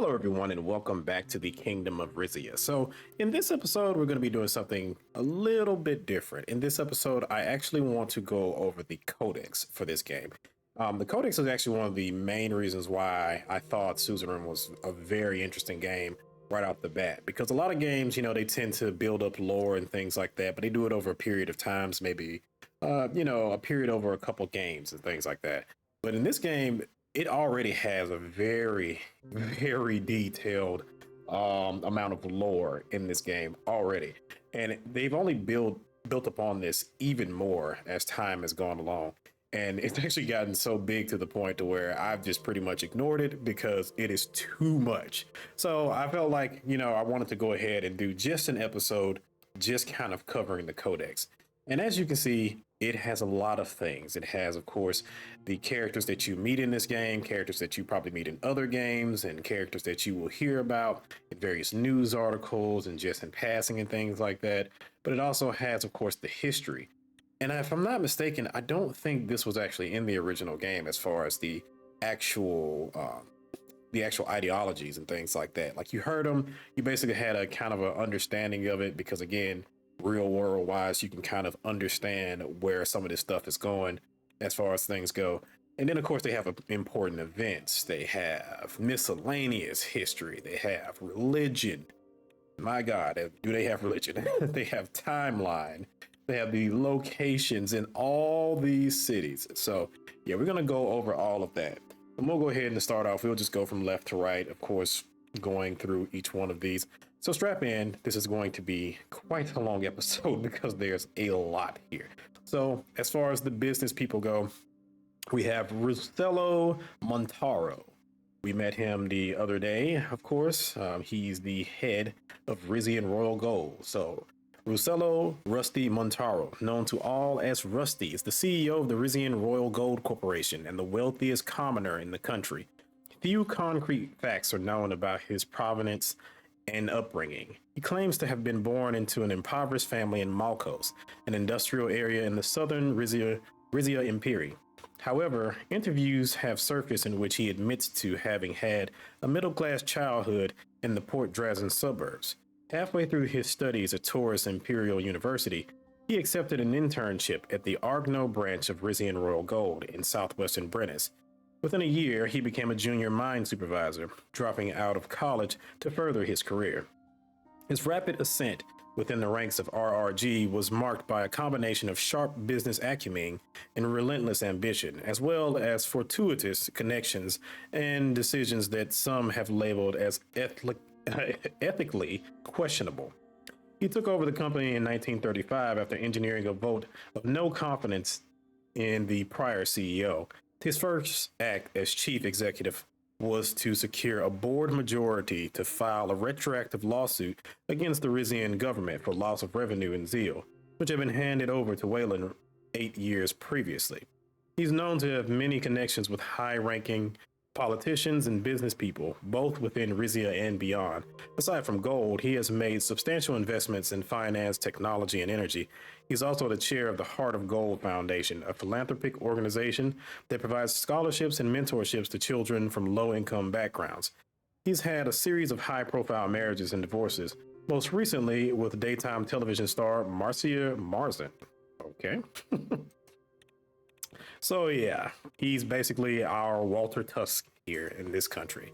Hello, everyone, and welcome back to the Kingdom of Rizia. So, in this episode, we're going to be doing something a little bit different. In this episode, I actually want to go over the Codex for this game. The Codex is actually one of the main reasons why I thought Suzerain was a very interesting game right off the bat. Because a lot of games, they tend to build up lore and things like that, but they do it over a period of times, maybe, a period over a couple games and things like that. But in this game, it already has a very, very detailed amount of lore in this game already, and they've only built upon this even more as time has gone along. And it's actually gotten so big to the point to where I've just pretty much ignored it because it is too much. So I felt like, I wanted to go ahead and do just an episode, just kind of covering the Codex. And as you can see, it has a lot of things. It has, of course, the characters that you meet in this game, characters that you probably meet in other games, and characters that you will hear about in various news articles and just in passing and things like that. But it also has, of course, the history. And if I'm not mistaken, I don't think this was actually in the original game as far as the actual ideologies and things like that. Like you heard them, you basically had a kind of an understanding of it because again, real world wise, you can kind of understand where some of this stuff is going as far as things go. And then of course they have important events. They have miscellaneous history. They have religion. My God, do they have religion? They have timeline. They have the locations in all these cities. So yeah, we're gonna go over all of that. And we'll go ahead and start off. We'll just go from left to right, of course, going through each one of these. So strap in. This is going to be quite a long episode because there's a lot here. So as far as the business people go, we have Ruscello Montaro. We met him the other day, of course. He's the head of Rizian Royal Gold. So Ruscello Rusty Montaro, known to all as Rusty, is the CEO of the Rizian Royal Gold Corporation and the wealthiest commoner in the country. Few concrete facts are known about his provenance and upbringing. He claims to have been born into an impoverished family in Malkos, an industrial area in the southern Rizia Empire. However, interviews have surfaced in which he admits to having had a middle-class childhood in the Port Drazen suburbs. Halfway through his studies at Taurus Imperial University, he accepted an internship at the Argno branch of Rizian Royal Gold in southwestern Brennus. Within a year, he became a junior mine supervisor, dropping out of college to further his career. His rapid ascent within the ranks of RRG was marked by a combination of sharp business acumen and relentless ambition, as well as fortuitous connections and decisions that some have labeled as ethically questionable. He took over the company in 1935 after engineering a vote of no confidence in the prior CEO. His first act as chief executive was to secure a board majority to file a retroactive lawsuit against the Rizian government for loss of revenue and zeal, which had been handed over to Wayland 8 years previously. He's known to have many connections with high-ranking politicians and business people, both within Rizia and beyond. Aside from gold, he has made substantial investments in finance, technology, and energy. He's also the chair of the Heart of Gold Foundation, a philanthropic organization that provides scholarships and mentorships to children from low-income backgrounds. He's had a series of high-profile marriages and divorces, most recently with daytime television star Marcia Marzin. Okay. So yeah, he's basically our Walter Tusk here in this country.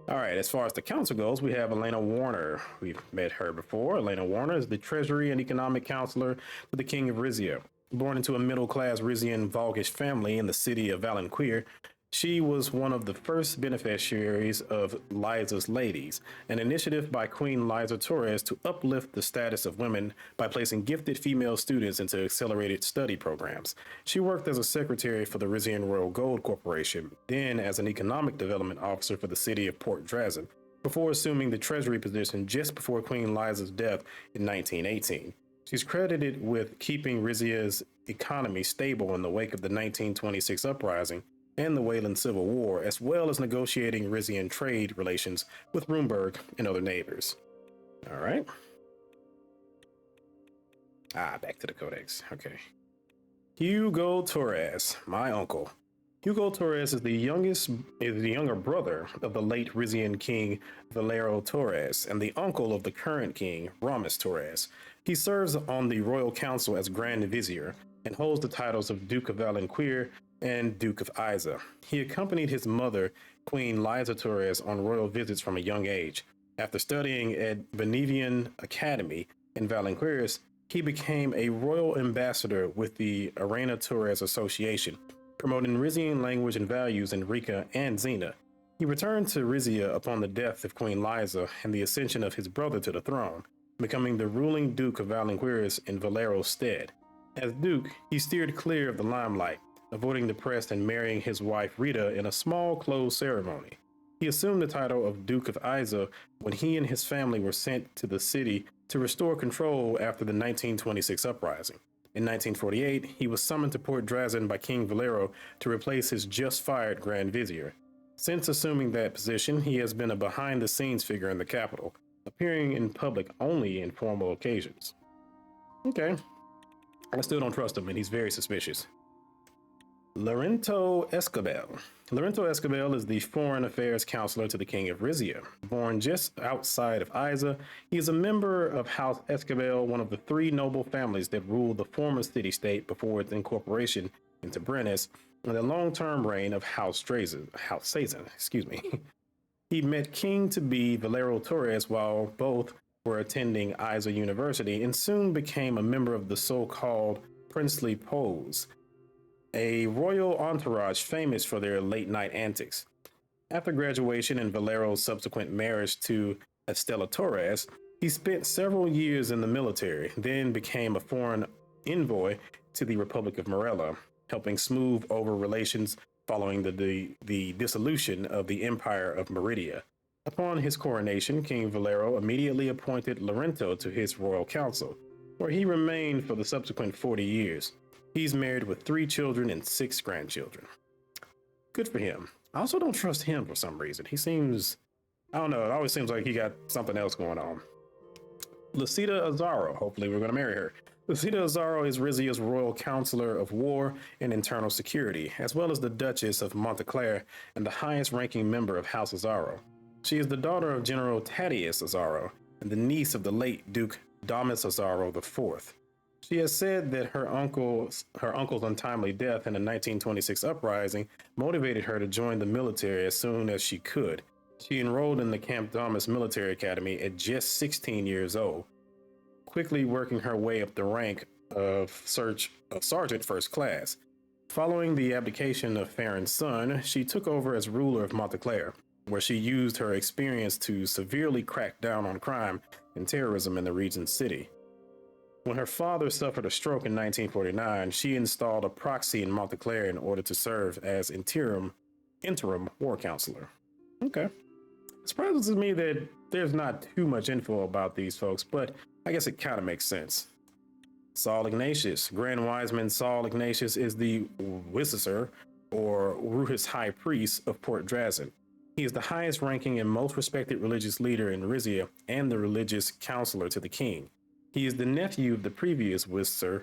All right, as far as the council goes, we have Elena Warner. We've met her before. Elena Warner is the Treasury and Economic Counselor for the King of Rizia. Born into a middle-class Rizian Volgish family in the city of Valenquir, she was one of the first beneficiaries of Liza's Ladies, an initiative by Queen Liza Torres to uplift the status of women by placing gifted female students into accelerated study programs. She worked as a secretary for the Rizian Royal Gold Corporation, then as an economic development officer for the city of Port Drazen, before assuming the treasury position just before Queen Liza's death in 1918. She's credited with keeping Rizia's economy stable in the wake of the 1926 uprising and the Wayland Civil War, as well as negotiating Rizian trade relations with Rumburg and other neighbors. All right. Back to the Codex. Okay. Hugo Torres, my uncle. Hugo Torres is the younger brother of the late Rizian king Valero Torres and the uncle of the current king Ramis Torres. He serves on the royal council as Grand Vizier and holds the titles of Duke of Valenquir and Duke of Isa. He accompanied his mother, Queen Liza Torres, on royal visits from a young age. After studying at Benevian Academy in Valenquires, he became a royal ambassador with the Arena Torres Association, promoting Rizian language and values in Rika and Xena. He returned to Rizia upon the death of Queen Liza and the ascension of his brother to the throne, becoming the ruling Duke of Valenquires in Valero's stead. As Duke, he steered clear of the limelight, avoiding the press and marrying his wife Rita in a small closed ceremony. He assumed the title of Duke of Isa when he and his family were sent to the city to restore control after the 1926 uprising. In 1948, he was summoned to Port Drazen by King Valero to replace his just-fired Grand Vizier. Since assuming that position, he has been a behind-the-scenes figure in the capital, appearing in public only in formal occasions. Okay. I still don't trust him, and he's very suspicious. Lorenzo Escobel. Lorenzo Escobel is the Foreign Affairs Counselor to the King of Rizia. Born just outside of Isa, he is a member of House Escobel, one of the three noble families that ruled the former city-state before its incorporation into Brenes, and the long-term reign of House Sazin. He met King-to-be Valero Torres while both were attending Isa University and soon became a member of the so-called Princely Pose, a royal entourage famous for their late-night antics. After graduation and Valero's subsequent marriage to Estela Torres, he spent several years in the military, then became a foreign envoy to the Republic of Morella, helping smooth over relations following the dissolution of the Empire of Meridia. Upon his coronation, King Valero immediately appointed Lorenzo to his royal council, where he remained for the subsequent 40 years. He's married with 3 children and 6 grandchildren. Good for him. I also don't trust him for some reason. He seems, I don't know, it always seems like he got something else going on. Lucida Azaro, hopefully we're going to marry her. Lucida Azaro is Rizia's royal counselor of war and internal security, as well as the Duchess of Monteclair and the highest ranking member of House Azaro. She is the daughter of General Thaddeus Azaro and the niece of the late Duke Damas Azaro IV. She has said that her uncle's untimely death in the 1926 uprising motivated her to join the military as soon as she could. She enrolled in the Camp Damas Military Academy at just 16 years old, quickly working her way up the rank of Sergeant First Class. Following the abdication of Farron's son, she took over as ruler of Monteclair, where she used her experience to severely crack down on crime and terrorism in the region's city. When her father suffered a stroke in 1949, she installed a proxy in Monteclair in order to serve as interim war counselor. Okay. It surprises me that there's not too much info about these folks, but I guess it kind of makes sense. Saul Ignatius. Grand Wiseman Saul Ignatius is the Wisicer, or Ruhis High Priest of Port Drazen. He is the highest ranking and most respected religious leader in Rizia and the religious counselor to the king. He is the nephew of the previous Wisser,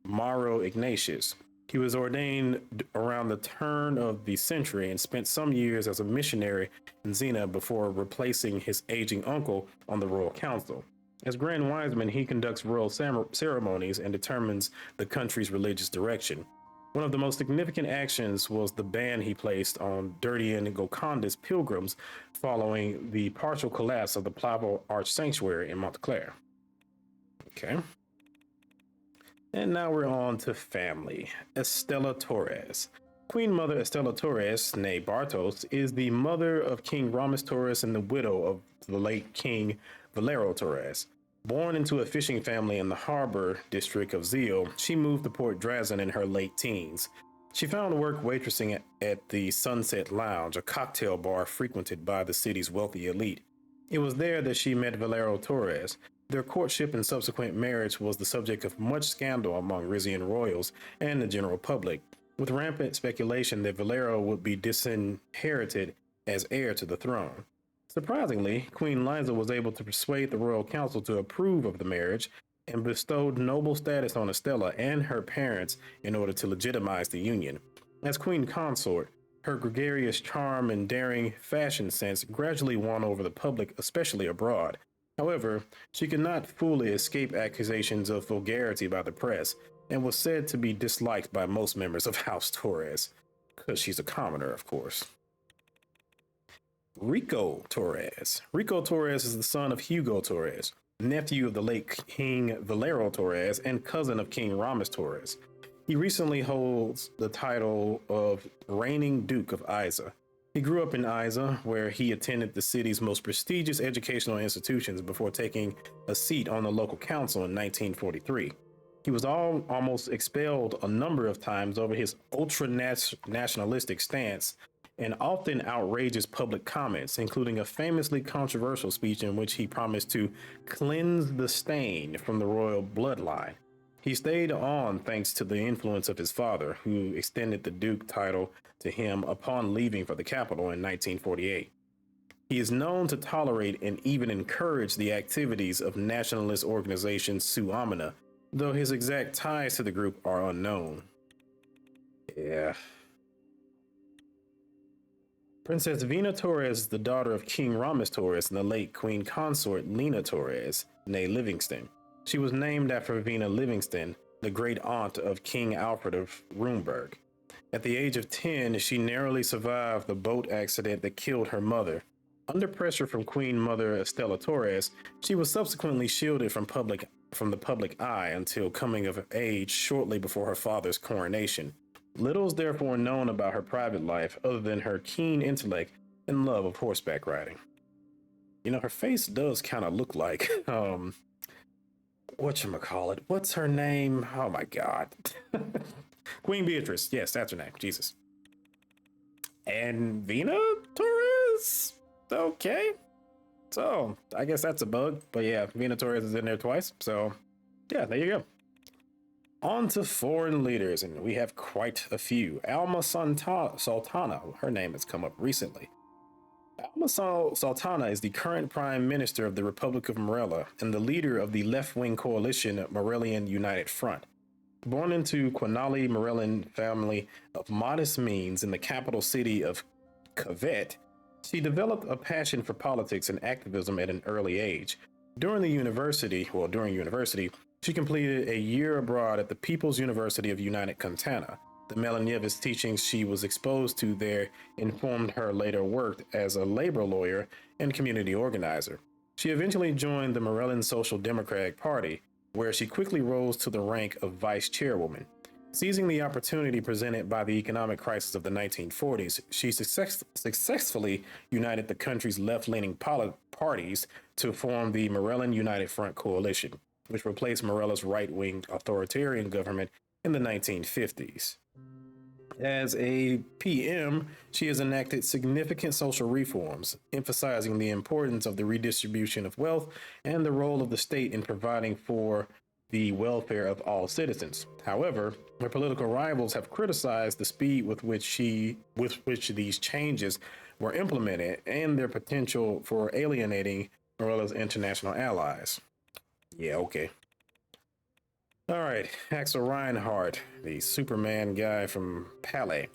Mauro Ignatius. He was ordained around the turn of the century and spent some years as a missionary in Xena before replacing his aging uncle on the royal council. As Grand Wiseman, he conducts royal ceremonies and determines the country's religious direction. One of the most significant actions was the ban he placed on Dirtian Golconda's pilgrims following the partial collapse of the Plavo Arch Sanctuary in Monteclair. Okay. And now we're on to family. Estela Torres. Queen Mother Estela Torres, née Bartos, is the mother of King Ramis Torres and the widow of the late King Valero Torres. Born into a fishing family in the harbor district of Zio, she moved to Port Drazen in her late teens. She found work waitressing at the Sunset Lounge, a cocktail bar frequented by the city's wealthy elite. It was there that she met Valero Torres. Their courtship and subsequent marriage was the subject of much scandal among Rizian royals and the general public, with rampant speculation that Valero would be disinherited as heir to the throne. Surprisingly, Queen Liza was able to persuade the royal council to approve of the marriage and bestowed noble status on Estela and her parents in order to legitimize the union. As queen consort, her gregarious charm and daring fashion sense gradually won over the public, especially abroad. However, she could not fully escape accusations of vulgarity by the press and was said to be disliked by most members of House Torres, because she's a commoner, of course. Rico Torres. Rico Torres is the son of Hugo Torres, nephew of the late King Valero Torres and cousin of King Ramos Torres. He recently holds the title of reigning Duke of Isa. He grew up in Isa, where he attended the city's most prestigious educational institutions before taking a seat on the local council in 1943. He was almost expelled a number of times over his ultra-nationalistic stance and often outrageous public comments, including a famously controversial speech in which he promised to cleanse the stain from the royal bloodline. He stayed on thanks to the influence of his father, who extended the Duke title to him upon leaving for the capital in 1948. He is known to tolerate and even encourage the activities of nationalist organization Suamina, though his exact ties to the group are unknown. Yeah. Princess Vina Torres is the daughter of King Ramos Torres and the late Queen Consort Lena Torres, née Livingston. She was named after Vina Livingston, the great aunt of King Alfred of Rumberg. At the age of 10, she narrowly survived the boat accident that killed her mother. Under pressure from Queen Mother Estela Torres, she was subsequently shielded from the public eye until coming of age shortly before her father's coronation. Little is therefore known about her private life other than her keen intellect and love of horseback riding. You know, her face does kind of look like, whatchamacallit? What's her name? Oh my God. Queen Beatrice. Yes, that's her name. Jesus. And Vina Torres? Okay. So, I guess that's a bug. But yeah, Vina Torres is in there twice. So, yeah, there you go. On to foreign leaders, and we have quite a few. Alma Sultana, her name has come up recently. Alma Sultana is the current Prime Minister of the Republic of Morella and the leader of the left-wing coalition Morellian United Front. Born into Quinali Morellan family of modest means in the capital city of Cavite, she developed a passion for politics and activism at an early age. During university, she completed a year abroad at the People's University of United Cantana. The Melanevist teachings she was exposed to there informed her later work as a labor lawyer and community organizer. She eventually joined the Morellan Social Democratic Party, where she quickly rose to the rank of vice chairwoman. Seizing the opportunity presented by the economic crisis of the 1940s, she successfully united the country's left-leaning parties to form the Morellan United Front coalition, which replaced Morella's right-wing authoritarian government in the 1950s. As a PM, she has enacted significant social reforms, emphasizing the importance of the redistribution of wealth and the role of the state in providing for the welfare of all citizens. However, her political rivals have criticized the speed with which these changes were implemented and their potential for alienating Morella's international allies. Yeah, okay. All right, Axel Reinhardt, the Superman guy from Palais.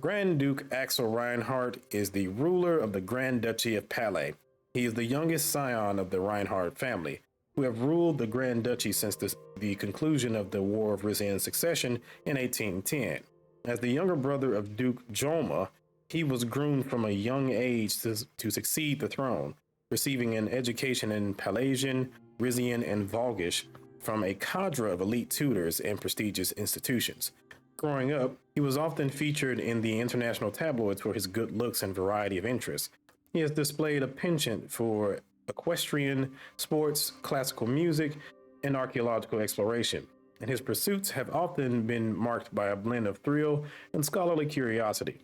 Grand Duke Axel Reinhardt is the ruler of the Grand Duchy of Palais. He is the youngest scion of the Reinhardt family, who have ruled the Grand Duchy since the conclusion of the War of Rizian Succession in 1810. As the younger brother of Duke Joma, he was groomed from a young age to succeed the throne, receiving an education in Palaisian, Rizian, and Volgish from a cadre of elite tutors and prestigious institutions. Growing up, he was often featured in the international tabloids for his good looks and variety of interests. He has displayed a penchant for equestrian, sports, classical music, and archaeological exploration, and his pursuits have often been marked by a blend of thrill and scholarly curiosity.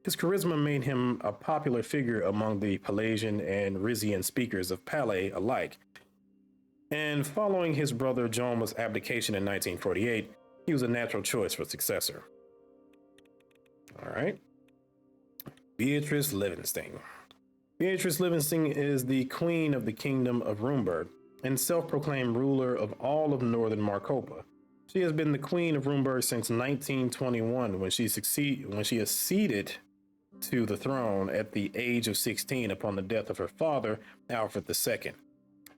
His charisma made him a popular figure among the Palaisian and Rizian speakers of Palais alike, and following his brother Joma's abdication in 1948, he was a natural choice for successor. All right. Beatrice Livingston. Beatrice Livingston is the queen of the kingdom of Rumberg and self-proclaimed ruler of all of northern Marcopa. She has been the queen of Rumberg since 1921 when she acceded to the throne at the age of 16 upon the death of her father, Alfred II.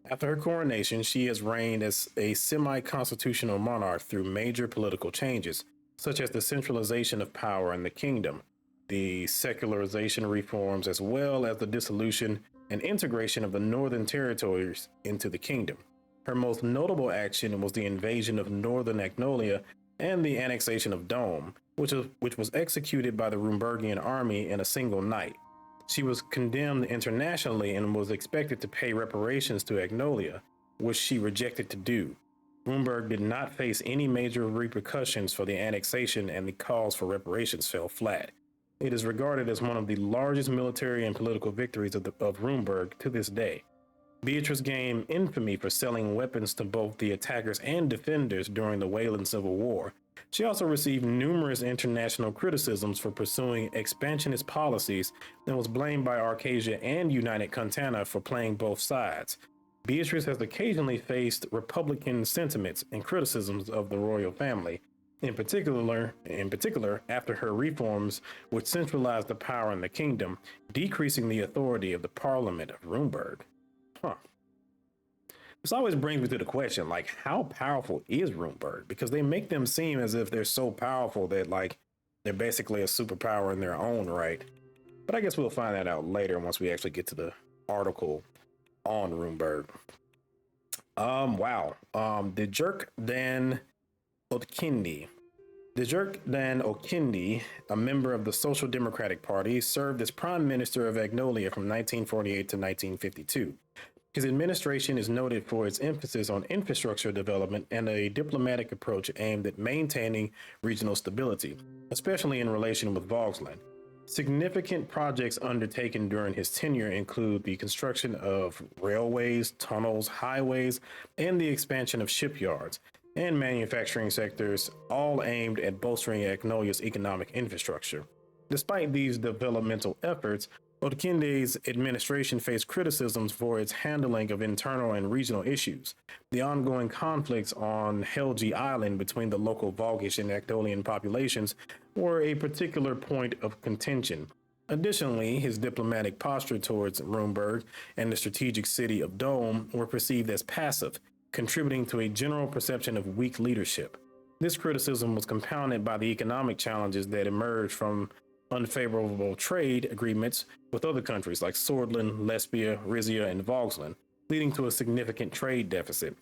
After her coronation, she has reigned as a semi-constitutional monarch through major political changes, such as the centralization of power in the kingdom, the secularization reforms, as well as the dissolution and integration of the northern territories into the kingdom. Her most notable action was the invasion of northern Agnolia and the annexation of Dome, which was executed by the Rumbergian army in a single night. She was condemned internationally and was expected to pay reparations to Agnolia, which she rejected to do. Rumberg did not face any major repercussions for the annexation, and the calls for reparations fell flat. It is regarded as one of the largest military and political victories of Rumberg to this day. Beatrice gained infamy for selling weapons to both the attackers and defenders during the Wayland Civil War. She also received numerous international criticisms for pursuing expansionist policies and was blamed by Arcasia and United Contana for playing both sides. Beatrice has occasionally faced Republican sentiments and criticisms of the royal family, in particular after her reforms which centralized the power in the kingdom, decreasing the authority of the Parliament of Rumberg. Huh. This always brings me to the question, like, how powerful is Rumberg? Because they make them seem as if they're so powerful that, like, they're basically a superpower in their own right. But I guess we'll find that out later once we actually get to the article on Rumberg. Wow. The Jerk Dan Otkindi. The Jerk Dan Okindi, a member of the Social Democratic Party, served as Prime Minister of Agnolia from 1948 to 1952. His administration is noted for its emphasis on infrastructure development and a diplomatic approach aimed at maintaining regional stability, especially in relation with Vogsland. Significant projects undertaken during his tenure include the construction of railways, tunnels, highways, and the expansion of shipyards and manufacturing sectors, all aimed at bolstering Agnolia's economic infrastructure. Despite these developmental efforts, Otkinde's administration faced criticisms for its handling of internal and regional issues. The ongoing conflicts on Helgi Island between the local Volgish and Agnolian populations were a particular point of contention. Additionally, his diplomatic posture towards Rumberg and the strategic city of Dome were perceived as passive, contributing to a general perception of weak leadership. This criticism was compounded by the economic challenges that emerged from unfavorable trade agreements with other countries like Swordland, Lesbia, Rizia, and Vogsland, leading to a significant trade deficit.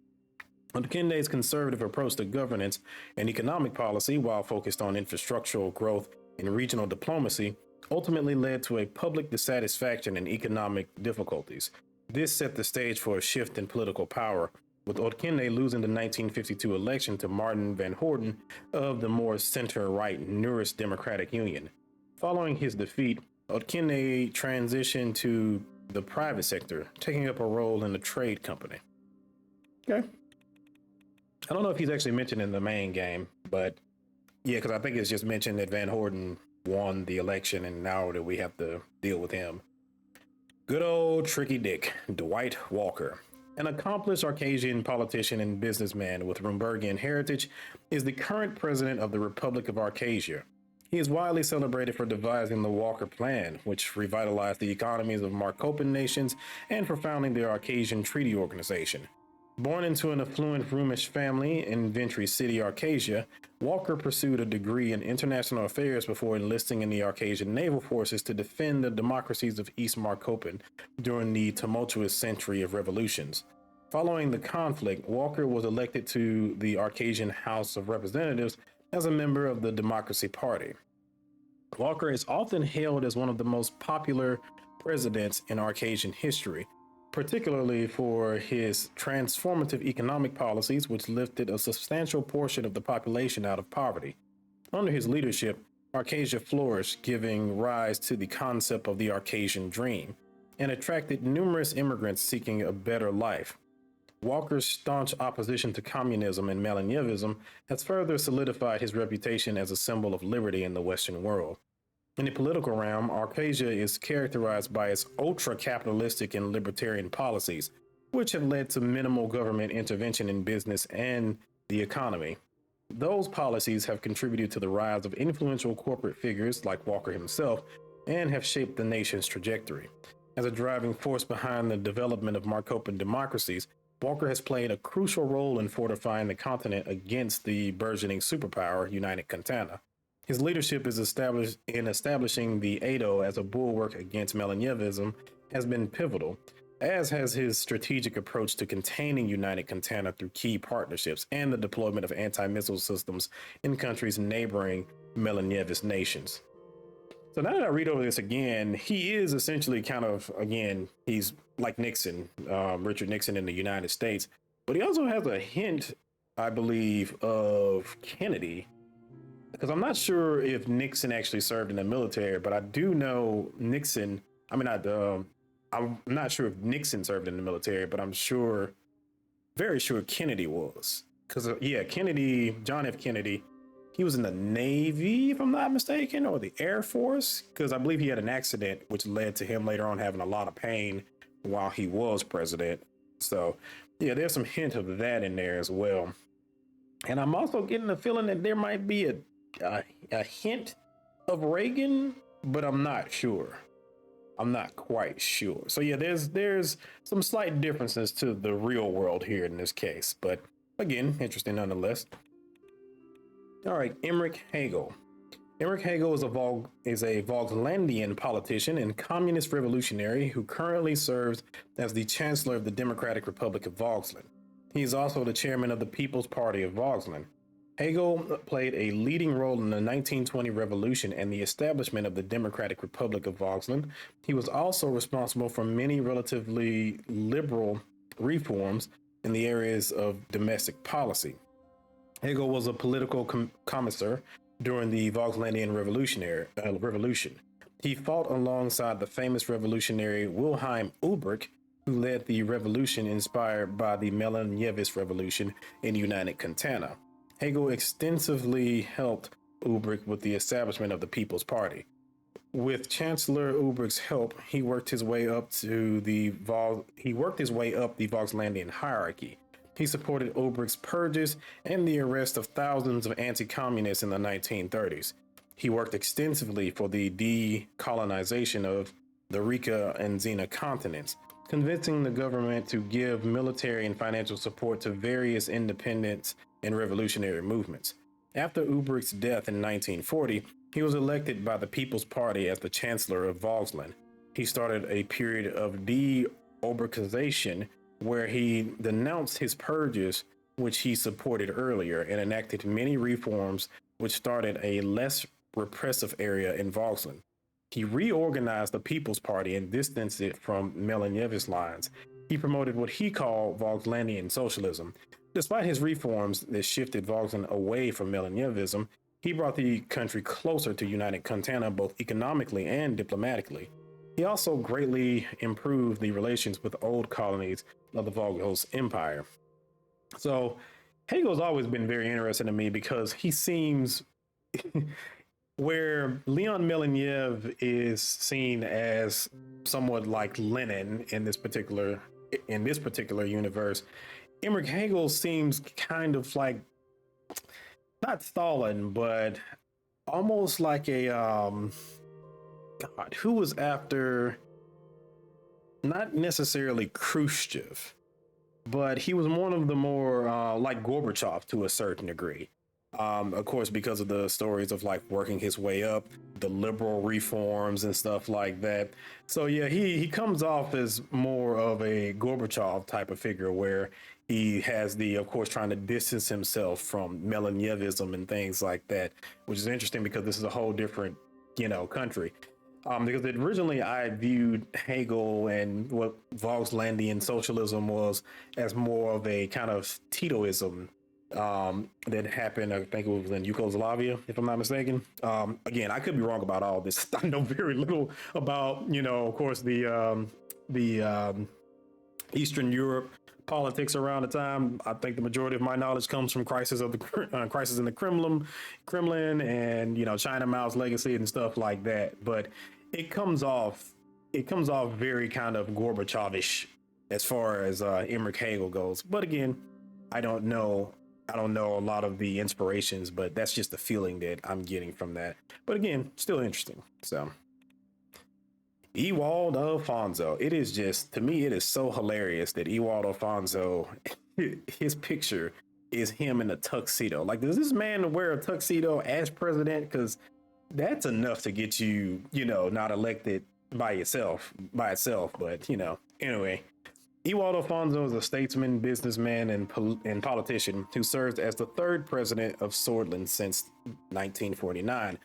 Otkinde's conservative approach to governance and economic policy, while focused on infrastructural growth and regional diplomacy, ultimately led to a public dissatisfaction and economic difficulties. This set the stage for a shift in political power, with Otkinde losing the 1952 election to Martin van Hoorn of the more center-right Neurist Democratic Union. Following his defeat, Otkinde transitioned to the private sector, taking up a role in the trade company. Okay. I don't know if he's actually mentioned in the main game, but yeah, because I think it's just mentioned that Van Hoorn won the election and now that we have to deal with him. Good old Tricky Dick, Dwight Walker. An accomplished Arcasian politician and businessman with Rumbergian heritage, is the current president of the Republic of Arcasia. He is widely celebrated for devising the Walker Plan, which revitalized the economies of Marcopan nations, and for founding the Arcasian Treaty Organization. Born into an affluent Romish family in Ventry City, Arcasia, Walker pursued a degree in international affairs before enlisting in the Arcasian naval forces to defend the democracies of East Marcopan during the tumultuous century of revolutions. Following the conflict, Walker was elected to the Arcasian House of Representatives as a member of the Democracy Party. Walker is often hailed as one of the most popular presidents in Arcasian history, particularly for his transformative economic policies, which lifted a substantial portion of the population out of poverty. Under his leadership, Arcasia flourished, giving rise to the concept of the Arcasian dream, and attracted numerous immigrants seeking a better life. Walker's staunch opposition to communism and Malinievism has further solidified his reputation as a symbol of liberty in the Western world. In the political realm, Arcasia is characterized by its ultra-capitalistic and libertarian policies, which have led to minimal government intervention in business and the economy. Those policies have contributed to the rise of influential corporate figures like Walker himself and have shaped the nation's trajectory. As a driving force behind the development of Markopan democracies, Walker has played a crucial role in fortifying the continent against the burgeoning superpower, United Kantana. His leadership is established in establishing the Edo as a bulwark against Melanievism has been pivotal, as has his strategic approach to containing United Kantana through key partnerships and the deployment of anti-missile systems in countries neighboring Melanievist nations. So now that I read over this again, he is essentially kind of, again, he's like Nixon, Richard Nixon in the United States, but he also has a hint, I believe, of Kennedy, because I'm not sure if Nixon actually served in the military, but I do know Nixon. I'm not sure if Nixon served in the military, but I'm sure, very sure Kennedy was. Because, yeah, Kennedy, John F. Kennedy, he was in the Navy, if I'm not mistaken, or the Air Force, because I believe he had an accident, which led to him later on having a lot of pain while he was president. So, yeah, there's some hint of that in there as well. And I'm also getting the feeling that there might be a hint of Reagan, but I'm not sure. I'm not quite sure. So yeah, there's some slight differences to the real world here in this case, but again, interesting nonetheless. All right, Emmerich Hagel. Emmerich Hagel is a Vogtlandian politician and communist revolutionary who currently serves as the Chancellor of the Democratic Republic of Vogtland. He is also the chairman of the People's Party of Vogtland. Hagel played a leading role in the 1920 revolution and the establishment of the Democratic Republic of Vogtland. He was also responsible for many relatively liberal reforms in the areas of domestic policy. Hegel was a political commissar during the Vogtlandian Revolution. He fought alongside the famous revolutionary Wilhelm Ulbricht, who led the revolution inspired by the Melanievist Revolution in United Kantana. Hegel extensively helped Ulbricht with the establishment of the People's Party. With Chancellor Ulbricht's help, he worked his way up the Vogtlandian hierarchy. He supported Ulbricht's purges and the arrest of thousands of anti-communists in the 1930s. He worked extensively for the decolonization of the Rika and Zena continents, convincing the government to give military and financial support to various independence and revolutionary movements. After Ulbricht's death in 1940, he was elected by the People's Party as the Chancellor of Vogtland. He started a period of de-Ulbrichtization where he denounced his purges, which he supported earlier, and enacted many reforms which started a less repressive area in Vogtland. He reorganized the People's Party and distanced it from Melanievist lines. He promoted what he called Vogtlandian socialism. Despite his reforms that shifted Vogtland away from Melanievism, he brought the country closer to United Kantana both economically and diplomatically. He also greatly improved the relations with old colonies of the Vogels Empire. So Hegel's always been very interesting to me because he seems where Leon Melaniev is seen as somewhat like Lenin in this particular universe. Emmerich Hegel seems kind of like not Stalin, but almost like a God, who was after not necessarily Khrushchev, but he was one of the more like Gorbachev to a certain degree. Of course, because of the stories of like working his way up, the liberal reforms and stuff like that. So yeah, he comes off as more of a Gorbachev type of figure where he has of course, trying to distance himself from Melanievism and things like that, which is interesting because this is a whole different, country. Because originally I viewed Hegel and what Vogtlandian socialism was as more of a kind of Titoism that happened. I think it was in Yugoslavia, if I'm not mistaken. Again, I could be wrong about all this. I know very little about, of course, the Eastern Europe politics around the time. I think the majority of my knowledge comes from Crisis in the Kremlin, and China Mao's legacy and stuff like that. But it comes off very kind of Gorbachevish as far as Emmerich Hegel goes. But again, I don't know I don't know a lot of the inspirations, but that's just the feeling that I'm getting from that. But again, still interesting. So Ewald Alfonso. It is just, to me, it is so hilarious that Ewald Alfonso, his picture is him in a tuxedo. Like, does this man wear a tuxedo as president? Because that's enough to get you, not elected by itself. But, anyway, Ewald Alfonso is a statesman, businessman, and politician who served as the third president of Swordland since 1949.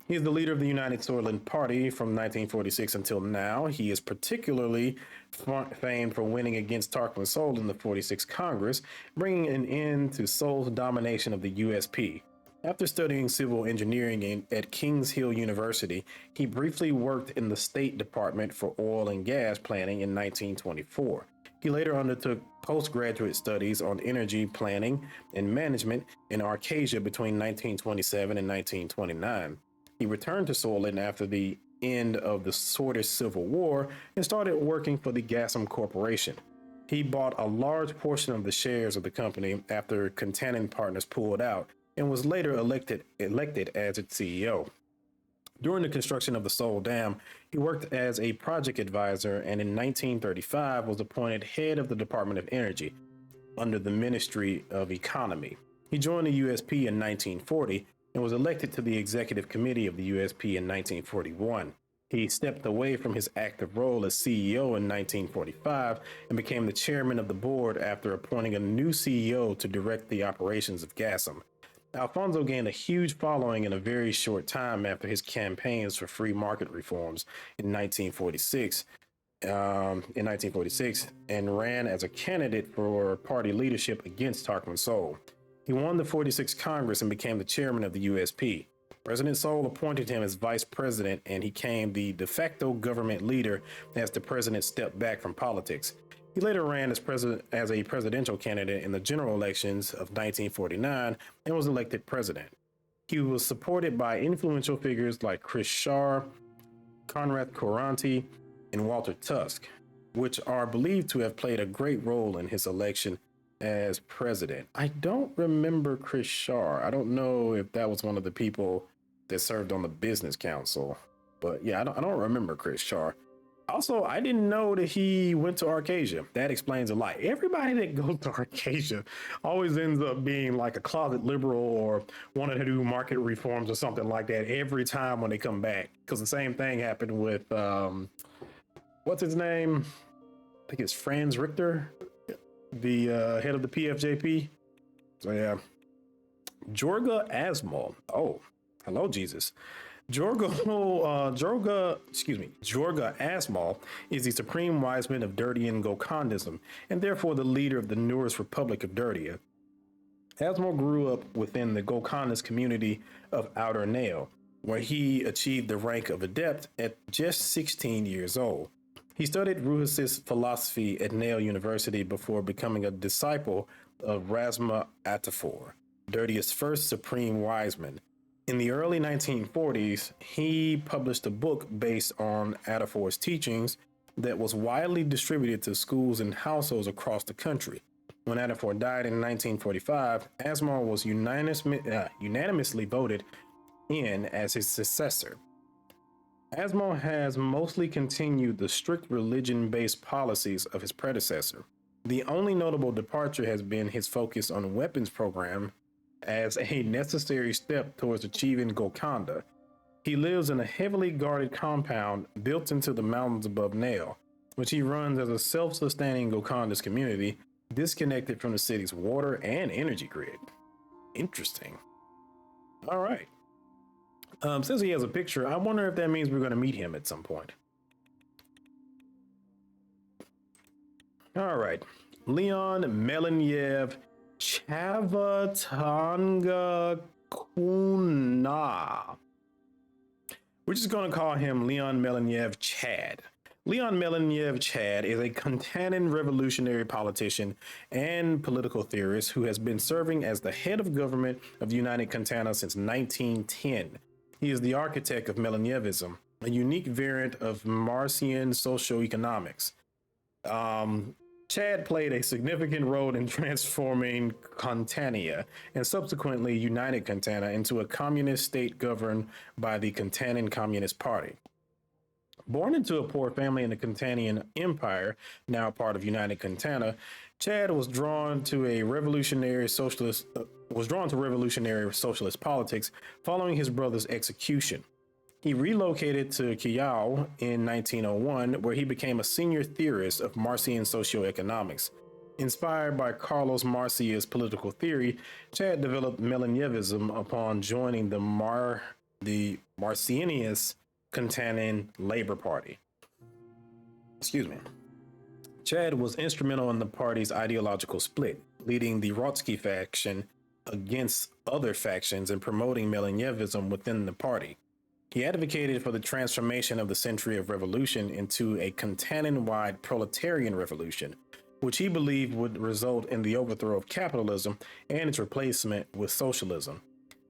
He is the leader of the United Swordland Party from 1946 until now. He is particularly famed for winning against Tarquin Sol in the 46th Congress, bringing an end to Sol's domination of the USP. After studying civil engineering at Kings Hill University, he briefly worked in the State Department for oil and gas planning in 1924. He later undertook postgraduate studies on energy planning and management in Arcasia between 1927 and 1929. He returned to Swordland after the end of the Swedish Civil War and started working for the Gassam Corporation. He bought a large portion of the shares of the company after Contanin Partners pulled out and was later elected as its CEO. During the construction of the Sol Dam, he worked as a project advisor and in 1935 was appointed head of the Department of Energy under the Ministry of Economy. He joined the USP in 1940 and was elected to the executive committee of the USP in 1941. He stepped away from his active role as CEO in 1945 and became the chairman of the board after appointing a new CEO to direct the operations of Gassam. Alfonso gained a huge following in a very short time after his campaigns for free market reforms in 1946. And ran as a candidate for party leadership against Tarquin Sol. He won the 46th Congress and became the chairman of the USP. President Sol appointed him as vice president, and he became the de facto government leader as the president stepped back from politics. He later ran as a presidential candidate in the general elections of 1949 and was elected president. He was supported by influential figures like Chris Schar, Conrad Coranti, and Walter Tusk, which are believed to have played a great role in his election as president. I don't remember Chris Schar. I don't know if that was one of the people that served on the business council, but yeah, I don't remember Chris Schar. Also, I didn't know that he went to Arcasia. That explains a lot. Everybody that goes to Arcasia always ends up being like a closet liberal or wanted to do market reforms or something like that every time when they come back. Because the same thing happened with, what's his name? I think it's Franz Richter, the head of the PFJP. So yeah, Jorga Asmal. Oh, hello, Jesus. Jorga Asmal is the supreme wiseman of Dirtian Gokandism, and therefore the leader of the Norse Republic of Dirtia. Asmal grew up within the Gokandis community of Outer Nail, where he achieved the rank of adept at just 16 years old. He studied Ruhasist philosophy at Nail University before becoming a disciple of Rasma Atafor, Dirtia's first supreme wiseman. In the early 1940s, he published a book based on Atafor's teachings that was widely distributed to schools and households across the country. When Atafor died in 1945, Asmal was unanimously voted in as his successor. Asmal has mostly continued the strict religion-based policies of his predecessor. The only notable departure has been his focus on weapons program as a necessary step towards achieving Golconda. He lives in a heavily guarded compound built into the mountains above Nail, which he runs as a self-sustaining Golconda's community, disconnected from the city's water and energy grid. Interesting. All right. Since he has a picture, I wonder if that means we're going to meet him at some point. All right. Leon Melaniev Chavatanga Kuna. We're just going to call him Leon Melaniev Chad. Leon Melaniev Chad is a Contanin revolutionary politician and political theorist who has been serving as the head of government of United Contana since 1910. He is the architect of Melanievism, a unique variant of Marxian socioeconomics. Chad played a significant role in transforming Contania and subsequently united Contana into a communist state governed by the Contanan Communist Party. Born into a poor family in the Contanian Empire, now part of United Contana, Chad was drawn to revolutionary socialist politics following his brother's execution. He relocated to Callao in 1901, where he became a senior theorist of Marxian socioeconomics. Inspired by Carlos Marcia's political theory, Chad developed Melanievism upon joining the Marcianist Contanan Labor Party. Excuse me. Chad was instrumental in the party's ideological split, leading the Trotsky faction against other factions and promoting Melanievism within the party. He advocated for the transformation of the century of revolution into a Contanan-wide proletarian revolution, which he believed would result in the overthrow of capitalism and its replacement with socialism.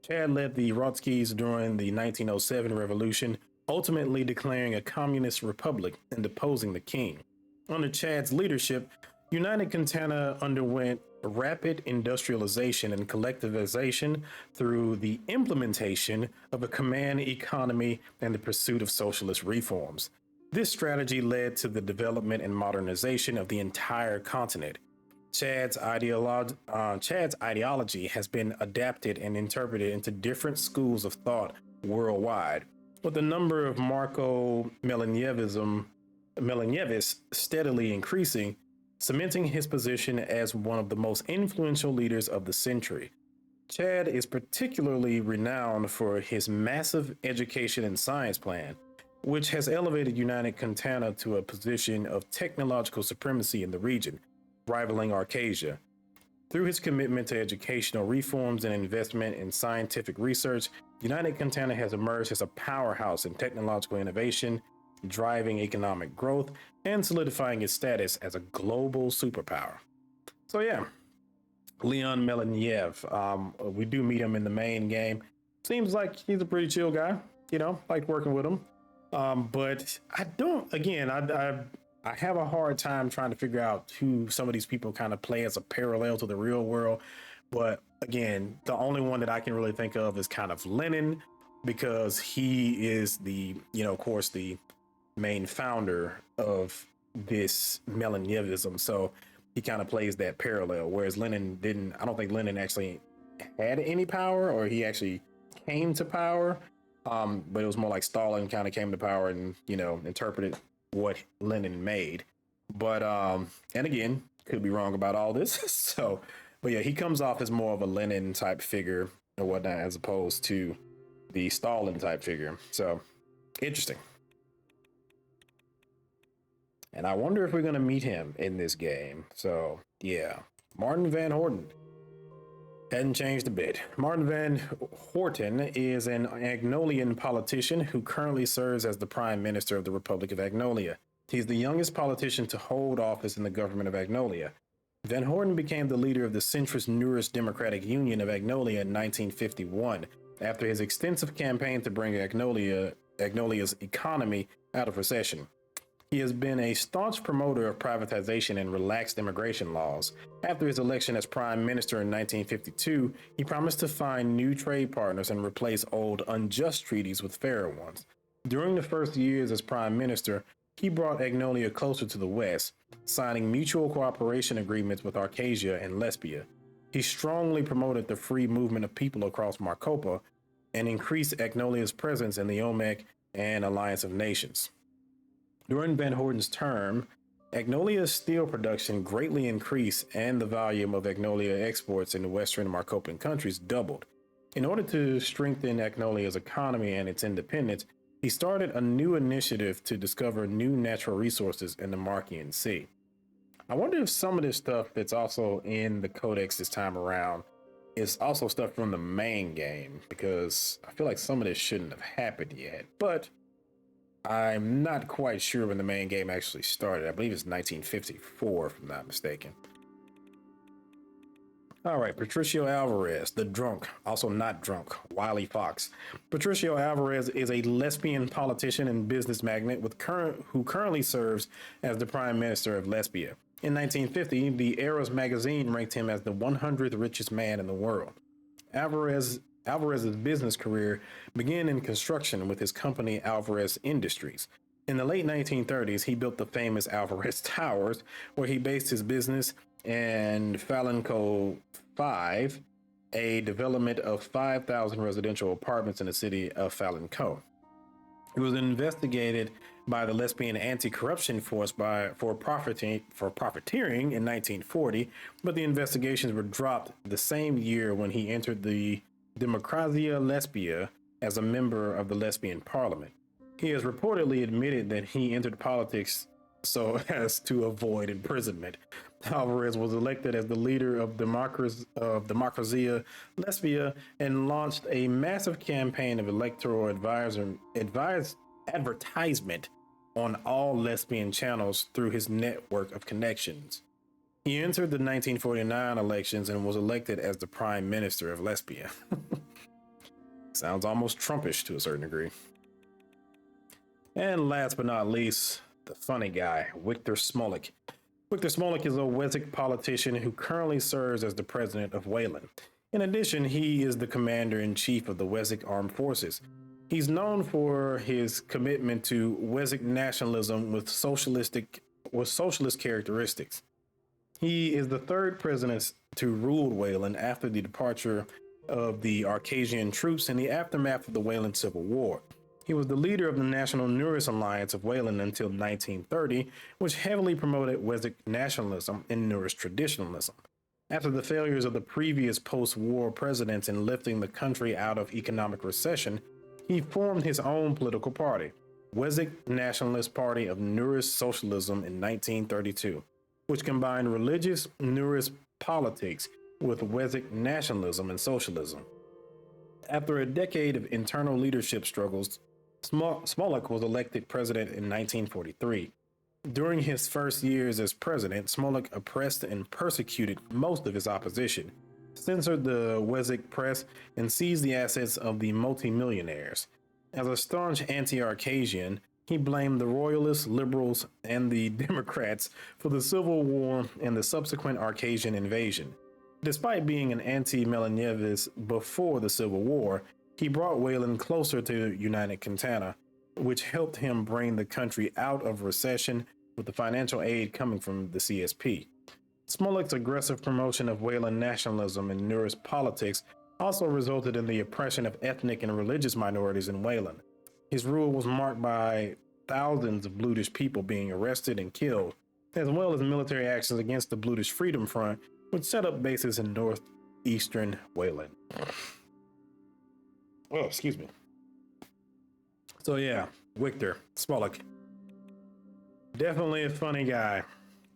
Chad led the Trotskys during the 1907 revolution, ultimately declaring a communist republic and deposing the king. Under Chad's leadership, United Contana underwent rapid industrialization and collectivization through the implementation of a command economy and the pursuit of socialist reforms. This strategy led to the development and modernization of the entire continent. Chad's ideology has been adapted and interpreted into different schools of thought worldwide, with the number of Melanievists steadily increasing, cementing his position as one of the most influential leaders of the century. Chad is particularly renowned for his massive education and science plan, which has elevated United Contana to a position of technological supremacy in the region, rivaling Arcasia. Through his commitment to educational reforms and investment in scientific research, United Contana has emerged as a powerhouse in technological innovation, driving economic growth and solidifying its status as a global superpower. So yeah, Leon Melaniev, we do meet him in the main game. Seems like he's a pretty chill guy, like working with him. But I have a hard time trying to figure out who some of these people kind of play as a parallel to the real world. But again, the only one that I can really think of is kind of Lenin, because he is the main founder of this Melanievism. So he kind of plays that parallel, whereas Lenin didn't. I don't think Lenin actually had any power, or he actually came to power. But it was more like Stalin kind of came to power and, interpreted what Lenin made. But, and again, could be wrong about all this. But yeah, he comes off as more of a Lenin type figure or whatnot, as opposed to the Stalin type figure. So interesting. And I wonder if we're going to meet him in this game. So yeah, Martin Van Horten. Hadn't changed a bit. Martin Van Horten is an Agnolian politician who currently serves as the Prime Minister of the Republic of Agnolia. He's the youngest politician to hold office in the government of Agnolia. Van Horten became the leader of the centrist Neurist Democratic Union of Agnolia in 1951, after his extensive campaign to bring Agnolia's economy out of recession. He has been a staunch promoter of privatization and relaxed immigration laws. After his election as prime minister in 1952, he promised to find new trade partners and replace old unjust treaties with fairer ones. During the first years as prime minister, he brought Agnolia closer to the West, signing mutual cooperation agreements with Arcasia and Lesbia. He strongly promoted the free movement of people across Marcopa and increased Agnolia's presence in the OMEC and Alliance of Nations. During Van Horten's term, Agnolia's steel production greatly increased and the volume of Agnolia exports in the Western Marcopan countries doubled. In order to strengthen Agnolia's economy and its independence, he started a new initiative to discover new natural resources in the Marcian Sea. I wonder if some of this stuff that's also in the Codex this time around is also stuff from the main game, because I feel like some of this shouldn't have happened yet, but I'm not quite sure when the main game actually started. I believe it's 1954, if I'm not mistaken. All right, Patricio Alvarez, the drunk, also not drunk, Wiley Fox. Patricio Alvarez is a lesbian politician and business magnate who currently serves as the prime minister of Lesbia. In 1950, the Eras magazine ranked him as the 100th richest man in the world. Alvarez's business career began in construction with his company Alvarez Industries. In the late 1930s, he built the famous Alvarez Towers, where he based his business, and Falanco 5, a development of 5,000 residential apartments in the city of Falanco. He was investigated by the Lesbian Anti-Corruption Force for profiteering in 1940, but the investigations were dropped the same year when he entered the Democrazia Lesbia as a member of the Lesbian Parliament. He has reportedly admitted that he entered politics so as to avoid imprisonment. Alvarez was elected as the leader of Democrazia Lesbia and launched a massive campaign of electoral advertisement on all lesbian channels through his network of connections. He entered the 1949 elections and was elected as the Prime Minister of Lesbia. Sounds almost Trumpish to a certain degree. And last but not least, the funny guy, Victor Smolik. Victor Smolik is a Wessex politician who currently serves as the president of Wayland. In addition, he is the commander-in-chief of the Wessex Armed Forces. He's known for his commitment to Wessex nationalism with socialist characteristics. He is the third president to rule Wayland after the departure of the Arcasian troops in the aftermath of the Wayland Civil War. He was the leader of the National Norris Alliance of Wayland until 1930, which heavily promoted Wessex nationalism and Norris traditionalism. After the failures of the previous post-war presidents in lifting the country out of economic recession, he formed his own political party, Wessex Nationalist Party of Norris Socialism in 1932, which combined religious Norris politics with Wessex nationalism and socialism. After a decade of internal leadership struggles, Smolik was elected president in 1943. During his first years as president, Smolik oppressed and persecuted most of his opposition, censored the Wessex press, and seized the assets of the multimillionaires. As a staunch anti-Arcasian, he blamed the Royalists, Liberals, and the Democrats for the Civil War and the subsequent Arcasian invasion. Despite being an anti-Melanievist before the Civil War, he brought Wayland closer to United Cantana, which helped him bring the country out of recession with the financial aid coming from the CSP. Smolik's aggressive promotion of Wayland nationalism and Norris politics also resulted in the oppression of ethnic and religious minorities in Wayland. His rule was marked by thousands of Bludish people being arrested and killed, as well as military actions against the Bludish Freedom Front, which set up bases in northeastern Wayland. Oh, excuse me. So yeah, Victor Smolik. Definitely a funny guy.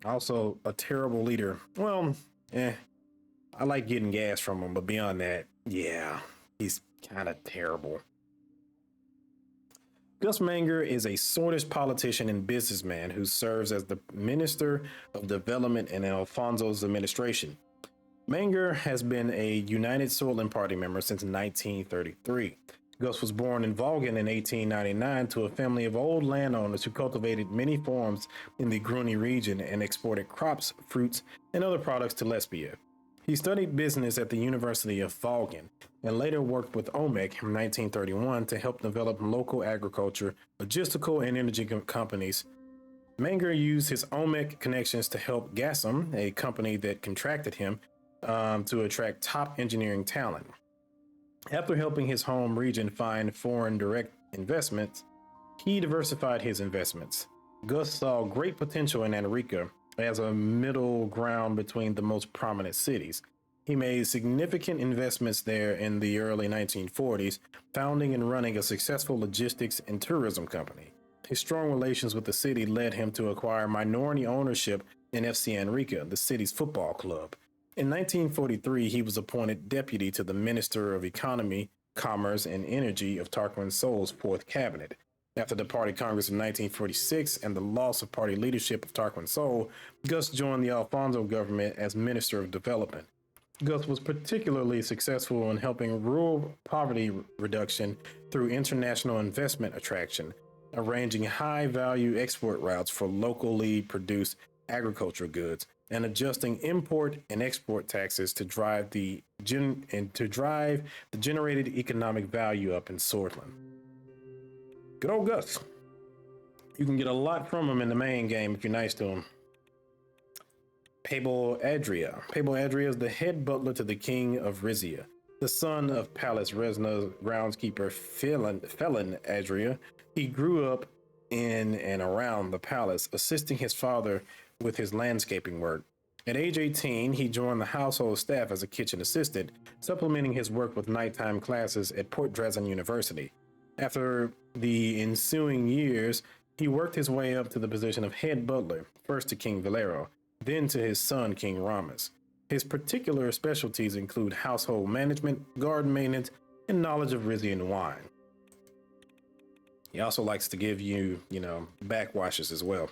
Also a terrible leader. Well, I like getting gas from him, but beyond that, yeah, he's kind of terrible. Gus Manger is a Swedish politician and businessman who serves as the Minister of Development in Alfonso's administration. Manger has been a United Soylent Party member since 1933. Gus was born in Volgen in 1899 to a family of old landowners who cultivated many farms in the Gruni region and exported crops, fruits, and other products to Lesbia. He studied business at the University of Volgen and later worked with OMEC in 1931 to help develop local agriculture, logistical, and energy companies. Manger used his OMEC connections to help Gasum, a company that contracted him, to attract top engineering talent. After helping his home region find foreign direct investments, he diversified his investments. Gus saw great potential in Anarica as a middle ground between the most prominent cities. He made significant investments there in the early 1940s, founding and running a successful logistics and tourism company. His strong relations with the city led him to acquire minority ownership in FC Anarica, the city's football club. In 1943, he was appointed deputy to the Minister of Economy, Commerce, and Energy of Tarquin Soul's fourth cabinet. After the Party Congress of 1946 and the loss of party leadership of Tarquin Soul, Gus joined the Alfonso government as Minister of Development. Gus was particularly successful in helping rural poverty reduction through international investment attraction, arranging high-value export routes for locally produced agricultural goods, and adjusting import and export taxes to drive the generated economic value up in Swordland. Good old Gus. You can get a lot from him in the main game if you're nice to him. Pabel Adria. Pabel Adria is the head butler to the king of Rizia, the son of Palace Resna's groundskeeper Felon Adria. He grew up in and around the palace, assisting his father with his landscaping work. At age 18, he joined the household staff as a kitchen assistant, supplementing his work with nighttime classes at Port Drazin University. After the ensuing years, he worked his way up to the position of head butler, first to King Valero, then to his son, King Ramus. His particular specialties include household management, garden maintenance, and knowledge of Rizian wine. He also likes to give you, backwashes as well.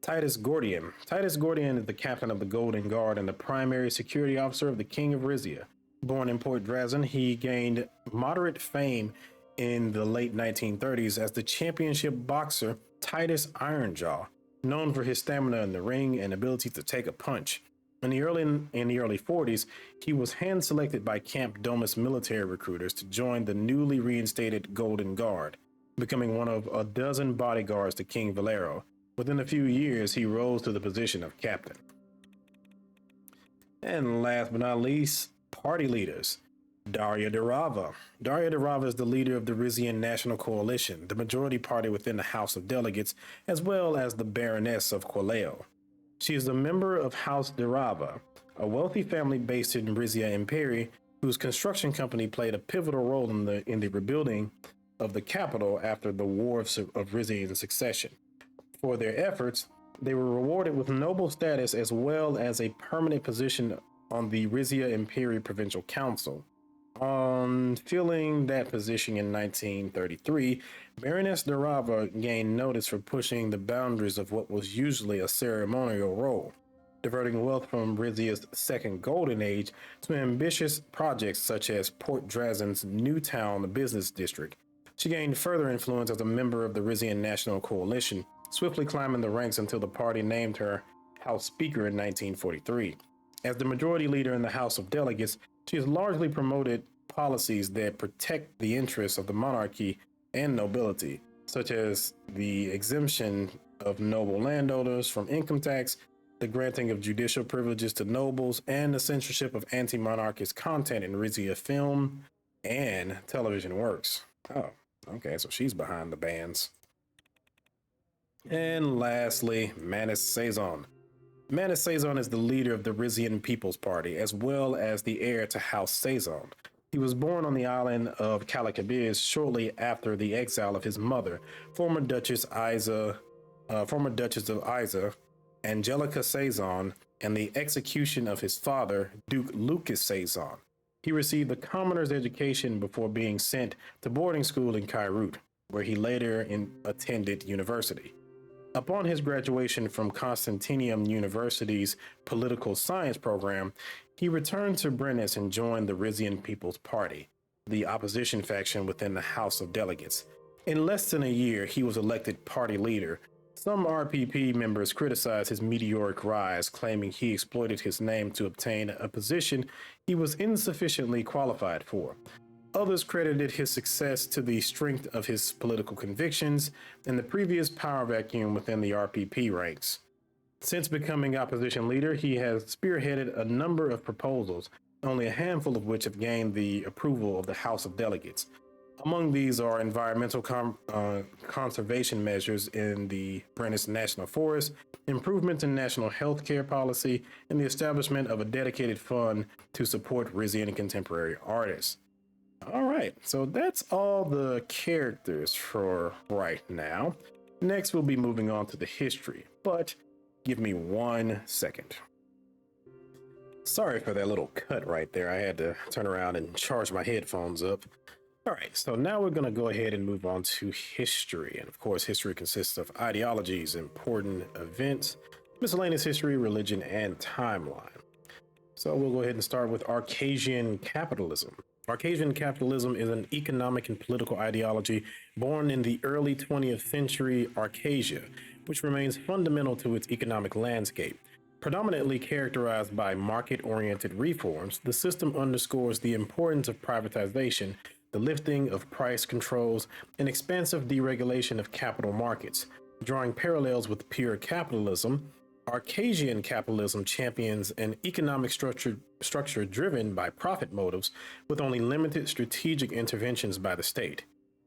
Titus Gordian. Titus Gordian is the captain of the Golden Guard and the primary security officer of the King of Rizia. Born in Port Drazin, he gained moderate fame in the late 1930s as the championship boxer Titus Ironjaw, known for his stamina in the ring and ability to take a punch. In the early 40s, he was hand-selected by Camp Domus military recruiters to join the newly reinstated Golden Guard, becoming one of a dozen bodyguards to King Valero. Within a few years, he rose to the position of captain. And last but not least, party leaders. Daria Derava. Daria Derava is the leader of the Rizian National Coalition, the majority party within the House of Delegates, as well as the Baroness of Qualeo. She is a member of House Derava, a wealthy family based in Rizia Imperi, whose construction company played a pivotal role in the rebuilding of the capital after the War of Rizian Succession. For their efforts, they were rewarded with noble status as well as a permanent position on the Rizia Imperi Provincial Council. On filling that position in 1933, Baroness Derava gained notice for pushing the boundaries of what was usually a ceremonial role, diverting wealth from Rizia's second golden age to ambitious projects such as Port Drazin's Newtown business district. She gained further influence as a member of the Rizian National Coalition, swiftly climbing the ranks until the party named her House Speaker in 1943. As the majority leader in the House of Delegates, she has largely promoted policies that protect the interests of the monarchy and nobility, such as the exemption of noble landowners from income tax, the granting of judicial privileges to nobles, and the censorship of anti-monarchist content in Rizia film and television works. Oh, okay, so she's behind the bans. And lastly, Manus Sazon. Manus Sazon is the leader of the Rizian People's Party, as well as the heir to House Sazon. He was born on the island of Calacabiz shortly after the exile of his mother, former Duchess of Isa, Angelica Sazon, and the execution of his father, Duke Lucas Sazon. He received a commoner's education before being sent to boarding school in Kairut, where he later attended university. Upon his graduation from Constantinium University's political science program, he returned to Brennus and joined the Rizian People's Party, the opposition faction within the House of Delegates. In less than a year, he was elected party leader. Some RPP members criticized his meteoric rise, claiming he exploited his name to obtain a position he was insufficiently qualified for. Others credited his success to the strength of his political convictions and the previous power vacuum within the RPP ranks. Since becoming opposition leader, he has spearheaded a number of proposals, only a handful of which have gained the approval of the House of Delegates. Among these are environmental conservation measures in the Brennus National Forest, improvements in national health care policy, and the establishment of a dedicated fund to support Rizian contemporary artists. All right, so that's all the characters for right now. Next, we'll be moving on to the history, but give me 1 second. Sorry for that little cut right there. I had to turn around and charge my headphones up. All right, so now we're going to go ahead and move on to history. And of course, history consists of ideologies, important events, miscellaneous history, religion, and timeline. So we'll go ahead and start with Arcasian capitalism. Arcasian capitalism is an economic and political ideology born in the early 20th century Arcasia, which remains fundamental to its economic landscape. Predominantly characterized by market-oriented reforms, the system underscores the importance of privatization, the lifting of price controls, and expansive deregulation of capital markets. Drawing parallels with pure capitalism, Arcasian capitalism champions an economic structure driven by profit motives with only limited strategic interventions by the state.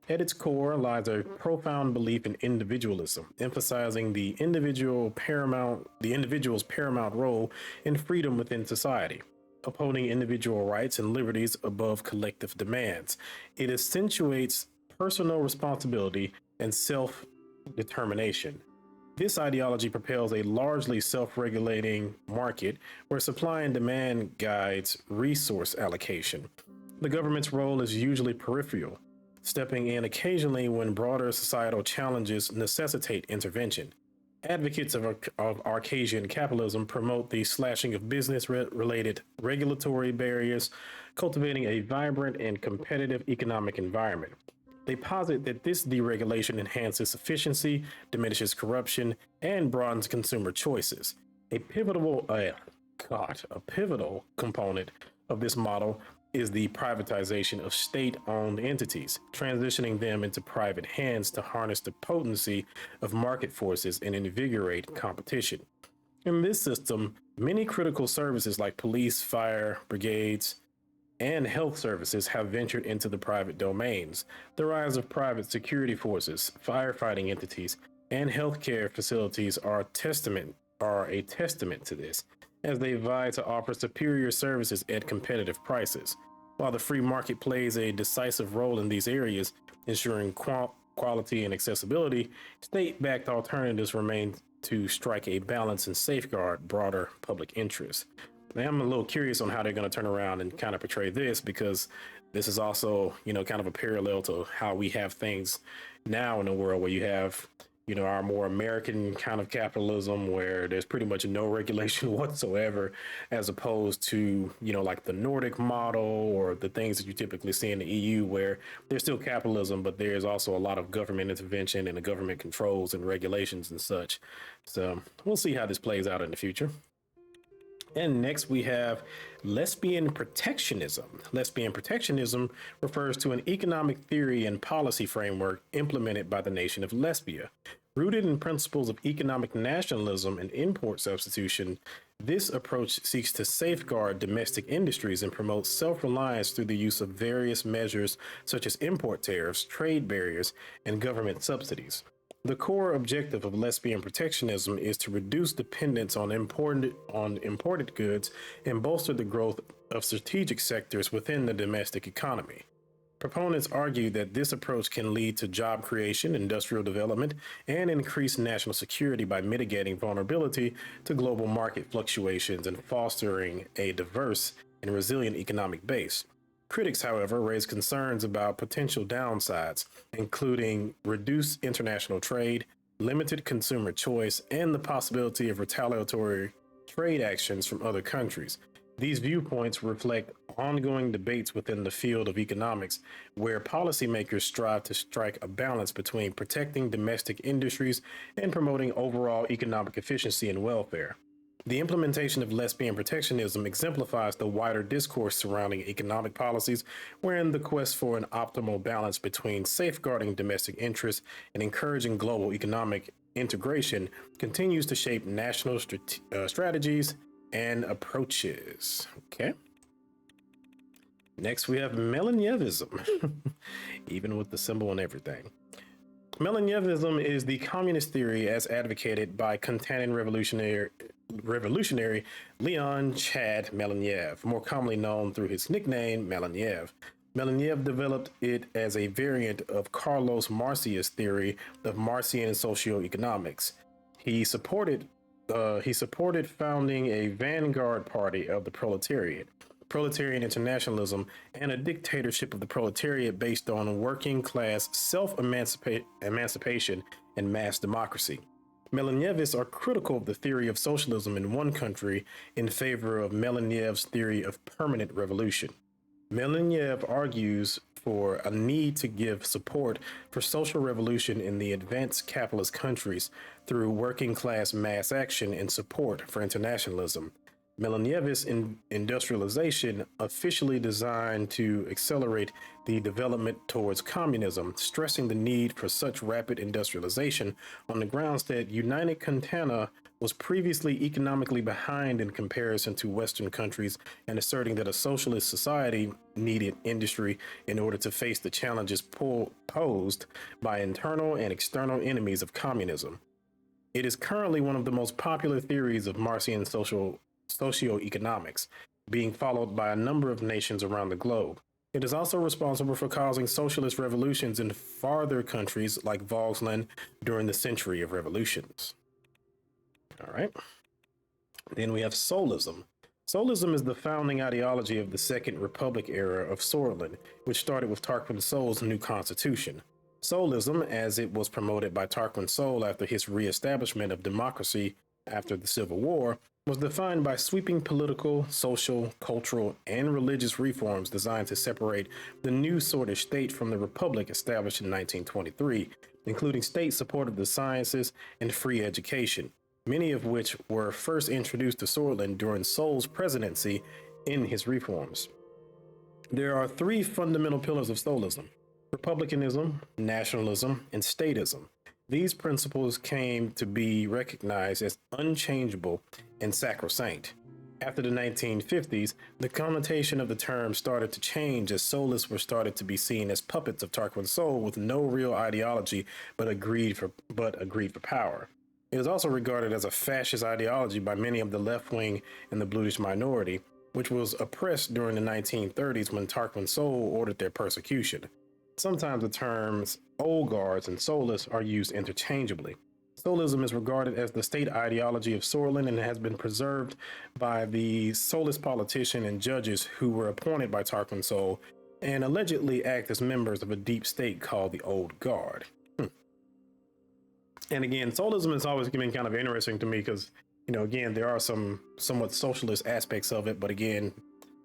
At its core lies a profound belief in individualism, emphasizing the individual's paramount role in freedom within society, upholding individual rights and liberties above collective demands. It accentuates personal responsibility and self-determination. This ideology propels a largely self-regulating market where supply and demand guides resource allocation. The government's role is usually peripheral, stepping in occasionally when broader societal challenges necessitate intervention. Advocates of Arcasian capitalism promote the slashing of business-related regulatory barriers, cultivating a vibrant and competitive economic environment. They posit that this deregulation enhances efficiency, diminishes corruption, and broadens consumer choices. A pivotal component of this model is the privatization of state-owned entities, transitioning them into private hands to harness the potency of market forces and invigorate competition. In this system, many critical services like police, fire, brigades, and health services have ventured into the private domains. The rise of private security forces, firefighting entities, and healthcare facilities are a testament to this, as they vie to offer superior services at competitive prices. While the free market plays a decisive role in these areas, ensuring quality and accessibility, state-backed alternatives remain to strike a balance and safeguard broader public interests. Now, I'm a little curious on how they're going to turn around and kind of portray this, because this is also, kind of a parallel to how we have things now in the world, where you have, our more American kind of capitalism where there's pretty much no regulation whatsoever, as opposed to, like the Nordic model or the things that you typically see in the EU, where there's still capitalism, but there's also a lot of government intervention and the government controls and regulations and such. So we'll see how this plays out in the future. And next we have lesbian protectionism. Lesbian protectionism refers to an economic theory and policy framework implemented by the nation of Lesbia. Rooted in principles of economic nationalism and import substitution, this approach seeks to safeguard domestic industries and promote self-reliance through the use of various measures such as import tariffs, trade barriers, and government subsidies. The core objective of lesbian protectionism is to reduce dependence on imported goods and bolster the growth of strategic sectors within the domestic economy. Proponents argue that this approach can lead to job creation, industrial development, and increased national security by mitigating vulnerability to global market fluctuations and fostering a diverse and resilient economic base. Critics, however, raise concerns about potential downsides, including reduced international trade, limited consumer choice, and the possibility of retaliatory trade actions from other countries. These viewpoints reflect ongoing debates within the field of economics, where policymakers strive to strike a balance between protecting domestic industries and promoting overall economic efficiency and welfare. The implementation of lesbian protectionism exemplifies the wider discourse surrounding economic policies, wherein the quest for an optimal balance between safeguarding domestic interests and encouraging global economic integration continues to shape national strategies and approaches. Okay. Next, we have Melanievism, even with the symbol and everything. Melanievism is the communist theory as advocated by Kantanen revolutionary Leon Chad Melaniev, more commonly known through his nickname Melaniev. Melaniev developed it as a variant of Carlos Marcia's theory of Marcian socioeconomics. He supported founding a vanguard party of the proletariat, proletarian internationalism, and a dictatorship of the proletariat based on working class self-emancipation and mass democracy. Melanievists are critical of the theory of socialism in one country in favor of Melaniev's theory of permanent revolution. Melaniev argues for a need to give support for social revolution in the advanced capitalist countries through working class mass action and support for internationalism. Milošević's industrialization, officially designed to accelerate the development towards communism, stressing the need for such rapid industrialization on the grounds that United Cantana was previously economically behind in comparison to Western countries, and asserting that a socialist society needed industry in order to face the challenges posed by internal and external enemies of communism. It is currently one of the most popular theories of Marxian socioeconomics, being followed by a number of nations around the globe. It is also responsible for causing socialist revolutions in farther countries like Volksland during the Century of Revolutions. All right. Then we have Solism. Solism is the founding ideology of the Second Republic era of Swortland, which started with Tarquin Soul's new constitution. Solism, as it was promoted by Tarquin Soul after his reestablishment of democracy after the Civil War, was defined by sweeping political, social, cultural, and religious reforms designed to separate the new Swedish state from the republic established in 1923, including state support of the sciences and free education, many of which were first introduced to Swortland during Soul's presidency in his reforms. There are three fundamental pillars of Solism: republicanism, nationalism, and statism. These principles came to be recognized as unchangeable and sacrosanct. After the 1950s, the connotation of the term started to change as Solists were started to be seen as puppets of Tarquin Soul with no real ideology but agreed for power. It is also regarded as a fascist ideology by many of the left wing and the bluish minority, which was oppressed during the 1930s when Tarquin Soul ordered their persecution. Sometimes the terms old guards and Solists are used interchangeably. Solism is regarded as the state ideology of Swortland and has been preserved by the Solist politicians and judges who were appointed by Tarquin Soul and allegedly act as members of a deep state called the Old Guard. And again, Solism has always been kind of interesting to me because, again, there are some somewhat socialist aspects of it, but again,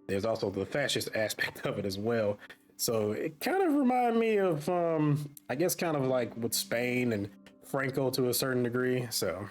there's also the fascist aspect of it as well. So it kind of reminded me of, I guess, kind of like with Spain and Franco to a certain degree. So,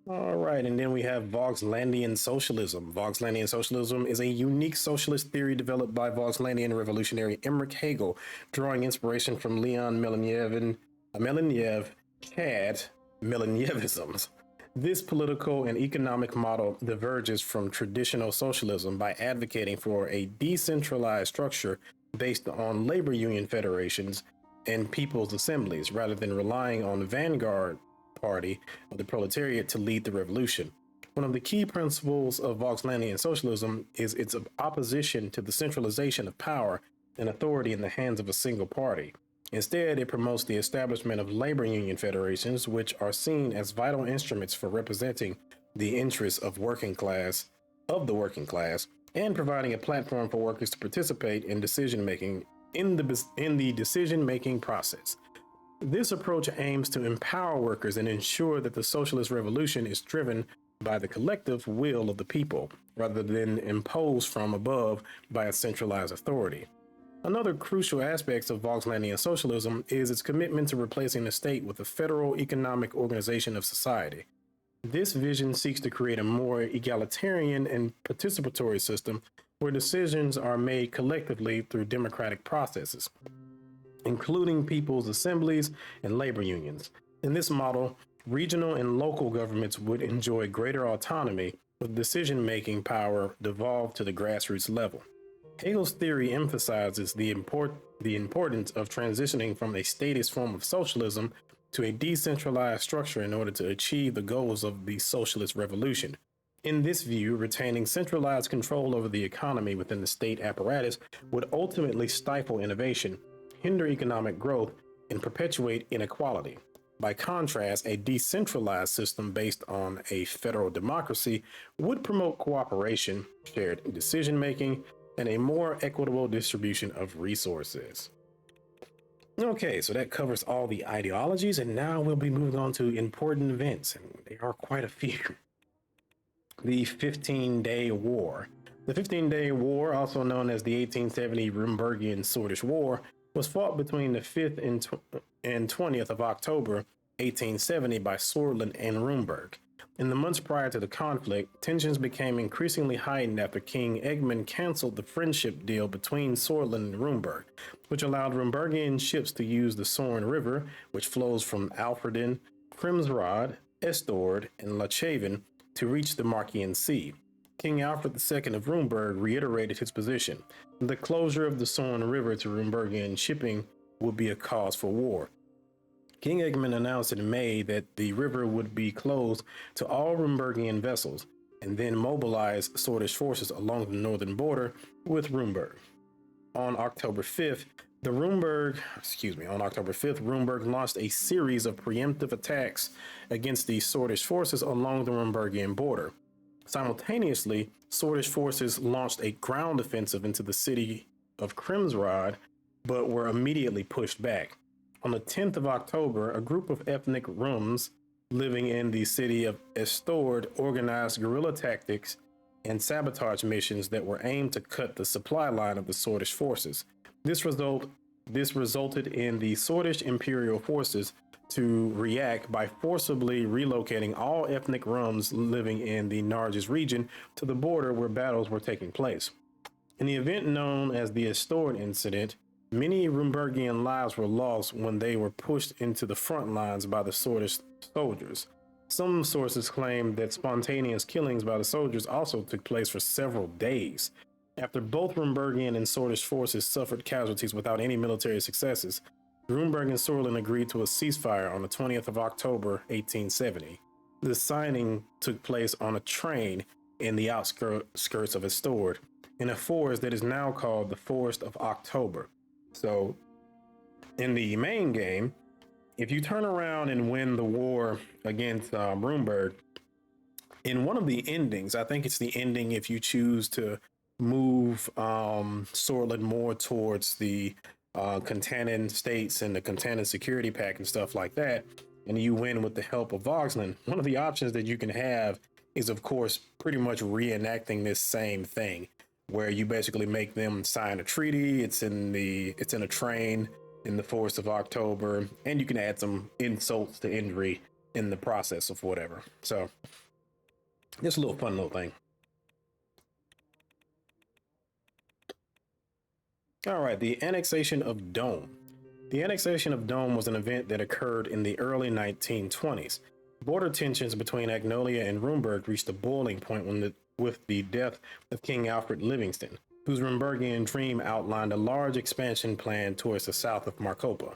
all right. And then we have Volkslandian socialism. Volkslandian socialism is a unique socialist theory developed by Volkslandian revolutionary Emmerich Hegel, drawing inspiration from Leon Miloševićisms. This political and economic model diverges from traditional socialism by advocating for a decentralized structure based on labor union federations and people's assemblies, rather than relying on the vanguard party of the proletariat to lead the revolution. One of the key principles of Volkslandian socialism is its opposition to the centralization of power and authority in the hands of a single party. Instead, it promotes the establishment of labor union federations, which are seen as vital instruments for representing the interests of the working class, and providing a platform for workers to participate in decision-making in the decision-making process. This approach aims to empower workers and ensure that the socialist revolution is driven by the collective will of the people, rather than imposed from above by a centralized authority. Another crucial aspect of Volkslandian socialism is its commitment to replacing the state with a federal economic organization of society. This vision seeks to create a more egalitarian and participatory system where decisions are made collectively through democratic processes, including people's assemblies and labor unions. In this model, regional and local governments would enjoy greater autonomy, with decision-making power devolved to the grassroots level. Hegel's theory emphasizes the importance of transitioning from a statist form of socialism to a decentralized structure in order to achieve the goals of the socialist revolution. In this view, retaining centralized control over the economy within the state apparatus would ultimately stifle innovation, hinder economic growth, and perpetuate inequality. By contrast, a decentralized system based on a federal democracy would promote cooperation, shared decision-making, and a more equitable distribution of resources. Okay, so that covers all the ideologies, and now we'll be moving on to important events, and there are quite a few. The 15-Day War. The 15-day war, also known as the 1870 Rumburgian Swordish War, was fought between the 5th and 20th of October 1870 by Sordland and Rumburg. In the months prior to the conflict, tensions became increasingly heightened after King Egmund canceled the friendship deal between Sordland and Rumburg, which allowed Rumburgian ships to use the Sorn River, which flows from Alfredin, Crimsrod, Estord, and Lochaven, to reach the Marchian Sea. King Alfred II of Rumburg reiterated his position. The closure of the Sorn River to Rumburgian shipping would be a cause for war. King Egmund announced in May that the river would be closed to all Rumburgian vessels, and then mobilized Swordish forces along the northern border with Rumburg. On October 5th, Rumburg launched a series of preemptive attacks against the Swordish forces along the Rumburgian border. Simultaneously, Swordish forces launched a ground offensive into the city of Crimsrod, but were immediately pushed back. On the 10th of October, a group of ethnic Rums living in the city of Estord organized guerrilla tactics and sabotage missions that were aimed to cut the supply line of the Swordish forces. This resulted in the Swordish imperial forces to react by forcibly relocating all ethnic Rums living in the Nargis region to the border where battles were taking place. In the event known as the Estord incident, many Rumburgian lives were lost when they were pushed into the front lines by the Swordish soldiers. Some sources claim that spontaneous killings by the soldiers also took place for several days. After both Rumburgian and Swordish forces suffered casualties without any military successes, Rumburg and Sorlin agreed to a ceasefire on the 20th of October, 1870. The signing took place on a train in the outskirts of Estord, in a forest that is now called the Forest of October. So, in the main game, if you turn around and win the war against Rumburg, in one of the endings, I think it's the ending if you choose to move Sorlin more towards the Contanin states and the Contanin security pack and stuff like that, and you win with the help of Voxland, one of the options that you can have is, of course, pretty much reenacting this same thing, where you basically make them sign a treaty. It's in a train in the Forest of October, and you can add some insults to injury in the process of whatever. So just a little fun little thing. All right, the annexation of Dome. The annexation of Dome was an event that occurred in the early 1920s. Border tensions between Agnolia and Rumburg reached a boiling point with the death of King Alfred Livingston, whose Rumburgian dream outlined a large expansion plan towards the south of Marcopa.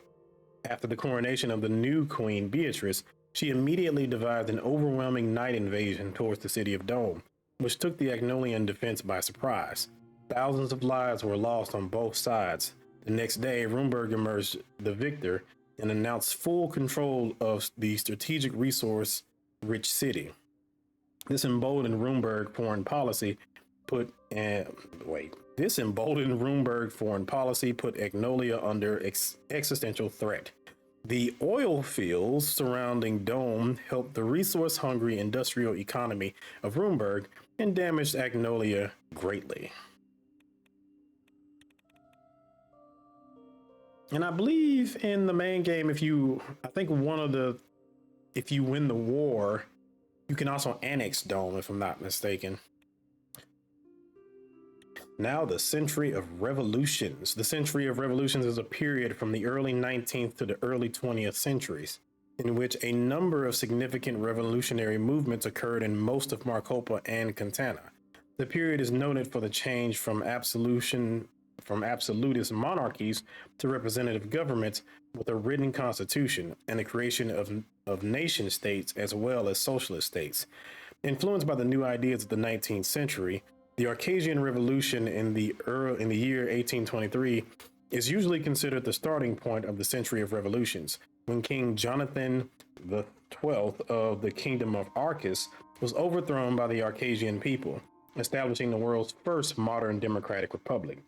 After the coronation of the new Queen Beatrice, she immediately devised an overwhelming night invasion towards the city of Dome, which took the Agnolian defense by surprise. Thousands of lives were lost on both sides. The next day, Rumburg emerged the victor and announced full control of the strategic resource-rich city. This emboldened Rumburg foreign policy put Agnolia under existential threat. The oil fields surrounding Dome helped the resource-hungry industrial economy of Rumburg and damaged Agnolia greatly. And I believe in the main game, if you win the war, you can also annex Dome, if I'm not mistaken. Now, the Century of Revolutions. The Century of Revolutions is a period from the early 19th to the early 20th centuries, in which a number of significant revolutionary movements occurred in most of Marcopa and Cantana. The period is noted for the change from absolutist monarchies to representative governments with a written constitution and the creation of nation states as well as socialist states. Influenced by the new ideas of the 19th century, the Arcasian Revolution in the year 1823 is usually considered the starting point of the Century of Revolutions, when King Jonathan XII of the Kingdom of Arcus was overthrown by the Arcasian people, establishing the world's first modern democratic republic.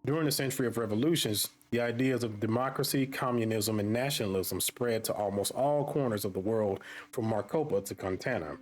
During the Century of Revolutions, the ideas of democracy, communism, and nationalism spread to almost all corners of the world, from Marcopa to Cantana.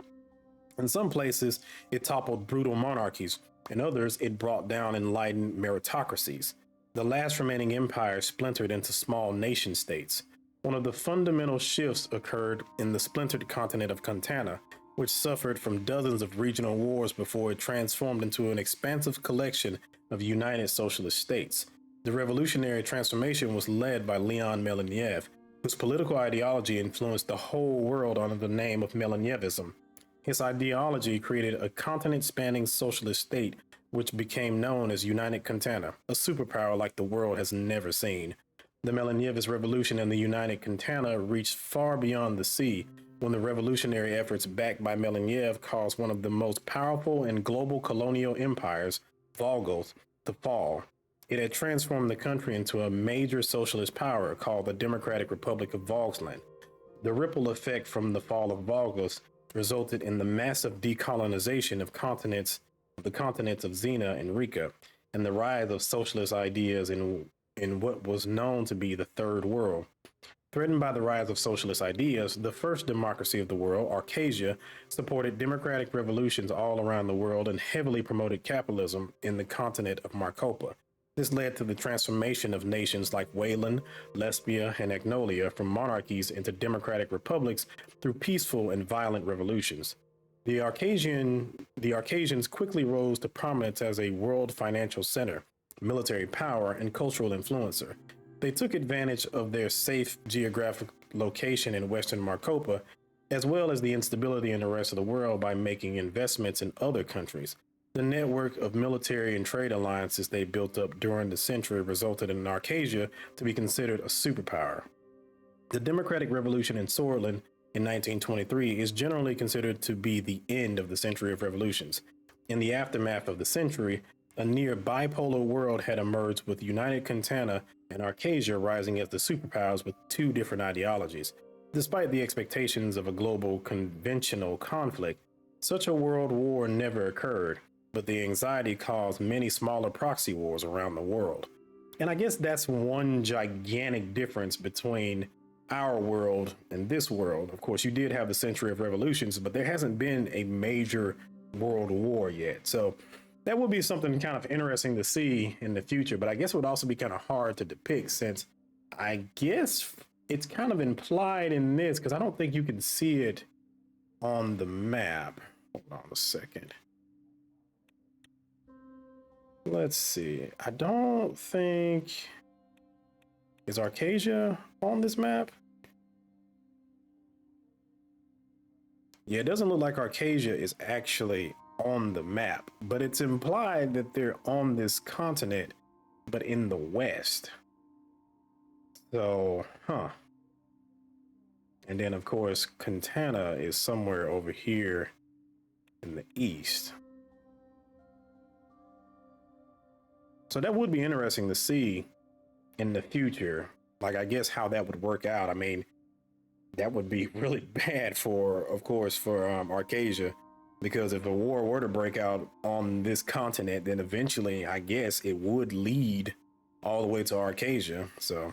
In some places, it toppled brutal monarchies, In others, it brought down enlightened meritocracies. The last remaining empire splintered into small nation states. One of the fundamental shifts occurred in the splintered continent of Contana, which suffered from dozens of regional wars before it transformed into an expansive collection of united socialist states. The revolutionary transformation was led by Leon Melaniev, whose political ideology influenced the whole world under the name of Melanievism. His ideology created a continent-spanning socialist state which became known as United Contana, a superpower like the world has never seen. The Melanievist revolution in the United Contana reached far beyond the sea when the revolutionary efforts backed by Melaniev caused one of the most powerful and global colonial empires, Volgos, to fall. It had transformed the country into a major socialist power called the Democratic Republic of Volksland. The ripple effect from the fall of Volgos resulted in the massive decolonization of the continents of Xena and Rika, and the rise of socialist ideas in what was known to be the Third World. Threatened by the rise of socialist ideas, the first democracy of the world, Arcasia, supported democratic revolutions all around the world and heavily promoted capitalism in the continent of Marcopa. This led to the transformation of nations like Wayland, Lesbia, and Agnolia from monarchies into democratic republics through peaceful and violent revolutions. The Arcasians quickly rose to prominence as a world financial center, military power, and cultural influencer. They took advantage of their safe geographic location in Western Marcopa, as well as the instability in the rest of the world by making investments in other countries. The network of military and trade alliances they built up during the century resulted in Arcasia to be considered a superpower. The Democratic Revolution in Sorland in 1923 is generally considered to be the end of the century of revolutions. In the aftermath of the century, a near bipolar world had emerged with United Contana and Arcasia rising as the superpowers with two different ideologies. Despite the expectations of a global conventional conflict, such a world war never occurred, but the anxiety caused many smaller proxy wars around the world. And I guess that's one gigantic difference between our world and this world. Of course, you did have the century of revolutions, but there hasn't been a major world war yet. So that would be something kind of interesting to see in the future, but I guess it would also be kind of hard to depict since I guess it's kind of implied in this because I don't think you can see it on the map. Hold on a second. Let's see. I don't think... Is Arcasia on this map? Yeah, it doesn't look like Arcasia is actually on the map, but it's implied that they're on this continent, but in the west. So, And then, of course, Contana is somewhere over here in the east. So that would be interesting to see in the future, like, I guess how that would work out. I mean, that would be really bad for, of course, for Arcasia, because if a war were to break out on this continent, then eventually, I guess it would lead all the way to Arcasia. So,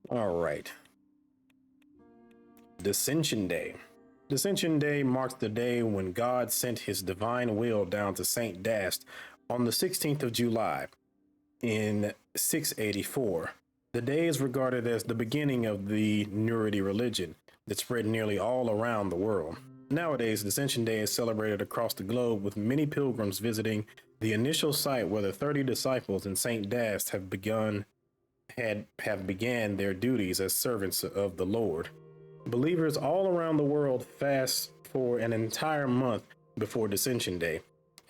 all right. Dissension Day. Dissension Day marks the day when God sent his divine will down to Saint Dast on the 16th of July in 684. The day is regarded as the beginning of the Nuridi religion that spread nearly all around the world. Nowadays, Dissension Day is celebrated across the globe with many pilgrims visiting the initial site where the 30 disciples in Saint Dast have began their duties as servants of the Lord. Believers all around the world fast for an entire month before Dissension Day.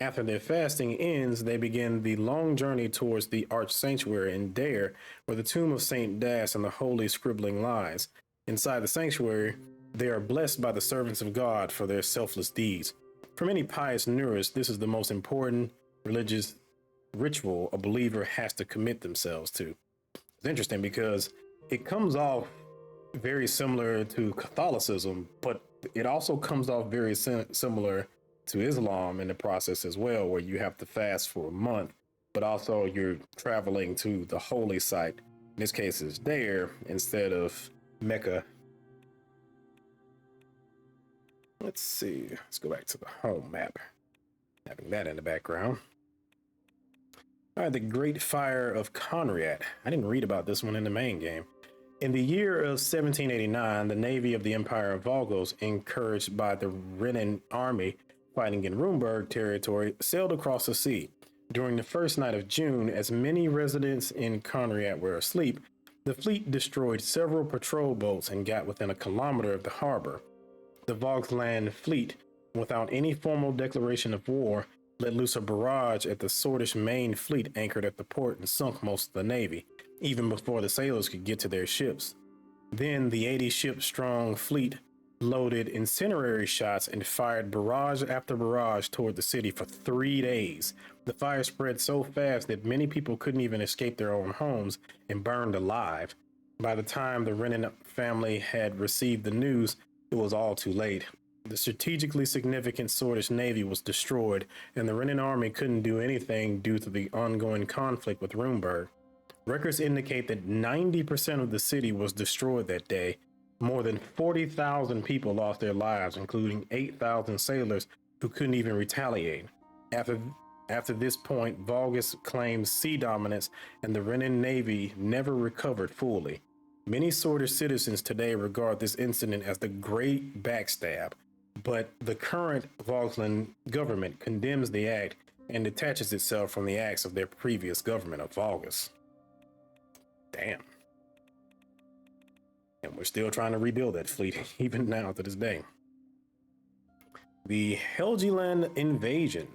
After their fasting ends, they begin the long journey towards the Arch Sanctuary in Dare, where the tomb of Saint Das and the Holy Scribbling lies. Inside the sanctuary, they are blessed by the servants of God for their selfless deeds. For many pious Nurists, this is the most important religious ritual a believer has to commit themselves to. It's interesting because it comes off very similar to Catholicism, but it also comes off very similar to Islam in the process as well, where you have to fast for a month, but also you're traveling to the holy site. In this case, it's there instead of Mecca. Let's see. Let's go back to the home map. Having that in the background. All right, the Great Fire of Conrad. I didn't read about this one in the main game. In the year of 1789, the navy of the Empire of Vogels, encouraged by the Renan army fighting in Rumburg territory, sailed across the sea. During the first night of June, as many residents in Conrad were asleep, the fleet destroyed several patrol boats and got within a kilometer of the harbor. The Vogsland fleet, without any formal declaration of war, let loose a barrage at the Swedish main fleet anchored at the port and sunk most of the navy, even before the sailors could get to their ships. Then the 80-ship-strong fleet loaded incendiary shots and fired barrage after barrage toward the city for 3 days. The fire spread so fast that many people couldn't even escape their own homes and burned alive. By the time the Renan family had received the news, it was all too late. The strategically significant Swedish navy was destroyed, and the Renan army couldn't do anything due to the ongoing conflict with Rumburg. Records indicate that 90% of the city was destroyed that day. More than 40,000 people lost their lives, including 8,000 sailors who couldn't even retaliate. After this point, Voges claimed sea dominance, and the Renan navy never recovered fully. Many Swedish citizens today regard this incident as the Great Backstab, but the current Vogtland government condemns the act and detaches itself from the acts of their previous government of Voges. Damn. And we're still trying to rebuild that fleet, even now to this day. The Helgeland invasion.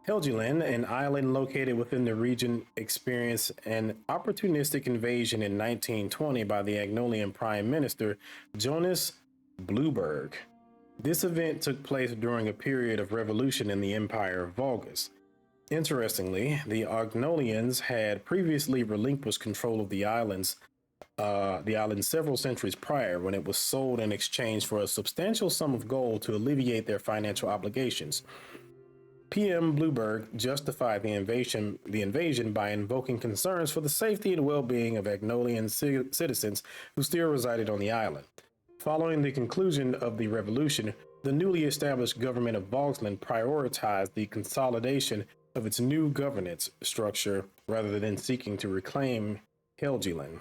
Helgeland, an island located within the region, experienced an opportunistic invasion in 1920 by the Agnolian Prime Minister Jonas Blueberg. This event took place during a period of revolution in the Empire of Voges. Interestingly, the Agnolians had previously relinquished control of the island several centuries prior, when it was sold in exchange for a substantial sum of gold to alleviate their financial obligations. PM Blueberg justified the invasion by invoking concerns for the safety and well-being of Agnolian citizens who still resided on the island. Following the conclusion of the revolution, the newly established government of Vogsland prioritized the consolidation of its new governance structure rather than seeking to reclaim Helgeland.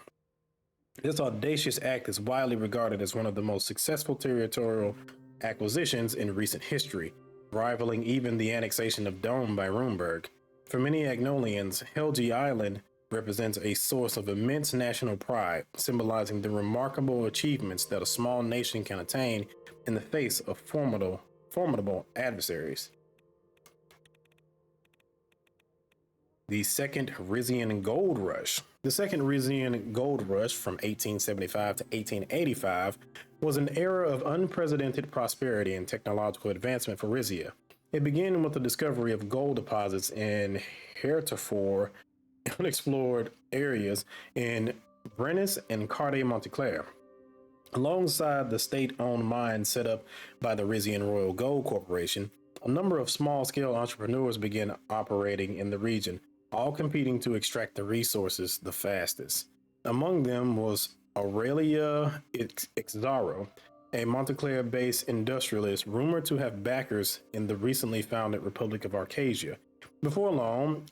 This audacious act is widely regarded as one of the most successful territorial acquisitions in recent history, rivaling even the annexation of Dome by Rumburg. For many Agnolians, Helge Island represents a source of immense national pride, symbolizing the remarkable achievements that a small nation can attain in the face of formidable adversaries. The Second Rizian Gold Rush. The Second Rizian Gold Rush from 1875 to 1885 was an era of unprecedented prosperity and technological advancement for Rizia. It began with the discovery of gold deposits in heretofore unexplored areas in Brennus and Carde Montclair. Alongside the state-owned mines set up by the Rizian Royal Gold Corporation, a number of small-scale entrepreneurs began operating in the region, all competing to extract the resources the fastest. Among them was Aurelia Ixaro, a Montclair-based industrialist rumored to have backers in the recently founded Republic of Arcasia. Before long,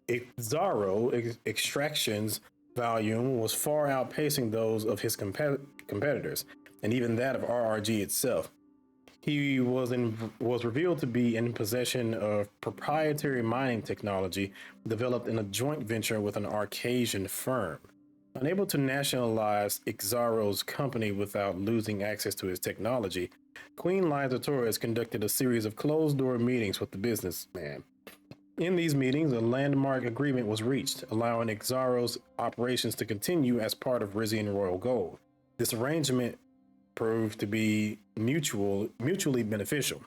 Ixaro extraction's volume was far outpacing those of his competitors, and even that of RRG itself. He was revealed to be in possession of proprietary mining technology developed in a joint venture with an Arcasian firm. Unable to nationalize Ixaro's company without losing access to his technology, Queen Liza Torres conducted a series of closed-door meetings with the businessman. In these meetings, a landmark agreement was reached, allowing Ixaro's operations to continue as part of Rizian Royal Gold. This arrangement proved to be mutually beneficial.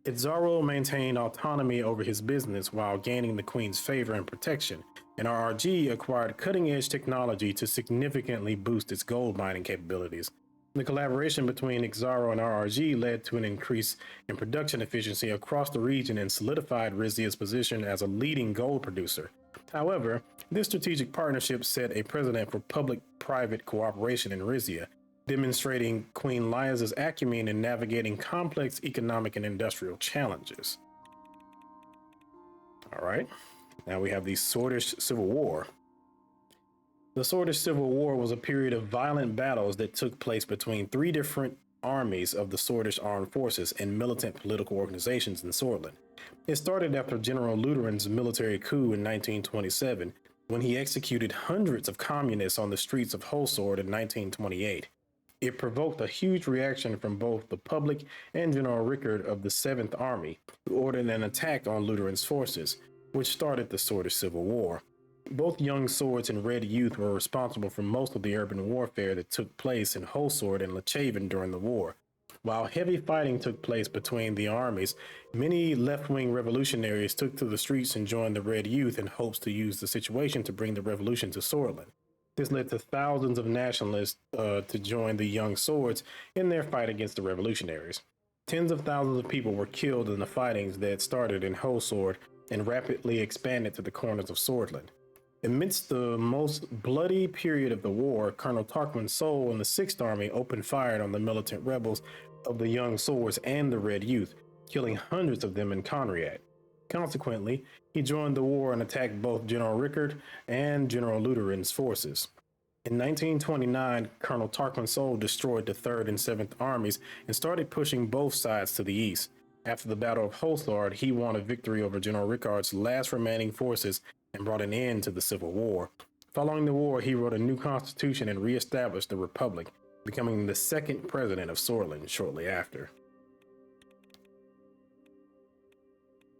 Ixaro maintained autonomy over his business while gaining the Queen's favor and protection, and RRG acquired cutting-edge technology to significantly boost its gold mining capabilities. The collaboration between Ixaro and RRG led to an increase in production efficiency across the region and solidified Rizia's position as a leading gold producer. However, this strategic partnership set a precedent for public-private cooperation in Rizia. demonstrating Queen Liza's acumen in navigating complex economic and industrial challenges. All right, now we have the Swordish Civil War. The Swordish Civil War was a period of violent battles that took place between three different armies of the Swordish armed forces and militant political organizations in Swordland. It started after General Lutheran's military coup in 1927, when he executed hundreds of communists on the streets of Holsword in 1928. It provoked a huge reaction from both the public and General Rickard of the 7th Army, who ordered an attack on Lutheran's forces, which started the Swordish Civil War. Both young swords and red youth were responsible for most of the urban warfare that took place in Holsword and Lechaven during the war. While heavy fighting took place between the armies, many left-wing revolutionaries took to the streets and joined the Red Youth in hopes to use the situation to bring the revolution to Swordland. This led to thousands of nationalists to join the Young Swords in their fight against the revolutionaries. Tens of thousands of people were killed in the fightings that started in Holsword and rapidly expanded to the corners of Swordland. Amidst the most bloody period of the war, Colonel Tarquin Soule and the 6th Army opened fire on the militant rebels of the Young Swords and the Red Youth, killing hundreds of them in Conriad. Consequently, he joined the war and attacked both General Rickard and General Lutheran's forces. In 1929, Colonel Tarquin Soule destroyed the 3rd and 7th Armies and started pushing both sides to the east. After the Battle of Holsword, he won a victory over General Rickard's last remaining forces and brought an end to the Civil War. Following the war, he wrote a new constitution and reestablished the Republic, becoming the 2nd president of Swordland shortly after.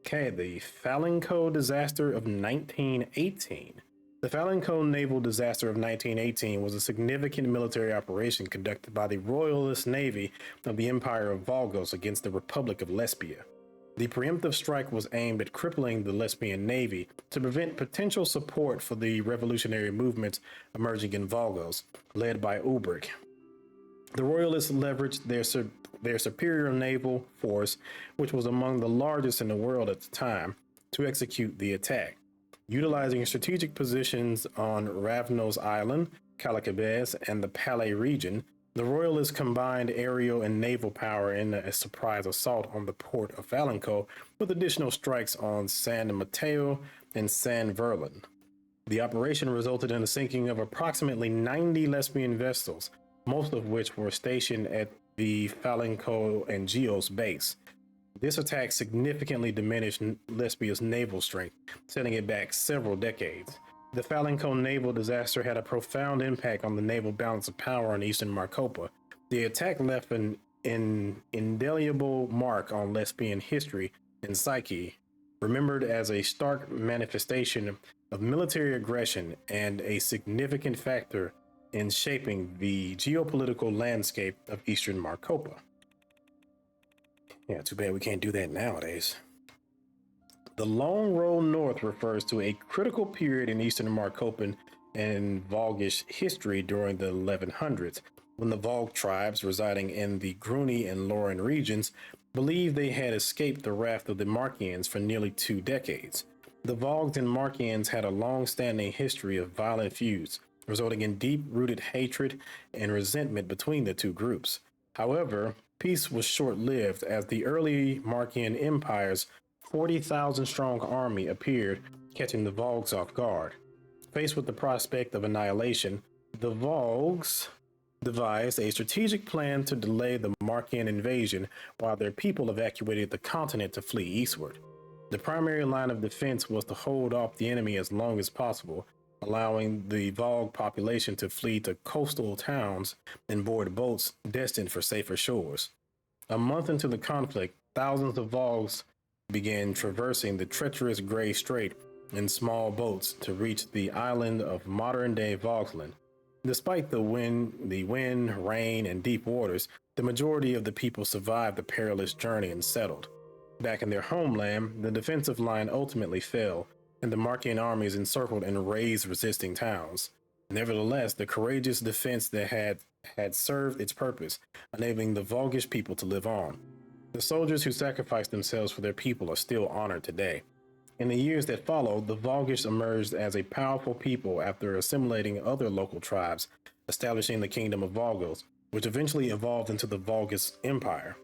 Okay, the Falinco disaster of 1918. The Falinco naval disaster of 1918 was a significant military operation conducted by the Royalist Navy of the Empire of Volgos against the Republic of Lesbia. The preemptive strike was aimed at crippling the Lesbian Navy to prevent potential support for the revolutionary movements emerging in Volgos, led by Ulbrich. The Royalists leveraged their superior naval force, which was among the largest in the world at the time, to execute the attack. Utilizing strategic positions on Ravnos Island, Calacabez, and the Palais region, the Royalists combined aerial and naval power in a surprise assault on the port of Falinco, with additional strikes on San Mateo and San Verlin. The operation resulted in the sinking of approximately 90 Lesbian vessels, most of which were stationed at the Falinco and Geos base. This attack significantly diminished Lesbia's naval strength, setting it back several decades. The Falinco naval disaster had a profound impact on the naval balance of power in eastern Marcopa. The attack left an indelible mark on Lesbian history and psyche, remembered as a stark manifestation of military aggression and a significant factor in shaping the geopolitical landscape of eastern Marcopa. Yeah, too bad we can't do that nowadays. The Long Road North refers to a critical period in eastern Marcopan and Volgish history during the 1100s, when the Volg tribes residing in the Gruni and Lauren regions believed they had escaped the wrath of the Markians for nearly 2 decades. The Volgs and Markians had a long-standing history of violent feuds, resulting in deep-rooted hatred and resentment between the two groups. However, peace was short-lived as the early Markian empire's 40,000-strong army appeared, catching the Volgs off guard. Faced with the prospect of annihilation, the Volgs devised a strategic plan to delay the Markian invasion while their people evacuated the continent to flee eastward. The primary line of defense was to hold off the enemy as long as possible, allowing the Volg population to flee to coastal towns and board boats destined for safer shores. A month into the conflict, thousands of Volgs began traversing the treacherous Grey Strait in small boats to reach the island of modern-day Volksland. Despite the wind, rain, and deep waters, the majority of the people survived the perilous journey and settled. Back in their homeland, the defensive line ultimately fell, and the Markian armies encircled and razed resisting towns. Nevertheless, the courageous defense that had served its purpose, enabling the Volgish people to live on. The soldiers who sacrificed themselves for their people are still honored today. In the years that followed, the Volgish emerged as a powerful people after assimilating other local tribes, establishing the Kingdom of Volgos, which eventually evolved into the Vulgus Empire.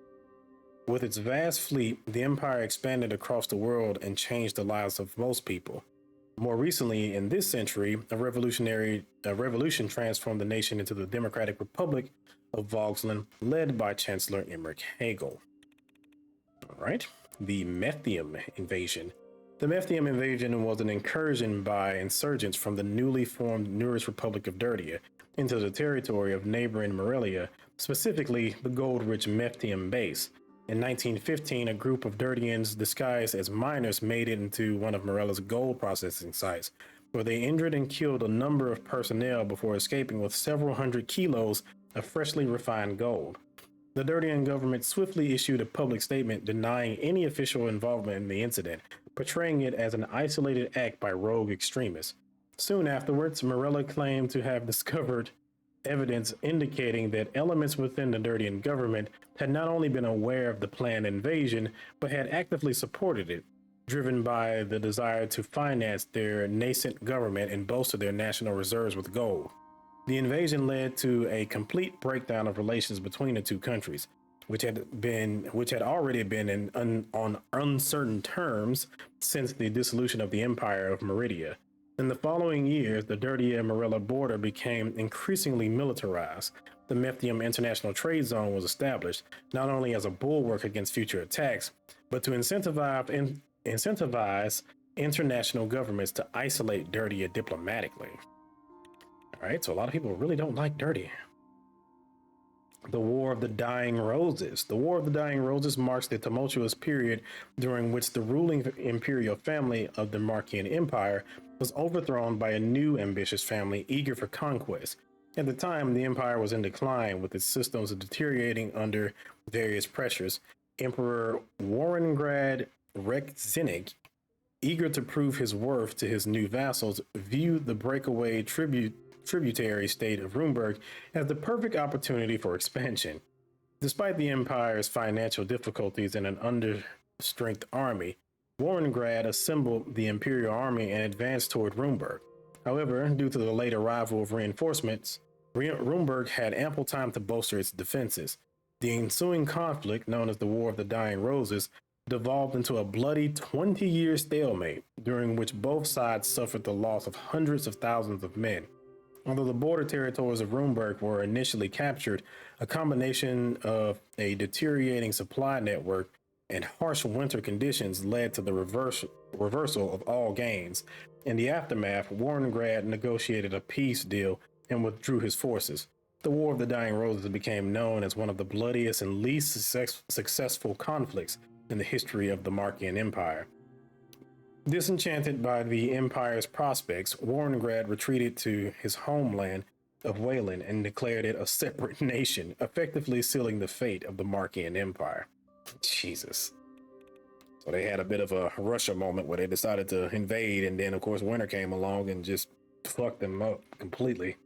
With its vast fleet, the empire expanded across the world and changed the lives of most people. More recently, in this century, a revolution transformed the nation into the Democratic Republic of Volksland, led by Chancellor Emmerich Hegel. All right, the Methium invasion. The Methium invasion was an incursion by insurgents from the newly formed Nearest Republic of Dirtia into the territory of neighboring Morelia, specifically the gold-rich Methium base. In 1915, a group of Dirtians disguised as miners made it into one of Morelia's gold processing sites, where they injured and killed a number of personnel before escaping with several hundred kilos of freshly refined gold. The Dirtian government swiftly issued a public statement denying any official involvement in the incident, portraying it as an isolated act by rogue extremists. Soon afterwards, Morelia claimed to have discovered evidence indicating that elements within the Dirtian government had not only been aware of the planned invasion, but had actively supported it, driven by the desire to finance their nascent government and bolster their national reserves with gold. The invasion led to a complete breakdown of relations between the two countries, which had already been on uncertain terms since the dissolution of the Empire of Meridia. In the following years, the Dirtia-Morelia border became increasingly militarized. The Methium International Trade Zone was established, not only as a bulwark against future attacks, but to incentivize international governments to isolate Dirtia diplomatically. All right, so a lot of people really don't like Dirtia. The War of the Dying Roses. The War of the Dying Roses marks the tumultuous period during which the ruling imperial family of the Markian Empire was overthrown by a new ambitious family eager for conquest. At the time, the empire was in decline, with its systems deteriorating under various pressures. Emperor Warrengrad Rekzinig, eager to prove his worth to his new vassals, viewed the breakaway tributary state of Rumberg as the perfect opportunity for expansion. Despite the empire's financial difficulties and an understrength army, Warrengrad assembled the imperial army and advanced toward Rumberg. However, due to the late arrival of reinforcements, Rumberg had ample time to bolster its defenses. The ensuing conflict, known as the War of the Dying Roses, devolved into a bloody 20-year stalemate, during which both sides suffered the loss of hundreds of thousands of men. Although the border territories of Rumberg were initially captured, a combination of a deteriorating supply network and harsh winter conditions led to the reversal of all gains. In the aftermath, Warrengrad negotiated a peace deal and withdrew his forces. The War of the Dying Roses became known as one of the bloodiest and least successful conflicts in the history of the Markian Empire. Disenchanted by the empire's prospects, Warrengrad retreated to his homeland of Wayland and declared it a separate nation, effectively sealing the fate of the Markian Empire. Jesus. So they had a bit of a Russia moment where they decided to invade, and then of course winter came along and just fucked them up completely.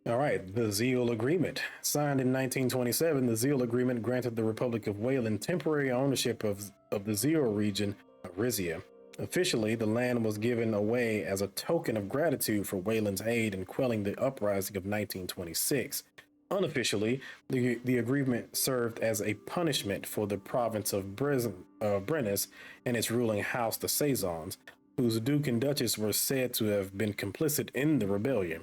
All right, the Zeal Agreement. Signed in 1927, the Zeal Agreement granted the Republic of Wayland temporary ownership of the Zeal region of Rizia. Officially, the land was given away as a token of gratitude for Wayland's aid in quelling the uprising of 1926. Unofficially, the agreement served as a punishment for the province of Brennus and its ruling house, the Saisons, whose Duke and Duchess were said to have been complicit in the rebellion.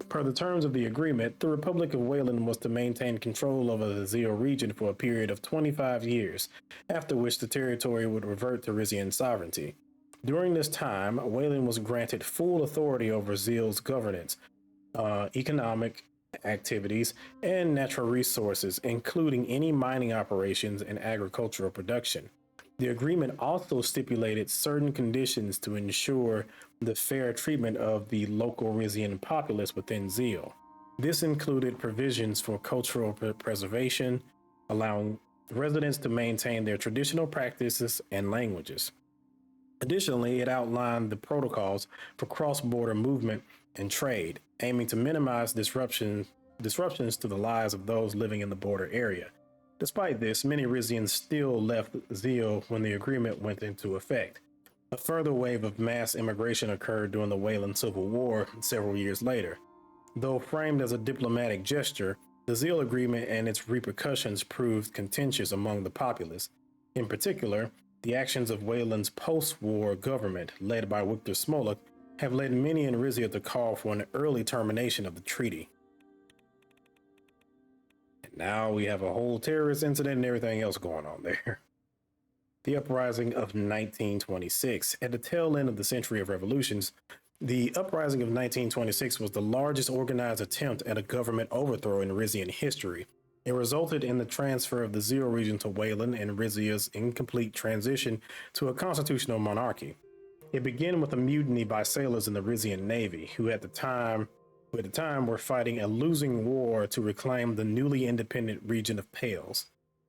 Per the terms of the agreement, the Republic of Wayland was to maintain control over the Zeal region for a period of 25 years, after which the territory would revert to Rizian sovereignty. During this time, Wayland was granted full authority over Zeal's governance, economic activities, and natural resources, including any mining operations and agricultural production. The agreement also stipulated certain conditions to ensure the fair treatment of the local Rizian populace within Zeal. This included provisions for cultural preservation, allowing residents to maintain their traditional practices and languages. Additionally, it outlined the protocols for cross-border movement and trade, aiming to minimize disruptions to the lives of those living in the border area. Despite this, many Rizians still left Zeal when the agreement went into effect. A further wave of mass immigration occurred during the Wayland Civil War several years later. Though framed as a diplomatic gesture, the Zeal Agreement and its repercussions proved contentious among the populace. In particular, the actions of Wayland's post-war government, led by Victor Smolik, have led many in Rizia to call for an early termination of the treaty. And now we have a whole terrorist incident and everything else going on there. The uprising of 1926. At the tail end of the century of revolutions, the uprising of 1926 was the largest organized attempt at a government overthrow in Rizian history. It resulted in the transfer of the Zero region to Wayland and Rizia's incomplete transition to a constitutional monarchy. It began with a mutiny by sailors in the Rizian Navy, who at the time were fighting a losing war to reclaim the newly independent region of Pales.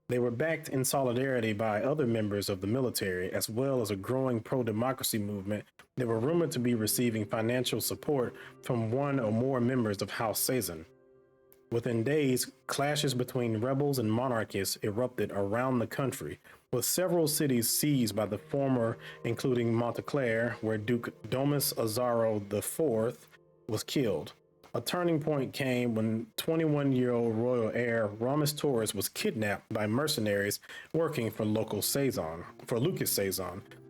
They were backed in solidarity by other members of the military, as well as a growing pro-democracy movement that were rumored to be receiving financial support from one or more members of House Sazan. Within days, clashes between rebels and monarchists erupted around the country, with several cities seized by the former, including Montclair, where Duke Domus Azaro IV was killed. A turning point came when 21-year-old royal heir Ramis Torres was kidnapped by mercenaries working for Lucas Sazan,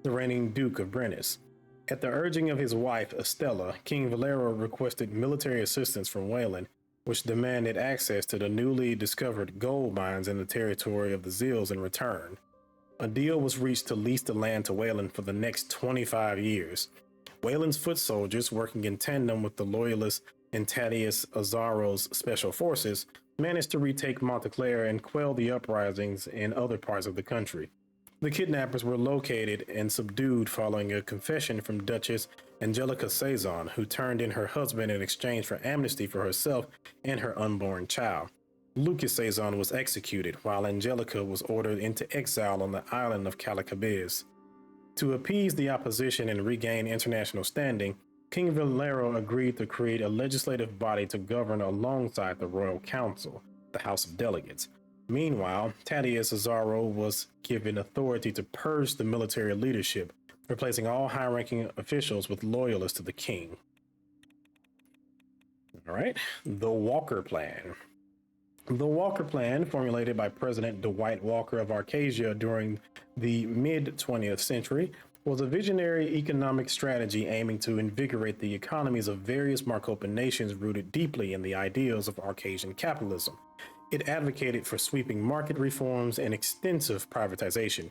the reigning Duke of Brenes. At the urging of his wife, Estella, King Valero requested military assistance from Wayland, which demanded access to the newly discovered gold mines in the territory of the Zeals in return. A deal was reached to lease the land to Wayland for the next 25 years. Wayland's foot soldiers, working in tandem with the loyalists and Thaddeus Azaro's special forces, managed to retake Montclair and quell the uprisings in other parts of the country. The kidnappers were located and subdued following a confession from Duchess Angelica Sazan, who turned in her husband in exchange for amnesty for herself and her unborn child. Lucas Sazan was executed, while Angelica was ordered into exile on the island of Calacabiz. To appease the opposition and regain international standing, King Valero agreed to create a legislative body to govern alongside the Royal Council, the House of Delegates. Meanwhile, Thaddeus Azaro was given authority to purge the military leadership, replacing all high-ranking officials with loyalists to the king. All right, the Walker Plan. The Walker Plan, formulated by President Dwight Walker of Arcasia during the mid-20th century, was a visionary economic strategy aiming to invigorate the economies of various Marcopan nations rooted deeply in the ideals of Arcasian capitalism. It advocated for sweeping market reforms and extensive privatization.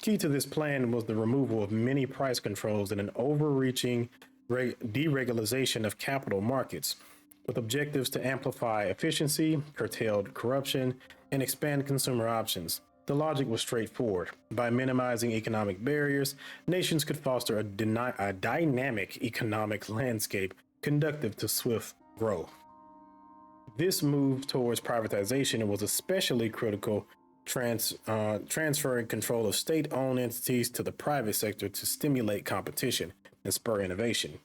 Key to this plan was the removal of many price controls and an overreaching deregulation of capital markets, with objectives to amplify efficiency, curtail corruption, and expand consumer options. The logic was straightforward. By minimizing economic barriers, nations could foster a dynamic economic landscape conducive to swift growth. This move towards privatization was especially critical, transferring control of state-owned entities to the private sector to stimulate competition and spur innovation.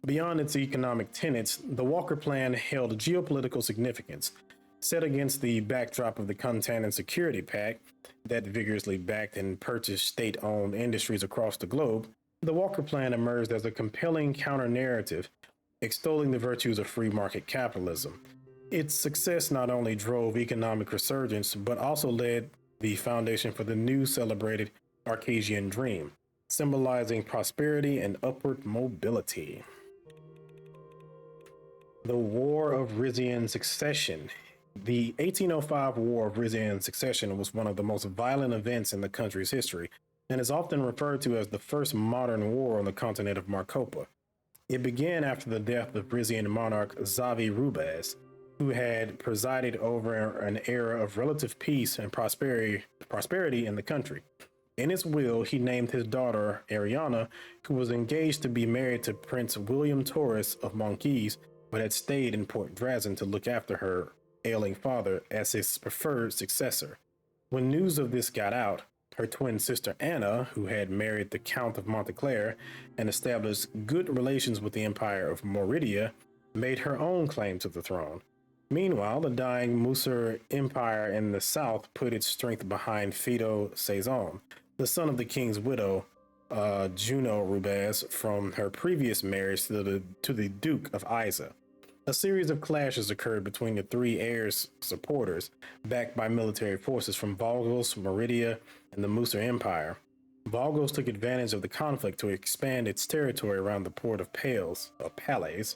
Beyond its economic tenets, the Walker Plan held geopolitical significance. Set against the backdrop of the Contan and Security Pact that vigorously backed and purchased state-owned industries across the globe, the Walker Plan emerged as a compelling counter-narrative, extolling the virtues of free market capitalism. Its success not only drove economic resurgence, but also laid the foundation for the new celebrated Arcasian dream, symbolizing prosperity and upward mobility. The War of Rizian Succession. The 1805 War of Rizian Succession was one of the most violent events in the country's history, and is often referred to as the first modern war on the continent of Marcopa. It began after the death of Rizian monarch Xavi Rubaz, who had presided over an era of relative peace and prosperity in the country. In his will, he named his daughter Ariana, who was engaged to be married to Prince William Torres of Monkeys, but had stayed in Port Drazen to look after her ailing father as his preferred successor. When news of this got out, her twin sister Anna, who had married the Count of Montclair and established good relations with the Empire of Moridia, made her own claim to the throne. Meanwhile, the dying Musur Empire in the south put its strength behind Fido Sazon, the son of the king's widow, Juno Rubaz, from her previous marriage to the Duke of Isa. A series of clashes occurred between the three heirs' supporters, backed by military forces from Volgos, Meridia, and the Musa Empire. Volgos took advantage of the conflict to expand its territory around the port of Palais,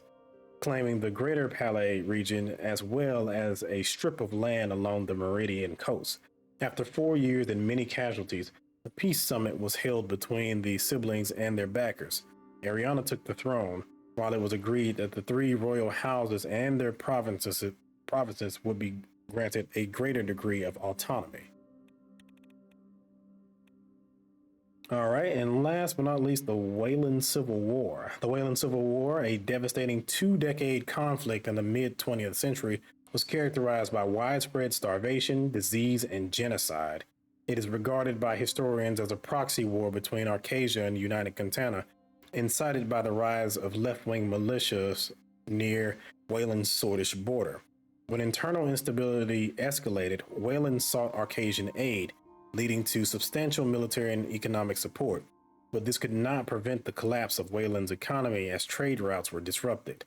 claiming the greater Palais region as well as a strip of land along the Meridian coast. After 4 years and many casualties, the peace summit was held between the siblings and their backers. Ariana took the throne, while it was agreed that the three royal houses and their provinces would be granted a greater degree of autonomy. All right, and last but not least, the Wayland Civil War. The Wayland Civil War, a devastating 2-decade conflict in the mid 20th century, was characterized by widespread starvation, disease, and genocide. It is regarded by historians as a proxy war between Arcasia and United Contana, incited by the rise of left-wing militias near Wayland's Swordish border. When internal instability escalated, Wayland sought Arcasian aid, leading to substantial military and economic support, but this could not prevent the collapse of Wayland's economy as trade routes were disrupted.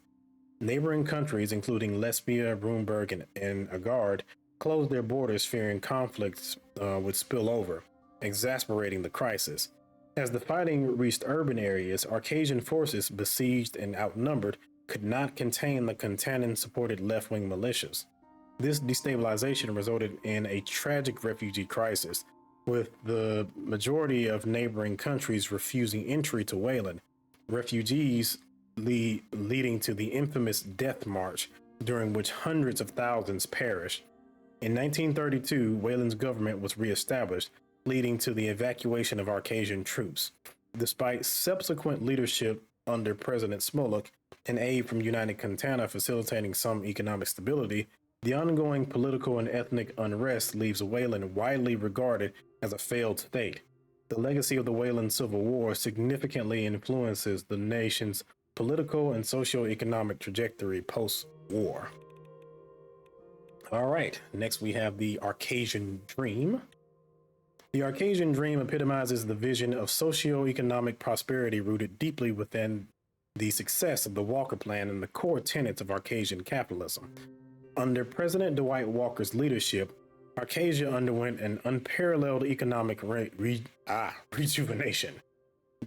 Neighboring countries, including Lesbia, Brunberg, and Agard, closed their borders fearing conflicts would spill over, exacerbating the crisis. As the fighting reached urban areas, Arcasian forces, besieged and outnumbered, could not contain the Contanan-supported left-wing militias. This destabilization resulted in a tragic refugee crisis, with the majority of neighboring countries refusing entry to Wayland. Refugees leading to the infamous Death March, during which hundreds of thousands perished. In 1932, Wayland's government was reestablished, leading to the evacuation of Arcasian troops. Despite subsequent leadership under President Smolik and aid from United Contana facilitating some economic stability, the ongoing political and ethnic unrest leaves Wayland widely regarded as a failed state. The legacy of the Wayland Civil War significantly influences the nation's political and socio-economic trajectory post-war. All right, next we have the Arcasian Dream. The Arcasian Dream epitomizes the vision of socio-economic prosperity rooted deeply within the success of the Walker Plan and the core tenets of Arcasian capitalism. Under President Dwight Walker's leadership, Arcasia underwent an unparalleled economic rejuvenation.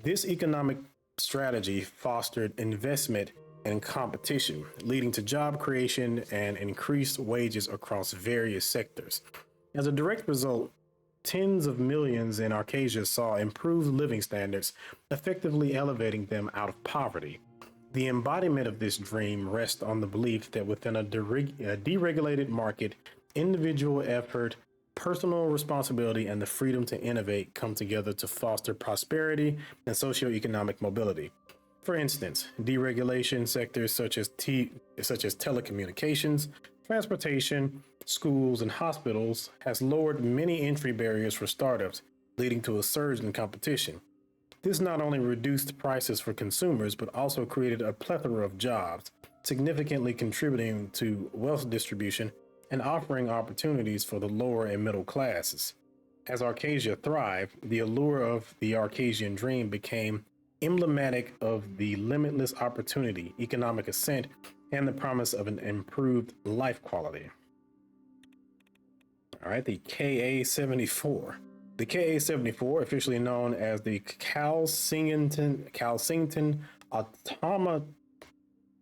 This economic strategy fostered investment and competition, leading to job creation and increased wages across various sectors. As a direct result, tens of millions in Arcasia saw improved living standards, effectively elevating them out of poverty. The embodiment of this dream rests on the belief that within a deregulated market, individual effort, personal responsibility, and the freedom to innovate come together to foster prosperity and socioeconomic mobility. For instance, deregulation sectors such as telecommunications, transportation, schools, and hospitals has lowered many entry barriers for startups, leading to a surge in competition. This not only reduced prices for consumers, but also created a plethora of jobs, significantly contributing to wealth distribution and offering opportunities for the lower and middle classes. As Arcasia thrived, the allure of the Arcasian dream became emblematic of the limitless opportunity, economic ascent, and the promise of an improved life quality. All right, the KA-74. The KA-74, officially known as the Calsington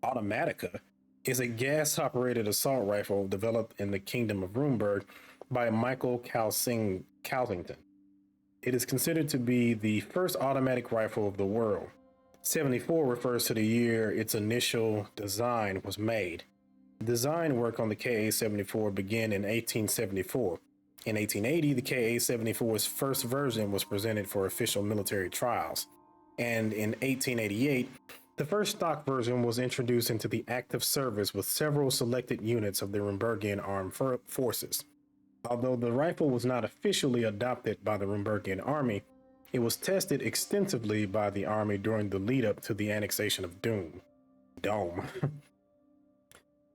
Automatica, is a gas-operated assault rifle developed in the Kingdom of Brunberg by Michael Calsington. It is considered to be the first automatic rifle of the world. 74 refers to the year its initial design was made. Design work on the KA-74 began in 1874. In 1880, the KA-74's first version was presented for official military trials, and in 1888, the first stock version was introduced into the active service with several selected units of the Rumbergian armed forces. Although the rifle was not officially adopted by the Rumbergian army, it was tested extensively by the army during the lead-up to the annexation of Dome.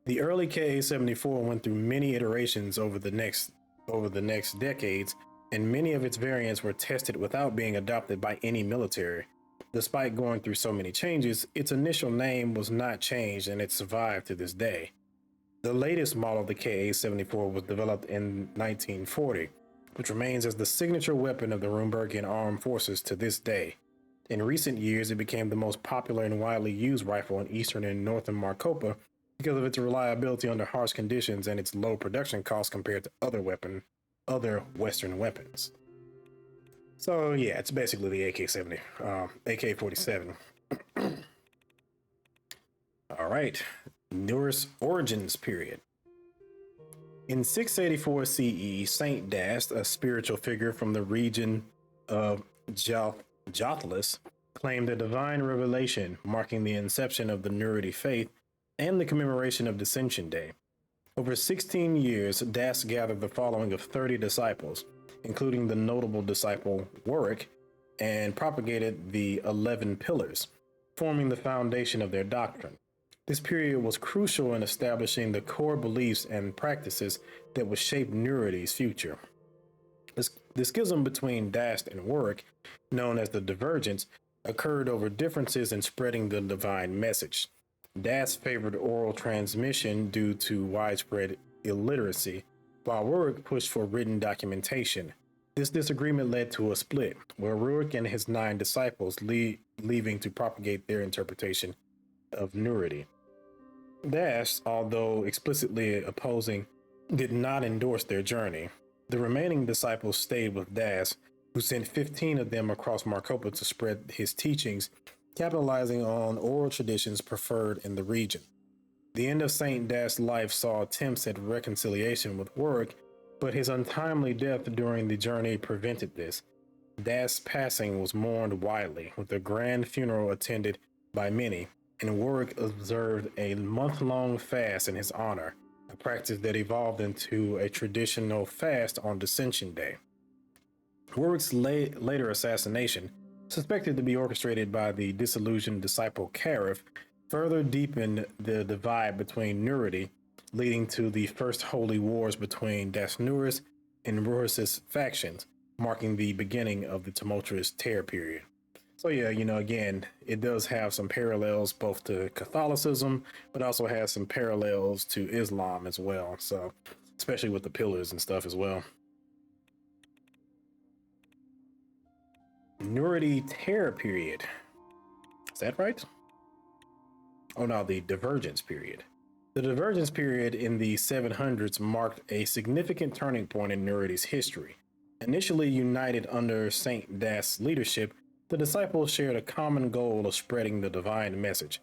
The early KA-74 went through many iterations over the next decades, and many of its variants were tested without being adopted by any military. Despite going through so many changes, its initial name was not changed and it survived to this day. The latest model of the Ka-74 was developed in 1940, which remains as the signature weapon of the Rumbergian armed forces to this day. In recent years, it became the most popular and widely used rifle in eastern and northern Marcopa because of its reliability under harsh conditions and its low production costs compared to other Western weapons. So yeah, it's basically the AK-47. All right, Norse origins period. In 684 CE, Saint Dast, a spiritual figure from the region of Jotlis, claimed a divine revelation marking the inception of the Nuridi faith and the commemoration of Dissension Day. Over 16 years, Dast gathered the following of 30 disciples, including the notable disciple Warwick, and propagated the 11 pillars, forming the foundation of their doctrine. This period was crucial in establishing the core beliefs and practices that would shape Nuridi's future. The schism between Dast and Warwick, known as the Divergence, occurred over differences in spreading the divine message. Dast favored oral transmission due to widespread illiteracy, while Warwick pushed for written documentation. This disagreement led to a split, where Warwick and his 9 disciples leaving to propagate their interpretation of Nuridi. Dast, although explicitly opposing, did not endorse their journey. The remaining disciples stayed with Dast, who sent 15 of them across Marcopa to spread his teachings, capitalizing on oral traditions preferred in the region. The end of Saint Dast's life saw attempts at reconciliation with Warwick, but his untimely death during the journey prevented this. Dast's passing was mourned widely, with a grand funeral attended by many, and Warwick observed a month-long fast in his honor, a practice that evolved into a traditional fast on Dissension Day. Warwick's later assassination, suspected to be orchestrated by the disillusioned disciple Carif, further deepened the divide between Nuridi, leading to the first holy wars between Dasnuris and Rursis factions, marking the beginning of the tumultuous Terror period. So yeah, again, it does have some parallels both to Catholicism, but also has some parallels to Islam as well. So, especially with the pillars and stuff as well. Nuridi Terror period. Is that right? Oh no, the Divergence period. The Divergence period in the 700s marked a significant turning point in Nuridi's history. Initially united under Saint Dast's leadership, the disciples shared a common goal of spreading the divine message.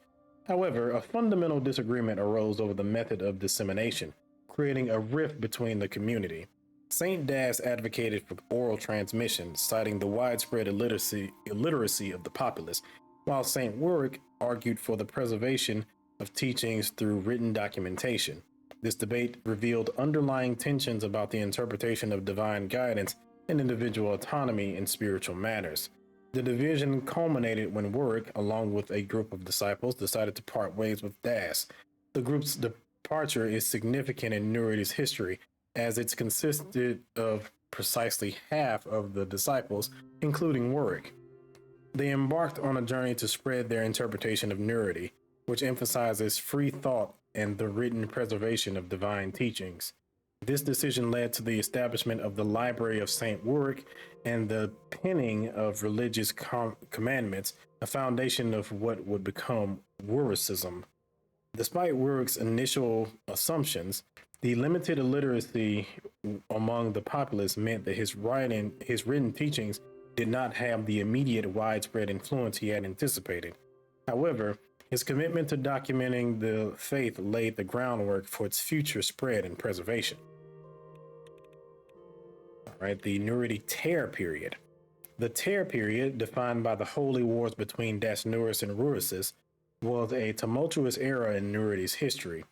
However, a fundamental disagreement arose over the method of dissemination, creating a rift between the community. Saint Dast advocated for oral transmission, citing the widespread illiteracy of the populace, while Saint Warwick argued for the preservation of teachings through written documentation. This debate revealed underlying tensions about the interpretation of divine guidance and individual autonomy in spiritual matters. The division culminated when Warwick, along with a group of disciples, decided to part ways with Dast. The group's departure is significant in Nuridi's history, as it's consisted of precisely half of the disciples, including Warwick. They embarked on a journey to spread their interpretation of Nuridi, which emphasizes free thought and the written preservation of divine teachings. This decision led to the establishment of the Library of St. Warwick and the penning of religious commandments, a foundation of what would become Warwicism. Despite Warwick's initial assumptions, the limited illiteracy among the populace meant that his written teachings did not have the immediate widespread influence he had anticipated. However, his commitment to documenting the faith laid the groundwork for its future spread and preservation. All right, the Nuridi Terror period. The Terror period, defined by the holy wars between Dasnuris and Rurisis, was a tumultuous era in Nuridi's history.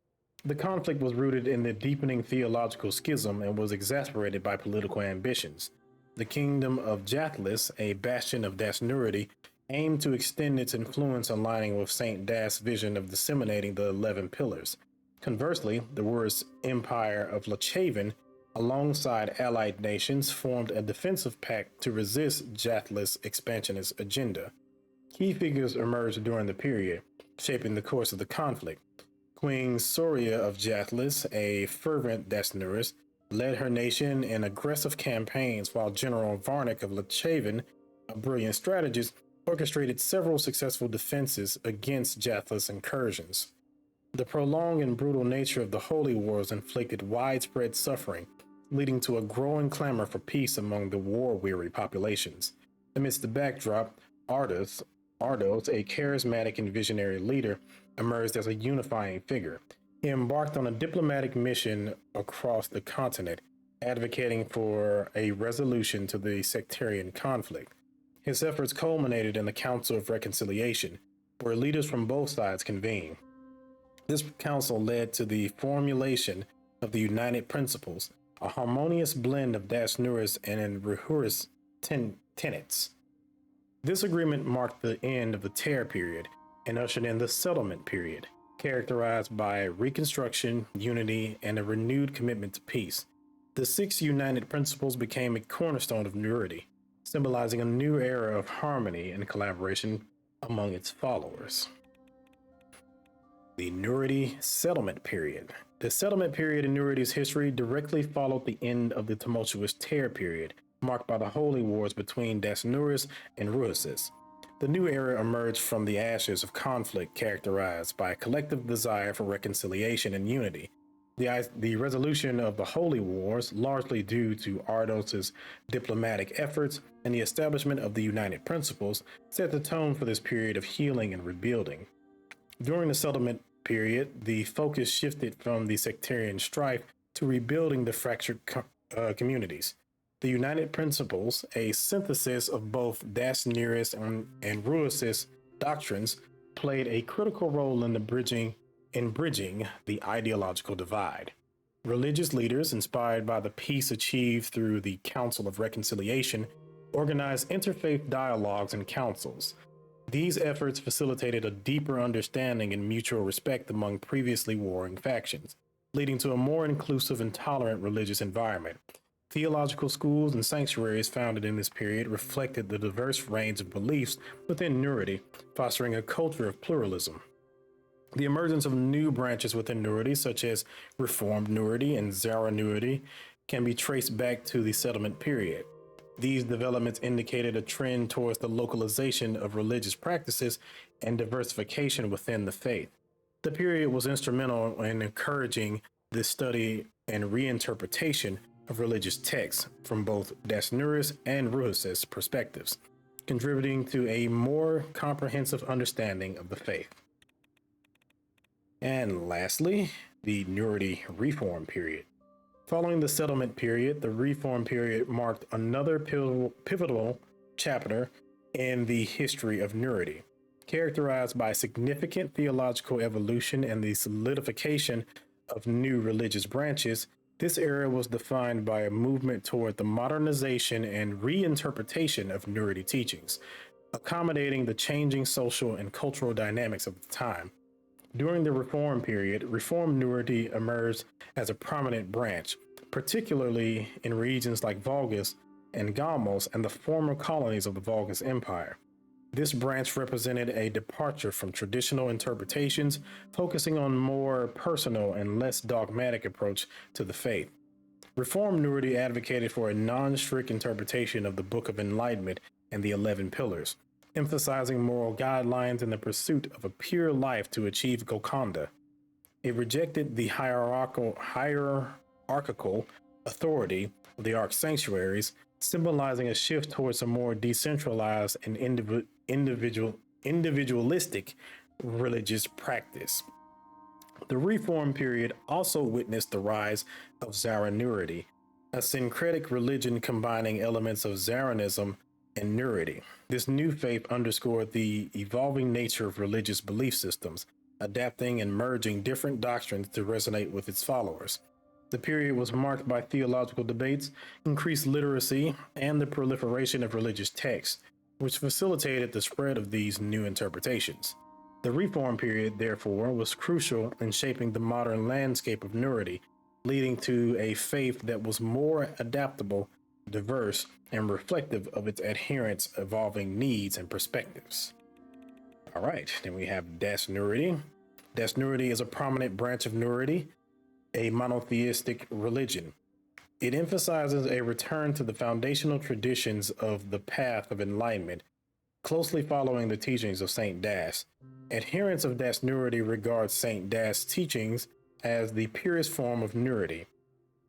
The conflict was rooted in the deepening theological schism and was exacerbated by political ambitions. The kingdom of Jatlis, a bastion of Dasnuridi, aimed to extend its influence, aligning with Saint Dast's vision of disseminating the 11 pillars. Conversely, the Rurris Empire of Lachavin, alongside allied nations, formed a defensive pact to resist Jatlis' expansionist agenda. Key figures emerged during the period, shaping the course of the conflict. Queen Soria of Jathlis, a fervent Dasnurist, led her nation in aggressive campaigns, while General Varnick of Lechaven, a brilliant strategist, orchestrated several successful defenses against Jathlis incursions. The prolonged and brutal nature of the Holy Wars inflicted widespread suffering, leading to a growing clamor for peace among the war-weary populations. Amidst the backdrop, Ardos, a charismatic and visionary leader, emerged as a unifying figure. He embarked on a diplomatic mission across the continent, advocating for a resolution to the sectarian conflict. His efforts culminated in the Council of Reconciliation, where leaders from both sides convened. This council led to the formulation of the United Principles, a harmonious blend of Dasnuris and Rehuris tenets. This agreement marked the end of the Terror period and ushered in the Settlement period, characterized by reconstruction, unity, and a renewed commitment to peace. The 6 United Principles became a cornerstone of Nurity, symbolizing a new era of harmony and collaboration among its followers. The Nurity Settlement Period. The settlement period in Nurity's history directly followed the end of the tumultuous Terror period, marked by the holy wars between Dasnuris and Ruhusis. The new era emerged from the ashes of conflict characterized by a collective desire for reconciliation and unity. The resolution of the holy wars, largely due to Ardos's diplomatic efforts and the establishment of the United Principles, set the tone for this period of healing and rebuilding. During the settlement period, the focus shifted from the sectarian strife to rebuilding the fractured communities. The United Principles, a synthesis of both Dasnuris and Ruhusis doctrines, played a critical role in bridging the ideological divide. Religious leaders, inspired by the peace achieved through the Council of Reconciliation, organized interfaith dialogues and councils. These efforts facilitated a deeper understanding and mutual respect among previously warring factions, leading to a more inclusive and tolerant religious environment. Theological schools and sanctuaries founded in this period reflected the diverse range of beliefs within Nurity, fostering a culture of pluralism. The emergence of new branches within Nurity, such as Reformed Nurity and Zara Nurity, can be traced back to the settlement period. These developments indicated a trend towards the localization of religious practices and diversification within the faith. The period was instrumental in encouraging the study and reinterpretation of religious texts from both Dasnuris and Ruhusis perspectives, contributing to a more comprehensive understanding of the faith. And lastly, the Nurity Reform period. Following the settlement period, the Reform period marked another pivotal chapter in the history of Nurity, characterized by significant theological evolution and the solidification of new religious branches. This era was defined by a movement toward the modernization and reinterpretation of Nurity teachings, accommodating the changing social and cultural dynamics of the time. During the Reform period, Reformed Nurity emerged as a prominent branch, particularly in regions like Vulgus and Gamos and the former colonies of the Vulgus Empire. This branch represented a departure from traditional interpretations, focusing on more personal and less dogmatic approach to the faith. Reformed Nurity advocated for a non-strict interpretation of the Book of Enlightenment and the 11 Pillars, emphasizing moral guidelines in the pursuit of a pure life to achieve Golconda. It rejected the hierarchical authority of the Ark sanctuaries, symbolizing a shift towards a more decentralized and individualistic religious practice. The Reform period also witnessed the rise of Zara Nurity, a syncretic religion combining elements of Zaranism and Nurity. This new faith underscored the evolving nature of religious belief systems, adapting and merging different doctrines to resonate with its followers. The period was marked by theological debates, increased literacy, and the proliferation of religious texts, which facilitated the spread of these new interpretations. The Reform period, therefore, was crucial in shaping the modern landscape of Nurity, leading to a faith that was more adaptable, diverse, and reflective of its adherents' evolving needs and perspectives. All right, then we have Dasnurity. Dasnurity is a prominent branch of Nurity, a monotheistic religion. It emphasizes a return to the foundational traditions of the path of enlightenment, closely following the teachings of Saint Das. Adherents of Dasnurity regard Saint Das' teachings as the purest form of Nurity,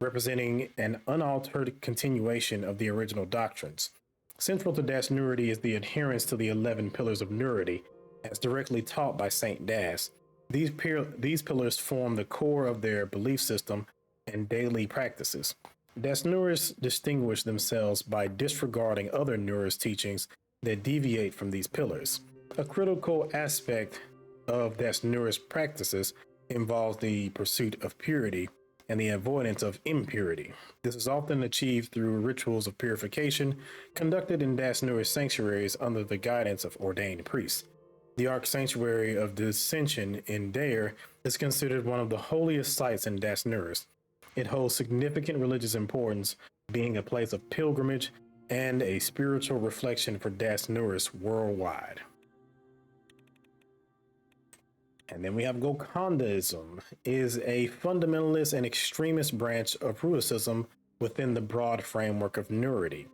representing an unaltered continuation of the original doctrines. Central to Dasnurity is the adherence to the 11 pillars of Nurity, as directly taught by Saint Das. These pillars form the core of their belief system and daily practices. Dasnurists distinguish themselves by disregarding other Nurist teachings that deviate from these pillars. A critical aspect of Dasnurist practices involves the pursuit of purity and the avoidance of impurity. This is often achieved through rituals of purification conducted in Dasnurist sanctuaries under the guidance of ordained priests. The Ark Sanctuary of Dissension in Dare is considered one of the holiest sites in Dasnuris. It holds significant religious importance, being a place of pilgrimage and a spiritual reflection for Dasnuris worldwide. And then we have Gokhandaism, is a fundamentalist and extremist branch of Ruicism within the broad framework of Nurity.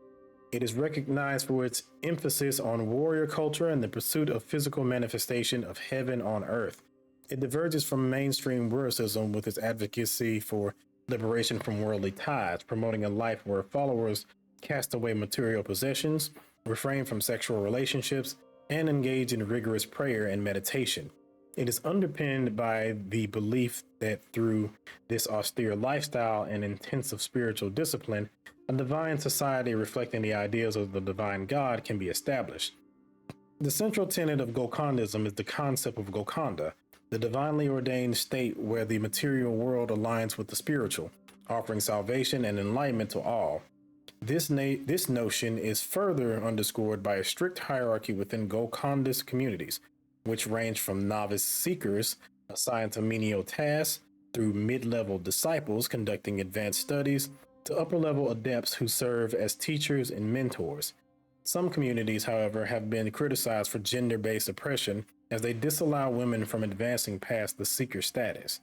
It is recognized for its emphasis on warrior culture and the pursuit of physical manifestation of heaven on earth. It diverges from mainstream Ruicism with its advocacy for liberation from worldly ties, promoting a life where followers cast away material possessions, refrain from sexual relationships, and engage in rigorous prayer and meditation. It is underpinned by the belief that through this austere lifestyle and intensive spiritual discipline, a divine society reflecting the ideals of the divine God can be established. The central tenet of Gokhandism is the concept of Gokhanda, the divinely ordained state where the material world aligns with the spiritual, offering salvation and enlightenment to all. This notion is further underscored by a strict hierarchy within Gokhandist communities, which range from novice seekers assigned to menial tasks through mid-level disciples conducting advanced studies to upper-level adepts who serve as teachers and mentors. Some communities, however, have been criticized for gender-based oppression as they disallow women from advancing past the seeker status.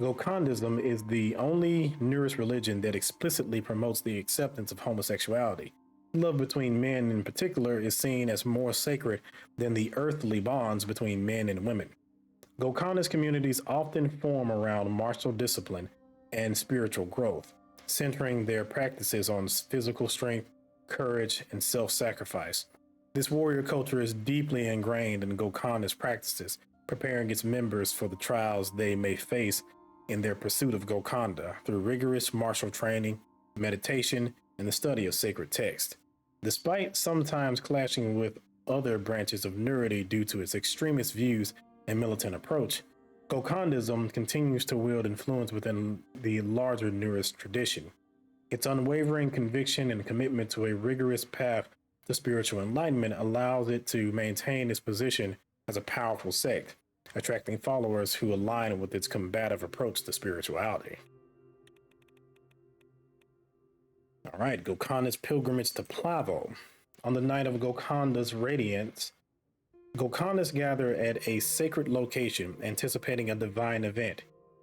Gokhandism is the only Nurist religion that explicitly promotes the acceptance of homosexuality. Love between men in particular is seen as more sacred than the earthly bonds between men and women. Gokhandist communities often form around martial discipline and spiritual growth, centering their practices on physical strength, courage, and self-sacrifice. This warrior culture is deeply ingrained in Gokhandist practices, preparing its members for the trials they may face in their pursuit of Gokhanda through rigorous martial training, meditation, and the study of sacred text. Despite sometimes clashing with other branches of Nurity due to its extremist views and militant approach, Gokhandism continues to wield influence within the larger Nurist tradition. Its unwavering conviction and commitment to a rigorous path to spiritual enlightenment allows it to maintain its position as a powerful sect, attracting followers who align with its combative approach to spirituality. All right, Gokhanda's pilgrimage to Plavo. On the night of Gokhanda's radiance, Gokhandas gather at a sacred location, anticipating a divine event.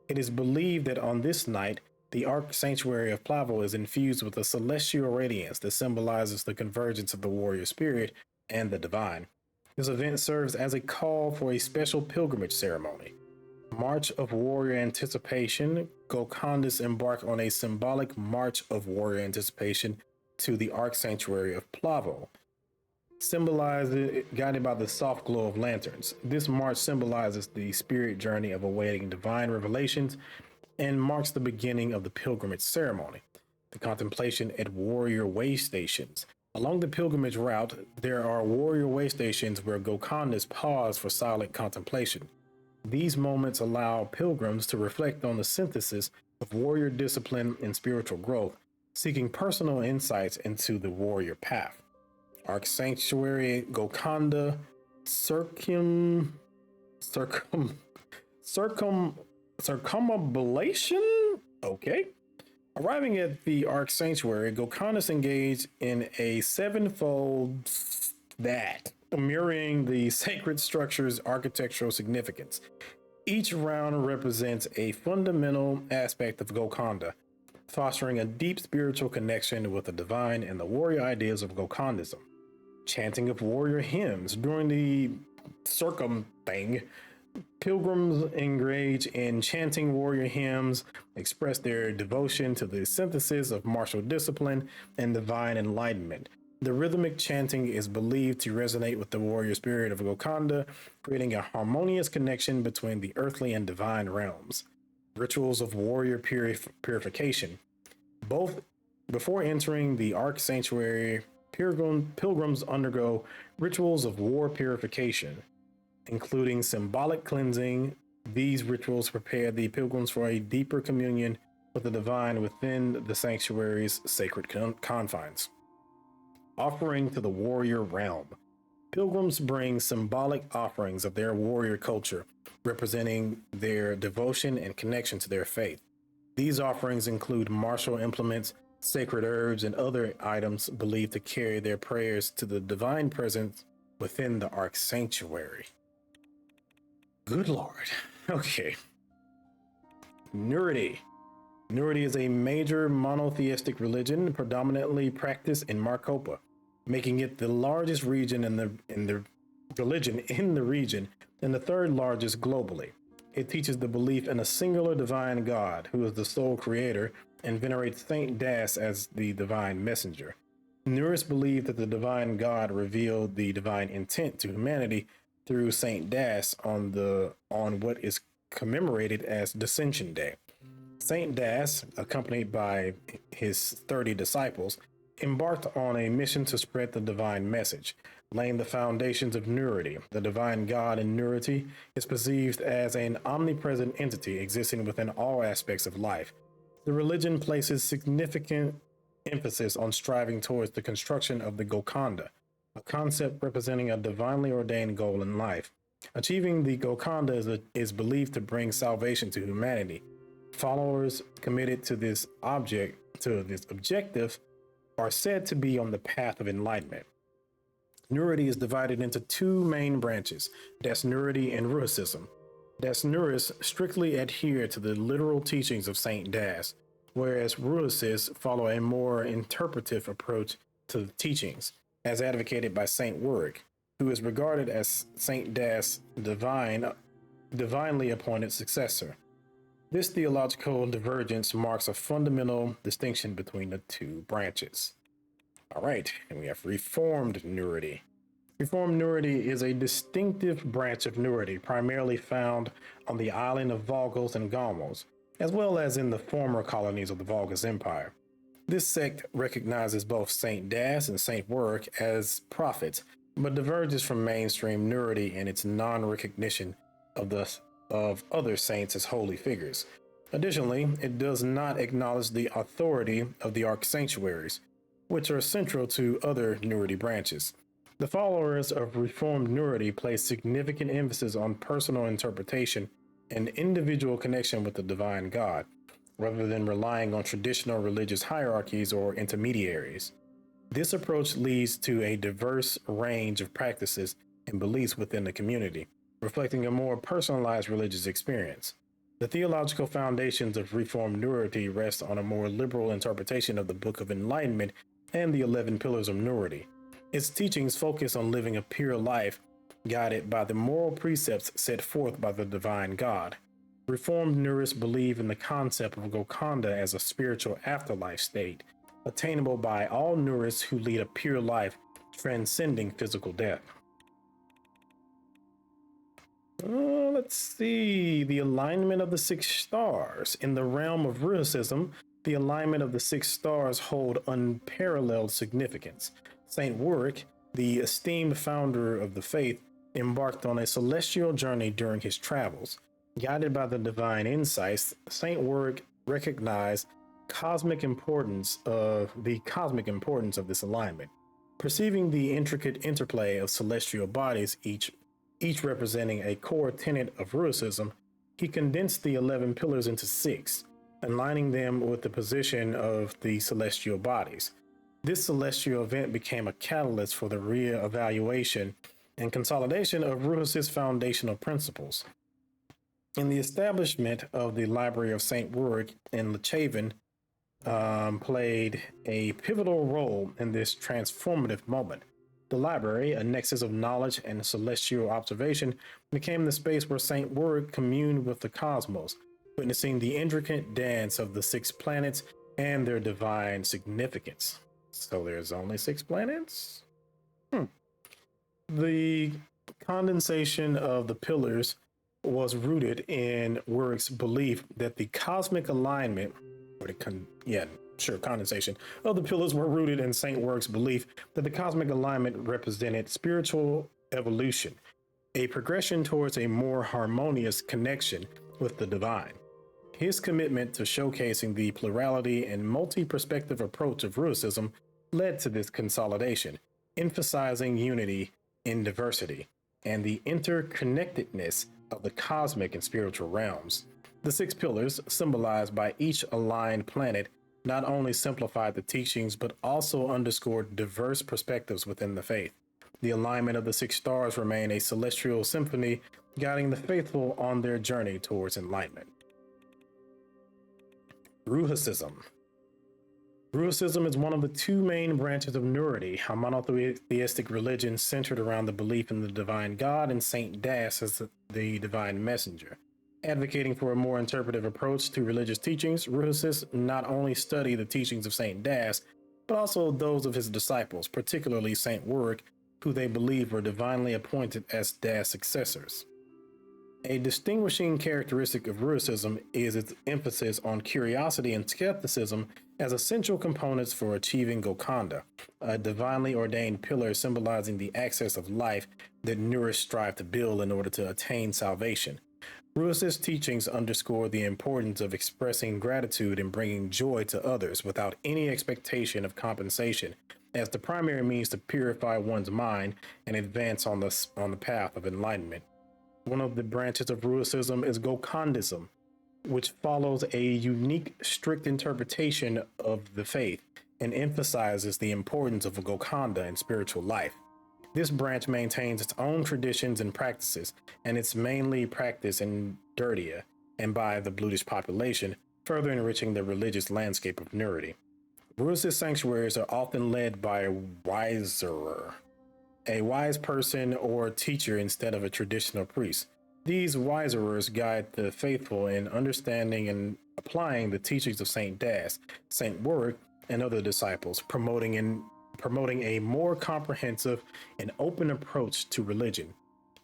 It is believed that on this night, the Ark Sanctuary of Plavo is infused with a celestial radiance that symbolizes the convergence of the warrior spirit and the divine. This event serves as a call for a special pilgrimage ceremony. March of Warrior Anticipation, Gokhandas embark on a symbolic March of Warrior Anticipation to the Ark Sanctuary of Plavo, guided by the soft glow of lanterns. This march symbolizes the spirit journey of awaiting divine revelations and marks the beginning of the pilgrimage ceremony. The contemplation at warrior way stations. Along the pilgrimage route, there are warrior way stations where Gokhandas pause for silent contemplation. These moments allow pilgrims to reflect on the synthesis of warrior discipline and spiritual growth, seeking personal insights into the warrior path. Ark Sanctuary, Gokhanda, circumambulation? Okay. Arriving at the Ark Sanctuary, Gokhandas engage in a sevenfold that. mirroring the sacred structure's architectural significance. Each round represents a fundamental aspect of Gokanda, fostering a deep spiritual connection with the divine and the warrior ideas of Gokandism. Chanting of warrior hymns during the circum thing. Pilgrims engage in chanting warrior hymns, express their devotion to the synthesis of martial discipline and divine enlightenment. The rhythmic chanting is believed to resonate with the warrior spirit of Gokanda, creating a harmonious connection between the earthly and divine realms. Rituals of warrior purification. Both before entering the Ark Sanctuary, pilgrims undergo rituals of war purification, including symbolic cleansing. These rituals prepare the pilgrims for a deeper communion with the divine within the sanctuary's sacred confines. Offering to the warrior realm. Pilgrims bring symbolic offerings of their warrior culture, representing their devotion and connection to their faith. These offerings include martial implements, sacred herbs, and other items believed to carry their prayers to the divine presence within the Ark Sanctuary. Good Lord. Okay. Nurity. Nurity is a major monotheistic religion predominantly practiced in Marcopa, making it the largest region in the religion in the region and the third largest globally. It teaches the belief in a singular divine God who is the sole creator and venerates Saint Das as the divine messenger. Nurists believe that the divine God revealed the divine intent to humanity through Saint Das on what is commemorated as Dissension Day. Saint Das, accompanied by his 30 disciples, embarked on a mission to spread the divine message, laying the foundations of Nurity. The divine God in Nurity is perceived as an omnipresent entity existing within all aspects of life. The religion places significant emphasis on striving towards the construction of the Gokanda, a concept representing a divinely ordained goal in life. Achieving the Gokanda is believed to bring salvation to humanity. Followers committed to this objective are said to be on the path of enlightenment. Nurity is divided into two main branches, Dasnurity and Ruhicism. Dasnurists strictly adhere to the literal teachings of Saint Das, whereas Ruhicists follow a more interpretive approach to the teachings, as advocated by Saint Warwick, who is regarded as Saint Das' divinely appointed successor. This theological divergence marks a fundamental distinction between the two branches. All right, and we have Reformed Nurity. Reformed Nurity is a distinctive branch of Nurity, primarily found on the island of Vogels and Gamos, as well as in the former colonies of the Vulgus Empire. This sect recognizes both Saint Das and Saint Warwick as prophets, but diverges from mainstream Nurity in its non-recognition of other saints as holy figures. Additionally, it does not acknowledge the authority of the Ark Sanctuaries, which are central to other Nurity branches. The followers of Reformed Nurity place significant emphasis on personal interpretation and individual connection with the divine God, rather than relying on traditional religious hierarchies or intermediaries. This approach leads to a diverse range of practices and beliefs within the community, reflecting a more personalized religious experience. The theological foundations of Reformed Nurity rest on a more liberal interpretation of the Book of Enlightenment and the 11 Pillars of Nurity. Its teachings focus on living a pure life, guided by the moral precepts set forth by the divine God. Reformed Nurists believe in the concept of Gokanda as a spiritual afterlife state, attainable by all Nurists who lead a pure life, transcending physical death. Let's see. The alignment of the 6 stars. In the realm of Ruhicism, the alignment of the 6 stars hold unparalleled significance. Saint Warwick, the esteemed founder of the faith, embarked on a celestial journey during his travels. Guided by the divine insights, Saint Warwick recognized the cosmic importance of this alignment. Perceiving the intricate interplay of celestial bodies, each representing a core tenet of Ruhicism, he condensed the 11 pillars into 6, aligning them with the position of the celestial bodies. This celestial event became a catalyst for the re-evaluation and consolidation of Ruhus's foundational principles. In the establishment of the Library of St. Rurik in Lechaven, played a pivotal role in this transformative moment. The library, a nexus of knowledge and celestial observation, became the space where St. Rurik communed with the cosmos, witnessing the intricate dance of the 6 planets and their divine significance. So there's only 6 planets? The condensation of the pillars was rooted in Rurik's belief that the cosmic alignment, or condensation of the pillars were rooted in Saint Rurik's belief that the cosmic alignment represented spiritual evolution, a progression towards a more harmonious connection with the divine. His commitment to showcasing the plurality and multi-perspective approach of Ruicism led to this consolidation, emphasizing unity in diversity and the interconnectedness of the cosmic and spiritual realms. The 6 pillars, symbolized by each aligned planet, not only simplified the teachings but also underscored diverse perspectives within the faith. The alignment of the 6 stars remained a celestial symphony, guiding the faithful on their journey towards enlightenment. Ruhicism. Ruhicism is one of the 2 main branches of Nurity, a monotheistic religion centered around the belief in the divine God and Saint Das as the divine messenger. Advocating for a more interpretive approach to religious teachings, Ruhicists not only study the teachings of Saint Das, but also those of his disciples, particularly Saint Rurik, who they believe were divinely appointed as Das successors. A distinguishing characteristic of Ruhicism is its emphasis on curiosity and skepticism as essential components for achieving Gokanda, a divinely ordained pillar symbolizing the access of life that Nurists strive to build in order to attain salvation. Ruhicist teachings underscore the importance of expressing gratitude and bringing joy to others without any expectation of compensation, as the primary means to purify one's mind and advance on the path of enlightenment. One of the branches of Ruhicism is Gokandism, which follows a unique, strict interpretation of the faith and emphasizes the importance of Gokanda in spiritual life. This branch maintains its own traditions and practices, and it's mainly practiced in Dirtia and by the Bludish population, further enriching the religious landscape of Nurity. Ruhicist sanctuaries are often led by a Wiserer, a wise person or teacher instead of a traditional priest. These Wiserers guide the faithful in understanding and applying the teachings of Saint Das, Saint Rurik, and other disciples, promoting a more comprehensive and open approach to religion.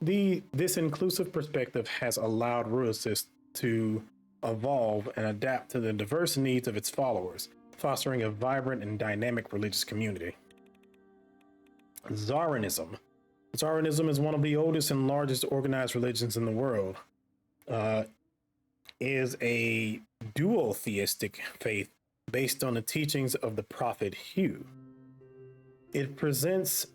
This inclusive perspective has allowed Ruhicists to evolve and adapt to the diverse needs of its followers, fostering a vibrant and dynamic religious community. Zaranism. Zaranism is one of the oldest and largest organized religions in the world. Is a duotheistic faith based on the teachings of the prophet Hu. It presents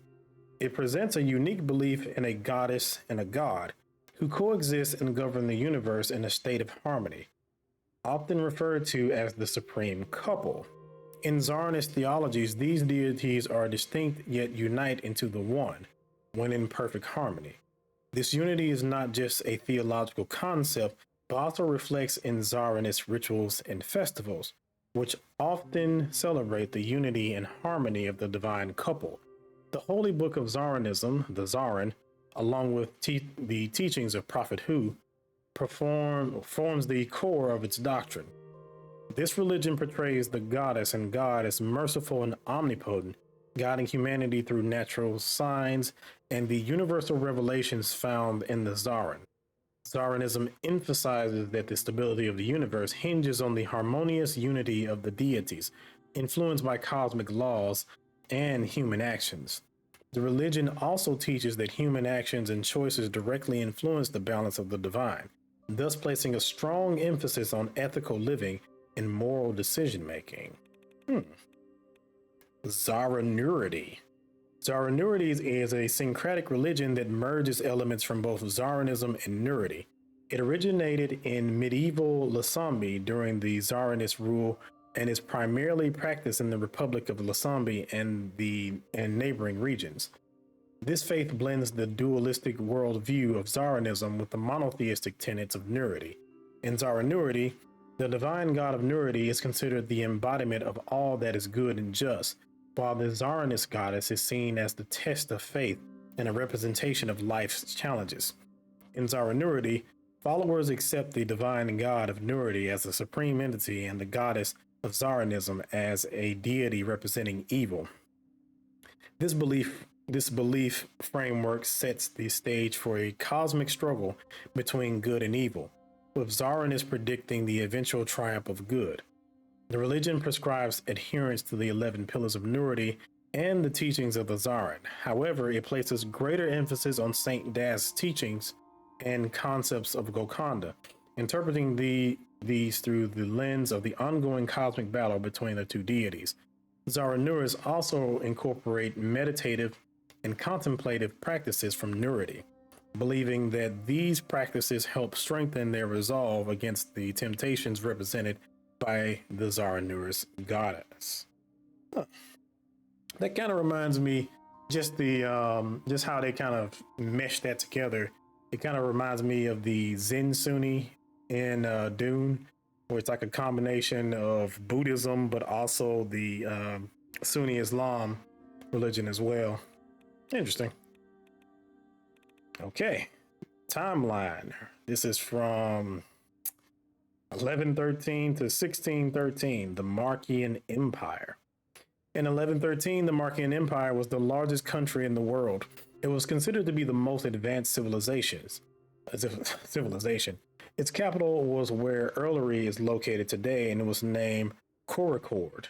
a unique belief in a goddess and a god who coexist and govern the universe in a state of harmony, often referred to as the supreme couple. In Zaranist theologies, these deities are distinct yet unite into the one, when in perfect harmony. This unity is not just a theological concept, but also reflects in Zaranist rituals and festivals, which often celebrate the unity and harmony of the divine couple. The Holy Book of Zaranism, the Zaran, along with the teachings of Prophet Hu, forms the core of its doctrine. This religion portrays the goddess and God as merciful and omnipotent, guiding humanity through natural signs and the universal revelations found in the Zaran. Zaranism emphasizes that the stability of the universe hinges on the harmonious unity of the deities, influenced by cosmic laws and human actions. The religion also teaches that human actions and choices directly influence the balance of the divine, thus placing a strong emphasis on ethical living and moral decision-making. Zaranurity. Zaranurity is a syncretic religion that merges elements from both Zaranism and Nurity. It originated in medieval Lasambi during the Zaranist rule and is primarily practiced in the Republic of Lasambi and neighboring regions. This faith blends the dualistic worldview of Zaranism with the monotheistic tenets of Nurity. In Zaranurity, the divine god of Nurity is considered the embodiment of all that is good and just, while the Zaranist goddess is seen as the test of faith and a representation of life's challenges. In Zaranurity, followers accept the divine god of Nurity as the supreme entity and the goddess of Zaranism as a deity representing evil. This belief framework sets the stage for a cosmic struggle between good and evil, with Zaranist predicting the eventual triumph of good. The religion prescribes adherence to the 11 pillars of Nurity and the teachings of the Zaran. However, it places greater emphasis on Saint Daz's teachings and concepts of Gokanda, interpreting these through the lens of the ongoing cosmic battle between the two deities. Zaranuras also incorporate meditative and contemplative practices from Nurity, believing that these practices help strengthen their resolve against the temptations represented by the Zaranuras goddess. Huh. That kind of reminds me just just how they kind of mesh that together. It kind of reminds me of the Zen Sunni in Dune, where it's like a combination of Buddhism, but also the Sunni Islam religion as well. Interesting. Okay, timeline. This is from 1113 to 1613, the Markian Empire. In 1113, the Markian Empire was the largest country in the world. It was considered to be the most advanced civilization. Its capital was where Earlery is located today, and it was named Korakord.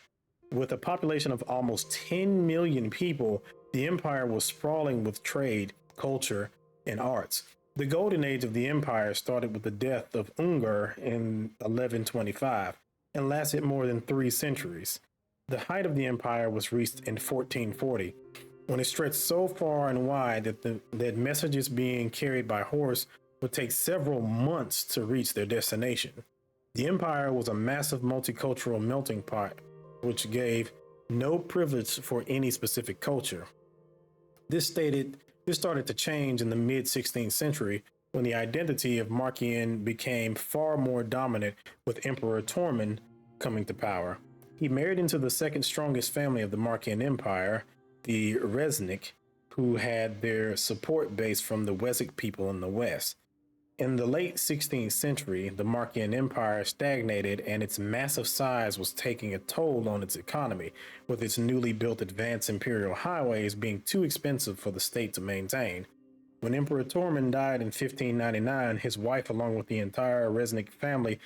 With a population of almost 10 million people, the empire was sprawling with trade, culture, and arts. The golden age of the empire started with the death of Ungar in 1125 and lasted more than 3 centuries. The height of the empire was reached in 1440, when it stretched so far and wide that messages being carried by horse would take several months to reach their destination. The empire was a massive multicultural melting pot, which gave no privilege for any specific culture. This started to change in the mid-16th century when the identity of Markian became far more dominant, with Emperor Tormund coming to power. He married into the second strongest family of the Markian Empire, the Reznik, who had their support base from the Wessex people in the west. In the late 16th century, the Markian Empire stagnated and its massive size was taking a toll on its economy, with its newly built advanced imperial highways being too expensive for the state to maintain. When Emperor Tormund died in 1599, his wife, along with the entire Reznik family,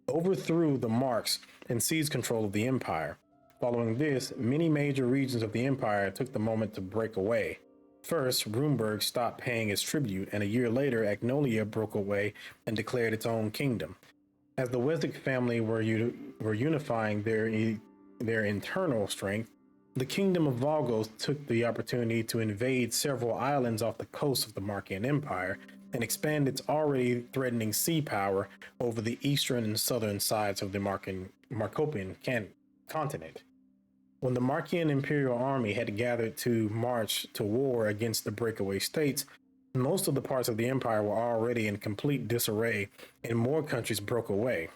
overthrew the Marks and seized control of the empire. Following this, many major regions of the empire took the moment to break away. First, Rumburg stopped paying its tribute, and a year later, Agnolia broke away and declared its own kingdom. As the Wessex family were unifying their internal strength, the kingdom of Valgos took the opportunity to invade several islands off the coast of the Markian Empire and expand its already threatening sea power over the eastern and southern sides of the Markopian continent. When the Markian Imperial Army had gathered to march to war against the breakaway states, most of the parts of the empire were already in complete disarray, and more countries broke away.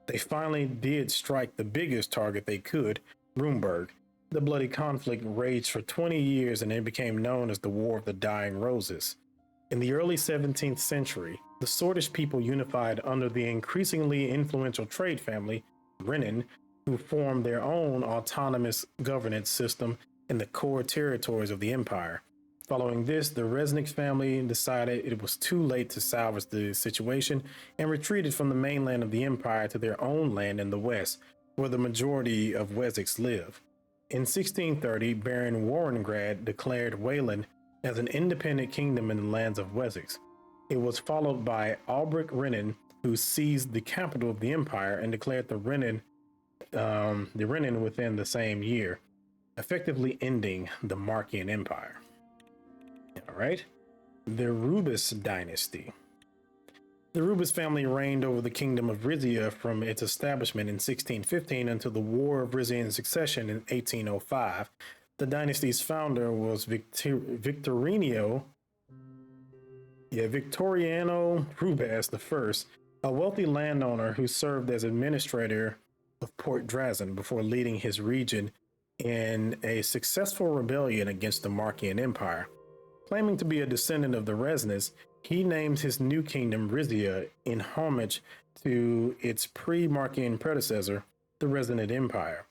They finally did strike the biggest target they could, Rumburg. The bloody conflict raged for 20 years, and it became known as the War of the Dying Roses. In the early 17th century, the Swordish people unified under the increasingly influential trade family, Renin, who formed their own autonomous governance system in the core territories of the empire. Following this, the Reznik family decided it was too late to salvage the situation and retreated from the mainland of the empire to their own land in the west, where the majority of Wessex live. In 1630, Baron Warrengrad declared Wayland as an independent kingdom in the lands of Wessex. It was followed by Albrecht Renin, who seized the capital of the empire and declared the Renin within the same year, effectively ending the Markian Empire. All right, the Rubis dynasty. The Rubis family reigned over the kingdom of Rizia from its establishment in 1615 until the War of Rizian Succession in 1805. The dynasty's founder was Victoriano Rubas I, a wealthy landowner who served as administrator of Port Drazen before leading his region in a successful rebellion against the Markian Empire. Claiming to be a descendant of the Resnes, he named his new kingdom Rizia in homage to its pre-Markian predecessor, the Resonant Empire.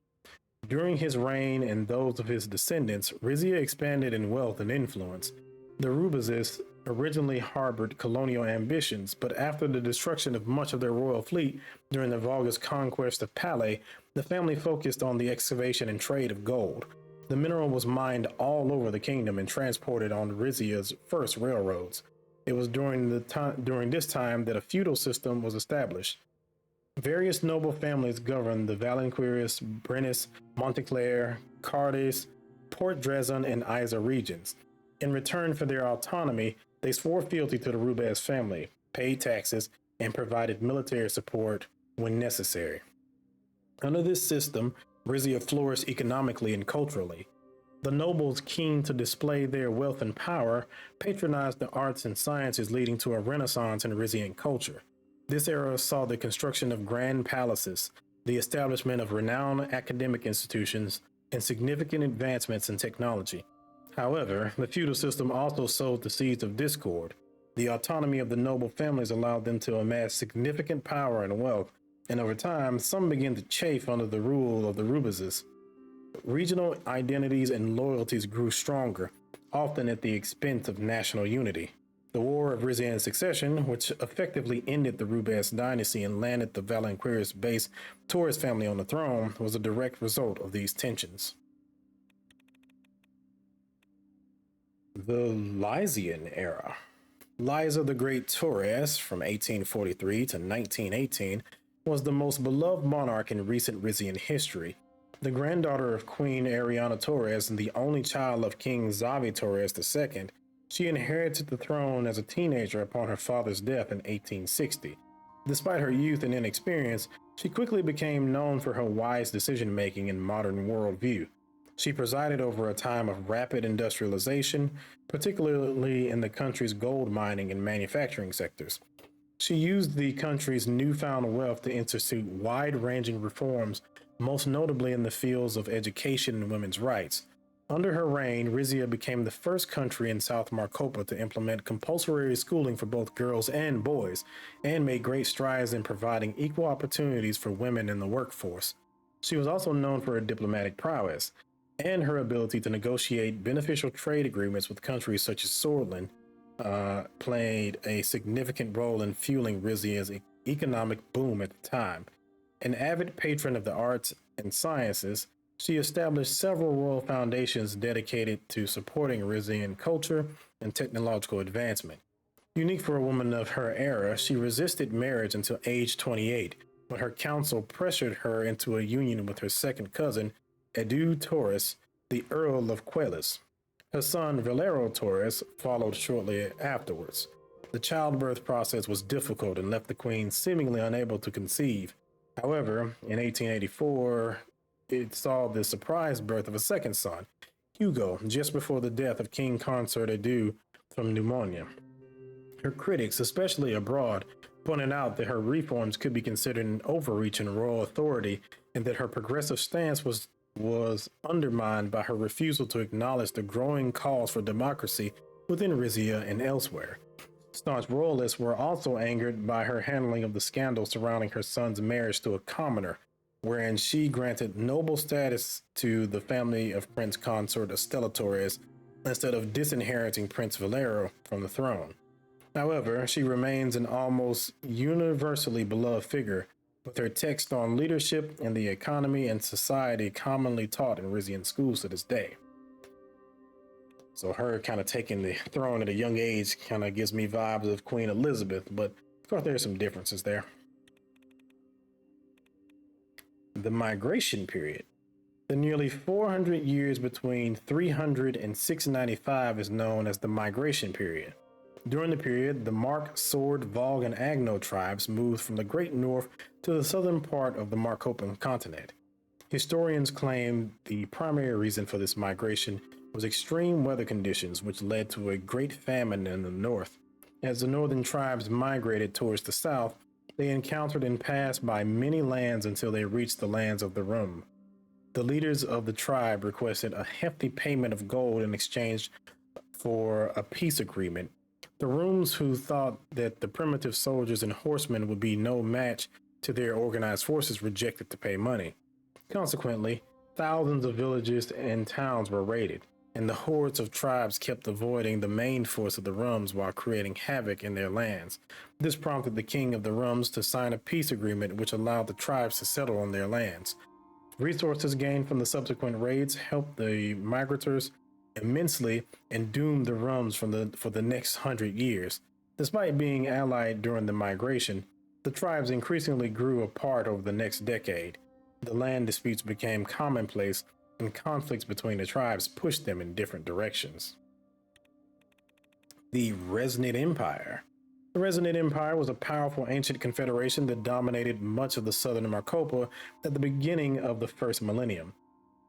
During his reign and those of his descendants, Rizia expanded in wealth and influence. The Rubazists originally harbored colonial ambitions, but after the destruction of much of their royal fleet during the Volga's conquest of Palais, the family focused on the excavation and trade of gold. The mineral was mined all over the kingdom and transported on Rizia's first railroads. It was during this time that a feudal system was established. Various noble families governed the Valenquirius, Brennus, Montclair, Cardis, Port Drazen, and Isa regions. In return for their autonomy, they swore fealty to the Rubas family, paid taxes, and provided military support when necessary. Under this system, Rizia flourished economically and culturally. The nobles, keen to display their wealth and power, patronized the arts and sciences, leading to a renaissance in Rizian culture. This era saw the construction of grand palaces, the establishment of renowned academic institutions, and significant advancements in technology. However, the feudal system also sowed the seeds of discord. The autonomy of the noble families allowed them to amass significant power and wealth, and over time, some began to chafe under the rule of the Rubazists. Regional identities and loyalties grew stronger, often at the expense of national unity. The War of Rizian Succession, which effectively ended the Rubas dynasty and landed the Valenquirius-based Torres family on the throne, was a direct result of these tensions. The Lysian era. Liza the Great Torres, from 1843 to 1918, was the most beloved monarch in recent Rizian history. The granddaughter of Queen Ariana Torres and the only child of King Xavi Torres II, she inherited the throne as a teenager upon her father's death in 1860. Despite her youth and inexperience, she quickly became known for her wise decision-making and modern worldview. She presided over a time of rapid industrialization, particularly in the country's gold mining and manufacturing sectors. She used the country's newfound wealth to institute wide-ranging reforms, most notably in the fields of education and women's rights. Under her reign, Rizia became the first country in South Marcopa to implement compulsory schooling for both girls and boys, and made great strides in providing equal opportunities for women in the workforce. She was also known for her diplomatic prowess, and her ability to negotiate beneficial trade agreements with countries such as Swordsland played a significant role in fueling Rizia's economic boom at the time. An avid patron of the arts and sciences, she established several royal foundations dedicated to supporting Rizian culture and technological advancement. Unique for a woman of her era, she resisted marriage until age 28, when her council pressured her into a union with her second cousin, Edu Torres, the Earl of Quelas. Her son, Valero Torres, followed shortly afterwards. The childbirth process was difficult and left the queen seemingly unable to conceive. However, in 1884, it saw the surprise birth of a second son, Hugo, just before the death of King Consort Edu from pneumonia. Her critics, especially abroad, pointed out that her reforms could be considered an overreach in royal authority and that her progressive stance was undermined by her refusal to acknowledge the growing calls for democracy within Rizia and elsewhere. Staunch royalists were also angered by her handling of the scandal surrounding her son's marriage to a commoner, wherein she granted noble status to the family of Prince Consort Estela Torres instead of disinheriting Prince Valero from the throne. However, she remains an almost universally beloved figure, with her text on leadership and the economy and society commonly taught in Rizian schools to this day. So her kind of taking the throne at a young age kind of gives me vibes of Queen Elizabeth, but of course there's some differences there. The migration period. The nearly 400 years between 300 and 695 is known as the migration period. During the period, the Mark, Sword, Volg, and Agno tribes moved from the Great North to the southern part of the Marcopan continent. Historians claim the primary reason for this migration was extreme weather conditions, which led to a great famine in the north. As the northern tribes migrated towards the south, they encountered and passed by many lands until they reached the lands of the Rum. The leaders of the tribe requested a hefty payment of gold in exchange for a peace agreement. The Rooms, who thought that the primitive soldiers and horsemen would be no match to their organized forces, rejected to pay money. Consequently, thousands of villages and towns were raided, and the hordes of tribes kept avoiding the main force of the Rums while creating havoc in their lands. This prompted the king of the Rums to sign a peace agreement which allowed the tribes to settle on their lands. Resources gained from the subsequent raids helped the migrators immensely and doomed the Rums for the next 100 years. Despite being allied during the migration, the tribes increasingly grew apart over the next decade. The land disputes became commonplace, and conflicts between the tribes pushed them in different directions. The Resnid Empire. The Resnid Empire was a powerful ancient confederation that dominated much of the southern Marcopa at the beginning of the first millennium.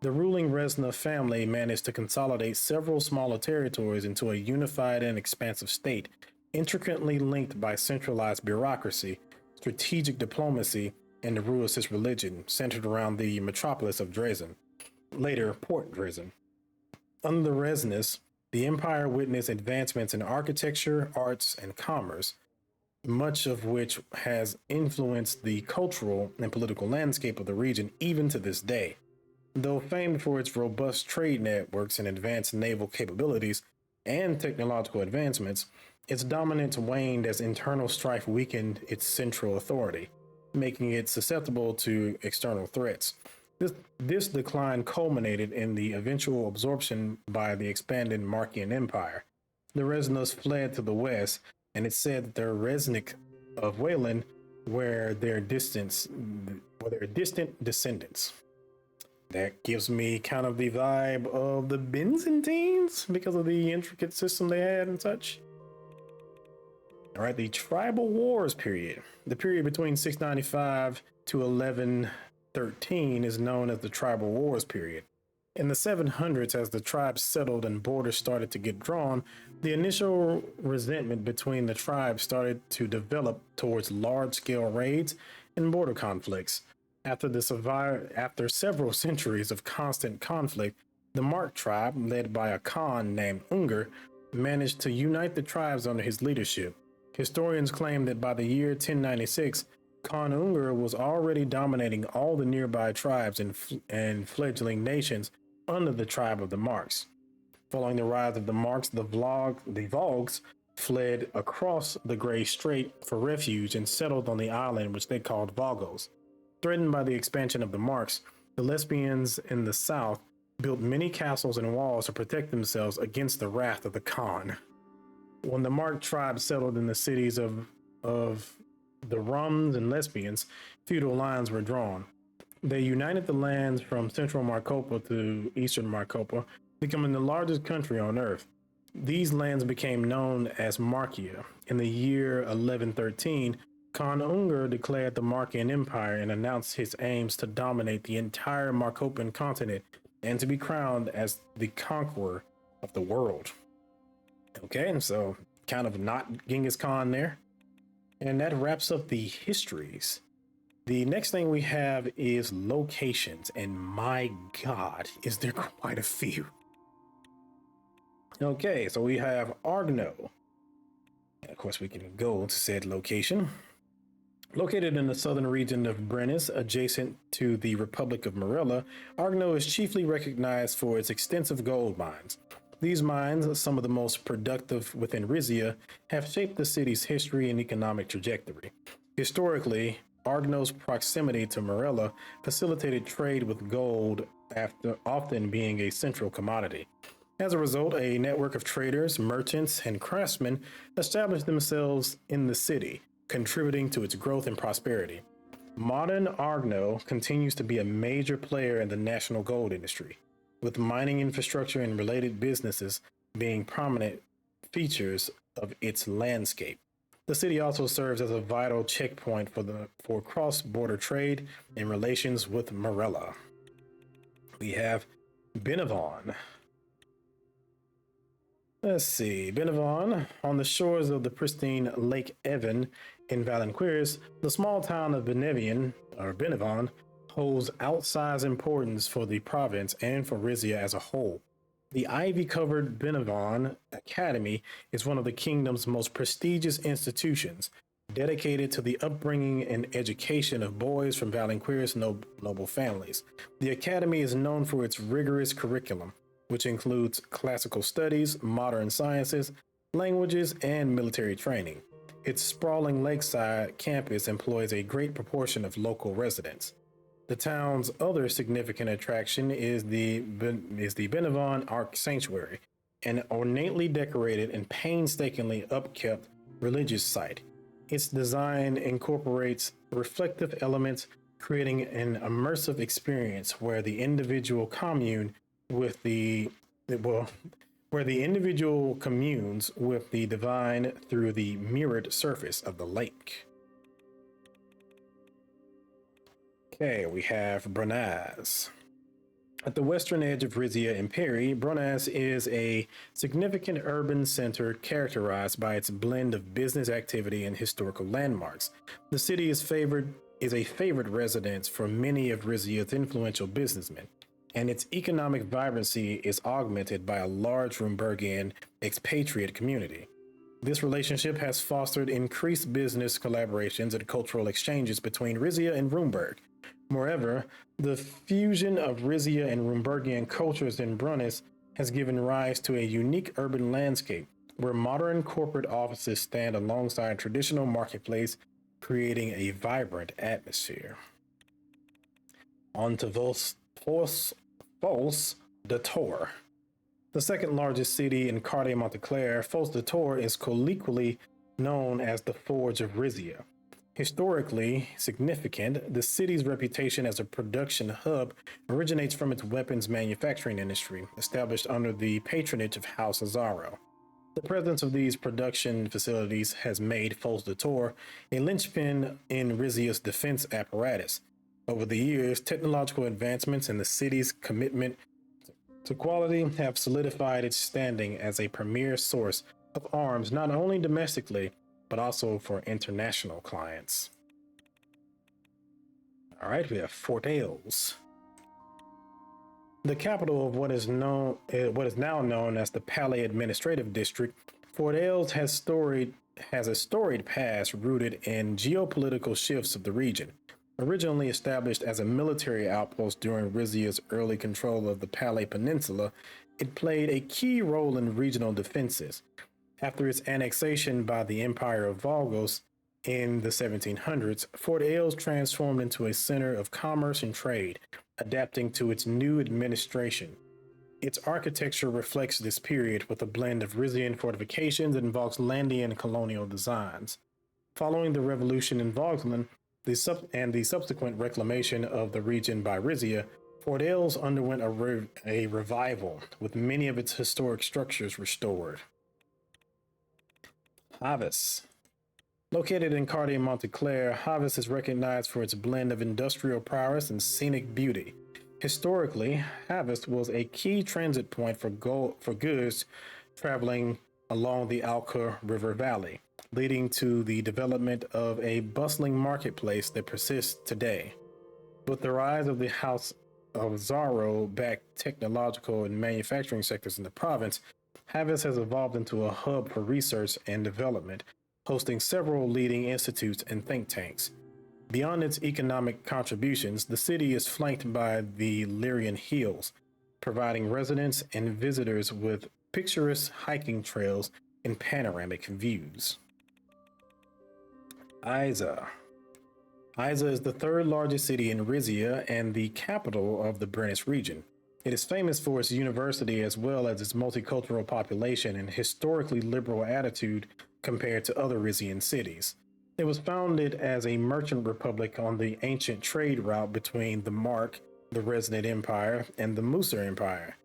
The ruling Resna family managed to consolidate several smaller territories into a unified and expansive state, intricately linked by centralized bureaucracy, strategic diplomacy, and the Ruicist religion centered around the metropolis of Dresden, later Port Dresden. Under the Resnas, the empire witnessed advancements in architecture, arts, and commerce, much of which has influenced the cultural and political landscape of the region even to this day. Though famed for its robust trade networks and advanced naval capabilities and technological advancements, its dominance waned as internal strife weakened its central authority, making it susceptible to external threats. This decline culminated in the eventual absorption by the expanded Markian Empire. The Resnos fled to the west, and it's said that the Resnik of Wayland were their distant descendants. That gives me kind of the vibe of the Byzantines because of the intricate system they had and such. All right, the Tribal Wars period. The period between 695 to 1113 is known as the Tribal Wars period. In the 700s, as the tribes settled and borders started to get drawn, the initial resentment between the tribes started to develop towards large-scale raids and border conflicts. After several centuries of constant conflict, the Mark tribe, led by a Khan named Unger, managed to unite the tribes under his leadership. Historians claim that by the year 1096, Khan Unger was already dominating all the nearby tribes and fledgling nations under the tribe of the Marks. Following the rise of the Marks, the Volgs fled across the Grey Strait for refuge and settled on the island which they called Vogos. Threatened by the expansion of the Marks, the Lesbians in the south built many castles and walls to protect themselves against the wrath of the Khan. When the Mark tribe settled in the cities of the Rums and Lesbians, feudal lines were drawn. They united the lands from central Marcopa to eastern Marcopa, becoming the largest country on earth. These lands became known as Markia. In the year 1113, Khan Unger declared the Markian Empire and announced his aims to dominate the entire Marcopan continent and to be crowned as the conqueror of the world. Okay, and so kind of not Genghis Khan there. And that wraps up the histories. The next thing we have is locations, and my God, is there quite a few. Okay, so we have Argno. And of course, we can go to said location. Located in the southern region of Brennus, adjacent to the Republic of Morella, Argno is chiefly recognized for its extensive gold mines. These mines, some of the most productive within Rizia, have shaped the city's history and economic trajectory. Historically, Argno's proximity to Morella facilitated trade with gold, after often being a central commodity. As a result, a network of traders, merchants, and craftsmen established themselves in the city, contributing to its growth and prosperity. Modern Argno continues to be a major player in the national gold industry, with mining infrastructure and related businesses being prominent features of its landscape. The city also serves as a vital checkpoint for cross-border trade and relations with Morella. We have Benavon. Let's see, Benavon, on the shores of the pristine Lake Evan in Valenquez, the small town of Benevian, or Benavon, holds outsized importance for the province and for Rizia as a whole. The ivy-covered Benavon Academy is one of the kingdom's most prestigious institutions, dedicated to the upbringing and education of boys from Valenquez noble families. The academy is known for its rigorous curriculum, which includes classical studies, modern sciences, languages, and military training. Its sprawling lakeside campus employs a great proportion of local residents. The town's other significant attraction is the Benavon Ark Sanctuary, an ornately decorated and painstakingly upkept religious site. Its design incorporates reflective elements, creating an immersive experience where the individual communes with the divine through the mirrored surface of the lake. Okay, we have Brunaz. At the western edge of Rizia and Peri, Brunaz is a significant urban center characterized by its blend of business activity and historical landmarks. The city is a favored residence for many of Rizia's influential businessmen, and its economic vibrancy is augmented by a large Rumburgian expatriate community. This relationship has fostered increased business collaborations and cultural exchanges between Rizia and Rumburg. Moreover, the fusion of Rizia and Rumburgian cultures in Brunnis has given rise to a unique urban landscape where modern corporate offices stand alongside traditional marketplace, creating a vibrant atmosphere. On to Fos de Tor. The second largest city in Quartier Montclair, Fos de Tor is colloquially known as the Forge of Rizia. Historically significant, the city's reputation as a production hub originates from its weapons manufacturing industry, established under the patronage of House Azaro. The presence of these production facilities has made Fos de Tor a linchpin in Rizia's defense apparatus. Over the years, technological advancements and the city's commitment to quality have solidified its standing as a premier source of arms not only domestically, but also for international clients. All right, we have Fort Ailes. The capital of what is now known as the Palais Administrative District, Fort Ailes has a storied past rooted in geopolitical shifts of the region. Originally established as a military outpost during Rizia's early control of the Palais Peninsula, it played a key role in regional defenses. After its annexation by the Empire of Vagos in the 1700s, Fort Ailes transformed into a center of commerce and trade, adapting to its new administration. Its architecture reflects this period with a blend of Rizian fortifications and Vauxlandian colonial designs. Following the revolution in Vauxland and the subsequent reclamation of the region by Rizia, Fort Ailes underwent a revival, with many of its historic structures restored. Havas. Located in Quartier Montclair, Havas is recognized for its blend of industrial prowess and scenic beauty. Historically, Havas was a key transit point for goods traveling along the Alca River Valley, leading to the development of a bustling marketplace that persists today. With the rise of the House of Zaro-backed technological and manufacturing sectors in the province, Havas has evolved into a hub for research and development, hosting several leading institutes and think tanks. Beyond its economic contributions, the city is flanked by the Lyrian Hills, providing residents and visitors with picturesque hiking trails and panoramic views. Isa. Isa is the third largest city in Rizia and the capital of the Brennus region. It is famous for its university as well as its multicultural population and historically liberal attitude compared to other Rizian cities. It was founded as a merchant republic on the ancient trade route between the Mark, the Resident Empire, and the Musa Empire.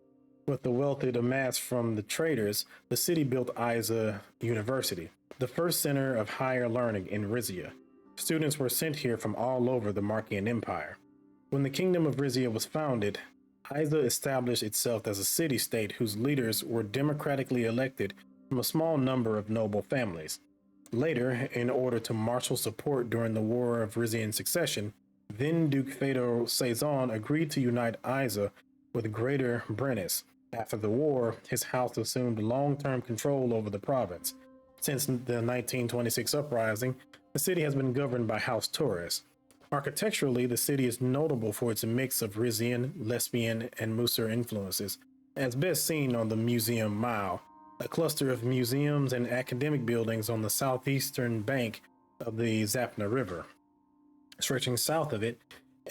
With the wealth it amassed from the traders, the city built Isa University, the first center of higher learning in Rizia. Students were sent here from all over the Markian Empire. When the Kingdom of Rizia was founded, Isa established itself as a city-state whose leaders were democratically elected from a small number of noble families. Later, in order to marshal support during the War of Rizian Succession, then Duke Fedor Sazon agreed to unite Isa with Greater Brennus. After the war, his house assumed long-term control over the province. Since the 1926 uprising, the city has been governed by House Torres. Architecturally, the city is notable for its mix of Rizian, Lesbian, and Musser influences, as best seen on the Museum Mile, a cluster of museums and academic buildings on the southeastern bank of the Zapna River. Stretching south of it,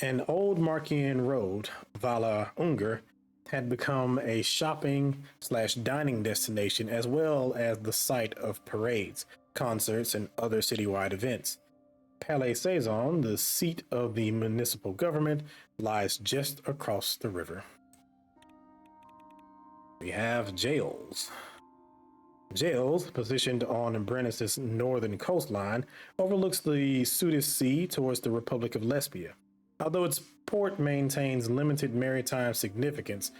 an old Markian road, Vala Unger, had become a shopping/dining destination as well as the site of parades, concerts, and other citywide events. Palais Saison, the seat of the municipal government, lies just across the river. We have jails. Jails, positioned on Brennus's northern coastline, overlooks the Sutis Sea towards the Republic of Lesbia. Although its port maintains limited maritime significance,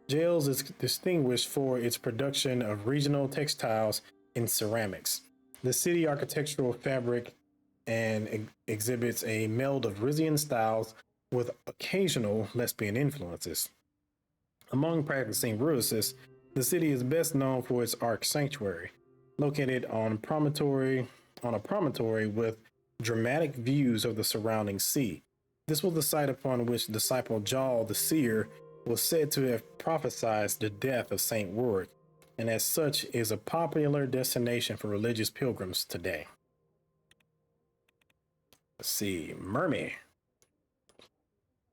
Jails is distinguished for its production of regional textiles and ceramics. The city architectural fabric and exhibits a meld of Rizian styles with occasional lesbian influences. Among practicing Rusists, the city is best known for its Ark Sanctuary, located on a promontory with dramatic views of the surrounding sea. This was the site upon which disciple Jal the Seer was said to have prophesied the death of Saint Warwick, and as such is a popular destination for religious pilgrims today. Let's see, Murmy.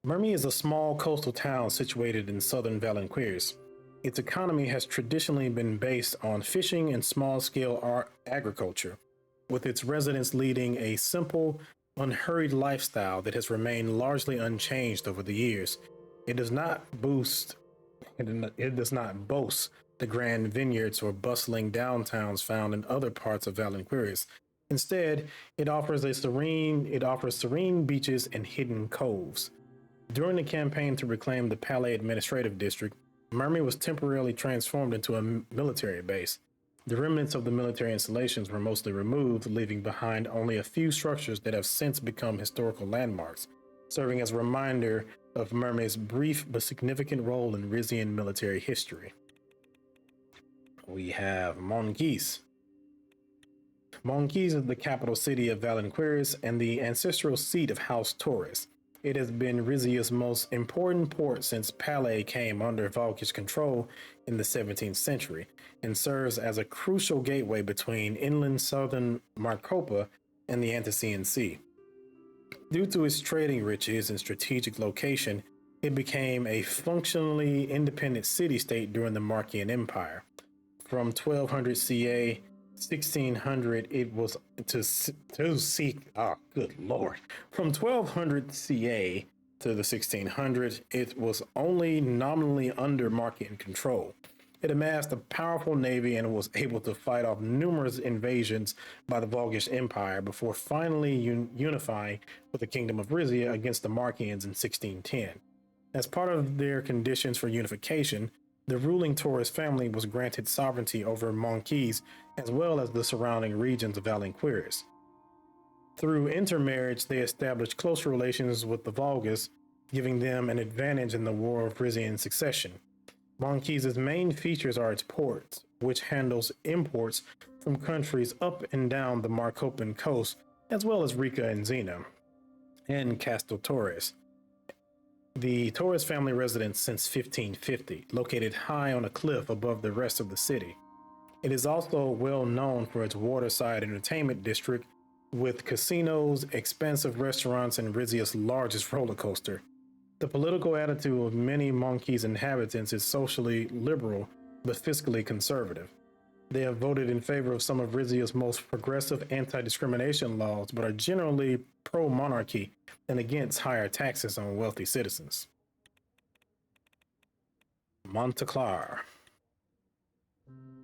Murmy is a small coastal town situated in southern Valenquires. Its economy has traditionally been based on fishing and small-scale agriculture, with its residents leading a simple, unhurried lifestyle that has remained largely unchanged over the years. It does not boast the grand vineyards or bustling downtowns found in other parts of Valenquires. Instead, it offers serene beaches and hidden coves. During the campaign to reclaim the Palais Administrative District, Murmy was temporarily transformed into a military base. The remnants of the military installations were mostly removed, leaving behind only a few structures that have since become historical landmarks, serving as a reminder of Murmy's brief but significant role in Rizian military history. We have Monquise. Monquise is the capital city of Valenquires and the ancestral seat of House Torres. It has been Rizia's most important port since Palais came under Valkish control in the 17th century, and serves as a crucial gateway between inland southern Marcopa and the Antician Sea. Due to its trading riches and strategic location, it became a functionally independent city-state during the Markian Empire. From 1200 CA 1600 it was good lord. From 1200 CA to the 1600s, it was only nominally under Markian control. It amassed a powerful navy and was able to fight off numerous invasions by the Volgish Empire before finally unifying with the Kingdom of Rizia against the Markians in 1610. As part of their conditions for unification, the ruling Torres family was granted sovereignty over Monquise as well as the surrounding regions of Valenquires. Through intermarriage, they established close relations with the Volgas, giving them an advantage in the War of Rizian Succession. Monquise's main features are its ports, which handles imports from countries up and down the Marcopan coast, as well as Rica and Zena, and Castel Torres, the Torres family residence since 1550, located high on a cliff above the rest of the city. It is also well known for its waterside entertainment district, with casinos, expansive restaurants, and Rizia's largest roller coaster. The political attitude of many Monquise inhabitants is socially liberal, but fiscally conservative. They have voted in favor of some of Rizia's most progressive anti-discrimination laws, but are generally pro-monarchy and against higher taxes on wealthy citizens. Montclar.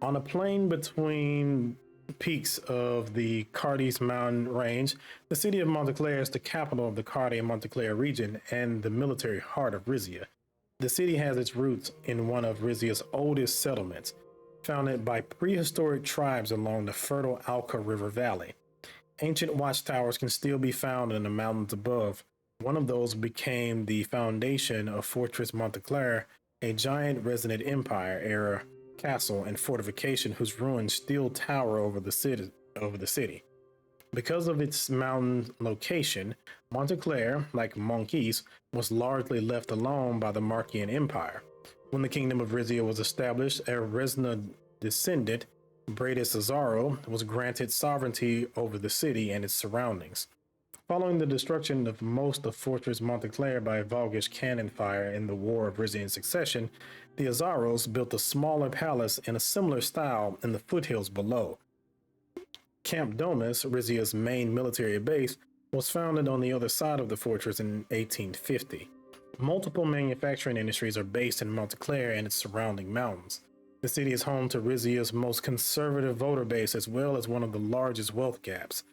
On a plain between peaks of the Cardes mountain range, the city of Montclair is the capital of the Carde and Montclair region and the military heart of Rizia. The city has its roots in one of Rizia's oldest settlements, founded by prehistoric tribes along the fertile Alca River Valley. Ancient watchtowers can still be found in the mountains above. One of those became the foundation of Fortress Montclair, a giant Resident Empire era castle and fortification whose ruins still tower over the city. Because of its mountain location, Montclair, like Monkeys, was largely left alone by the Marquian Empire. When the Kingdom of Rizia was established, a Resna descendant, Bradus Azaro, was granted sovereignty over the city and its surroundings. Following the destruction of most of Fortress Montclair by Volgish cannon fire in the War of Rizian Succession, the Azaros built a smaller palace in a similar style in the foothills below. Camp Domus, Rizia's main military base, was founded on the other side of the fortress in 1850. Multiple manufacturing industries are based in Montclair and its surrounding mountains. The city is home to Rizia's most conservative voter base as well as one of the largest wealth gaps.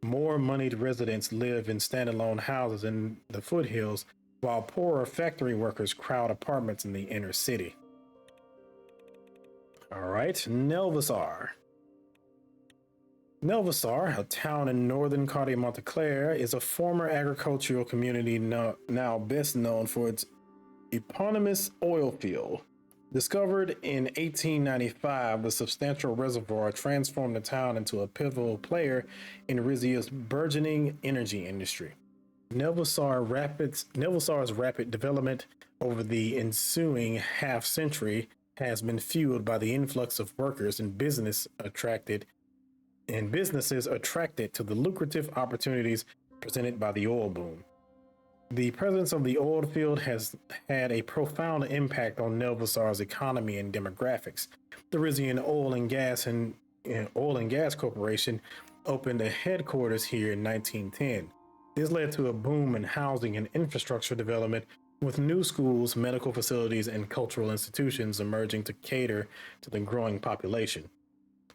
More moneyed residents live in standalone houses in the foothills, while poorer factory workers crowd apartments in the inner city. All right, Nelvasar. Nelvasar, a town in northern Quartier Montclair, is a former agricultural community now best known for its eponymous oil field. Discovered in 1895, the substantial reservoir transformed the town into a pivotal player in Rizia's burgeoning energy industry. Nelvasar's rapid development over the ensuing half-century has been fueled by the influx of workers and businesses attracted to the lucrative opportunities presented by the oil boom. The presence of the oil field has had a profound impact on Nelvasar's economy and demographics. The Rizian Oil and Gas Corporation opened a headquarters here in 1910. This led to a boom in housing and infrastructure development, with new schools, medical facilities, and cultural institutions emerging to cater to the growing population.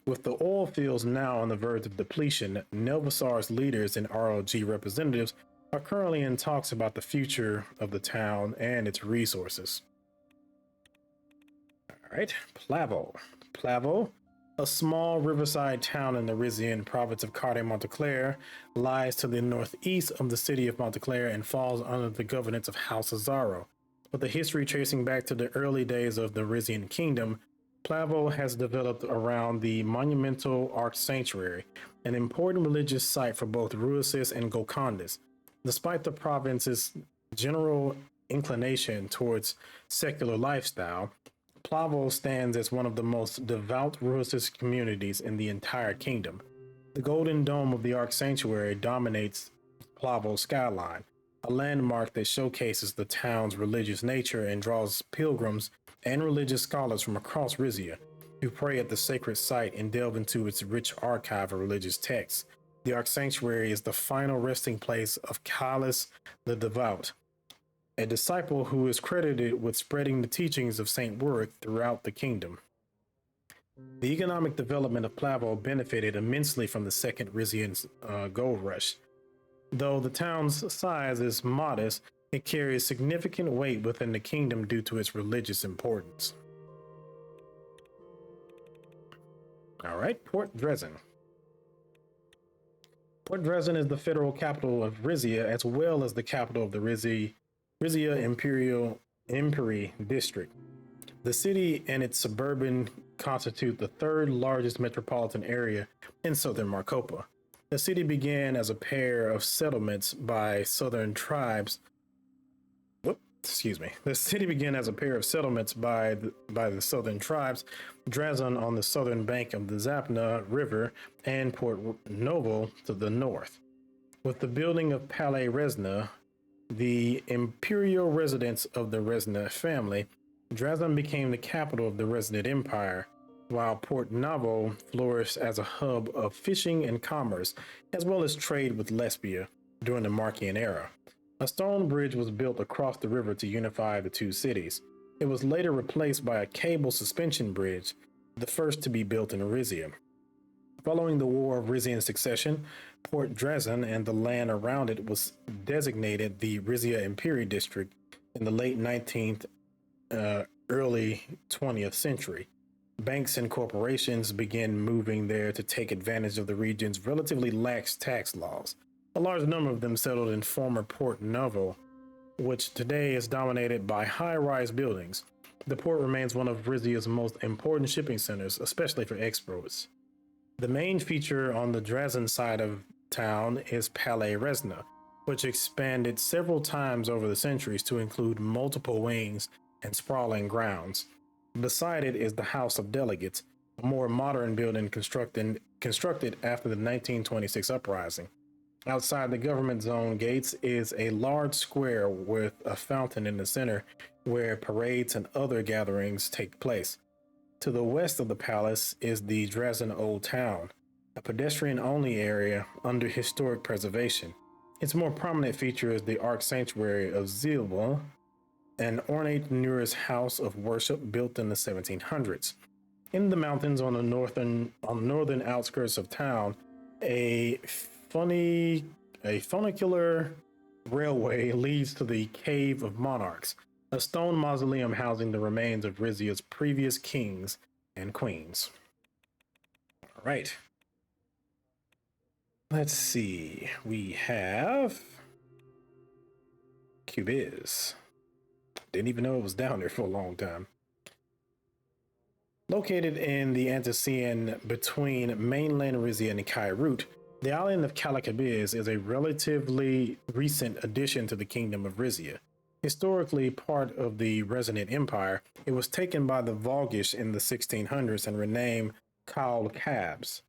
With the oil fields now on the verge of depletion, Nelvasar's leaders and RLG representatives are currently in talks about the future of the town and its resources. All right, Plavo. Plavo, a small riverside town in the Rizian province of Quartier Montclair, lies to the northeast of the city of Montclair and falls under the governance of House Azaro. With a history tracing back to the early days of the Rizian kingdom, Plavo has developed around the monumental Ark Sanctuary, an important religious site for both Ruasis and Golcondas. Despite the province's general inclination towards secular lifestyle, Plavo stands as one of the most devout Ruasis communities in the entire kingdom. The golden dome of the Ark Sanctuary dominates Plavo's skyline, a landmark that showcases the town's religious nature and draws pilgrims and religious scholars from across Rizia who pray at the sacred site and delve into its rich archive of religious texts. The Ark Sanctuary is the final resting place of Caius the Devout, a disciple who is credited with spreading the teachings of Saint Worth throughout the kingdom. The economic development of Plavo benefited immensely from the Second Rizian gold rush. Though the town's size is modest, it carries significant weight within the kingdom due to its religious importance. All right, Port Dresden. Port Dresden is the federal capital of Rizia, as well as the capital of the Rizia Imperi district. The city and its suburban constitute the third largest metropolitan area in southern Marcopa. The city began as a pair of settlements by southern tribes. The city began as a pair of settlements by the southern tribes, Dresden on the southern bank of the Zapna River and Port Novo to the north. With the building of Palais Resna, the imperial residence of the Resna family, Dresden became the capital of the Resident Empire, while Port Novo flourished as a hub of fishing and commerce, as well as trade with Lesbia during the Marquian era. A stone bridge was built across the river to unify the two cities. It was later replaced by a cable suspension bridge, the first to be built in Rizia. Following the War of Rizian Succession, Port Dresden and the land around it was designated the Rizia Imperi district in the late 19th early 20th century. Banks and corporations began moving there to take advantage of the region's relatively lax tax laws. A large number of them settled in former Port Novo, which today is dominated by high-rise buildings. The port remains one of Rizia's most important shipping centers, especially for exports. The main feature on the Drazen side of town is Palais Resna, which expanded several times over the centuries to include multiple wings and sprawling grounds. Beside it is the House of Delegates, a more modern building constructed after the 1926 uprising. Outside the government zone gates is a large square with a fountain in the center where parades and other gatherings take place. To the west of the palace is the Drazen Old Town, a pedestrian-only area under historic preservation. Its more prominent feature is the Ark Sanctuary of Zilbel, an ornate Nuris house of worship built in the 1700s. In the mountains on the northern outskirts of town, a funicular railway leads to the Cave of Monarchs, a stone mausoleum housing the remains of Rizia's previous kings and queens. All right. Let's see. We have Cubiz. Didn't even know it was down there for a long time. Located in the Anticean between mainland Rizia and Kairut, the island of Calacabiz is a relatively recent addition to the Kingdom of Rizia. Historically part of the Resonant Empire, it was taken by the Volgish in the 1600s and renamed Kaul Kabs.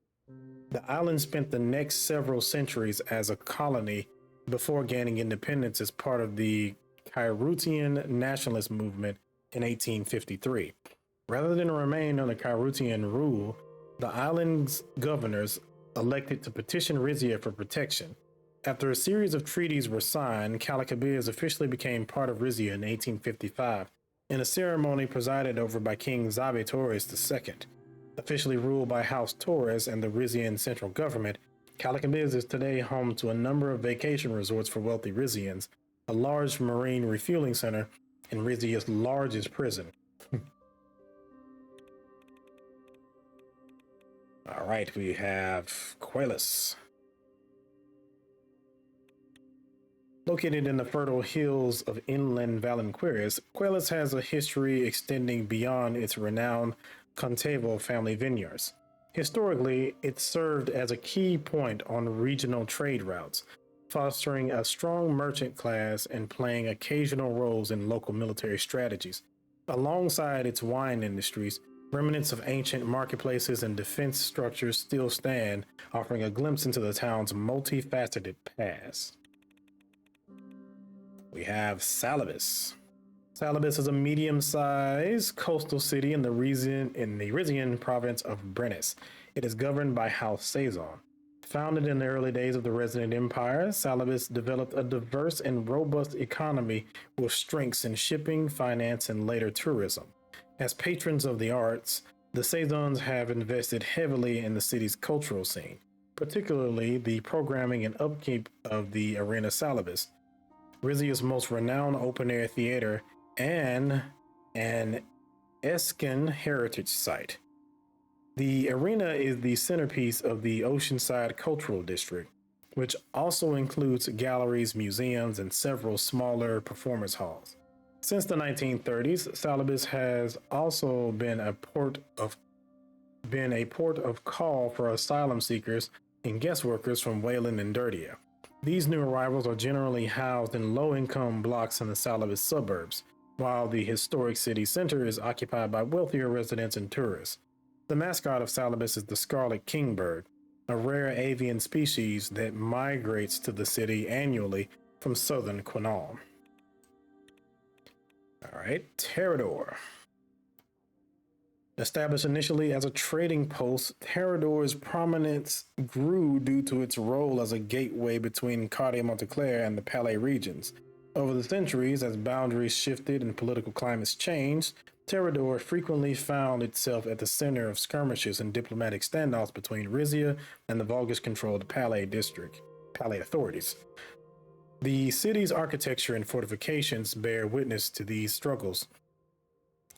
The island spent the next several centuries as a colony before gaining independence as part of the Kairutian nationalist movement in 1853. Rather than remain under Kairutian rule, the island's governors elected to petition Rizia for protection. After a series of treaties were signed, Calacabiz officially became part of Rizia in 1855 in a ceremony presided over by King Zabe Torres II. Officially ruled by House Torres and the Rizian central government, Calacabiz is today home to a number of vacation resorts for wealthy Rizians, a large marine refueling center, and Rizia's largest prison. All right, we have Quelus. Located in the fertile hills of inland Valenqueris, Quelus has a history extending beyond its renowned Contevo family vineyards. Historically, it served as a key point on regional trade routes, fostering a strong merchant class and playing occasional roles in local military strategies. Alongside its wine industries, remnants of ancient marketplaces and defense structures still stand, offering a glimpse into the town's multifaceted past. We have Salabis. Salabis is a medium-sized coastal city in the Rizian province of Brennus. It is governed by House Sazon. Founded in the early days of the Resonant Empire, Salabis developed a diverse and robust economy with strengths in shipping, finance, and later tourism. As patrons of the arts, the Sazons have invested heavily in the city's cultural scene, particularly the programming and upkeep of the Arena Salabis, Rizia's most renowned open-air theater and an Eskin heritage site. The arena is the centerpiece of the Oceanside Cultural District, which also includes galleries, museums, and several smaller performance halls. Since the 1930s, Salabis has also been a port of call for asylum seekers and guest workers from Wayland and Dirtia. These new arrivals are generally housed in low-income blocks in the Salabis suburbs, while the historic city center is occupied by wealthier residents and tourists. The mascot of Salabis is the scarlet kingbird, a rare avian species that migrates to the city annually from southern Quinaul. All right, Terrador. Established initially as a trading post, Terrador's prominence grew due to its role as a gateway between Cardia Monteclair and the Palais regions. Over the centuries, as boundaries shifted and political climates changed, Terrador frequently found itself at the center of skirmishes and diplomatic standoffs between Rizia and the Volgish-controlled Palais authorities. The city's architecture and fortifications bear witness to these struggles.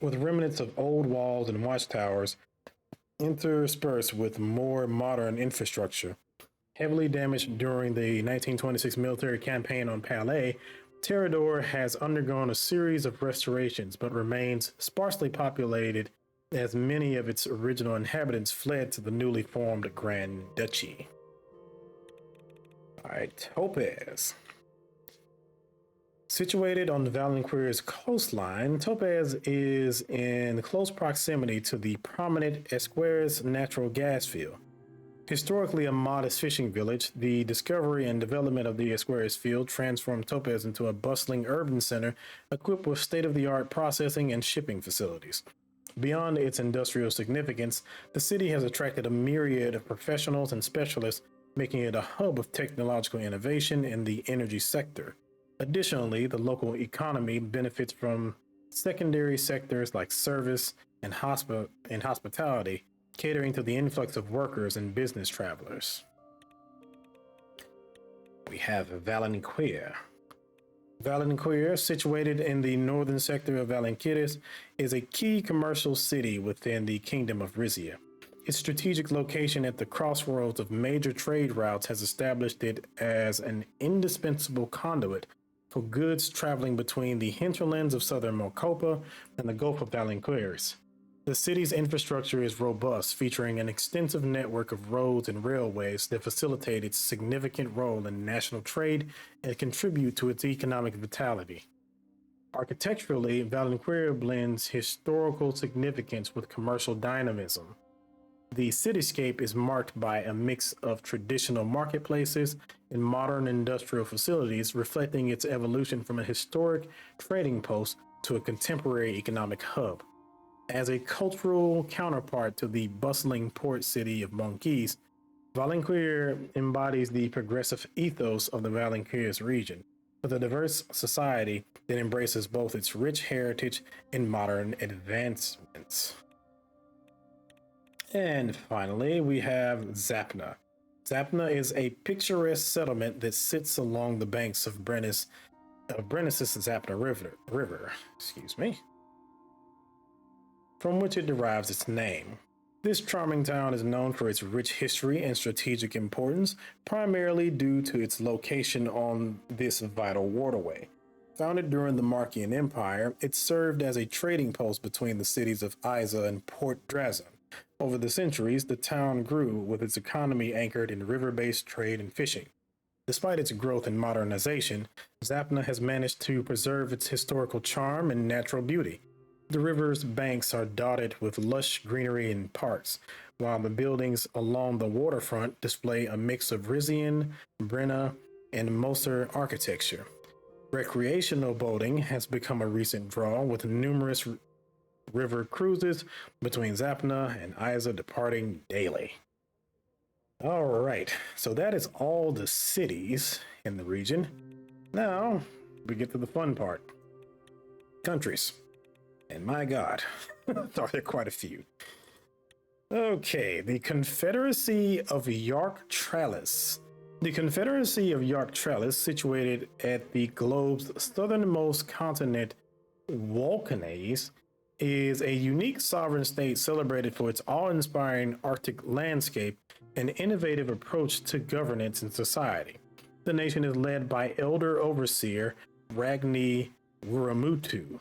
with remnants of old walls and watchtowers interspersed with more modern infrastructure. Heavily damaged during the 1926 military campaign on Palais, Terrador has undergone a series of restorations but remains sparsely populated as many of its original inhabitants fled to the newly formed Grand Duchy. All right, Topaz. Situated on the Valenquier's coastline, Topaz is in close proximity to the prominent Esquires natural gas field. Historically a modest fishing village, the discovery and development of the Esquires field transformed Topaz into a bustling urban center equipped with state-of-the-art processing and shipping facilities. Beyond its industrial significance, the city has attracted a myriad of professionals and specialists, making it a hub of technological innovation in the energy sector. Additionally, the local economy benefits from secondary sectors like service and hospitality, catering to the influx of workers and business travelers. We have Valenquer. Valenquer, situated in the northern sector of Valenquieres, is a key commercial city within the Kingdom of Rizia. Its strategic location at the crossroads of major trade routes has established it as an indispensable conduit for goods traveling between the hinterlands of southern Mocopa and the Gulf of Valenquieres. The city's infrastructure is robust, featuring an extensive network of roads and railways that facilitate its significant role in national trade and contribute to its economic vitality. Architecturally, Valenquer blends historical significance with commercial dynamism. The cityscape is marked by a mix of traditional marketplaces and modern industrial facilities, reflecting its evolution from a historic trading post to a contemporary economic hub. As a cultural counterpart to the bustling port city of Monquise, Valenquer embodies the progressive ethos of the Valenquieres region, with a diverse society that embraces both its rich heritage and modern advancements. And finally, we have Zapna. Zapna is a picturesque settlement that sits along the banks of Brennus' Zapna River, from which it derives its name. This charming town is known for its rich history and strategic importance, primarily due to its location on this vital waterway. Founded during the Markian Empire, it served as a trading post between the cities of Isa and Port Drazan. Over the centuries, the town grew, with its economy anchored in river-based trade and fishing. Despite its growth and modernization, Zapna has managed to preserve its historical charm and natural beauty. The river's banks are dotted with lush greenery and parks, while the buildings along the waterfront display a mix of Rizian, Brenna, and Moser architecture. Recreational boating has become a recent draw, with numerous river cruises between Zapna and Isa departing daily. All right, so that is all the cities in the region. Now, we get to the fun part. Countries. And my God, there are quite a few. Okay, the Confederacy of Yark-Trellis. The Confederacy of Yark-Trellis, situated at the globe's southernmost continent, Vulcanaes, is a unique sovereign state celebrated for its awe-inspiring Arctic landscape and innovative approach to governance and society. The nation is led by Elder Overseer Ragni Wuramutu.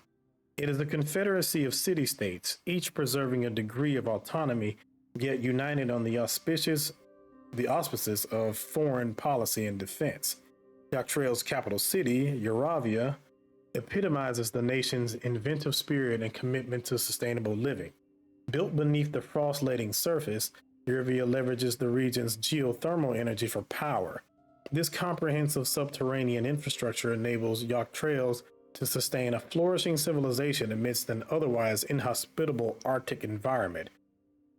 It is a confederacy of city-states, each preserving a degree of autonomy, yet united on the auspices of foreign policy and defense. Yaktrail's capital city, Euravia, epitomizes the nation's inventive spirit and commitment to sustainable living. Built beneath the frost-lading surface, Euravia leverages the region's geothermal energy for power. This comprehensive subterranean infrastructure enables Yaktrails to sustain a flourishing civilization amidst an otherwise inhospitable Arctic environment.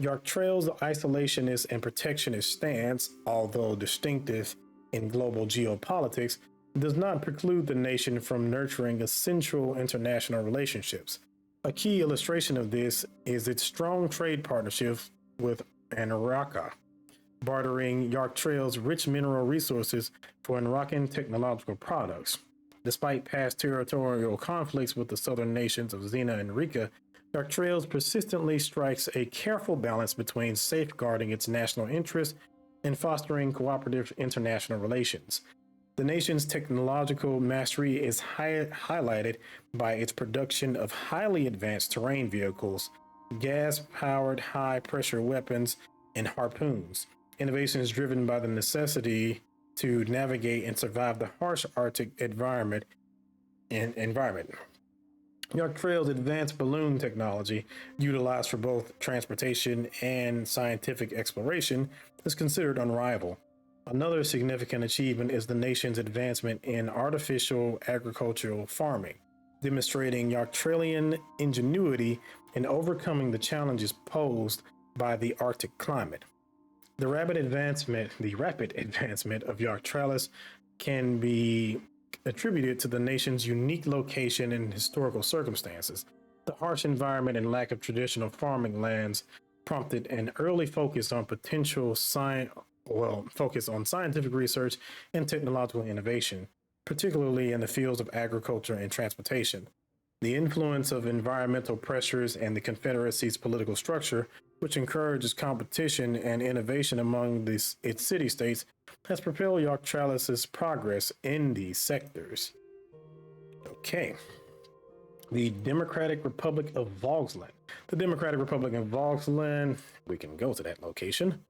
Yark-Trail's isolationist and protectionist stance, although distinctive in global geopolitics, does not preclude the nation from nurturing essential international relationships. A key illustration of this is its strong trade partnerships with Anaraka, bartering Yark-Trail's rich mineral resources for Anarakan technological products. Despite past territorial conflicts with the southern nations of Xena and Rika, Dark Trails persistently strikes a careful balance between safeguarding its national interests and fostering cooperative international relations. The nation's technological mastery is highlighted by its production of highly advanced terrain vehicles, gas powered high pressure weapons, and harpoons. Innovation is driven by the necessity to navigate and survive the harsh Arctic environment. York Trail's advanced balloon technology, utilized for both transportation and scientific exploration, is considered unrivaled. Another significant achievement is the nation's advancement in artificial agricultural farming, demonstrating Yarktralian ingenuity in overcoming the challenges posed by the Arctic climate. The rapid advancement of Yarktralis can be attributed to the nation's unique location and historical circumstances. The harsh environment and lack of traditional farming lands prompted an early focus on scientific research and technological innovation, particularly in the fields of agriculture and transportation. The influence of environmental pressures and the Confederacy's political structure, which encourages competition and innovation among its city states, has propelled Yarktralis's progress in these sectors. Okay. The Democratic Republic of Vogsland. The Democratic Republic of Vogsland, we can go to that location,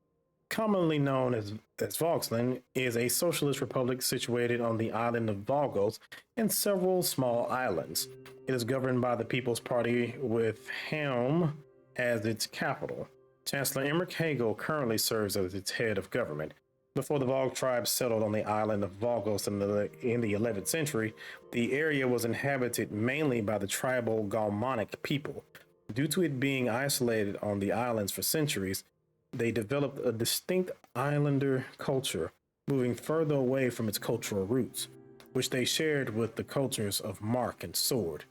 commonly known as Vogsland, is a socialist republic situated on the island of Vagos and several small islands. It is governed by the People's Party with Helm as its capital. Chancellor Emmerich Hagel currently serves as its head of government. Before the Vog tribes settled on the island of Vagos in the 11th century, the area was inhabited mainly by the tribal Galmanic people. Due to it being isolated on the islands for centuries, they developed a distinct islander culture, moving further away from its cultural roots, which they shared with the cultures of Mark and Sword.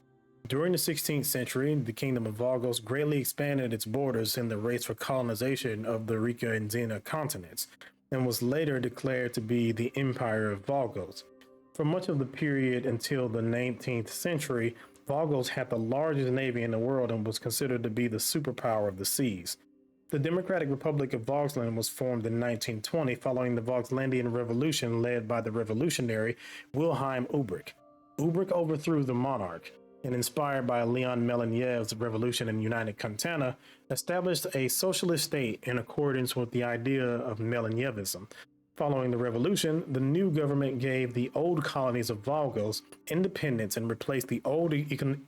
During the 16th century, the Kingdom of Vagos greatly expanded its borders in the race for colonization of the Rika and Zena continents, and was later declared to be the Empire of Vagos. For much of the period until the 19th century, Vagos had the largest navy in the world and was considered to be the superpower of the seas. The Democratic Republic of Vogsland was formed in 1920 following the Vogslandian Revolution led by the revolutionary Wilhelm Ulbricht. Ulbricht overthrew the monarch and, inspired by Leon Melinyev's revolution in United Cantana, established a socialist state in accordance with the idea of Melinyevism. Following the revolution, the new government gave the old colonies of Vagos independence and replaced the old economic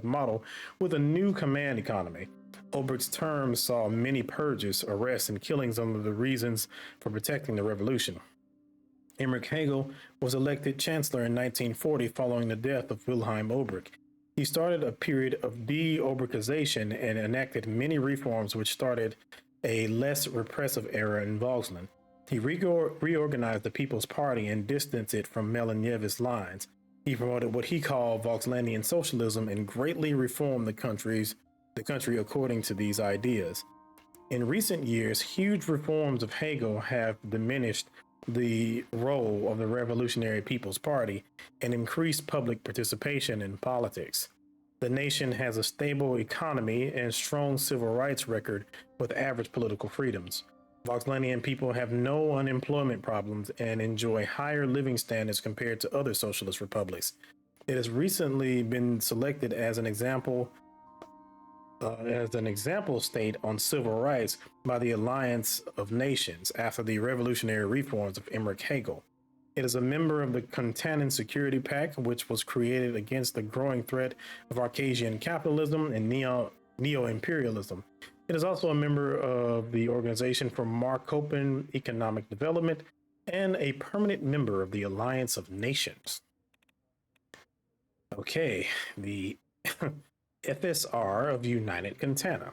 model with a new command economy. Ulbricht's term saw many purges, arrests, and killings under the reasons for protecting the revolution. Emmerich Hagel was elected chancellor in 1940 following the death of Wilhelm Ulbricht. He started a period of de-Ulbrichtization and enacted many reforms which started a less repressive era in Vogsland. He reorganized the People's Party and distanced it from Melinyev's lines. He promoted what he called Vogslandian socialism and greatly reformed the country according to these ideas. In recent years, huge reforms of Hegel have diminished the role of the Revolutionary People's Party and increased public participation in politics. The nation has a stable economy and strong civil rights record with average political freedoms. Voxlandian people have no unemployment problems and enjoy higher living standards compared to other socialist republics. It has recently been selected as an example state on civil rights by the Alliance of Nations after the revolutionary reforms of Emmerich Hagel. It is a member of the Contanin Security Pact, which was created against the growing threat of Arcasian capitalism and neo-imperialism. It is also a member of the Organization for Markopen Economic Development and a permanent member of the Alliance of Nations. Okay, the FSR of United Cantana.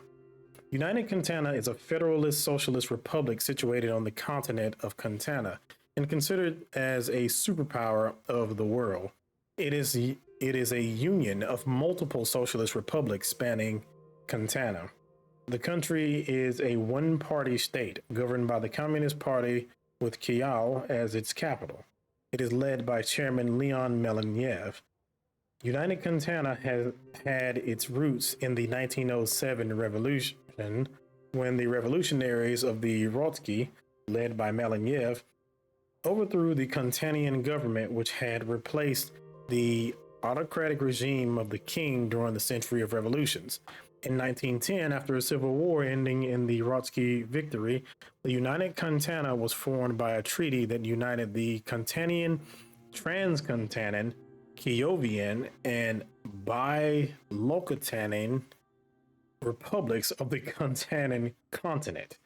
United Cantana is a federalist socialist republic situated on the continent of Cantana and considered as a superpower of the world. It is a union of multiple socialist republics spanning Cantana. The country is a one-party state governed by the Communist Party with Kiel as its capital. It is led by Chairman Leon Melinev. United Cantana has had its roots in the 1907 revolution when the revolutionaries of the Trotsky, led by Malenkov, overthrew the Cantanian government, which had replaced the autocratic regime of the king during the century of revolutions. In 1910, after a civil war ending in the Trotsky victory, the United Cantana was formed by a treaty that united the Cantanian, Transcantanan, Kiovian, and Bilokitanan republics of the Cantanan continent.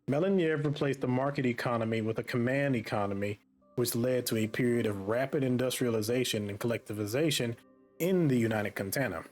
Malenkov replaced the market economy with a command economy, which led to a period of rapid industrialization and collectivization in the United Cantana.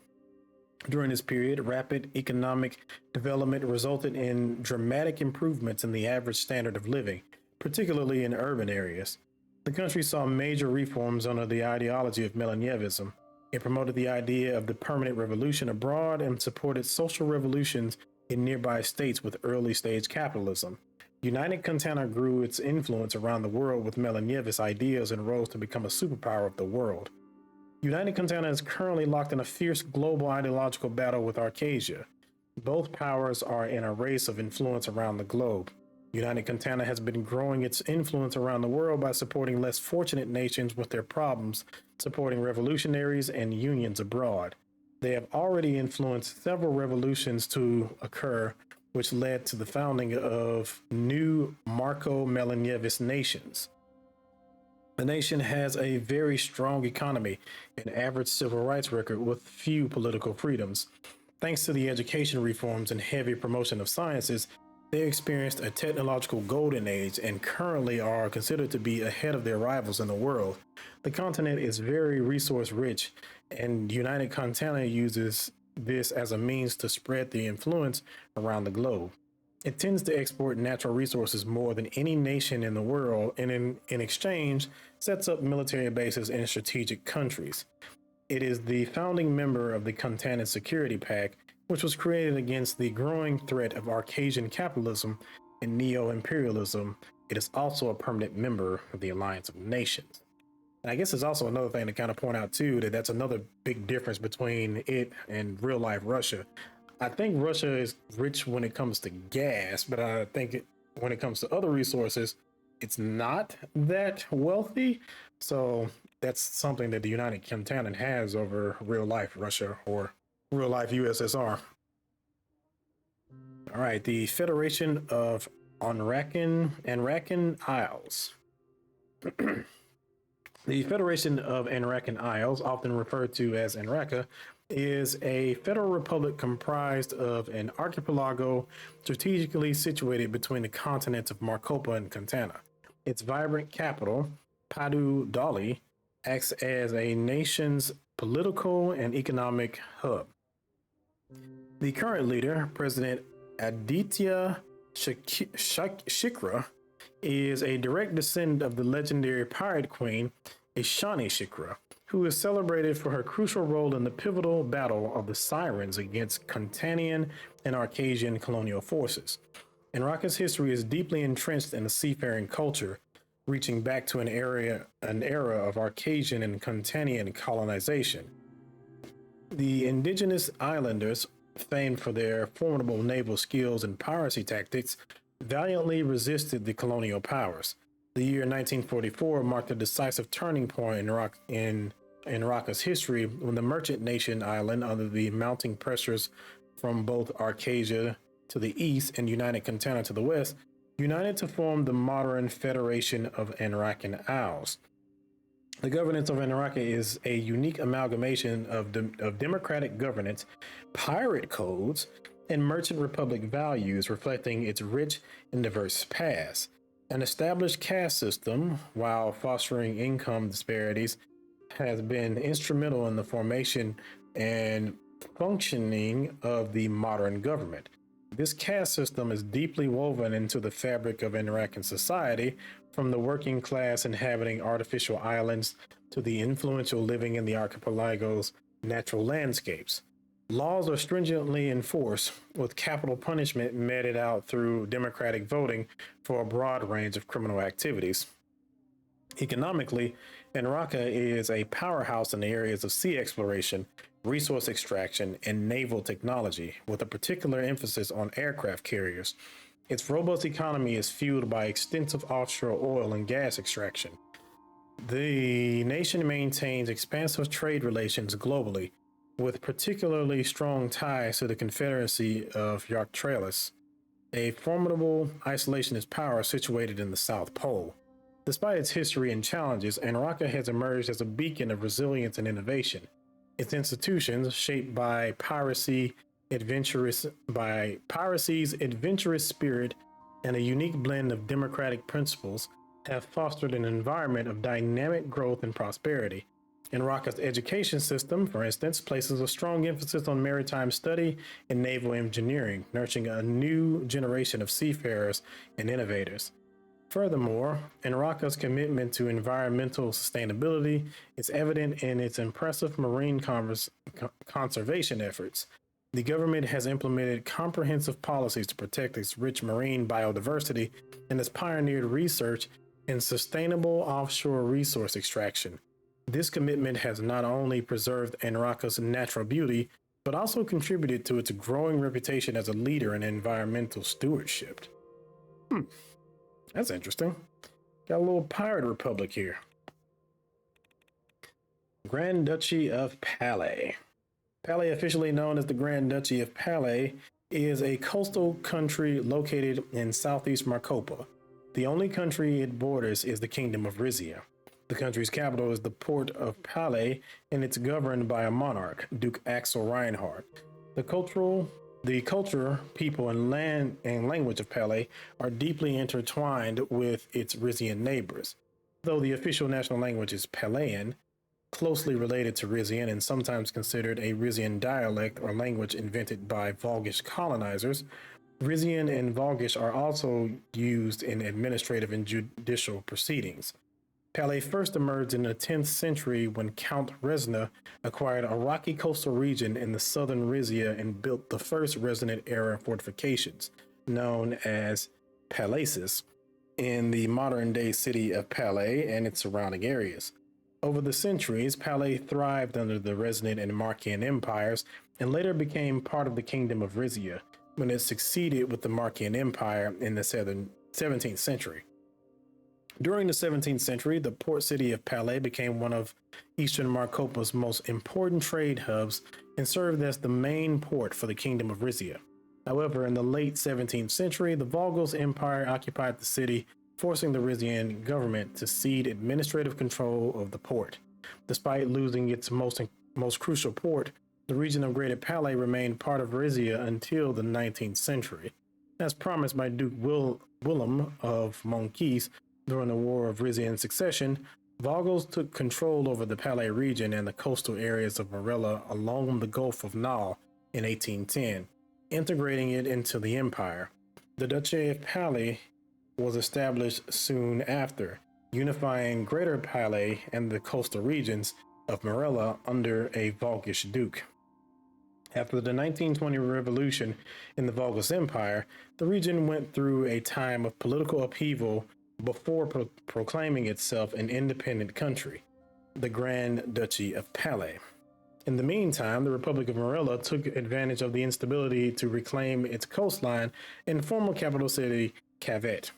During this period, rapid economic development resulted in dramatic improvements in the average standard of living, particularly in urban areas. The country saw major reforms under the ideology of Malenkov. It promoted the idea of the permanent revolution abroad and supported social revolutions in nearby states with early stage capitalism. United Cantana grew its influence around the world with Malenkov's ideas and rose to become a superpower of the world. United Cantana is currently locked in a fierce global ideological battle with Arcasia. Both powers are in a race of influence around the globe. United Cantana has been growing its influence around the world by supporting less fortunate nations with their problems, supporting revolutionaries and unions abroad. They have already influenced several revolutions to occur, which led to the founding of new Marco Malenkov nations. The nation has a very strong economy and average civil rights record with few political freedoms. Thanks to the education reforms and heavy promotion of sciences, they experienced a technological golden age and currently are considered to be ahead of their rivals in the world. The continent is very resource rich, and United Cantana uses this as a means to spread the influence around the globe. It tends to export natural resources more than any nation in the world, and in exchange, sets up military bases in strategic countries. It is the founding member of the Cantanan Security Pact, which was created against the growing threat of Arcasian capitalism and neo-imperialism. It is also a permanent member of the Alliance of Nations. And I guess there's also another thing to kind of point out too, that's another big difference between it and real life Russia. I think Russia is rich when it comes to gas, but I think when it comes to other resources, it's not that wealthy. So that's something that the United Cantana has over real life Russia or real life USSR. All right, the Federation of Anrakan Isles. The Federation of Anrakan Isles, often referred to as Anraka, is a federal republic comprised of an archipelago strategically situated between the continents of Marcopa and Cantana. Its vibrant capital, Padu Dali, acts as a nation's political and economic hub. The current leader, President Aditya Shikra, is a direct descendant of the legendary pirate queen Ishani Shikra, who is celebrated for her crucial role in the pivotal battle of the Sirens against Cantanian and Arcasian colonial forces. Anraka's history is deeply entrenched in the seafaring culture, reaching back to an era of Arcasian and Cantanian colonization. The indigenous islanders, famed for their formidable naval skills and piracy tactics, valiantly resisted the colonial powers. The year 1944 marked a decisive turning point in Anraka's history when the merchant nation island, under the mounting pressures from both Arcasia to the east and United Cantana to the west, united to form the modern Federation of Anrakan Isles. The governance of Anraka is a unique amalgamation of democratic governance, pirate codes, and merchant republic values, reflecting its rich and diverse past. An established caste system, while fostering income disparities, has been instrumental in the formation and functioning of the modern government. This caste system is deeply woven into the fabric of Anrakan society, from the working class inhabiting artificial islands to the influential living in the archipelago's natural landscapes. Laws are stringently enforced, with capital punishment meted out through democratic voting for a broad range of criminal activities. Economically, Enraka is a powerhouse in the areas of sea exploration, resource extraction, and naval technology, with a particular emphasis on aircraft carriers. Its robust economy is fueled by extensive offshore oil and gas extraction. The nation maintains expansive trade relations globally, with particularly strong ties to the Confederacy of Yartralis, a formidable isolationist power situated in the South Pole. Despite its history and challenges, Anraka has emerged as a beacon of resilience and innovation. Its institutions, shaped by piracy's adventurous spirit and a unique blend of democratic principles, have fostered an environment of dynamic growth and prosperity. Anraka's education system, for instance, places a strong emphasis on maritime study and naval engineering, nurturing a new generation of seafarers and innovators. Furthermore, Anraka's commitment to environmental sustainability is evident in its impressive marine conservation efforts. The government has implemented comprehensive policies to protect its rich marine biodiversity and has pioneered research in sustainable offshore resource extraction. This commitment has not only preserved Anraka's natural beauty, but also contributed to its growing reputation as a leader in environmental stewardship. That's interesting. Got a little pirate republic here. Grand Duchy of Palais. Palais, officially known as the Grand Duchy of Palais, is a coastal country located in southeast Marcopa. The only country it borders is the Kingdom of Rizia. The country's capital is the port of Palais, and it's governed by a monarch, Duke Axel Reinhardt. The culture, people, and language of Palais are deeply intertwined with its Rizian neighbors. Though the official national language is Palayan, closely related to Rizian and sometimes considered a Rizian dialect or language invented by Volgish colonizers, Rizian and Volgish are also used in administrative and judicial proceedings. Palais first emerged in the 10th century when Count Resna acquired a rocky coastal region in the southern Rizia and built the first Resonant-era fortifications, known as palaces, in the modern-day city of Palais and its surrounding areas. Over the centuries, Palais thrived under the Resonant and Markian empires and later became part of the Kingdom of Rizia when it succeeded with the Markian Empire in the 17th century. During the 17th century, the port city of Palais became one of Eastern Marcopa's most important trade hubs and served as the main port for the Kingdom of Rizia. However, in the late 17th century, the Volgos Empire occupied the city, forcing the Rizian government to cede administrative control of the port. Despite losing its most crucial port, the region of Greater Palais remained part of Rizia until the 19th century. As promised by Duke Willem of Monkeys, during the War of Rizian Succession, Volgos took control over the Palais region and the coastal areas of Marella along the Gulf of Nal in 1810, integrating it into the empire. The Duchy of Palais was established soon after, unifying Greater Palais and the coastal regions of Marella under a Volgish duke. After the 1920 revolution in the Volgus Empire, the region went through a time of political upheaval before proclaiming itself an independent country, the Grand Duchy of Palais. In the meantime, the Republic of Marilla took advantage of the instability to reclaim its coastline and former capital city, Cavette.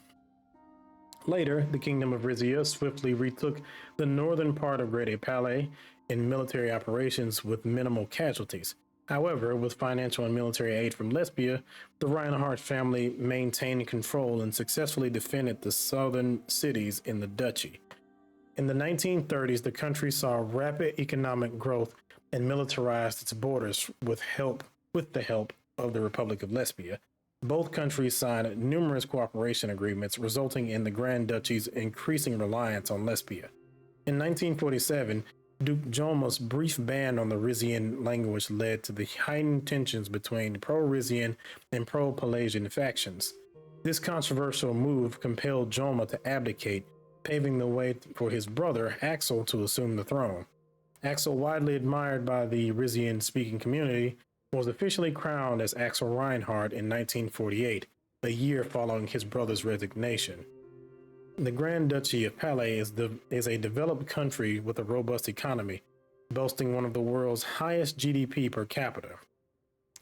Later, the Kingdom of Rizia swiftly retook the northern part of Greater Palais in military operations with minimal casualties. However, with financial and military aid from Lesbia, the Reinhardt family maintained control and successfully defended the southern cities in the duchy. In the 1930s, the country saw rapid economic growth and militarized its borders with the help of the Republic of Lesbia. Both countries signed numerous cooperation agreements, resulting in the Grand Duchy's increasing reliance on Lesbia. In 1947, Duke Joma's brief ban on the Rizian language led to the heightened tensions between pro-Rizian and pro-Pelagian factions. This controversial move compelled Joma to abdicate, paving the way for his brother Axel to assume the throne. Axel, widely admired by the Rizian-speaking community, was officially crowned as Axel Reinhardt in 1948, a year following his brother's resignation. The Grand Duchy of Palais is a developed country with a robust economy, boasting one of the world's highest GDP per capita.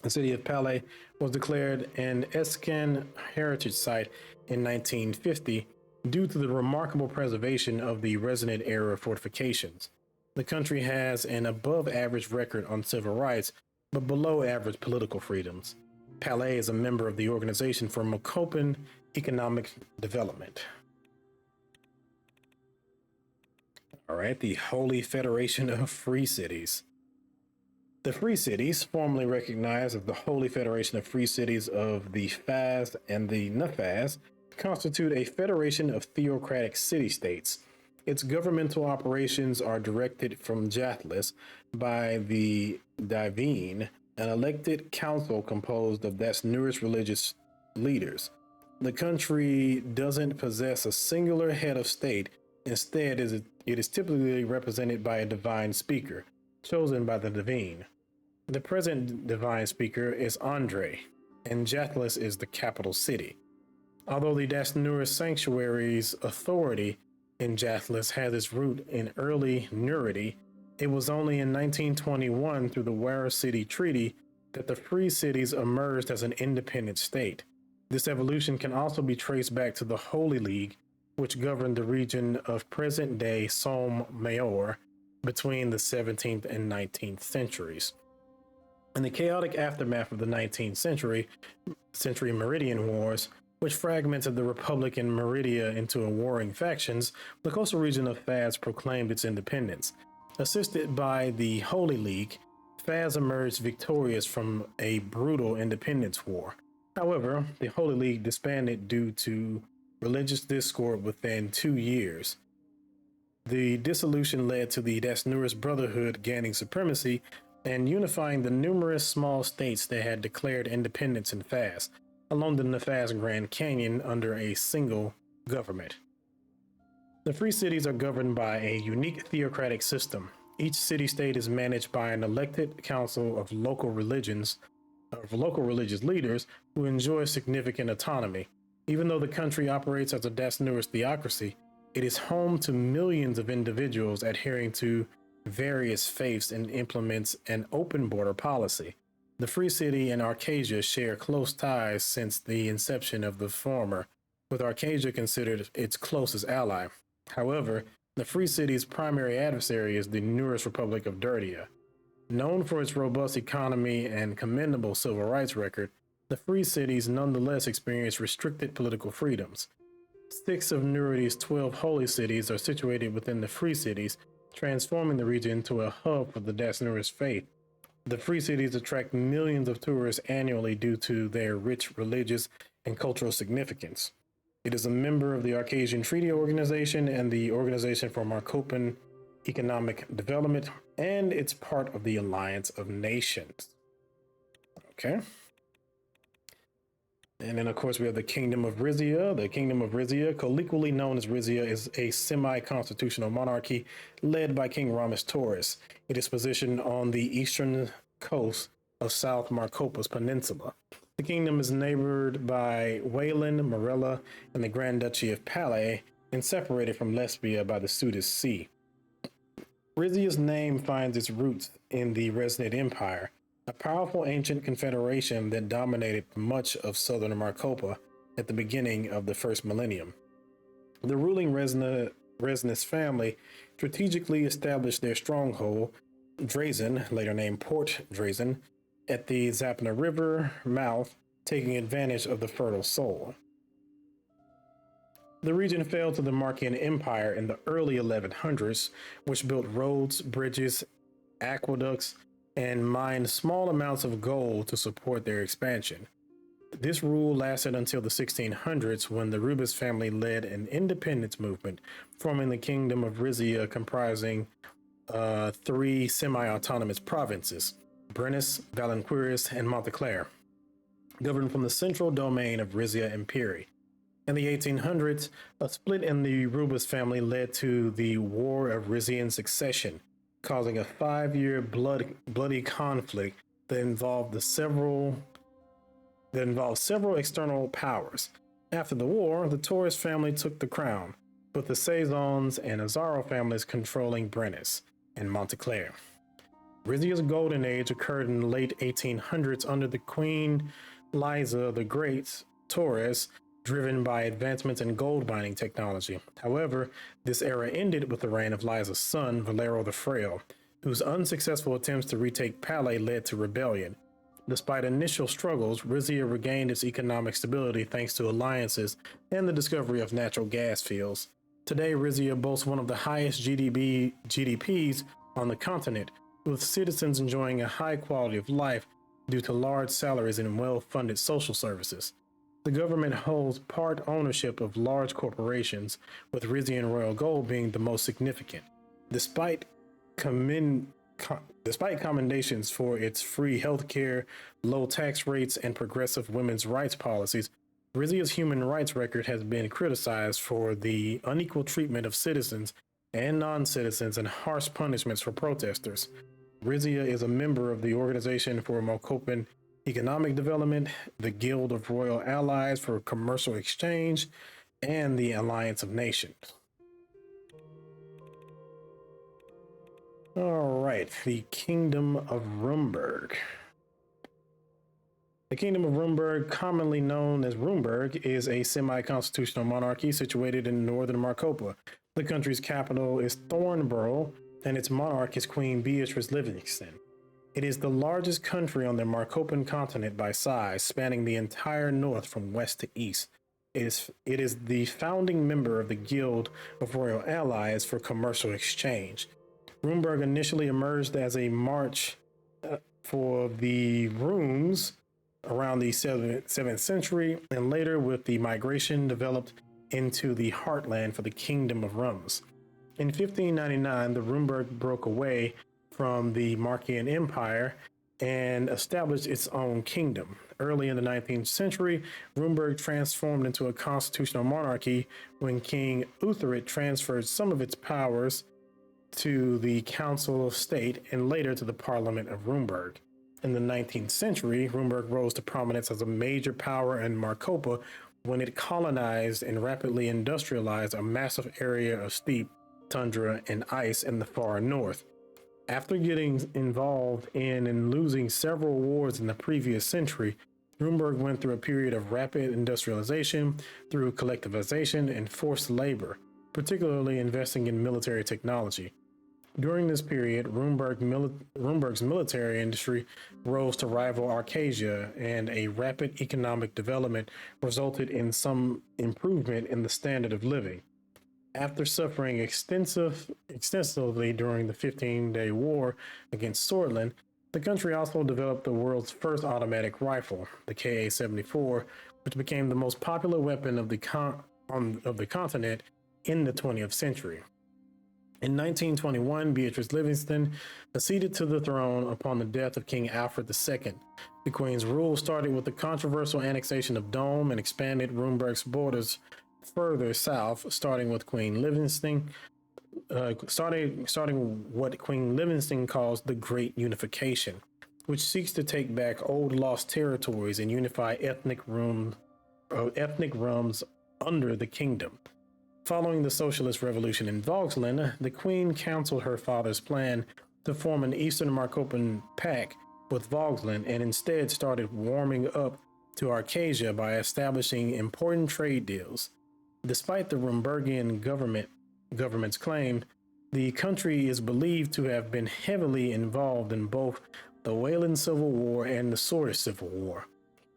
The city of Palais was declared an ESCAN heritage site in 1950 due to the remarkable preservation of the Renaissance era fortifications. The country has an above average record on civil rights, but below average political freedoms. Palais is a member of the Organization for Macopan Economic Development. All right, the Holy Federation of Free Cities. The Free Cities, formerly recognized as the Holy Federation of Free Cities of the Faz and the Nafaz, constitute a federation of theocratic city-states. Its governmental operations are directed from Jathlis by the Divine, an elected council composed of Dasnur's religious leaders. The country doesn't possess a singular head of state. Instead, it is typically represented by a divine speaker, chosen by the Divine. The present divine speaker is Andre, and Jathlis is the capital city. Although the Dasnur Sanctuary's authority in Jathlis has its root in early Nurity, it was only in 1921 through the Wara City Treaty that the Free Cities emerged as an independent state. This evolution can also be traced back to the Holy League, which governed the region of present-day Somme Mayor between the 17th and 19th centuries. In the chaotic aftermath of the 19th century Meridian Wars, which fragmented the Republic and Meridia into warring factions, the coastal region of Faz proclaimed its independence. Assisted by the Holy League, Faz emerged victorious from a brutal independence war. However, the Holy League disbanded due to religious discord within 2 years. The dissolution led to the Dasnurus Brotherhood gaining supremacy and unifying the numerous small states that had declared independence in Faz, along the Nafaz Grand Canyon under a single government. The Free Cities are governed by a unique theocratic system. Each city-state is managed by an elected council of local religious leaders who enjoy significant autonomy. Even though the country operates as a Dasnurus theocracy, it is home to millions of individuals adhering to various faiths and implements an open border policy. The Free City and Arcasia share close ties since the inception of the former, with Arcasia considered its closest ally. However, the Free City's primary adversary is the Nurus Republic of Dirtia. Known for its robust economy and commendable civil rights record, the Free Cities nonetheless experience restricted political freedoms. 6 of Nurity's 12 holy cities are situated within the Free Cities, transforming the region into a hub for the Dasnurus faith. The Free Cities attract millions of tourists annually due to their rich religious and cultural significance. It is a member of the Arcasian Treaty Organization and the Organization for Macopan Economic Development, and it's part of the Alliance of Nations. Okay. And then, of course, we have the Kingdom of Rizia. The Kingdom of Rizia, colloquially known as Rizia, is a semi-constitutional monarchy led by King Ramis Taurus. It is positioned on the eastern coast of South Marcopa's Peninsula. The kingdom is neighbored by Wayland, Morella, and the Grand Duchy of Palais, and separated from Lesbia by the Sudus Sea. Rizia's name finds its roots in the Resnid Empire, a powerful ancient confederation that dominated much of southern Marcopa at the beginning of the first millennium. The ruling Resnis family strategically established their stronghold, Drazen, later named Port Drazen, at the Zapna River mouth, taking advantage of the fertile soil. The region fell to the Marcian Empire in the early 1100s, which built roads, bridges, aqueducts, and mined small amounts of gold to support their expansion. This rule lasted until the 1600s, when the Rubis family led an independence movement, forming the Kingdom of Rizia, comprising 3 semi-autonomous provinces, Brennus, Valenquirus, and Monteclair, governed from the central domain of Rizia Imperi. In the 1800s, a split in the Rubis family led to the War of Rizian Succession, causing a 5-year bloody conflict that involved several external powers. After the war, the Torres family took the crown, with the Saisons and Azaro families controlling Brennus and Montclair. Rizia's golden age occurred in the late 1800s under the Queen Liza the Great Torres, driven by advancements in gold mining technology. However, this era ended with the reign of Liza's son, Valero the Frail, whose unsuccessful attempts to retake Palais led to rebellion. Despite initial struggles, Rizia regained its economic stability thanks to alliances and the discovery of natural gas fields. Today, Rizia boasts one of the highest GDPs on the continent, with citizens enjoying a high quality of life due to large salaries and well-funded social services. The government holds part ownership of large corporations, with Rizian Royal Gold being the most significant. Despite commendations for its free healthcare, low tax rates, and progressive women's rights policies, Rizia's human rights record has been criticized for the unequal treatment of citizens and non-citizens and harsh punishments for protesters. Rizia is a member of the Organization for Marcopan Economic Development, the Guild of Royal Allies for Commercial Exchange, and the Alliance of Nations. All right, the Kingdom of Rumberg. The Kingdom of Rumberg, commonly known as Rumberg, is a semi-constitutional monarchy situated in northern Marcopa. The country's capital is Thornborough, and its monarch is Queen Beatrice Livingston. It is the largest country on the Marcopan continent by size, spanning the entire north from west to east. It is the founding member of the Guild of Royal Allies for Commercial Exchange. Rumberg initially emerged as a march for the Rooms around the 7th century, and later with the migration developed into the heartland for the Kingdom of Rums. In 1599, the Rumberg broke away from the Markian Empire and established its own kingdom. Early in the 19th century, Rumberg transformed into a constitutional monarchy when King Uthred transferred some of its powers to the Council of State and later to the Parliament of Rumberg. In the 19th century, Rumberg rose to prominence as a major power in Marcopa when it colonized and rapidly industrialized a massive area of steppe, tundra, and ice in the far north. After getting involved in and losing several wars in the previous century, Rumberg went through a period of rapid industrialization through collectivization and forced labor, particularly investing in military technology. During this period, Rumberg's military industry rose to rival Arcasia, and a rapid economic development resulted in some improvement in the standard of living. After suffering extensively during the 15-day war against Swordland, the country also developed the world's first automatic rifle, the Ka-74, which became the most popular weapon of the continent in the 20th century. In 1921, Beatrice Livingston acceded to the throne upon the death of King Alfred II. The Queen's rule started with the controversial annexation of Dome and expanded Rumberg's borders further south, starting what Queen Livingston calls the Great Unification, which seeks to take back old lost territories and unify ethnic Rums under the kingdom. Following the Socialist Revolution in Vogsland, the Queen counseled her father's plan to form an Eastern Marcopan pact with Vogsland and instead started warming up to Arcasia by establishing important trade deals. Despite the Rumbergian government's claim, the country is believed to have been heavily involved in both the Wayland Civil War and the Swedish Civil War.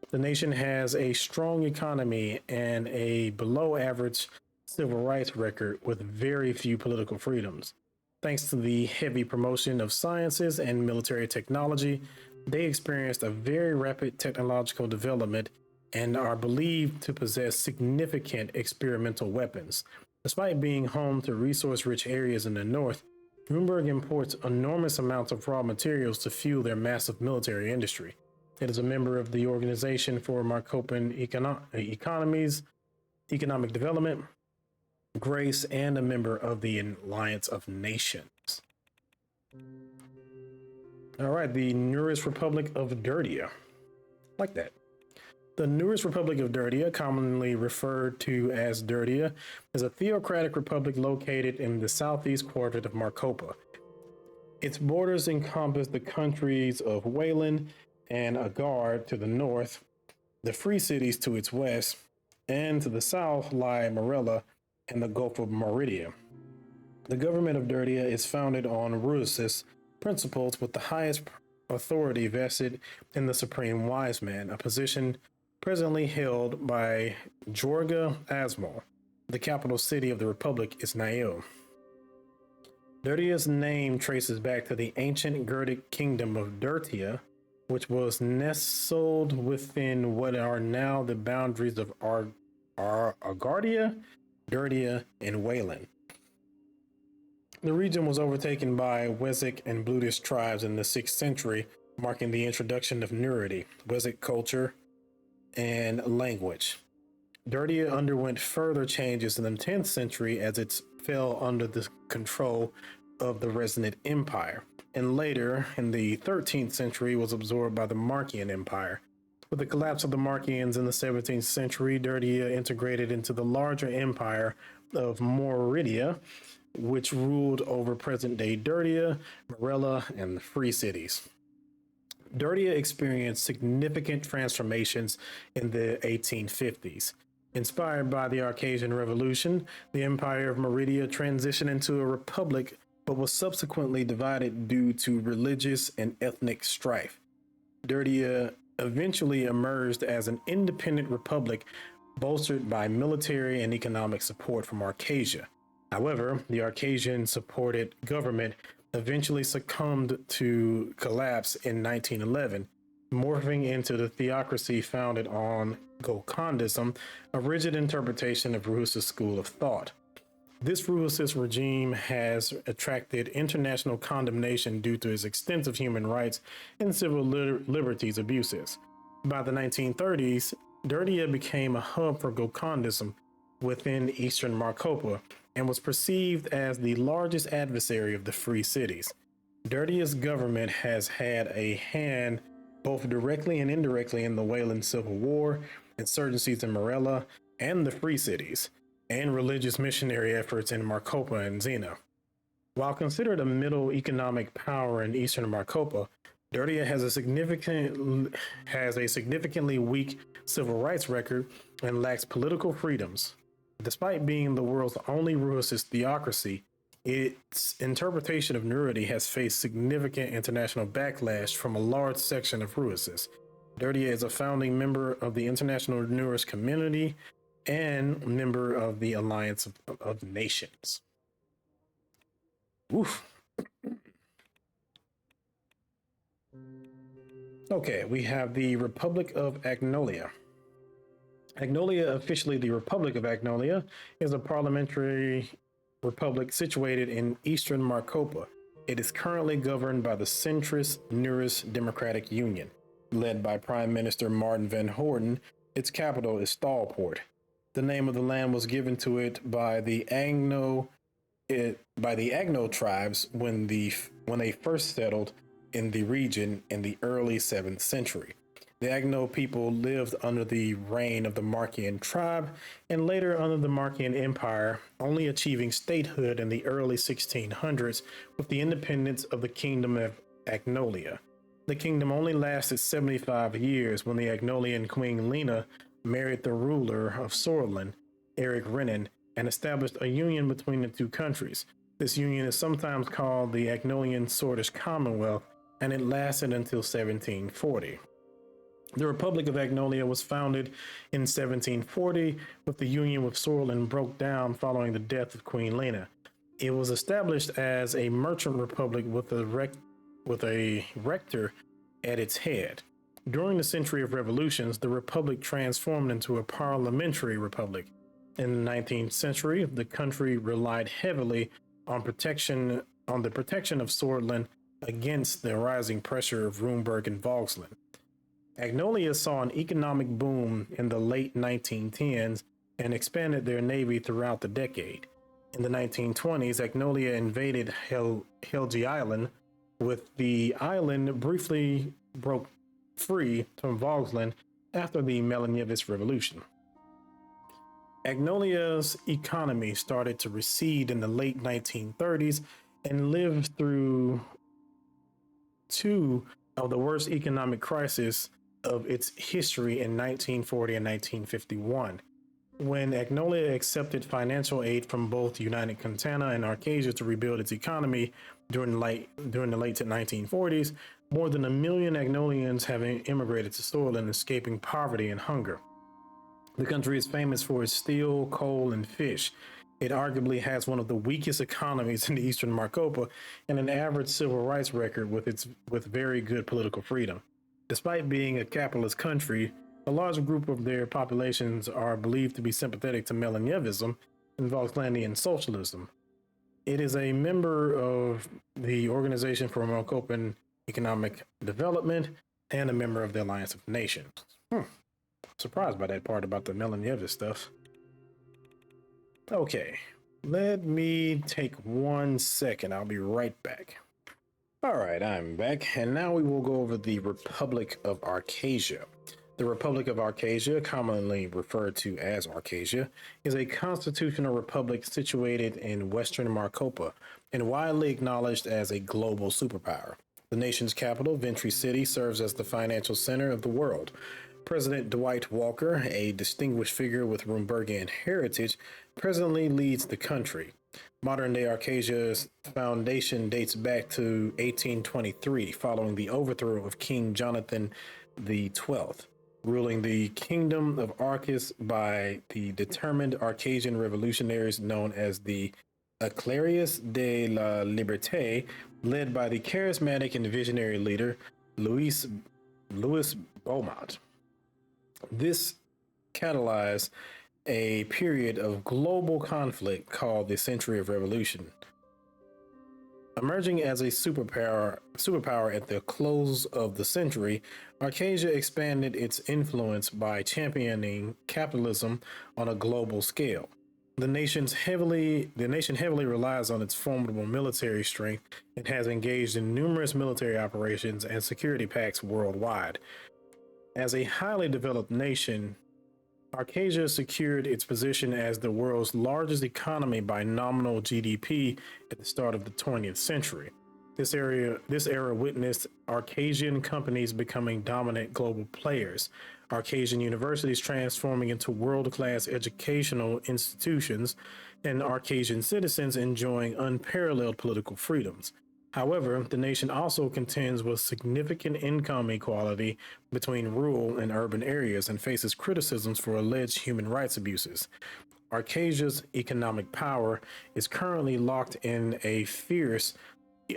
The nation has a strong economy and a below-average civil rights record with very few political freedoms. Thanks to the heavy promotion of sciences and military technology, they experienced a very rapid technological development and are believed to possess significant experimental weapons. Despite being home to resource-rich areas in the north, Rumberg imports enormous amounts of raw materials to fuel their massive military industry. It is a member of the Organization for Marcopan Economic Development, Grace, and a member of the Alliance of Nations. All right, the Nearest Republic of Dirtia. Like that. The newest Republic of Dirtia, commonly referred to as Dirtia, is a theocratic republic located in the southeast quadrant of Marcopa. Its borders encompass the countries of Wayland and Agard to the north, the Free Cities to its west, and to the south lie Marella and the Gulf of Meridia. The government of Dirtia is founded on Rusis principles with the highest authority vested in the Supreme Wise Man, a position presently held by Jorga Asmal. The capital city of the republic is Nail. Dirtia's name traces back to the ancient Gerdic kingdom of Dirtia, which was nestled within what are now the boundaries of Agardia, Dirtia, and Wayland. The region was overtaken by Wesek and Bludish tribes in the 6th century, marking the introduction of Nurity, Wesek culture, and language. Dirtia underwent further changes in the 10th century as it fell under the control of the Resonant Empire, and later in the 13th century was absorbed by the Markian Empire. With the collapse of the Markians in the 17th century, Dirtia integrated into the larger empire of Moridia, which ruled over present-day Dirtia, Marella, and the Free Cities. Dirtia experienced significant transformations in the 1850s. Inspired by the Arcasian Revolution, the Empire of Meridia transitioned into a republic but was subsequently divided due to religious and ethnic strife. Dirtia eventually emerged as an independent republic bolstered by military and economic support from Arcasia. However, the Arcasian-supported government eventually succumbed to collapse in 1911, morphing into the theocracy founded on Gokandism, a rigid interpretation of Ruhus's school of thought. This Ruhusist regime has attracted international condemnation due to its extensive human rights and civil liberties abuses. By the 1930s, Dirtia became a hub for Gokandism within eastern Marcopa and was perceived as the largest adversary of the Free Cities. Dirtia's government has had a hand both directly and indirectly in the Wayland Civil War, insurgencies in Marella and the Free Cities, and religious missionary efforts in Marcopa and Xena. While considered a middle economic power in eastern Marcopa, Dirtia has a significantly weak civil rights record and lacks political freedoms. Despite being the world's only Ruhusist theocracy, its interpretation of Nurity has faced significant international backlash from a large section of Ruhusists. Dirtia is a founding member of the International Nurist Community and member of the Alliance of Nations. Oof. Okay, we have the Republic of Agnolia. Agnolia, officially the Republic of Agnolia, is a parliamentary republic situated in eastern Marcopa. It is currently governed by the centrist Nurist Democratic Union, led by Prime Minister Martin van Hoorn. Its capital is Stalport. The name of the land was given to it by the Agno tribes when they first settled in the region in the early 7th century. The Agno people lived under the reign of the Markian tribe and later under the Markian Empire, only achieving statehood in the early 1600s with the independence of the Kingdom of Agnolia. The kingdom only lasted 75 years when the Agnolian Queen Lena married the ruler of Sorland, Eric Renan, and established a union between the two countries. This union is sometimes called the Agnolian Swordish Commonwealth, and it lasted until 1740. The Republic of Agnolia was founded in 1740, but the union with Sorland broke down following the death of Queen Lena. It was established as a merchant republic with a rector at its head. During the Century of Revolutions, the republic transformed into a parliamentary republic. In the 19th century, the country relied heavily on the protection of Sorland against the rising pressure of Runeberg and Volksland. Agnolia saw an economic boom in the late 1910s and expanded their navy throughout the decade. In the 1920s, Agnolia invaded Helge Island, with the island briefly broke free from Volksland after the Melanyevist Revolution. Agnolia's economy started to recede in the late 1930s and lived through two of the worst economic crises of its history in 1940 and 1951. When Agnolia accepted financial aid from both United Cantana and Arcasia to rebuild its economy during the late 1940s, more than 1 million Agnolians have immigrated to Stoyland, escaping poverty and hunger. The country is famous for its steel, coal, and fish. It arguably has one of the weakest economies in the Eastern Marcopa and an average civil rights record with very good political freedom. Despite being a capitalist country, a large group of their populations are believed to be sympathetic to Melanyevism and Volkslandian socialism. It is a member of the Organization for Marcopan Economic Development and a member of the Alliance of Nations. Surprised by that part about the Melanyevis stuff. Okay, let me take 1 second. I'll be right back. All right, I'm back, and now we will go over the Republic of Arcasia. The Republic of Arcasia, commonly referred to as Arcasia, is a constitutional republic situated in Western Marcopa and widely acknowledged as a global superpower. The nation's capital, Ventry City, serves as the financial center of the world. President Dwight Walker, a distinguished figure with Rumburgian heritage, presently leads the country. Modern-day Arcasia's foundation dates back to 1823, following the overthrow of King Jonathan XII, ruling the Kingdom of Arcas by the determined Arcasian revolutionaries known as the Éclaireurs de la Liberté, led by the charismatic and visionary leader Louis Beaumont. This catalyzed a period of global conflict called the Century of Revolution. Emerging as a superpower at the close of the century, Arcasia expanded its influence by championing capitalism on a global scale. The nation heavily relies on its formidable military strength and has engaged in numerous military operations and security pacts worldwide. As a highly developed nation, Arcasia secured its position as the world's largest economy by nominal GDP at the start of the 20th century. This era witnessed Arcasian companies becoming dominant global players, Arcasian universities transforming into world-class educational institutions, and Arcasian citizens enjoying unparalleled political freedoms. However, the nation also contends with significant income inequality between rural and urban areas and faces criticisms for alleged human rights abuses. Arcasia's economic power is currently locked in a fierce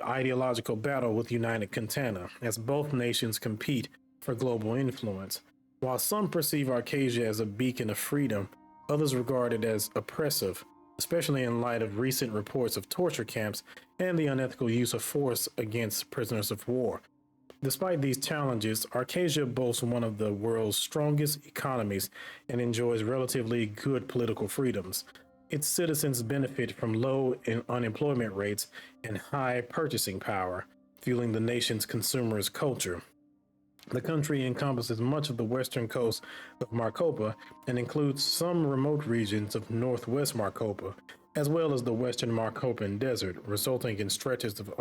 ideological battle with United Cantana, as both nations compete for global influence. While some perceive Arcasia as a beacon of freedom, others regard it as oppressive, especially in light of recent reports of torture camps and the unethical use of force against prisoners of war. Despite these challenges, Arcasia boasts one of the world's strongest economies and enjoys relatively good political freedoms. Its citizens benefit from low unemployment rates and high purchasing power, fueling the nation's consumerist culture. The country encompasses much of the western coast of Marcopa and includes some remote regions of northwest Marcopa, as well as the western Marcopan desert, resulting in stretches of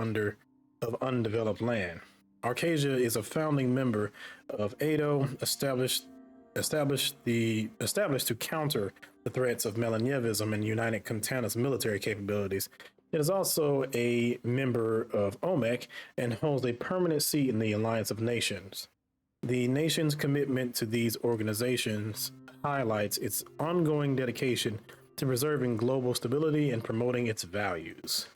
undeveloped land. Arcasia is a founding member of ADO, established to counter the threats of Melanyevism and United Cantana's military capabilities. It is also a member of OMEC and holds a permanent seat in the Alliance of Nations. The nation's commitment to these organizations highlights its ongoing dedication to preserving global stability and promoting its values.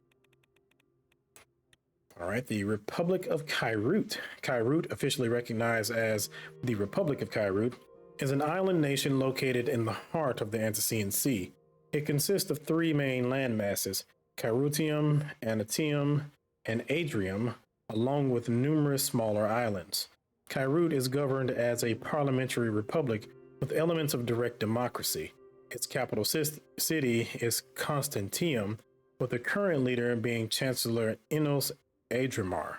All right, the Republic of Kairut. Kairut, officially recognized as the Republic of Kairut, is an island nation located in the heart of the Antician Sea. It consists of three main landmasses, Kairutium, Anatium, and Adrium, along with numerous smaller islands. Kairut is governed as a parliamentary republic with elements of direct democracy. Its capital city is Constantium, with the current leader being Chancellor Enos Adrimar.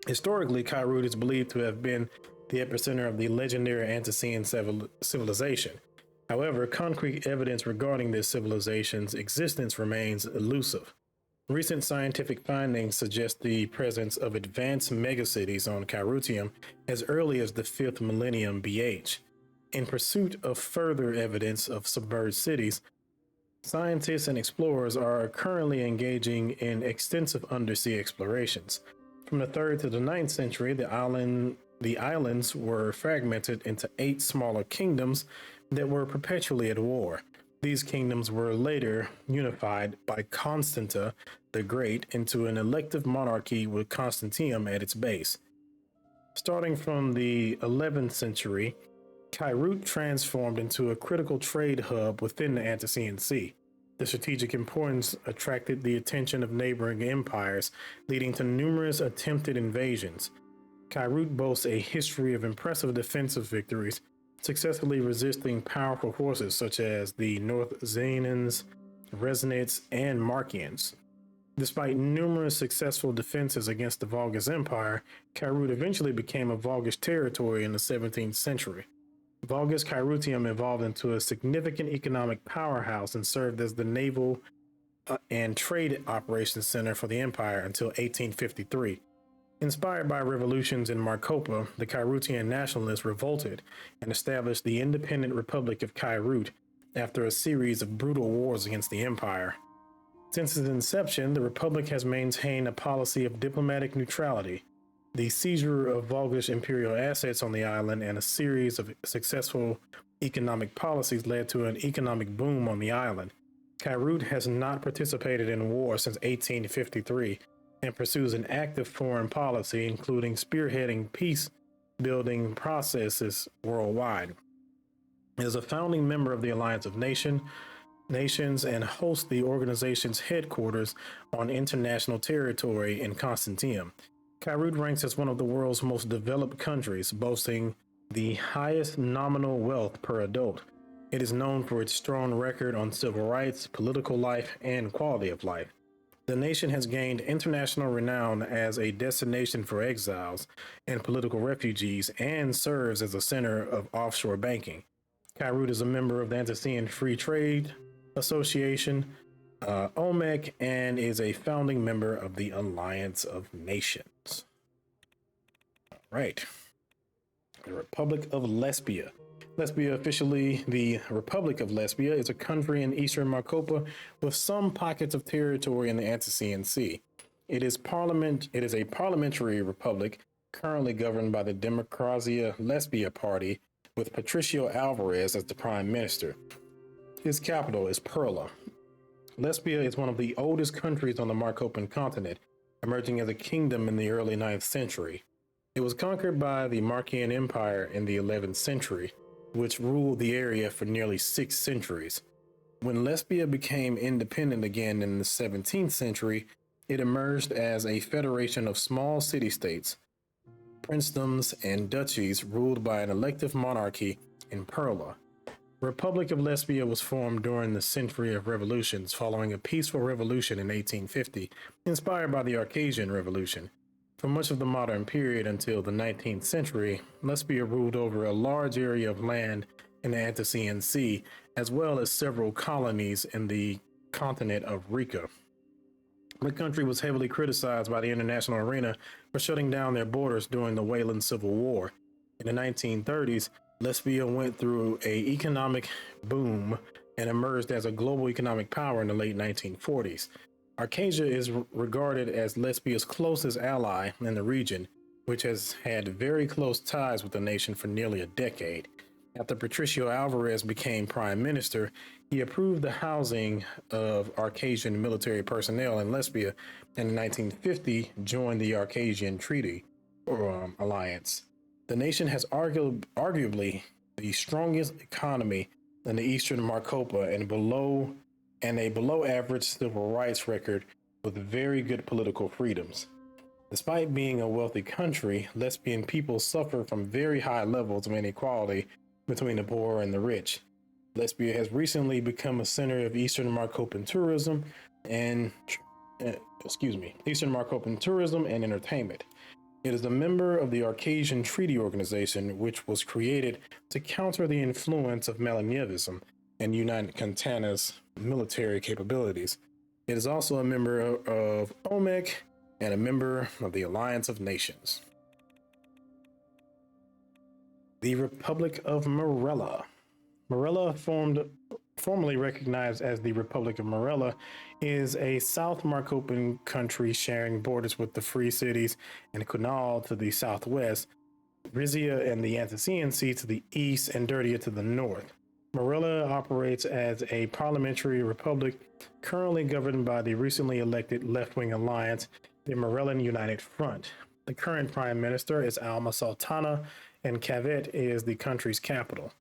Historically, Kairut is believed to have been the epicenter of the legendary Antician civilization. However, concrete evidence regarding this civilization's existence remains elusive. Recent scientific findings suggest the presence of advanced megacities on Chirutium as early as the 5th millennium BH. In pursuit of further evidence of submerged cities, scientists and explorers are currently engaging in extensive undersea explorations. From the 3rd to the 9th century, the islands were fragmented into 8 smaller kingdoms that were perpetually at war. These kingdoms were later unified by Constanta the Great into an elective monarchy with Constantium at its base. Starting from the 11th century, Kairut transformed into a critical trade hub within the Antician Sea. The strategic importance attracted the attention of neighboring empires, leading to numerous attempted invasions. Kairut boasts a history of impressive defensive victories, successfully resisting powerful forces such as the North Xenans, Resnids, and Markians. Despite numerous successful defenses against the Volgas Empire, Kairut eventually became a Volgish territory in the 17th century. Volgas Chirutium evolved into a significant economic powerhouse and served as the naval and trade operations center for the empire until 1853. Inspired by revolutions in Marcopa, the Chirutian nationalists revolted and established the independent Republic of Kairut after a series of brutal wars against the empire. Since its inception, the Republic has maintained a policy of diplomatic neutrality. The seizure of Volgish imperial assets on the island and a series of successful economic policies led to an economic boom on the island. Kairut has not participated in war since 1853 and pursues an active foreign policy, including spearheading peace-building processes worldwide. It is a founding member of the Alliance of Nations and hosts the organization's headquarters on international territory in Constantium. Kairut ranks as one of the world's most developed countries, boasting the highest nominal wealth per adult. It is known for its strong record on civil rights, political life, and quality of life. The nation has gained international renown as a destination for exiles and political refugees and serves as a center of offshore banking. Kairut is a member of the Antician Free Trade Association, OMEC, and is a founding member of the Alliance of Nations. All right. The Republic of Lesbia. Lesbia, officially the Republic of Lesbia, is a country in eastern Marcopa with some pockets of territory in the Antician Sea. It is a parliamentary republic currently governed by the Democrazia Lesbia Party with Patricio Alvarez as the prime minister. Its capital is Perla. Lesbia is one of the oldest countries on the Marcopan continent, emerging as a kingdom in the early 9th century. It was conquered by the Markian Empire in the 11th century, which ruled the area for nearly 6 centuries. When Lesbia became independent again in the 17th century, it emerged as a federation of small city-states, princedoms, and duchies ruled by an elective monarchy in Perla. Republic of Lesbia was formed during the Century of Revolutions following a peaceful revolution in 1850, inspired by the Arcasian Revolution. For much of the modern period until the 19th century, Lesbia ruled over a large area of land in the Antician Sea, as well as several colonies in the continent of Rica. The country was heavily criticized by the international arena for shutting down their borders during the Wayland Civil War. In the 1930s, Lesbia went through an economic boom and emerged as a global economic power in the late 1940s. Arcasia is regarded as Lesbia's closest ally in the region, which has had very close ties with the nation for nearly a decade. After Patricio Alvarez became prime minister, he approved the housing of Arcasian military personnel in Lesbia, and in 1950 joined the Arcasian Treaty Alliance. The nation has arguably the strongest economy in the eastern Marcopa and a below average civil rights record with very good political freedoms. Despite being a wealthy country, lesbian people suffer from very high levels of inequality between the poor and the rich. Lesbia has recently become a center of Eastern Marcopan tourism and entertainment. It is a member of the Arcasian Treaty Organization, which was created to counter the influence of Melanievism and unite Cantana's military capabilities. It is also a member of OMEC and a member of the Alliance of Nations. The Republic of Morella. Morella, formerly recognized as the Republic of Morella, is a South Marcopan country sharing borders with the Free Cities and Kunal to the southwest, Rizia and the Antician Sea to the east, and Dirtia to the north. Morella operates as a parliamentary republic currently governed by the recently elected left-wing alliance, the Morellan United Front. The current prime minister is Alma Sultana, and Cavet is the country's capital.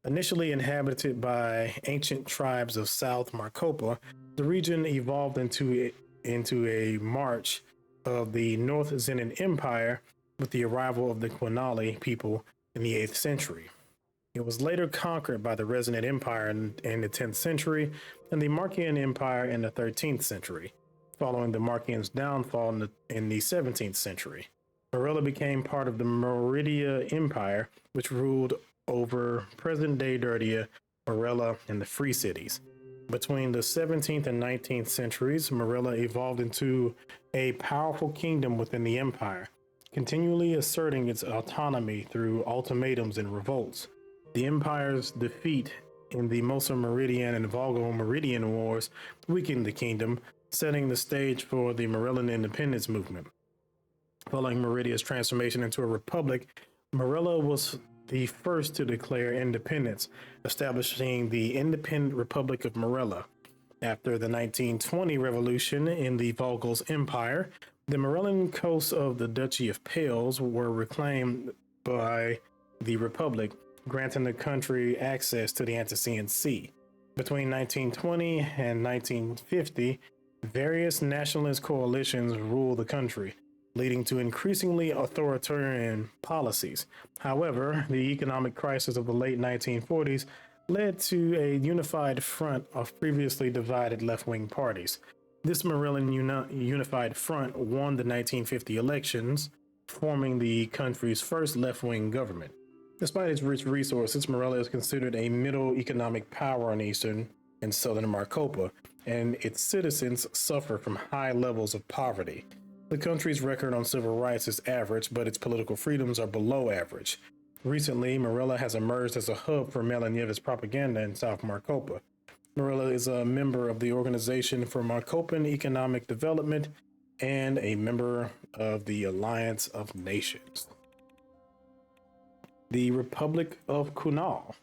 Initially inhabited by ancient tribes of South Marcopa, the region evolved into a march of the North Zenin Empire with the arrival of the Quinali people in the 8th century. It was later conquered by the Resident Empire in the 10th century and the Markian Empire in the 13th century, following the Markians' downfall in the 17th century. Morella became part of the Meridia Empire, which ruled over present-day Dirtia, Morella, and the Free Cities. Between the 17th and 19th centuries, Morella evolved into a powerful kingdom within the empire, continually asserting its autonomy through ultimatums and revolts. The empire's defeat in the Mosa Meridian and Volgo-Meridian Wars weakened the kingdom, setting the stage for the Morellan independence movement. Following Meridia's transformation into a republic, Morella was the first to declare independence, establishing the Independent Republic of Morella. After the 1920 revolution in the Volgals Empire, the Morellan coasts of the Duchy of Pales were reclaimed by the Republic, granting the country access to the Antician Sea. Between 1920 and 1950, various nationalist coalitions ruled the country, leading to increasingly authoritarian policies. However, the economic crisis of the late 1940s led to a unified front of previously divided left-wing parties. This Morellan Unified Front won the 1950 elections, forming the country's first left-wing government. Despite its rich resources, Morella is considered a middle economic power in eastern and southern Marcopa, and its citizens suffer from high levels of poverty. The country's record on civil rights is average, but its political freedoms are below average. Recently, Morella has emerged as a hub for Melanievis propaganda in South Marcopa. Morella is a member of the Organization for Marcopan Economic Development and a member of the Alliance of Nations. The Republic of Kunal.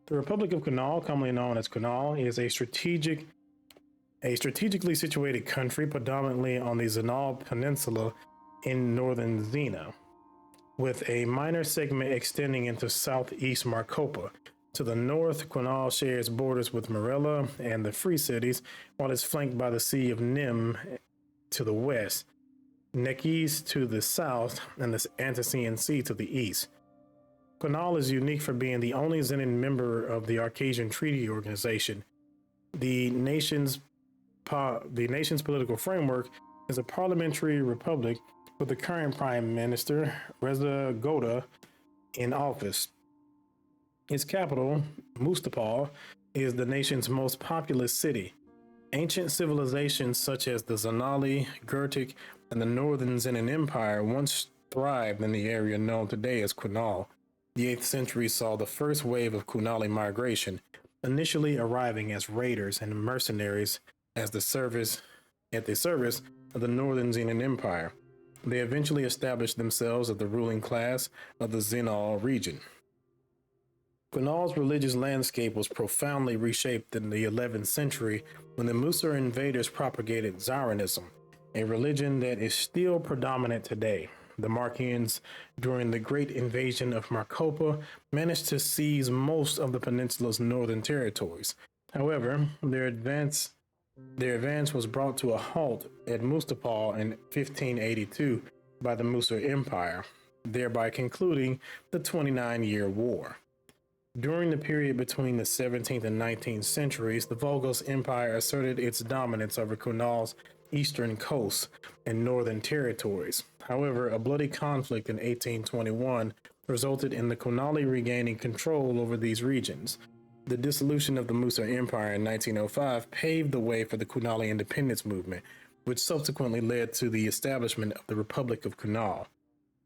The Republic of Kunal, commonly known as Kunal, is a strategically situated country predominantly on the Zinal Peninsula in northern Zena, with a minor segment extending into southeast Marcopa. To the north, Kunal shares borders with Morella and the Free Cities, while it's flanked by the Sea of Nim to the west, Nekis to the south, and the Antician Sea to the east. Kunal is unique for being the only Zenin member of the Arcasian Treaty Organization. The nation's political framework is a parliamentary republic with the current prime minister, Reza Goda, in office. Its capital, Mustapal, is the nation's most populous city. Ancient civilizations such as the Zanali, Gurtik, and the Northern Zenin Empire once thrived in the area known today as Kunal. The 8th century saw the first wave of Kunali migration, initially arriving as raiders and mercenaries at the service of the Northern Zenin Empire. They eventually established themselves as the ruling class of the Zinal region. Kunal's religious landscape was profoundly reshaped in the 11th century when the Musa invaders propagated Zoroastrianism, a religion that is still predominant today. The Markians, during the Great Invasion of Marcopa, managed to seize most of the peninsula's northern territories. However, their advance was brought to a halt at Mustapal in 1582 by the Musa Empire, thereby concluding the 29-year war. During the period between the 17th and 19th centuries, the Volgos Empire asserted its dominance over Kunal's eastern coast and northern territories. However, a bloody conflict in 1821 resulted in the Kunali regaining control over these regions. The dissolution of the Musa Empire in 1905 paved the way for the Kunali independence movement, which subsequently led to the establishment of the Republic of Kunal.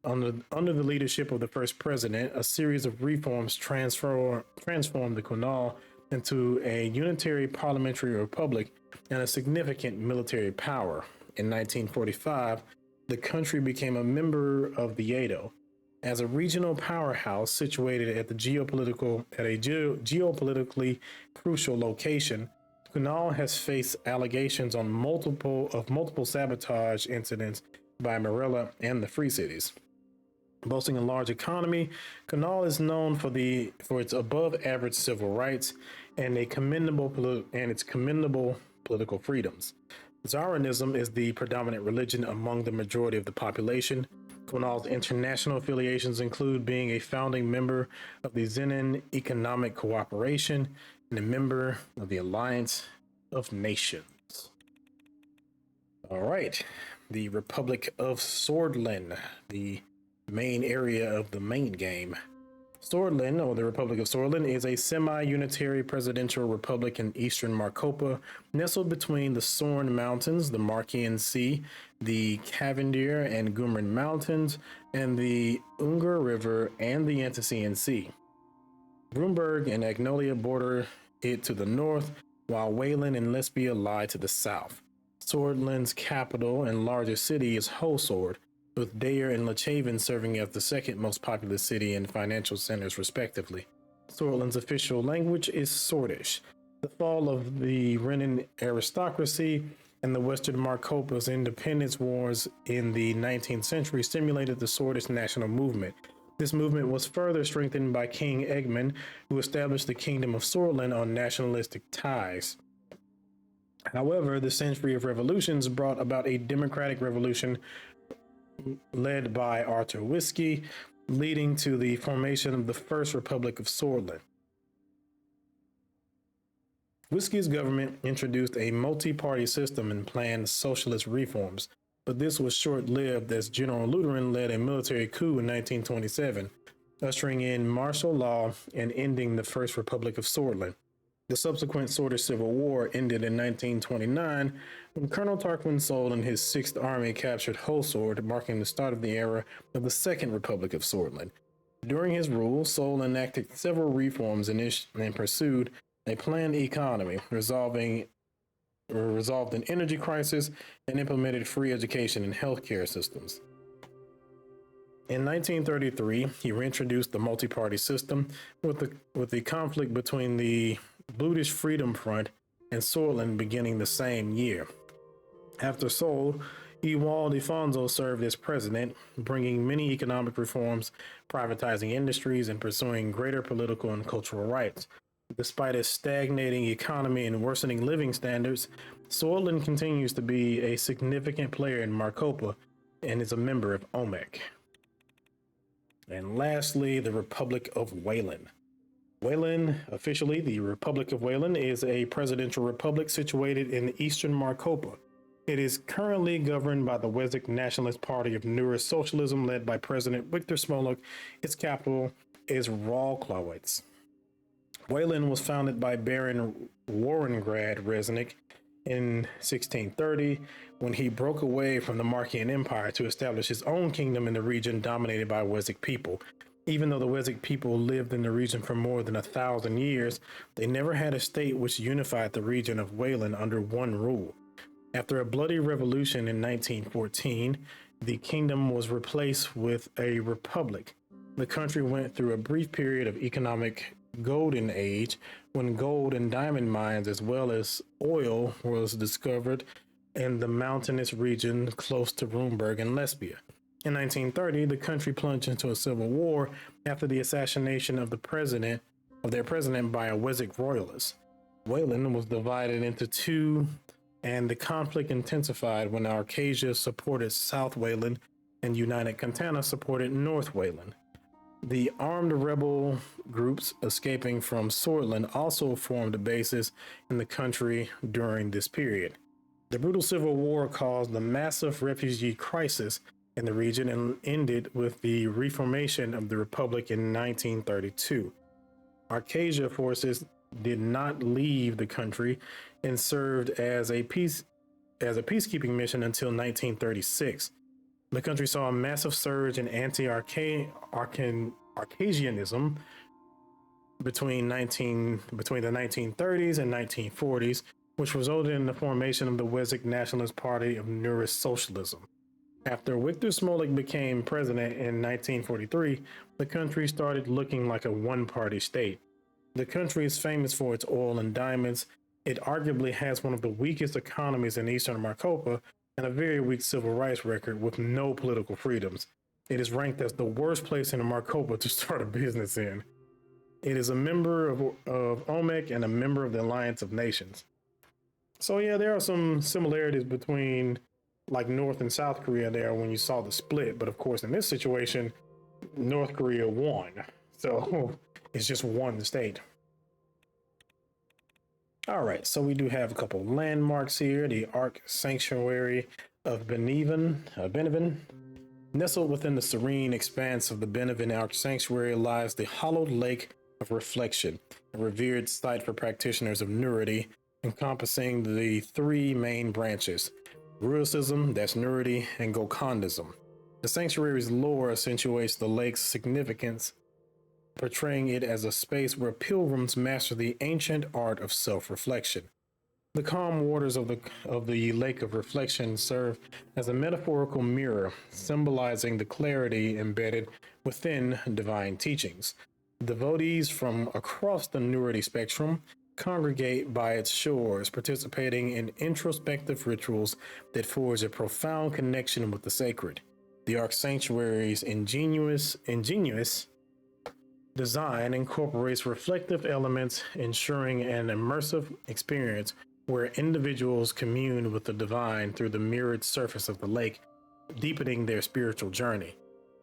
Under the leadership of the first president, a series of reforms transformed the Kunal into a unitary parliamentary republic and a significant military power. In 1945, the country became a member of the Edo. As a regional powerhouse situated at a geopolitically crucial location, Kunal has faced allegations on multiple sabotage incidents by Marilla and the Free Cities. Boasting a large economy, Kunal is known for its above-average civil rights and its commendable political freedoms. Zoroastrianism is the predominant religion among the majority of the population. Kunal's international affiliations include being a founding member of the Zenin Economic Cooperation and a member of the Alliance of Nations. All right, the Republic of Swordland, the main area of the main game. Swordland, or the Republic of Swordland, is a semi-unitary presidential republic in eastern Marcopa, nestled between the Sorn Mountains, the Markian Sea, the Cavendier and Gumran Mountains, and the Ungar River and the Antician Sea. Brunberg and Agnolia border it to the north, while Wayland and Lesbia lie to the south. Swordland's capital and largest city is Hosword, with Dare and Lechaven serving as the second most populous city and financial centers respectively. Swordland's official language is Swordish. The fall of the Renan aristocracy and the Western Marcopa's independence wars in the 19th century stimulated the Swordish national movement. This movement was further strengthened by King Egmund, who established the Kingdom of Swordland on nationalistic ties. However, the century of revolutions brought about a democratic revolution led by Arthur Whiskey, leading to the formation of the First Republic of Swordland. Whiskey's government introduced a multi-party system and planned socialist reforms, but this was short-lived as General Lutheran led a military coup in 1927, ushering in martial law and ending the First Republic of Swordland. The subsequent Swordish Civil War ended in 1929 when Colonel Tarquin Soule and his 6th Army captured Hosword, marking the start of the era of the Second Republic of Swordland. During his rule, Soule enacted several reforms and pursued a planned economy, resolved an energy crisis, and implemented free education and healthcare systems. In 1933, he reintroduced the multi-party system with the conflict between the Bludish Freedom Front and Swordland beginning the same year. After Soule, Ewald Afonso served as president, bringing many economic reforms, privatizing industries, and pursuing greater political and cultural rights. Despite a stagnating economy and worsening living standards, Swordland continues to be a significant player in Marcopa and is a member of OMEC. And lastly, the Republic of Wayland. Wayland, officially the Republic of Wayland, is a presidential republic situated in eastern Marcopa. It is currently governed by the Wessex Nationalist Party of Newer Socialism, led by President Victor Smolik. Its capital is Rawklawitz. Wayland was founded by Baron Warrengrad Resnick in 1630, when he broke away from the Markian Empire to establish his own kingdom in the region dominated by Wessex people. Even though the Wessex people lived in the region for more than 1,000 years, they never had a state which unified the region of Wayland under one rule. After a bloody revolution in 1914, the kingdom was replaced with a republic. The country went through a brief period of economic golden age when gold and diamond mines as well as oil was discovered in the mountainous region close to Brunberg and Lesbia. In 1930, the country plunged into a civil war after the assassination of their president by a Wessex royalist. Wayland was divided into two, and the conflict intensified when Arcasia supported South Wayland and United Cantana supported North Wayland. The armed rebel groups escaping from Swordland also formed a basis in the country during this period. The brutal civil war caused a massive refugee crisis in the region and ended with the reformation of the republic in 1932. Arcasia forces did not leave the country and served as a peacekeeping mission until 1936. The country saw a massive surge in anti-Arcasianism between the 1930s and 1940s, which resulted in the formation of the Wessex Nationalist Party of Neurist Socialism. After Victor Smolik became president in 1943, the country started looking like a one-party state. The country is famous for its oil and diamonds. It arguably has one of the weakest economies in Eastern Marcopa and a very weak civil rights record with no political freedoms. It is ranked as the worst place in Marcopa to start a business in. It is a member of OMEC and a member of the Alliance of Nations. So yeah, there are some similarities between like North and South Korea there when you saw the split. But of course, in this situation, North Korea won. So it's just one state. All right, so we do have a couple landmarks here. The Ark Sanctuary of Benevin. Nestled within the serene expanse of the Benevin Ark Sanctuary lies the hollowed lake of reflection, a revered site for practitioners of Nurity, encompassing the three main branches: Ruicism, that's Nurity, and Gokandism. The sanctuary's lore accentuates the lake's significance, portraying it as a space where pilgrims master the ancient art of self-reflection. The calm waters of the Lake of Reflection serve as a metaphorical mirror, symbolizing the clarity embedded within divine teachings. Devotees from across the Nurity spectrum congregate by its shores, participating in introspective rituals that forge a profound connection with the sacred. The Ark Sanctuary's ingenious design incorporates reflective elements, ensuring an immersive experience where individuals commune with the divine through the mirrored surface of the lake, deepening their spiritual journey.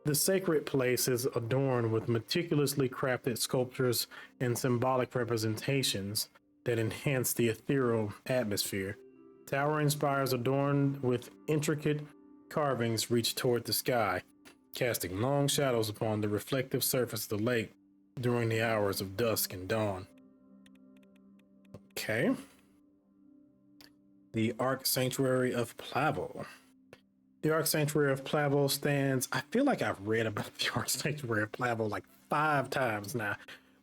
The sacred place is adorned with meticulously crafted sculptures and symbolic representations that enhance the ethereal atmosphere. Towering spires adorned with intricate carvings reach toward the sky, casting long shadows upon the reflective surface of the lake during the hours of dusk and dawn. Okay. The Ark Sanctuary of Plavo. The Ark Sanctuary of Plavo stands, I feel like I've read about the Ark Sanctuary of Plavo like 5 times now.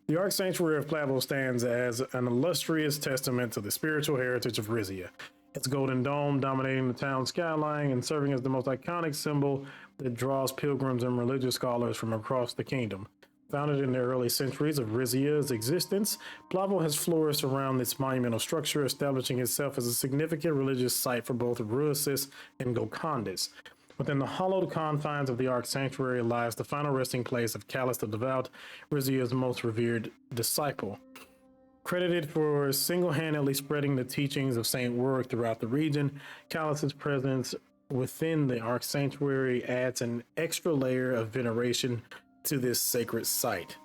The Ark Sanctuary of Plavo stands as an illustrious testament to the spiritual heritage of Rizia. Its golden dome dominating the town skyline and serving as the most iconic symbol that draws pilgrims and religious scholars from across the kingdom. Founded in the early centuries of Rizia's existence, Plavo has flourished around its monumental structure, establishing itself as a significant religious site for both Ruisis and Gokandis. Within the hollowed confines of the Ark Sanctuary lies the final resting place of Callus the Devout, Rizia's most revered disciple. Credited for single-handedly spreading the teachings of Saint Warwick throughout the region, Callus's presence within the Ark Sanctuary adds an extra layer of veneration to this sacred site.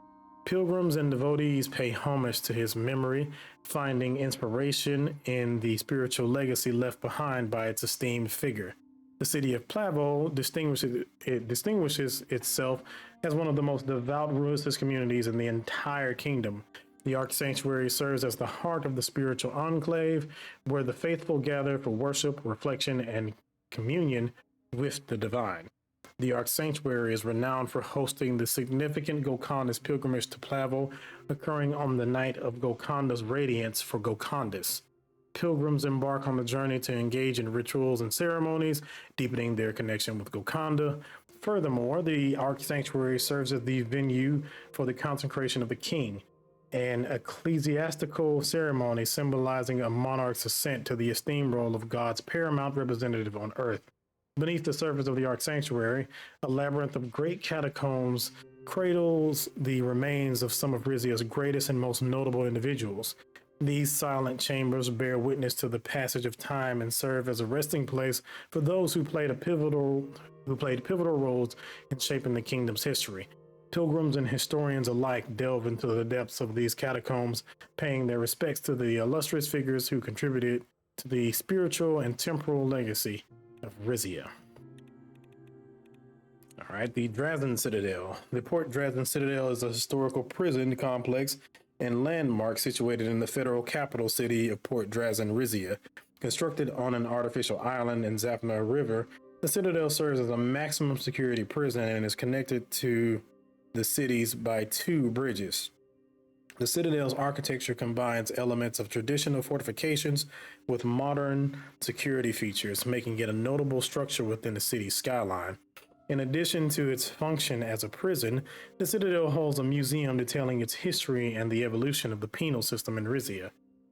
Pilgrims and devotees pay homage to his memory, finding inspiration in the spiritual legacy left behind by its esteemed figure. The city of Plavo distinguishes itself as one of the most devout Ruisis communities in the entire kingdom. The Ark Sanctuary serves as the heart of the spiritual enclave, where the faithful gather for worship, reflection, and communion with the divine. The Ark Sanctuary is renowned for hosting the significant Gokandis pilgrimage to Plavo, occurring on the night of Gokanda's radiance for Gokandis. Pilgrims embark on the journey to engage in rituals and ceremonies, deepening their connection with Gokanda. Furthermore, the Ark Sanctuary serves as the venue for the consecration of the king, an ecclesiastical ceremony symbolizing a monarch's ascent to the esteemed role of God's paramount representative on earth. Beneath the surface of the Ark Sanctuary, a labyrinth of great catacombs cradles the remains of some of Rizia's greatest and most notable individuals. These silent chambers bear witness to the passage of time and serve as a resting place for those who played pivotal roles in shaping the kingdom's history. Pilgrims and historians alike delve into the depths of these catacombs, paying their respects to the illustrious figures who contributed to the spiritual and temporal legacy of Rizia. All right, the Drazin Citadel. The Port Drazin Citadel is a historical prison complex and landmark situated in the federal capital city of Port Drazin, Rizia. Constructed on an artificial island in Zaphna River, the Citadel serves as a maximum security prison and is connected to the cities by 2 bridges. The Citadel's architecture combines elements of traditional fortifications with modern security features, making it a notable structure within the city's skyline. In addition to its function as a prison, the Citadel holds a museum detailing its history and the evolution of the penal system in Rizia.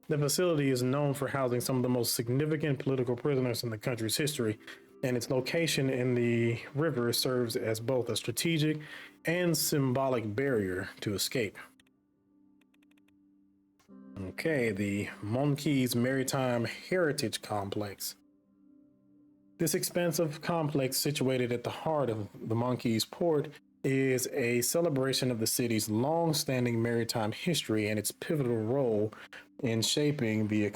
The facility is known for housing some of the most significant political prisoners in the country's history, and its location in the river serves as both a strategic and symbolic barrier to escape. Okay, the Monkeys Maritime Heritage Complex. This expansive complex, situated at the heart of the Monkeys Port, is a celebration of the city's long-standing maritime history and its pivotal role in shaping the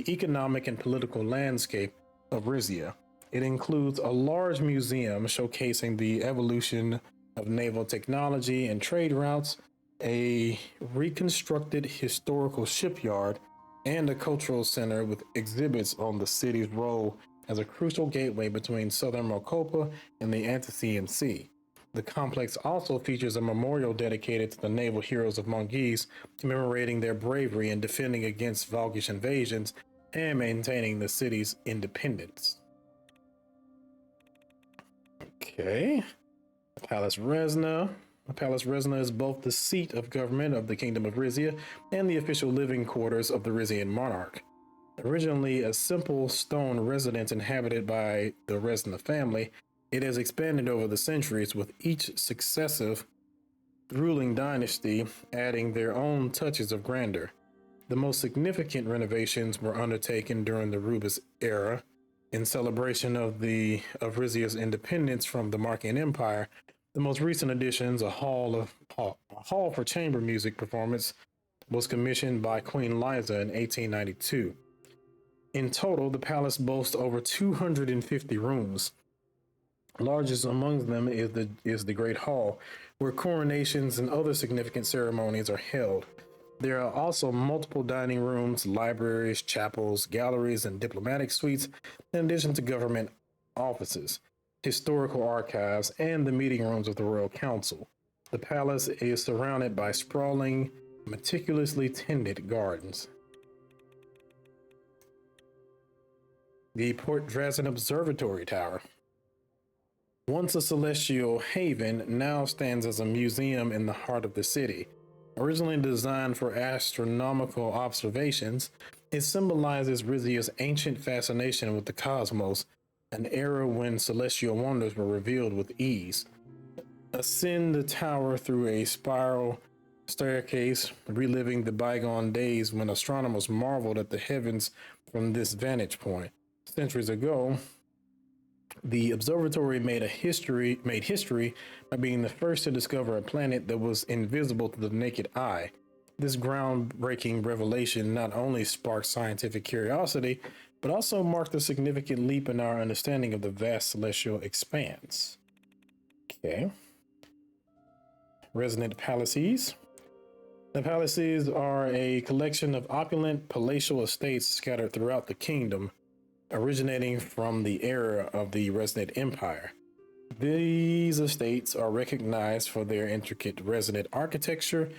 economic and political landscape of Rizia. It includes a large museum showcasing the evolution of naval technology and trade routes, a reconstructed historical shipyard, and a cultural center with exhibits on the city's role as a crucial gateway between southern Mokopa and the Antician Sea. The complex also features a memorial dedicated to the naval heroes of Mongees, commemorating their bravery in defending against Volgish invasions and maintaining the city's independence. Okay. Palace Resna. Palace Resna is both the seat of government of the Kingdom of Rizia and the official living quarters of the Rizian monarch. Originally a simple stone residence inhabited by the Resna family, it has expanded over the centuries, with each successive ruling dynasty adding their own touches of grandeur. The most significant renovations were undertaken during the Rubis era in celebration of Rizia's independence from the Markian Empire. The most recent additions, a hall for chamber music performance, was commissioned by Queen Liza in 1892. In total, the palace boasts over 250 rooms. Largest among them is the Great Hall, where coronations and other significant ceremonies are held. There are also multiple dining rooms, libraries, chapels, galleries, and diplomatic suites, in addition to government offices, historical archives, and the meeting rooms of the Royal Council. The palace is surrounded by sprawling, meticulously tended gardens. The Port Drazin Observatory Tower. Once a celestial haven, now stands as a museum in the heart of the city. Originally designed for astronomical observations, it symbolizes Rizia's ancient fascination with the cosmos, an era when celestial wonders were revealed with ease. Ascend the tower through a spiral staircase, reliving the bygone days when astronomers marveled at the heavens from this vantage point. Centuries ago, the observatory made history by being the first to discover a planet that was invisible to the naked eye. This groundbreaking revelation not only sparked scientific curiosity, but also marked a significant leap in our understanding of the vast celestial expanse. Okay. Resident palaces. The palaces are a collection of opulent palatial estates scattered throughout the kingdom, originating from the era of the Resident Empire. These estates are recognized for their intricate resident architecture,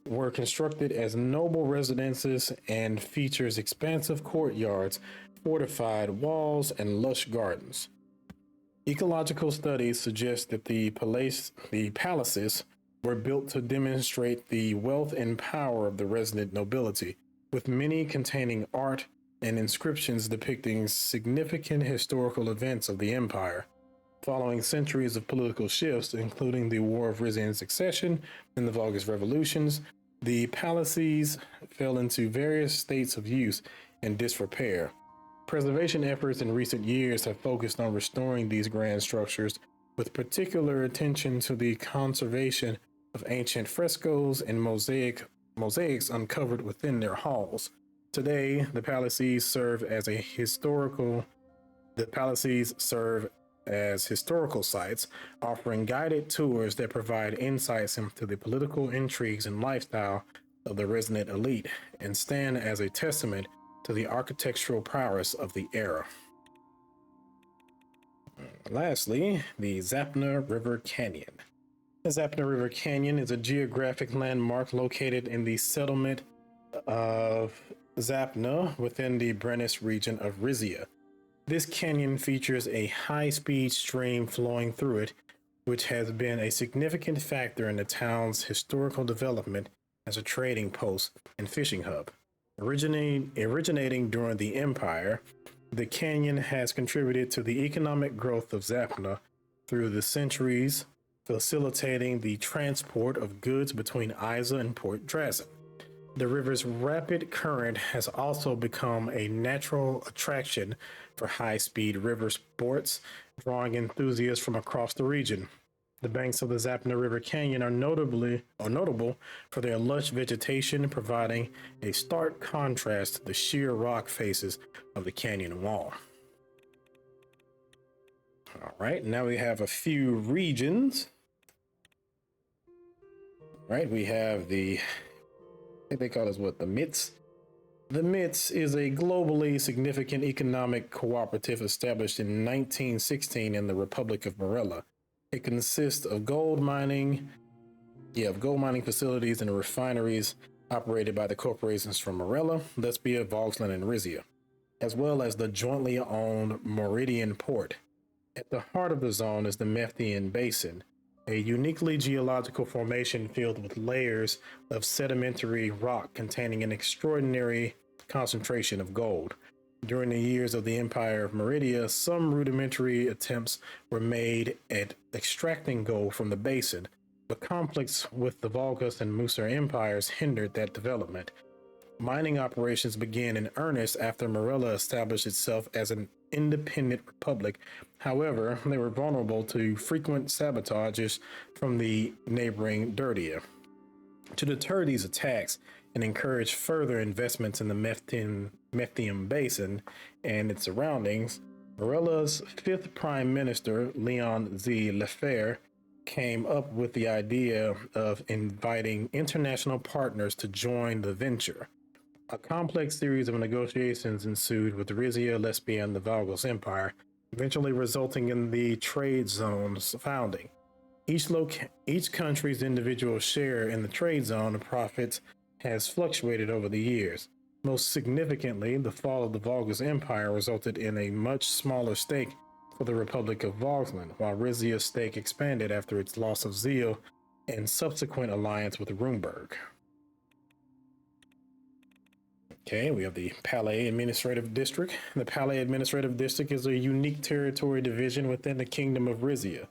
were constructed as noble residences, and features expansive courtyards, fortified walls, and lush gardens. Ecological studies suggest that the palaces were built to demonstrate the wealth and power of the resident nobility, with many containing art and inscriptions depicting significant historical events of the empire. Following centuries of political shifts, including the War of Rizian Succession and the Volgish Revolutions, the palaces fell into various states of use and disrepair. Preservation efforts in recent years have focused on restoring these grand structures, with particular attention to the conservation of ancient frescoes and mosaics uncovered within their halls. Today, the palaces serve as historical sites, offering guided tours that provide insights into the political intrigues and lifestyle of the resident elite and stand as a testament to the architectural prowess of the era. Lastly, the Zapna River Canyon. The Zapna River Canyon is a geographic landmark located in the settlement of Zapna within the Brennus region of Rizia. This canyon features a high-speed stream flowing through it, which has been a significant factor in the town's historical development as a trading post and fishing hub. Originating during the Empire, the canyon has contributed to the economic growth of Zapna through the centuries, facilitating the transport of goods between Isa and Port Drazen. The river's rapid current has also become a natural attraction for high-speed river sports, drawing enthusiasts from across the region. The banks of the Zapna River Canyon are notable for their lush vegetation, providing a stark contrast to the sheer rock faces of the canyon wall. All right, now we have a few regions. All right, we have I think they call this the MITS. The MITS is a globally significant economic cooperative established in 1916 in the Republic of Morella. It consists of gold mining facilities and refineries operated by the corporations from Morella, Lesbia, Vogsland, and Rizia, as well as the jointly owned Meridian Port. At the heart of the zone is the Mephian Basin, a uniquely geological formation filled with layers of sedimentary rock containing an extraordinary concentration of gold. During the years of the Empire of Meridia, some rudimentary attempts were made at extracting gold from the basin, but conflicts with the Volgas and Musa empires hindered that development. Mining operations began in earnest after Morella established itself as an independent republic. However, they were vulnerable to frequent sabotages from the neighboring Dirtia. To deter these attacks and encourage further investments in the Mephian Basin and its surroundings, Morella's fifth prime minister, Leon Z. Lefebvre, came up with the idea of inviting international partners to join the venture. A complex series of negotiations ensued with Rizia, Lesbia, and the Valgos Empire, eventually resulting in the trade zone's founding. Each country's individual share in the trade zone of profits has fluctuated over the years. Most significantly, the fall of the Volgas Empire resulted in a much smaller stake for the Republic of Vogsland, while Rizia's stake expanded after its loss of zeal and subsequent alliance with Rumburg. Okay, we have the Palais Administrative District. The Palais Administrative District is a unique territory division within the Kingdom of Rizia.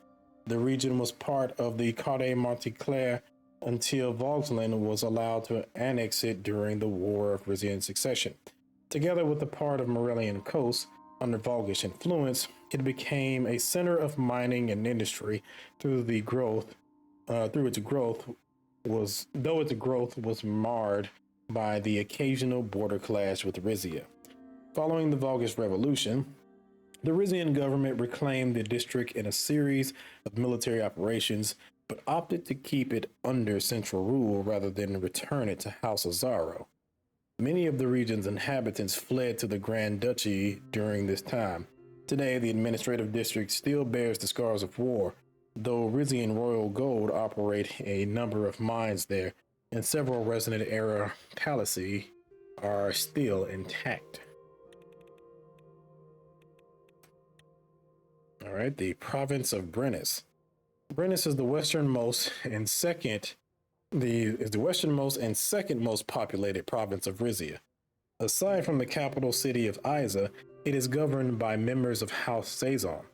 The region was part of the Cade Montclair until Vogsland was allowed to annex it during the War of Rizian Succession. Together with the part of Morellian coast under Volgish influence, it became a center of mining and industry though its growth was marred by the occasional border clash with Rizia. Following the Volgish Revolution, the Rizian government reclaimed the district in a series of military operations, but opted to keep it under central rule rather than return it to House Azaro. Many of the region's inhabitants fled to the Grand Duchy during this time. Today, the administrative district still bears the scars of war, though Rizian Royal Gold operate a number of mines there, and several Resonant-era palaces are still intact. All right, the province of Brennus. Brennus is the westernmost and second most populated province of Rizia. Aside from the capital city of Isa, it is governed by members of House Sazon.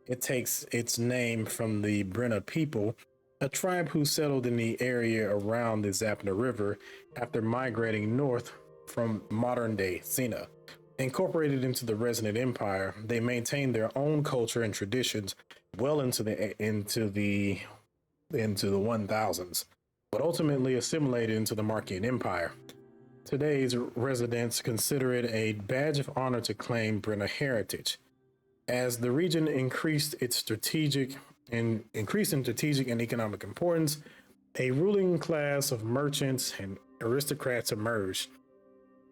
It takes its name from the Brenna people, a tribe who settled in the area around the Zapna River after migrating north from modern-day Sina. Incorporated into the Resonant Empire, they maintained their own culture and traditions well into the 1000s, but ultimately assimilated into the Markian Empire. today's residents consider it a badge of honor to claim Brenner heritage. As the region increased in strategic and economic importance, a ruling class of merchants and aristocrats emerged.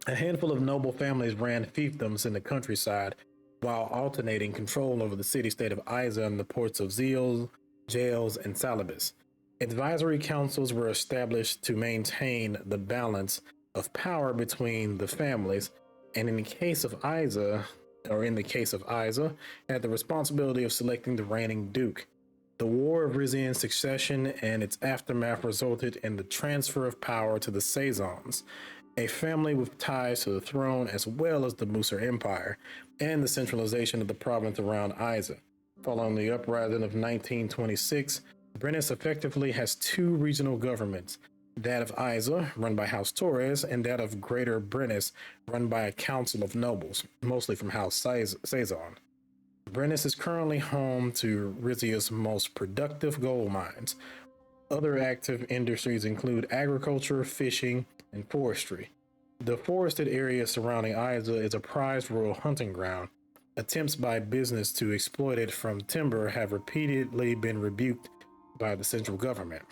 A handful of noble families ran fiefdoms in the countryside while alternating control over the city-state of Isa and the ports of Zeal, Jails, and Salabas. Advisory councils were established to maintain the balance of power between the families, and in the case of Isa, had the responsibility of selecting the reigning duke. The War of Rizian Succession and its aftermath resulted in the transfer of power to the Sazons, a family with ties to the throne as well as the Muser Empire, and the centralization of the province around Isa. Following the uprising of 1926, Brennus effectively has two regional governments, that of Isa, run by House Torres, and that of Greater Brennus, run by a council of nobles, mostly from House Sazon. Brennus is currently home to Rizia's most productive gold mines. Other active industries include agriculture, fishing, and forestry. The forested area surrounding Isa is a prized royal hunting ground. Attempts by business to exploit it from timber have repeatedly been rebuked by the central government.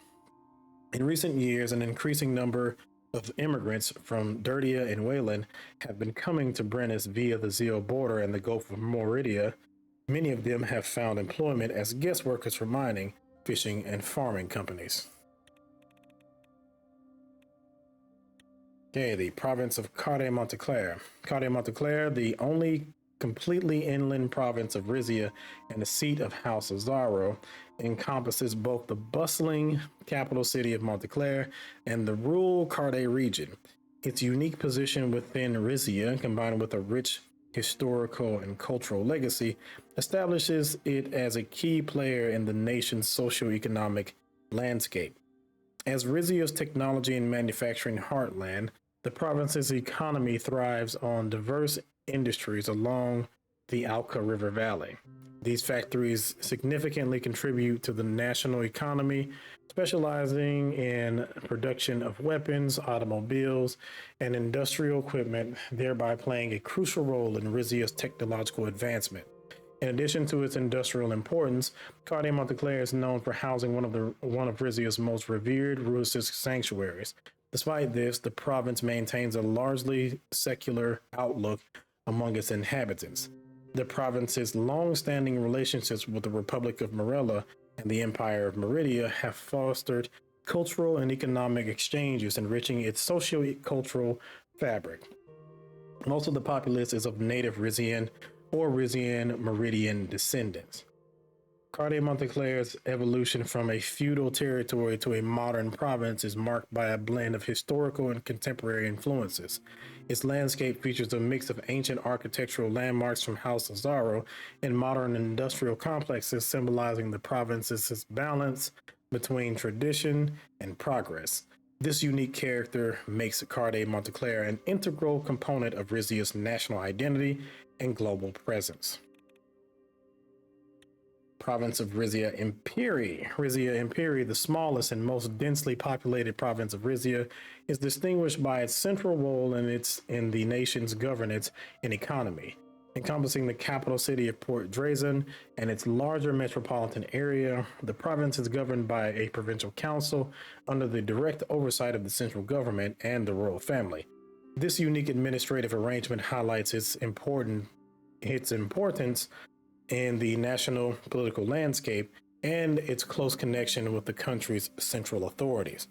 In recent years, an increasing number of immigrants from Dirtia and Wayland have been coming to Brennus via the Zeal border and the Gulf of Moridia. Many of them have found employment as guest workers for mining, fishing, and farming companies. Okay, the province of Cade Monteclair. Cade Monteclair, the only completely inland province of Rizia and the seat of House Azaro, encompasses both the bustling capital city of Monteclair and the rural Cade region. Its unique position within Rizia, combined with a rich historical and cultural legacy, establishes it as a key player in the nation's socio-economic landscape. As Rizia's technology and manufacturing heartland, the province's economy thrives on diverse industries along the Alca River Valley. These factories significantly contribute to the national economy, specializing in production of weapons, automobiles, and industrial equipment, thereby playing a crucial role in Rizia's technological advancement. In addition to its industrial importance, Cade Monteclair is known for housing one of Rizia's most revered religious sanctuaries. Despite this, the province maintains a largely secular outlook among its inhabitants. The province's long-standing relationships with the Republic of Morella and the Empire of Meridia have fostered cultural and economic exchanges, enriching its socio-cultural fabric. Most of the populace is of native Rizian or Rizian Meridian descendants. Cade Monteclair's evolution from a feudal territory to a modern province is marked by a blend of historical and contemporary influences. Its landscape features a mix of ancient architectural landmarks from House Azaro and modern industrial complexes, symbolizing the province's balance between tradition and progress. This unique character makes Cade Monteclair an integral component of Rizia's national identity and global presence. Province of Rizia Imperi. Rizia Imperi, the smallest and most densely populated province of Rizia, is distinguished by its central role in the nation's governance and economy, encompassing the capital city of Port Drazen and its larger metropolitan area. The province is governed by a provincial council under the direct oversight of the central government and the royal family. This unique administrative arrangement highlights its importance in the national political landscape and its close connection with the country's central authorities.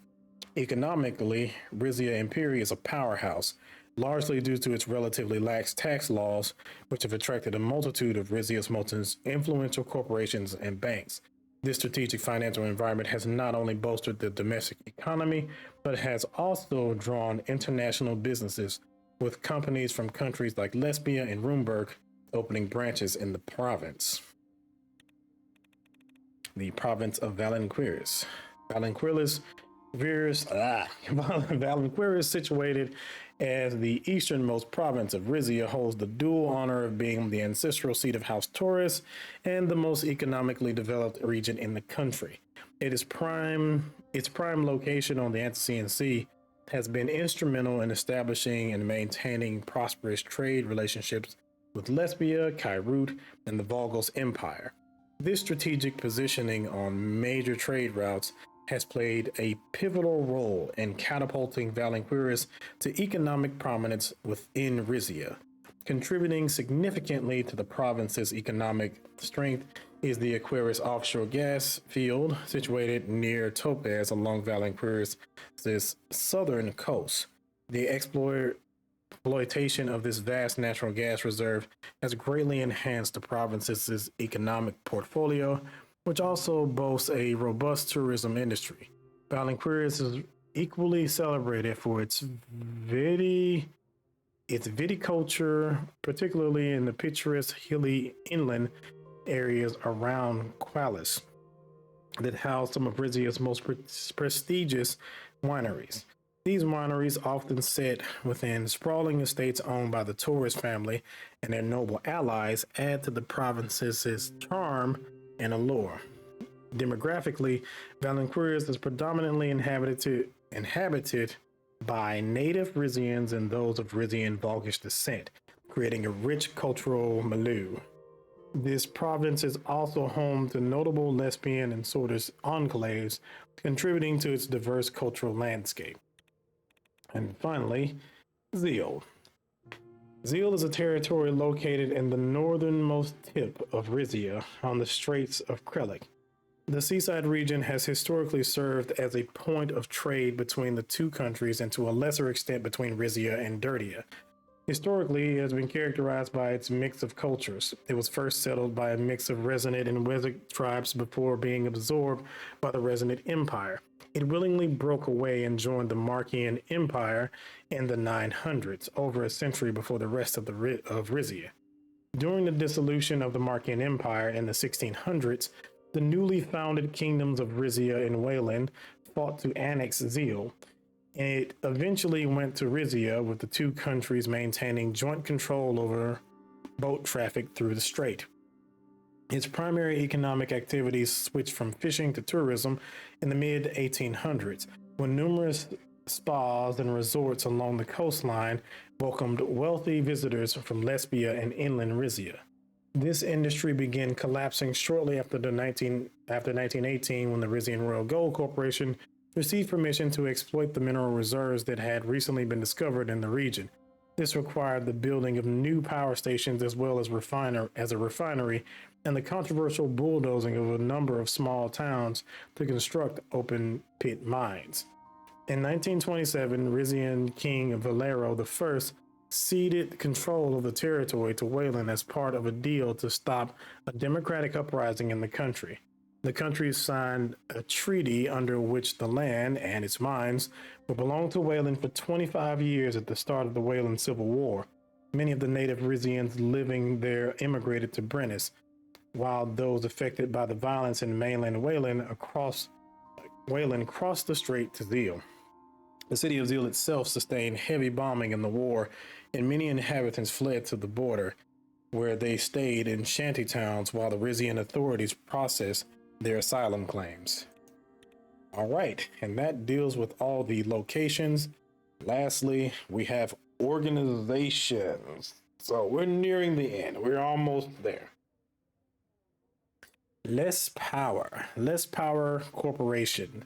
Economically, Rizia Imperi is a powerhouse, largely due to its relatively lax tax laws, which have attracted a multitude of Rizia's most influential corporations and banks. This strategic financial environment has not only bolstered the domestic economy, but has also drawn international businesses, with companies from countries like Lesbia and Rumburg opening branches in the province. The province of Valenquires. Valenquires, situated as the easternmost province of Rizia, holds the dual honor of being the ancestral seat of House Taurus and the most economically developed region in the country. Its prime location on the Antician Sea has been instrumental in establishing and maintaining prosperous trade relationships with Lesbia, Kairut, and the Volgos Empire. This strategic positioning on major trade routes has played a pivotal role in catapulting Valenquirus to economic prominence within Rizia. Contributing significantly to the province's economic strength is the Aquarius offshore gas field situated near Topaz along Valenquirus' southern coast. The exploitation of this vast natural gas reserve has greatly enhanced the province's economic portfolio, which also boasts a robust tourism industry. Valenquirus is equally celebrated for its viticulture, particularly in the picturesque hilly inland areas around Qualis that house some of Rizia's most prestigious wineries. These wineries, often set within sprawling estates owned by the Torres family and their noble allies, add to the province's charm and allure. Demographically, Valenquirus is predominantly inhabited by native Rizians and those of Rizian Volgish descent, creating a rich cultural milieu. This province is also home to notable lesbian and Sortis enclaves, contributing to its diverse cultural landscape. And finally, Zeal. Zeal is a territory located in the northernmost tip of Rizia on the Straits of Krelik. The seaside region has historically served as a point of trade between the two countries and to a lesser extent between Rizia and Dirtia. Historically, it has been characterized by its mix of cultures. It was first settled by a mix of Resonant and Wezek tribes before being absorbed by the Resonant Empire. It willingly broke away and joined the Markian Empire in the 900s, over a century before the rest of Rizia. During the dissolution of the Markian Empire in the 1600s, the newly founded kingdoms of Rizia and Wayland fought to annex Zeal. It eventually went to Rizia, with the two countries maintaining joint control over boat traffic through the strait. Its primary economic activities switched from fishing to tourism in the mid-1800s, when numerous spas and resorts along the coastline welcomed wealthy visitors from Lesbia and inland Rizia. This industry began collapsing shortly after 1918, when the Rizian Royal Gold Corporation received permission to exploit the mineral reserves that had recently been discovered in the region. This required the building of new power stations as well as a refinery and the controversial bulldozing of a number of small towns to construct open pit mines. In 1927, Rizian King Valero I ceded control of the territory to Wayland as part of a deal to stop a democratic uprising in the country. The country signed a treaty under which the land and its mines would belong to Wayland for 25 years at the start of the Wayland Civil War. Many of the native Rizians living there immigrated to Brennus, while those affected by the violence in mainland Wayland crossed the strait to Zeal. The city of Zeal itself sustained heavy bombing in the war, and many inhabitants fled to the border, where they stayed in shanty towns while the Rizian authorities processed their asylum claims. All right, and that deals with all the locations. Lastly, we have organizations. So we're nearing the end. We're almost there. Less Power Corporation,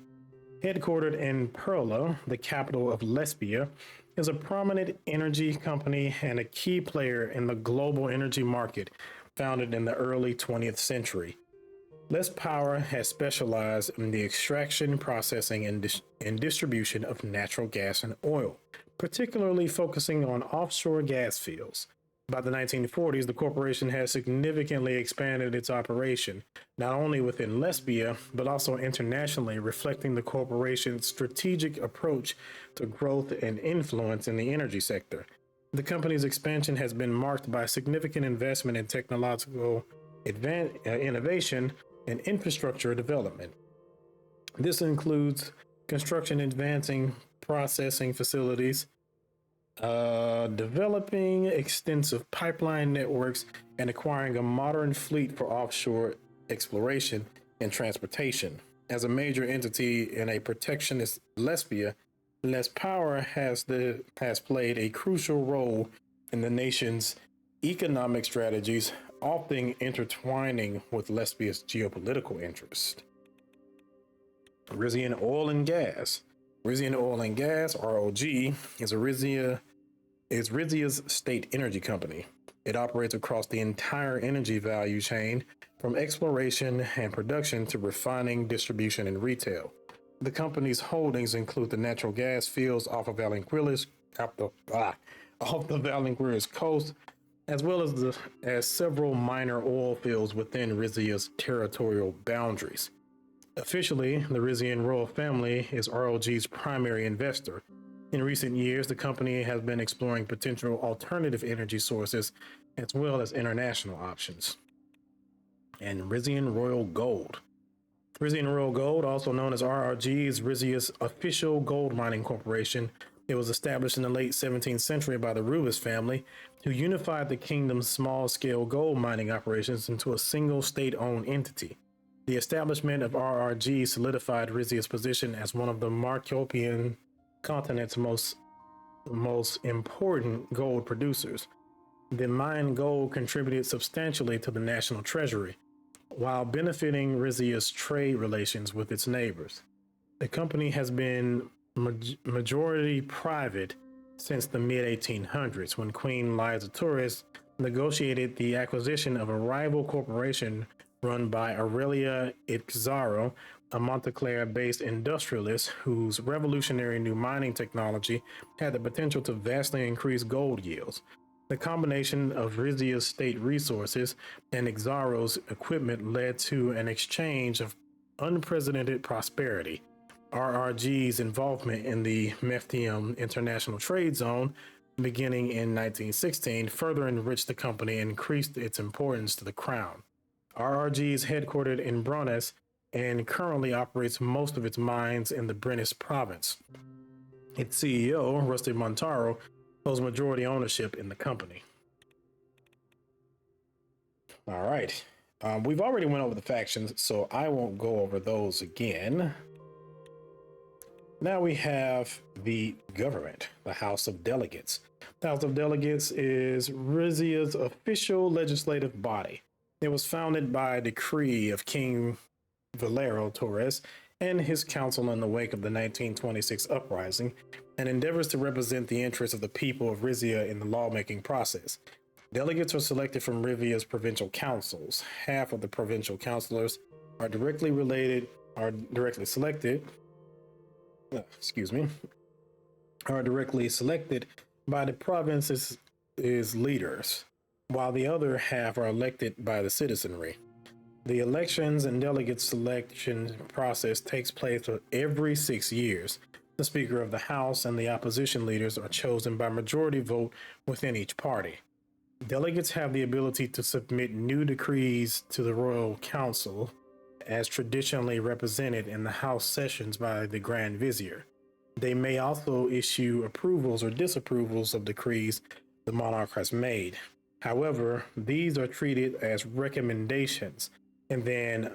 headquartered in Perla, the capital of Lesbia, is a prominent energy company and a key player in the global energy market, founded in the early 20th century. Less Power has specialized in the extraction, processing, and distribution of natural gas and oil, particularly focusing on offshore gas fields. By the 1940s, the corporation has significantly expanded its operation, not only within Lesbia, but also internationally, reflecting the corporation's strategic approach to growth and influence in the energy sector. The company's expansion has been marked by significant investment in technological innovation and infrastructure development. This includes construction advancing processing facilities, developing extensive pipeline networks, and acquiring a modern fleet for offshore exploration and transportation. As a major entity in a protectionist Lesbia, less power has played a crucial role in the nation's economic strategies, often intertwining with Lesbia's geopolitical interest. Rizian Oil and Gas. Rizian Oil and Gas, ROG, is Rizia's state energy company. It operates across the entire energy value chain, from exploration and production to refining, distribution, and retail. The company's holdings include the natural gas fields off of off the Valenquira's coast, as well as several minor oil fields within Rizia's territorial boundaries. Officially, the Rizian royal family is ROG's primary investor. In recent years, the company has been exploring potential alternative energy sources as well as international options. And Rizian Royal Gold. Rizian Royal Gold, also known as RRG, is Rizia's official gold mining corporation. It was established in the late 17th century by the Rubis family, who unified the kingdom's small-scale gold mining operations into a single state-owned entity. The establishment of RRG solidified Rizia's position as one of the Marcopian continent's most important gold producers. The mined gold contributed substantially to the national treasury, while benefiting Rizia's trade relations with its neighbors. The company has been majority private since the mid-1800s, when Queen Liza Torres negotiated the acquisition of a rival corporation run by Aurelia Ixaro, a Montclair-based industrialist whose revolutionary new mining technology had the potential to vastly increase gold yields. The combination of Rizia's state resources and Ixaro's equipment led to an exchange of unprecedented prosperity. RRG's involvement in the Meftium International Trade Zone, beginning in 1916, further enriched the company and increased its importance to the crown. RRG is headquartered in Brones and currently operates most of its mines in the Brenes province. Its CEO, Rusty Montaro, holds majority ownership in the company. All right. We've already went over the factions, so I won't go over those again. Now we have the government, the House of Delegates. The House of Delegates is Rizia's official legislative body. It was founded by a decree of King Valero Torres and his council in the wake of the 1926 uprising, and endeavors to represent the interests of the people of Rizia in the lawmaking process. Delegates are selected from Rizia's provincial councils. Half of the provincial councilors are directly selected by the province's leaders, while the other half are elected by the citizenry. The elections and delegate selection process takes place every 6 years. The Speaker of the House and the opposition leaders are chosen by majority vote within each party. Delegates have the ability to submit new decrees to the Royal Council, as traditionally represented in the House sessions by the Grand Vizier. They may also issue approvals or disapprovals of decrees the monarch has made. However, these are treated as recommendations, and the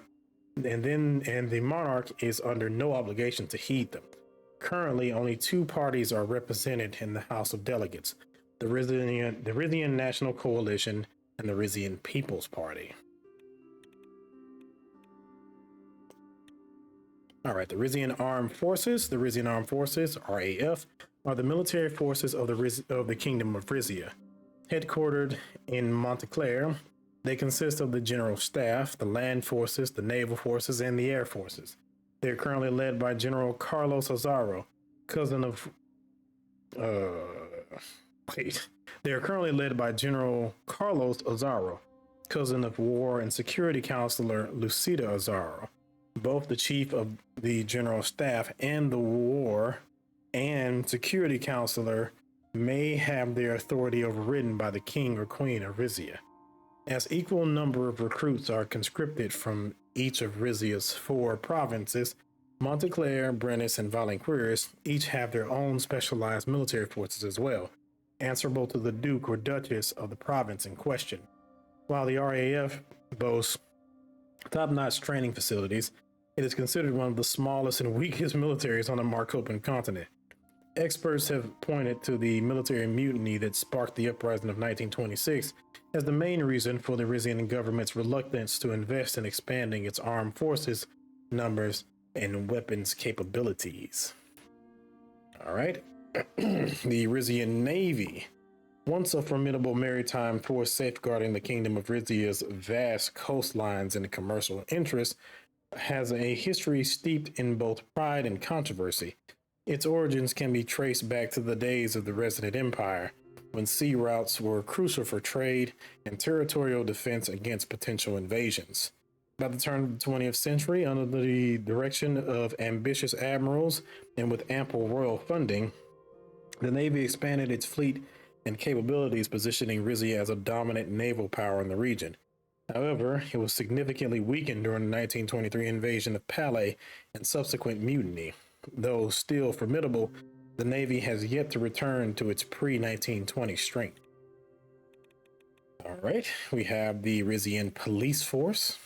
monarch is under no obligation to heed them. Currently, only two parties are represented in the House of Delegates: the Rizian National Coalition and the Rizian People's Party. All right, the Rizian Armed Forces. The Rizian Armed Forces, RAF, are the military forces of the Kingdom of Rizia. Headquartered in Montclair, they consist of the General Staff, the Land Forces, the Naval Forces, and the Air Forces. They are currently led by General Carlos Azaro, cousin of... They are currently led by General Carlos Azaro, cousin of War and Security Counselor Lucida Azaro. Both the Chief of the General Staff and the War and Security Counselor may have their authority overridden by the King or Queen of Rizia. As equal number of recruits are conscripted from each of Rizia's 4 provinces, Montclair, Brenes, and Valenquires each have their own specialized military forces as well, answerable to the Duke or Duchess of the province in question. While the RAF boasts top-notch training facilities, it is considered one of the smallest and weakest militaries on the Marcopan continent. Experts have pointed to the military mutiny that sparked the uprising of 1926 as the main reason for the Rizian government's reluctance to invest in expanding its armed forces, numbers, and weapons capabilities. All right. The Rizian Navy, once a formidable maritime force safeguarding the kingdom of Rizia's vast coastlines and commercial interests, has a history steeped in both pride and controversy. Its origins can be traced back to the days of the Resident Empire, when sea routes were crucial for trade and territorial defense against potential invasions. By the turn of the 20th century, under the direction of ambitious admirals and with ample royal funding, the Navy expanded its fleet and capabilities, positioning Rizia as a dominant naval power in the region. However, it was significantly weakened during the 1923 invasion of Palais and subsequent mutiny. Though still formidable, the Navy has yet to return to its pre-1920 strength. All right, we have the Rizian Police Force.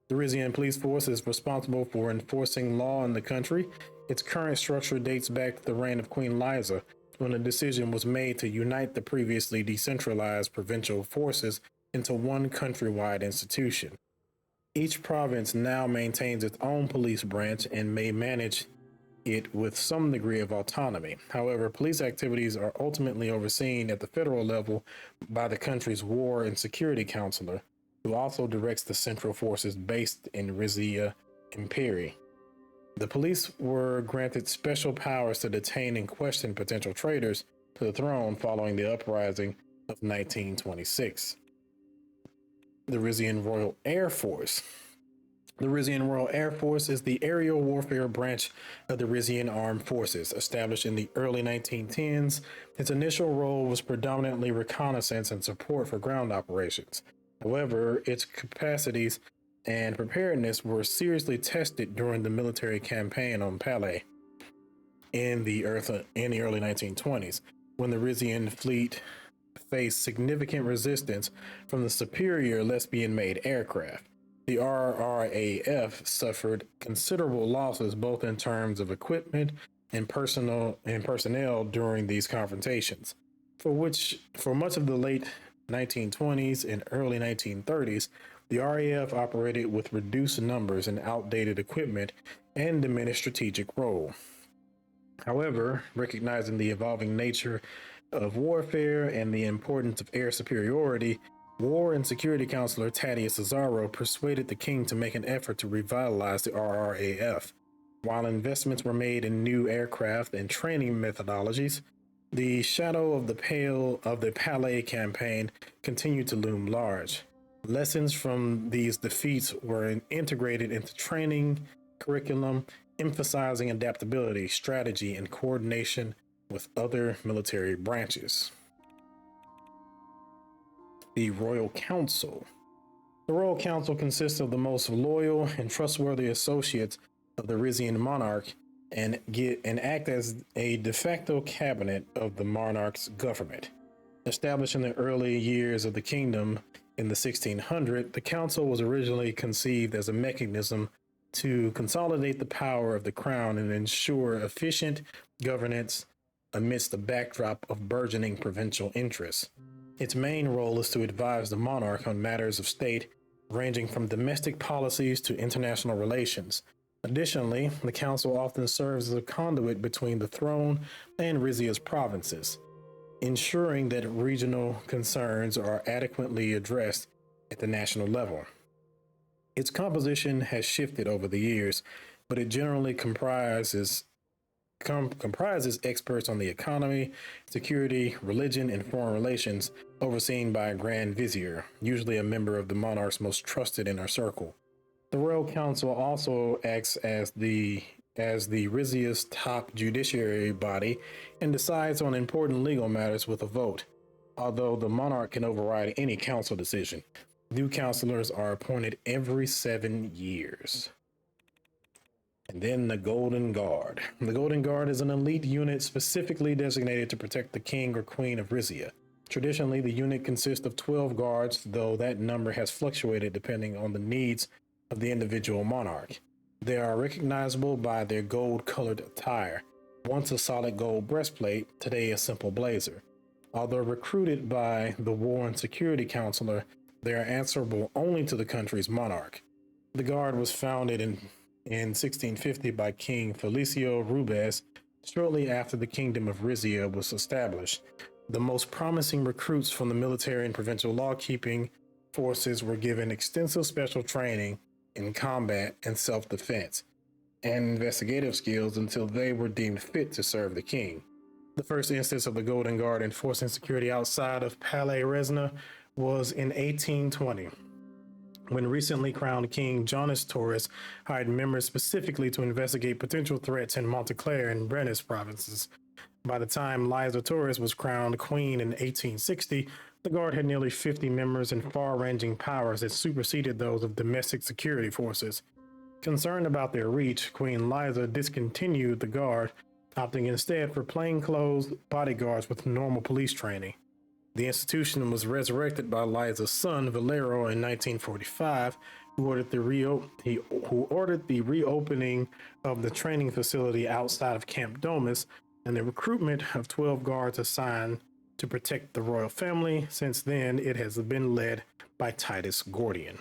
The Rizian Police Force is responsible for enforcing law in the country. Its current structure dates back to the reign of Queen Liza, when a decision was made to unite the previously decentralized provincial forces into one countrywide institution. Each province now maintains its own police branch and may manage it with some degree of autonomy. However, police activities are ultimately overseen at the federal level by the country's War and Security Counselor, who also directs the central forces based in Rizia Imperi. The police were granted special powers to detain and question potential traitors to the throne following the uprising of 1926. The Rizian Royal Air Force. The Rizian Royal Air Force is the aerial warfare branch of the Rizian Armed Forces. Established in the early 1910s, its initial role was predominantly reconnaissance and support for ground operations. However, its capacities and preparedness were seriously tested during the military campaign on Palais in the early 1920s, when the Rizian fleet faced significant resistance from the superior Lesbian-made aircraft. The RRAF suffered considerable losses both in terms of equipment and personnel during these confrontations, for much of the late 1920s and early 1930s, the RAF operated with reduced numbers and outdated equipment and diminished strategic role. However, recognizing the evolving nature of warfare and the importance of air superiority, War and Security Counselor Thaddeus Cesaro persuaded the king to make an effort to revitalize the RRAF. While investments were made in new aircraft and training methodologies, the shadow of the Palais campaign continued to loom large. Lessons from these defeats were integrated into training curriculum, emphasizing adaptability, strategy, and coordination with other military branches. The Royal Council. The Royal Council consists of the most loyal and trustworthy associates of the Rizian monarch and act as a de facto cabinet of the monarch's government. Established in the early years of the kingdom in the 1600s, the council was originally conceived as a mechanism to consolidate the power of the crown and ensure efficient governance amidst the backdrop of burgeoning provincial interests. Its main role is to advise the monarch on matters of state, ranging from domestic policies to international relations. Additionally, the council often serves as a conduit between the throne and Rizia's provinces, ensuring that regional concerns are adequately addressed at the national level. Its composition has shifted over the years, but it generally comprises experts on the economy, security, religion, and foreign relations, overseen by a Grand Vizier, usually a member of the monarch's most trusted inner circle. The Royal Council also acts as the Rizia's top judiciary body and decides on important legal matters with a vote. Although the monarch can override any council decision, new councilors are appointed every 7 years. And then the Golden Guard. The Golden Guard is an elite unit specifically designated to protect the king or queen of Rizia. Traditionally, the unit consists of 12 guards, though that number has fluctuated depending on the needs of the individual monarch. They are recognizable by their gold-colored attire. Once a solid gold breastplate, today a simple blazer. Although recruited by the War and Security Counselor, they are answerable only to the country's monarch. The Guard was founded in 1650 by King Felicio Rubes, shortly after the Kingdom of Rizia was established. The most promising recruits from the military and provincial law-keeping forces were given extensive special training in combat and self-defense and investigative skills until they were deemed fit to serve the king. The first instance of the Golden Guard enforcing security outside of Palais Resna was in 1820, when recently crowned King Jonas Torres hired members specifically to investigate potential threats in Montclair and Brenes provinces. By the time Liza Torres was crowned queen in 1860, the Guard had nearly 50 members and far-ranging powers that superseded those of domestic security forces. Concerned about their reach, Queen Liza discontinued the Guard, opting instead for plainclothes bodyguards with normal police training. The institution was resurrected by Liza's son, Valero, in 1945, who ordered the reopening of the training facility outside of Camp Domus and the recruitment of 12 guards assigned to protect the royal family. Since then, it has been led by Titus Gordian.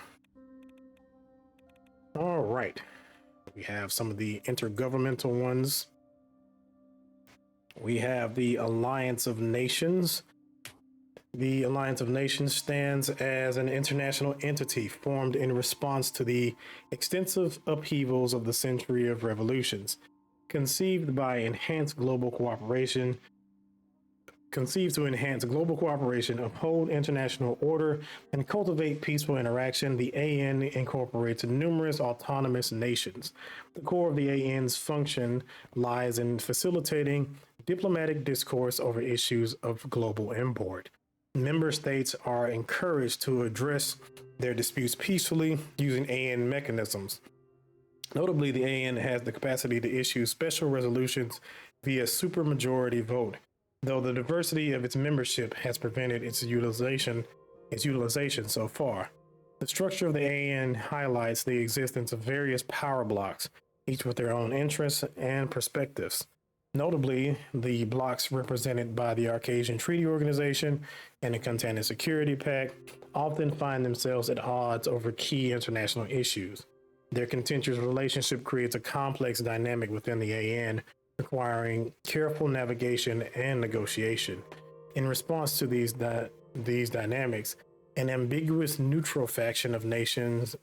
All right, we have some of the intergovernmental ones. We have the Alliance of Nations. The Alliance of Nations stands as an international entity formed in response to the extensive upheavals of the century of revolutions, conceived to enhance global cooperation, uphold international order, and cultivate peaceful interaction. The AN incorporates numerous autonomous nations. The core of the AN's function lies in facilitating diplomatic discourse over issues of global import. Member states are encouraged to address their disputes peacefully using AN mechanisms. Notably, the AN has the capacity to issue special resolutions via supermajority vote, though the diversity of its membership has prevented its utilization so far. The structure of the AN highlights the existence of various power blocks, each with their own interests and perspectives. Notably, the blocks represented by the Arcasian Treaty Organization and the Continental Security Pact often find themselves at odds over key international issues. Their contentious relationship creates a complex dynamic within the AN, requiring careful navigation and negotiation. In response to these dynamics, an ambiguous neutral faction of nations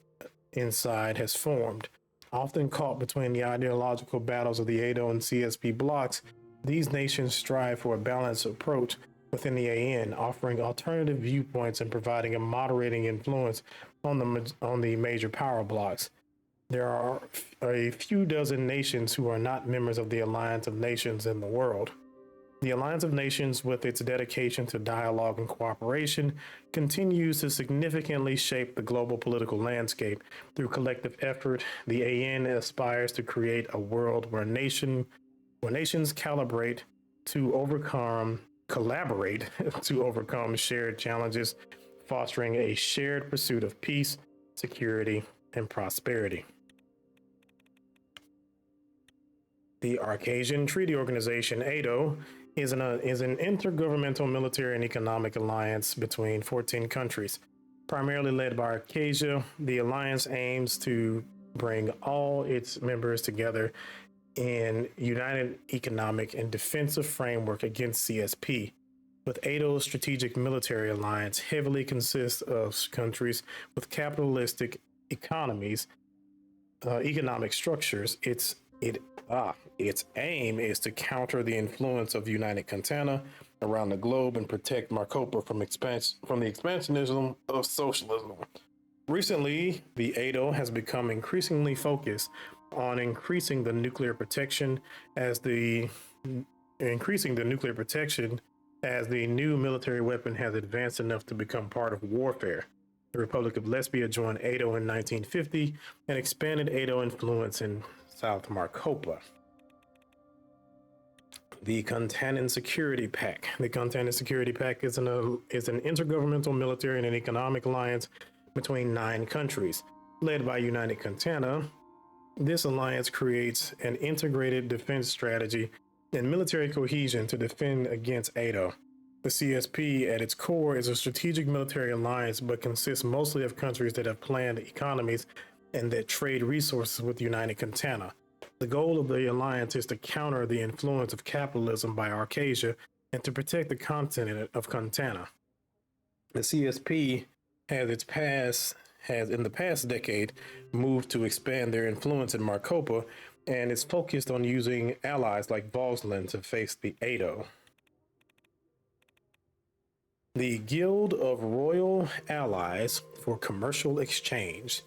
inside has formed. Often caught between the ideological battles of the ADO and CSP blocks, these nations strive for a balanced approach within the AN, offering alternative viewpoints and providing a moderating influence on the major power blocks. There are a few dozen nations who are not members of the Alliance of Nations in the world. The Alliance of Nations, with its dedication to dialogue and cooperation, continues to significantly shape the global political landscape. Through collective effort, the AN aspires to create a world where nations collaborate to overcome shared challenges, fostering a shared pursuit of peace, security, and prosperity. The Arcasian Treaty Organization, ADO, is an intergovernmental military and economic alliance between 14 countries. Primarily led by Arcasia, the alliance aims to bring all its members together in united economic and defensive framework against CSP. With ADO's strategic military alliance heavily consists of countries with capitalistic economic structures. Its aim is to counter the influence of United Cantana around the globe and protect Marcopa from the expansionism of socialism. Recently, the ADO has become increasingly focused on increasing the nuclear protection as the new military weapon has advanced enough to become part of warfare. The Republic of Lesbia joined ADO in 1950 and expanded ADO influence in South Marcopa. The Continental Security Pact. The Continental Security Pact is an intergovernmental military and economic alliance between 9 countries. Led by United Cantana, this alliance creates an integrated defense strategy and military cohesion to defend against Ada. The CSP at its core is a strategic military alliance, but consists mostly of countries that have planned economies and that trade resources with United Contana. The goal of the alliance is to counter the influence of capitalism by Arcasia and to protect the continent of Contana. The CSP has in the past decade moved to expand their influence in Marcopa and is focused on using allies like Volsland to face the Ado. The Guild of Royal Allies for Commercial Exchange.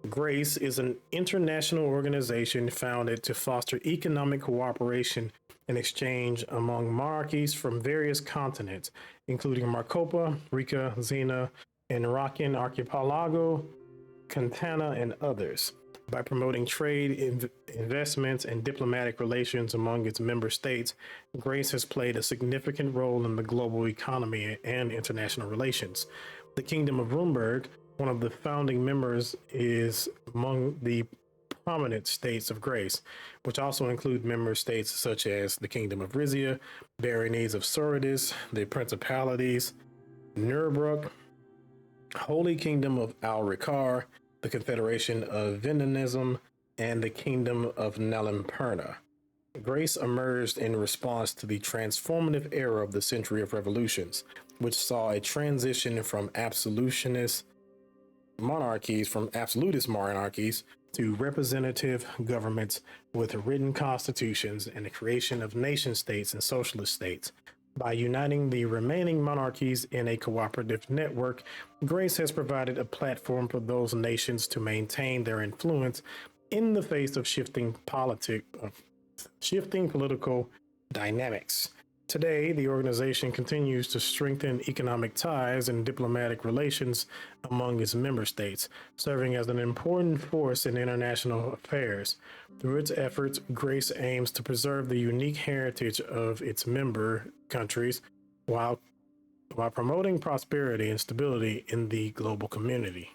GRACE is an international organization founded to foster economic cooperation and exchange among monarchies from various continents, including Marcopa, Rica, Xena, and Rakan Archipelago, Contana, and others. By promoting trade, investments, and diplomatic relations among its member states, GRACE has played a significant role in the global economy and international relations. The Kingdom of Rumberg, one of the founding members, is among the prominent states of GRACE, which also include member states such as the Kingdom of Rizia, Baronies of Suridis, the Principalities, Nurbruk, Holy Kingdom of Al-Rikar, the Confederation of Vendenism, and the Kingdom of Nalimperna. GRACE emerged in response to the transformative era of the Century of Revolutions, which saw a transition from absolutist monarchies to representative governments with written constitutions and the creation of nation states and socialist states. By uniting the remaining monarchies in a cooperative network, GRACE has provided a platform for those nations to maintain their influence in the face of shifting political dynamics. Today, the organization continues to strengthen economic ties and diplomatic relations among its member states, serving as an important force in international affairs. Through its efforts, GRACE aims to preserve the unique heritage of its member countries while promoting prosperity and stability in the global community.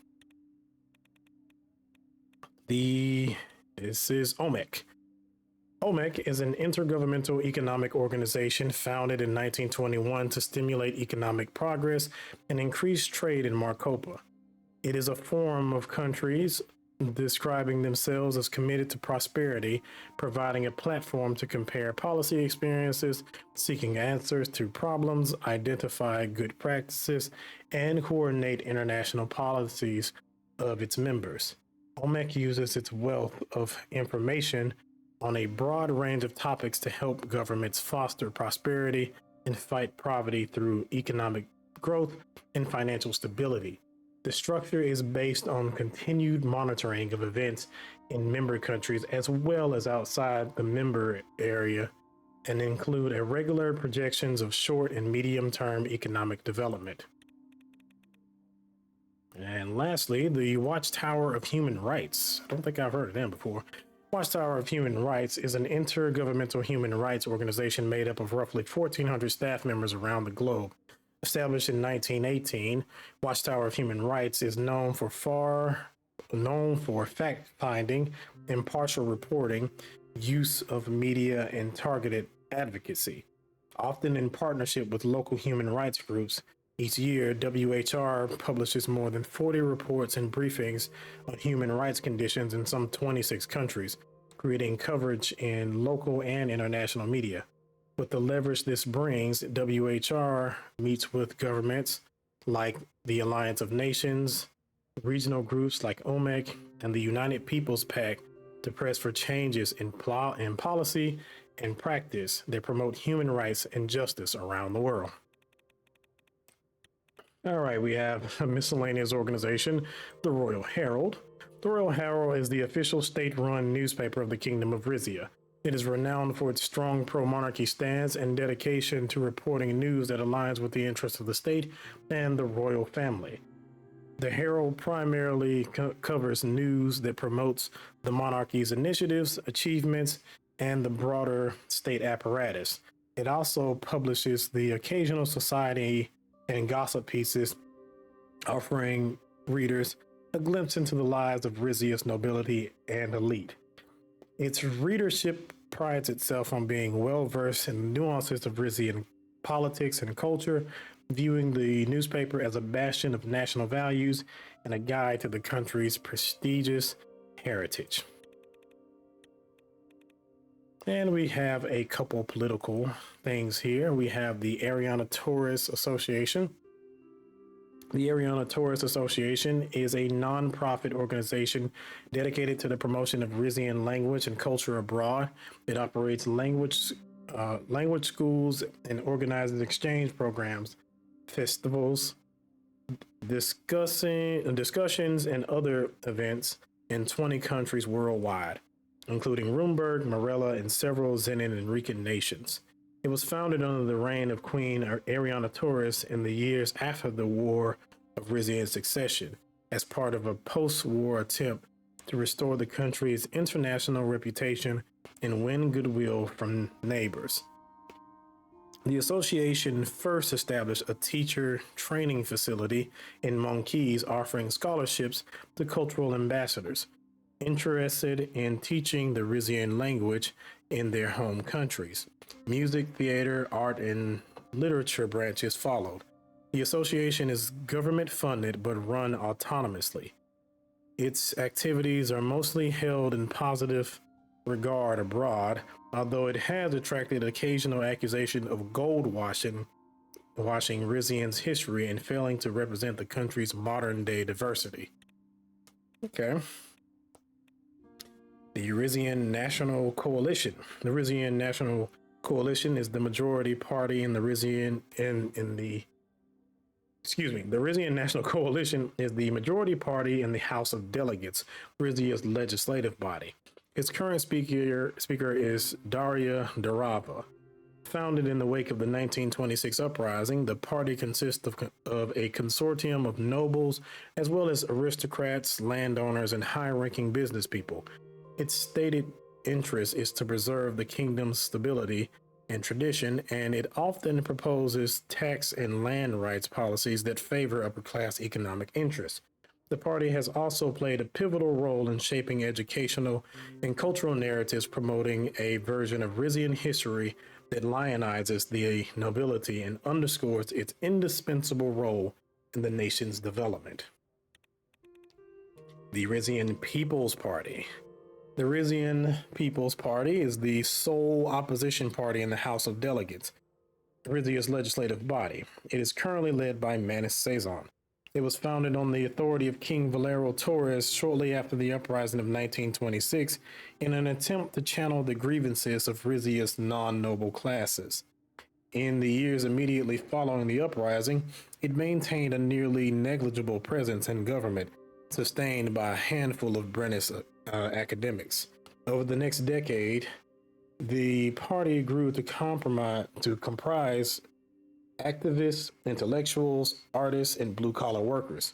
This is OMEC. OMEC is an intergovernmental economic organization founded in 1921 to stimulate economic progress and increase trade in Marcopa. It is a forum of countries describing themselves as committed to prosperity, providing a platform to compare policy experiences, seeking answers to problems, identify good practices, and coordinate international policies of its members. OMEC uses its wealth of information on a broad range of topics to help governments foster prosperity and fight poverty through economic growth and financial stability. The structure is based on continued monitoring of events in member countries as well as outside the member area and include a regular projections of short and medium-term economic development. And lastly, the Watchtower of Human Rights. I don't think I've heard of them before. Watchtower of Human Rights is an intergovernmental human rights organization made up of roughly 1,400 staff members around the globe. Established in 1918, Watchtower of Human Rights is known for fact-finding, impartial reporting, use of media, and targeted advocacy. Often in partnership with local human rights groups, each year, WHR publishes more than 40 reports and briefings on human rights conditions in some 26 countries, creating coverage in local and international media. With the leverage this brings, WHR meets with governments like the Alliance of Nations, regional groups like OMEC, and the United Peoples Pact to press for changes in policy and practice that promote human rights and justice around the world. All right, we have a miscellaneous organization, the Royal Herald. The Royal Herald is the official state-run newspaper of the Kingdom of Rizia. It is renowned for its strong pro-monarchy stance and dedication to reporting news that aligns with the interests of the state and the royal family. The Herald primarily covers news that promotes the monarchy's initiatives, achievements, and the broader state apparatus. It also publishes the occasional society and gossip pieces, offering readers a glimpse into the lives of Rizia's nobility and elite. Its readership prides itself on being well versed in the nuances of Rizian politics and culture, viewing the newspaper as a bastion of national values and a guide to the country's prestigious heritage. And we have a couple political things here. We have the Ariana Tourist Association. The Ariana Tourist Association is a non-profit organization dedicated to the promotion of Rizian language and culture abroad. It operates language schools and organizes exchange programs, festivals, discussions, and other events in 20 countries worldwide, including Rumberg, Marella, and several Zenin and Rican nations. It was founded under the reign of Queen Ariana Taurus in the years after the War of Rizian Succession, as part of a post-war attempt to restore the country's international reputation and win goodwill from neighbors. The association first established a teacher training facility in Monkeys, offering scholarships to cultural ambassadors interested in teaching the Rizian language in their home countries. Music, theater, art, and literature branches followed. The association is government funded but run autonomously. Its activities are mostly held in positive regard abroad, although it has attracted occasional accusation of gold washing Rizian's history and failing to represent the country's modern day diversity. Okay. The Rizian National Coalition. The Rizian National Coalition is the majority party in the Rizian the Rizian National Coalition is the majority party in the House of Delegates, Rizia's legislative body. Its current speaker is Daria Darava. Founded in the wake of the 1926 uprising, the party consists of a consortium of nobles as well as aristocrats, landowners, and high-ranking business people. Its stated interest is to preserve the kingdom's stability and tradition, and it often proposes tax and land rights policies that favor upper-class economic interests. The party has also played a pivotal role in shaping educational and cultural narratives, promoting a version of Rizian history that lionizes the nobility and underscores its indispensable role in the nation's development. The Rizian People's Party. The Rizian People's Party is the sole opposition party in the House of Delegates, Rizia's legislative body. It is currently led by Manis Sazon. It was founded on the authority of King Valero Torres shortly after the uprising of 1926 in an attempt to channel the grievances of Rizia's non-noble classes. In the years immediately following the uprising, it maintained a nearly negligible presence in government, sustained by a handful of Brennus academics. Over the next decade, the party grew to comprise activists, intellectuals, artists, and blue-collar workers.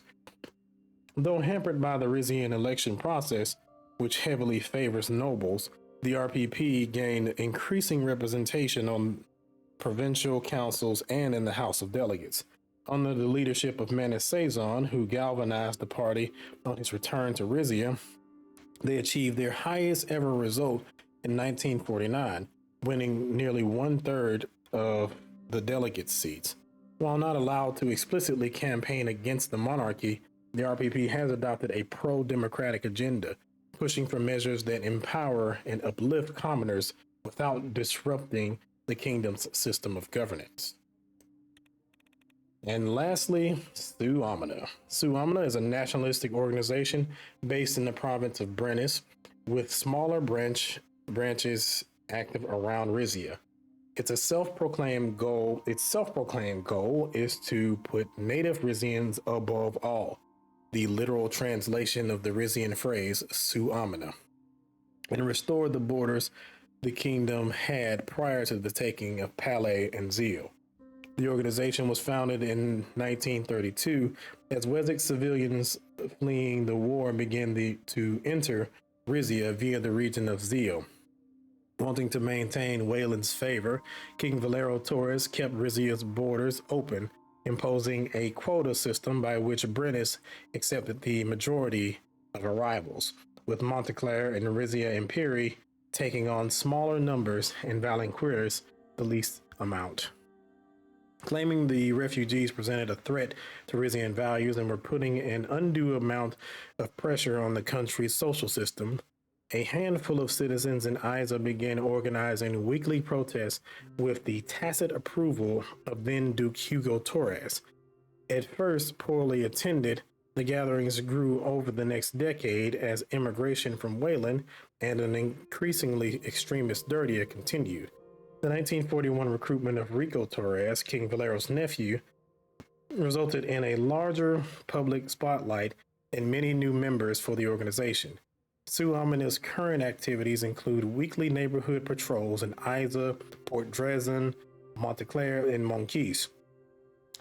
Though hampered by the Rizian election process, which heavily favors nobles, the RPP gained increasing representation on provincial councils and in the House of Delegates. Under the leadership of Manis Sazon, who galvanized the party on his return to Rizia, they achieved their highest ever result in 1949, winning nearly one-third of the delegate seats. While not allowed to explicitly campaign against the monarchy, the RPP has adopted a pro-democratic agenda, pushing for measures that empower and uplift commoners without disrupting the kingdom's system of governance. And lastly, Suamana. Suamana is a nationalistic organization based in the province of Brennus, with smaller branches active around Rizia. Its self-proclaimed goal is to put native Rizians above all, the literal translation of the Rizian phrase Suamana, and restore the borders the kingdom had prior to the taking of Palais and Zio. The organization was founded in 1932 as Wessex civilians fleeing the war began to enter Rizia via the region of Zio. Wanting to maintain Wayland's favor, King Valero Torres kept Rizia's borders open, imposing a quota system by which Brennus accepted the majority of arrivals, with Montclair and Rizia Imperi taking on smaller numbers and valuing critters the least amount. Claiming the refugees presented a threat to Rizian values and were putting an undue amount of pressure on the country's social system, a handful of citizens in Isa began organizing weekly protests with the tacit approval of then Duke Hugo Torres. At first poorly attended, the gatherings grew over the next decade as immigration from Wayland and an increasingly extremist Dirtia continued. The 1941 recruitment of Rico Torres, King Valero's nephew, resulted in a larger public spotlight and many new members for the organization. Sue Amina's current activities include weekly neighborhood patrols in Isa, Port Dresden, Montclair, and Monquise,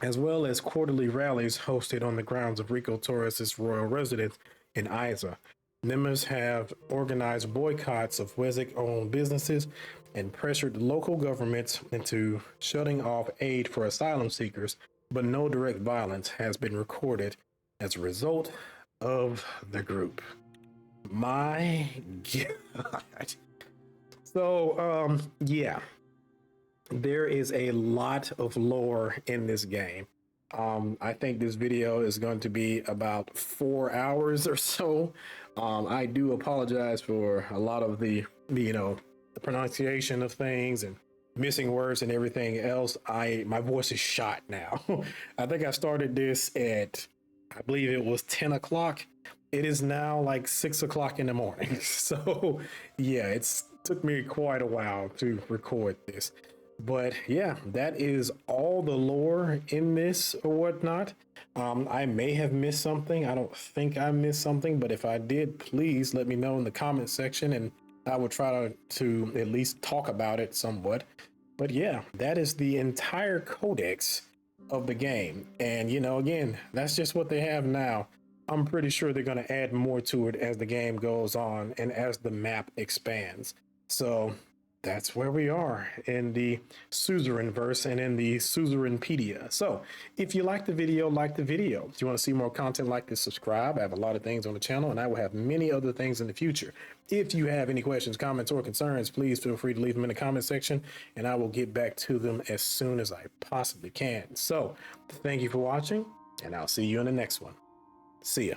as well as quarterly rallies hosted on the grounds of Rico Torres' royal residence in Isa. Members have organized boycotts of Wessex-owned businesses and pressured local governments into shutting off aid for asylum seekers, but no direct violence has been recorded as a result of the group. My God. So, yeah, there is a lot of lore in this game. I think this video is going to be about 4 hours or so. I do apologize for a lot of the pronunciation of things and missing words and everything else. My voice is shot now. I think I started this at, I believe it was 10 o'clock. It is now like 6 o'clock in the morning. So yeah, it's took me quite a while to record this. But yeah, that is all the lore in this or whatnot. I may have missed something. I don't think I missed something, but if I did, please let me know in the comment section and I will try to at least talk about it somewhat. But yeah, that is the entire codex of the game. And again, that's just what they have now. I'm pretty sure they're going to add more to it as the game goes on and as the map expands. So that's where we are in the Suzerain verse and in the Suzerpedia. So if you like the video, like the video. If you want to see more content like this, subscribe. I have a lot of things on the channel and I will have many other things in the future. If you have any questions, comments, or concerns, please feel free to leave them in the comment section and I will get back to them as soon as I possibly can. So thank you for watching and I'll see you in the next one. See ya.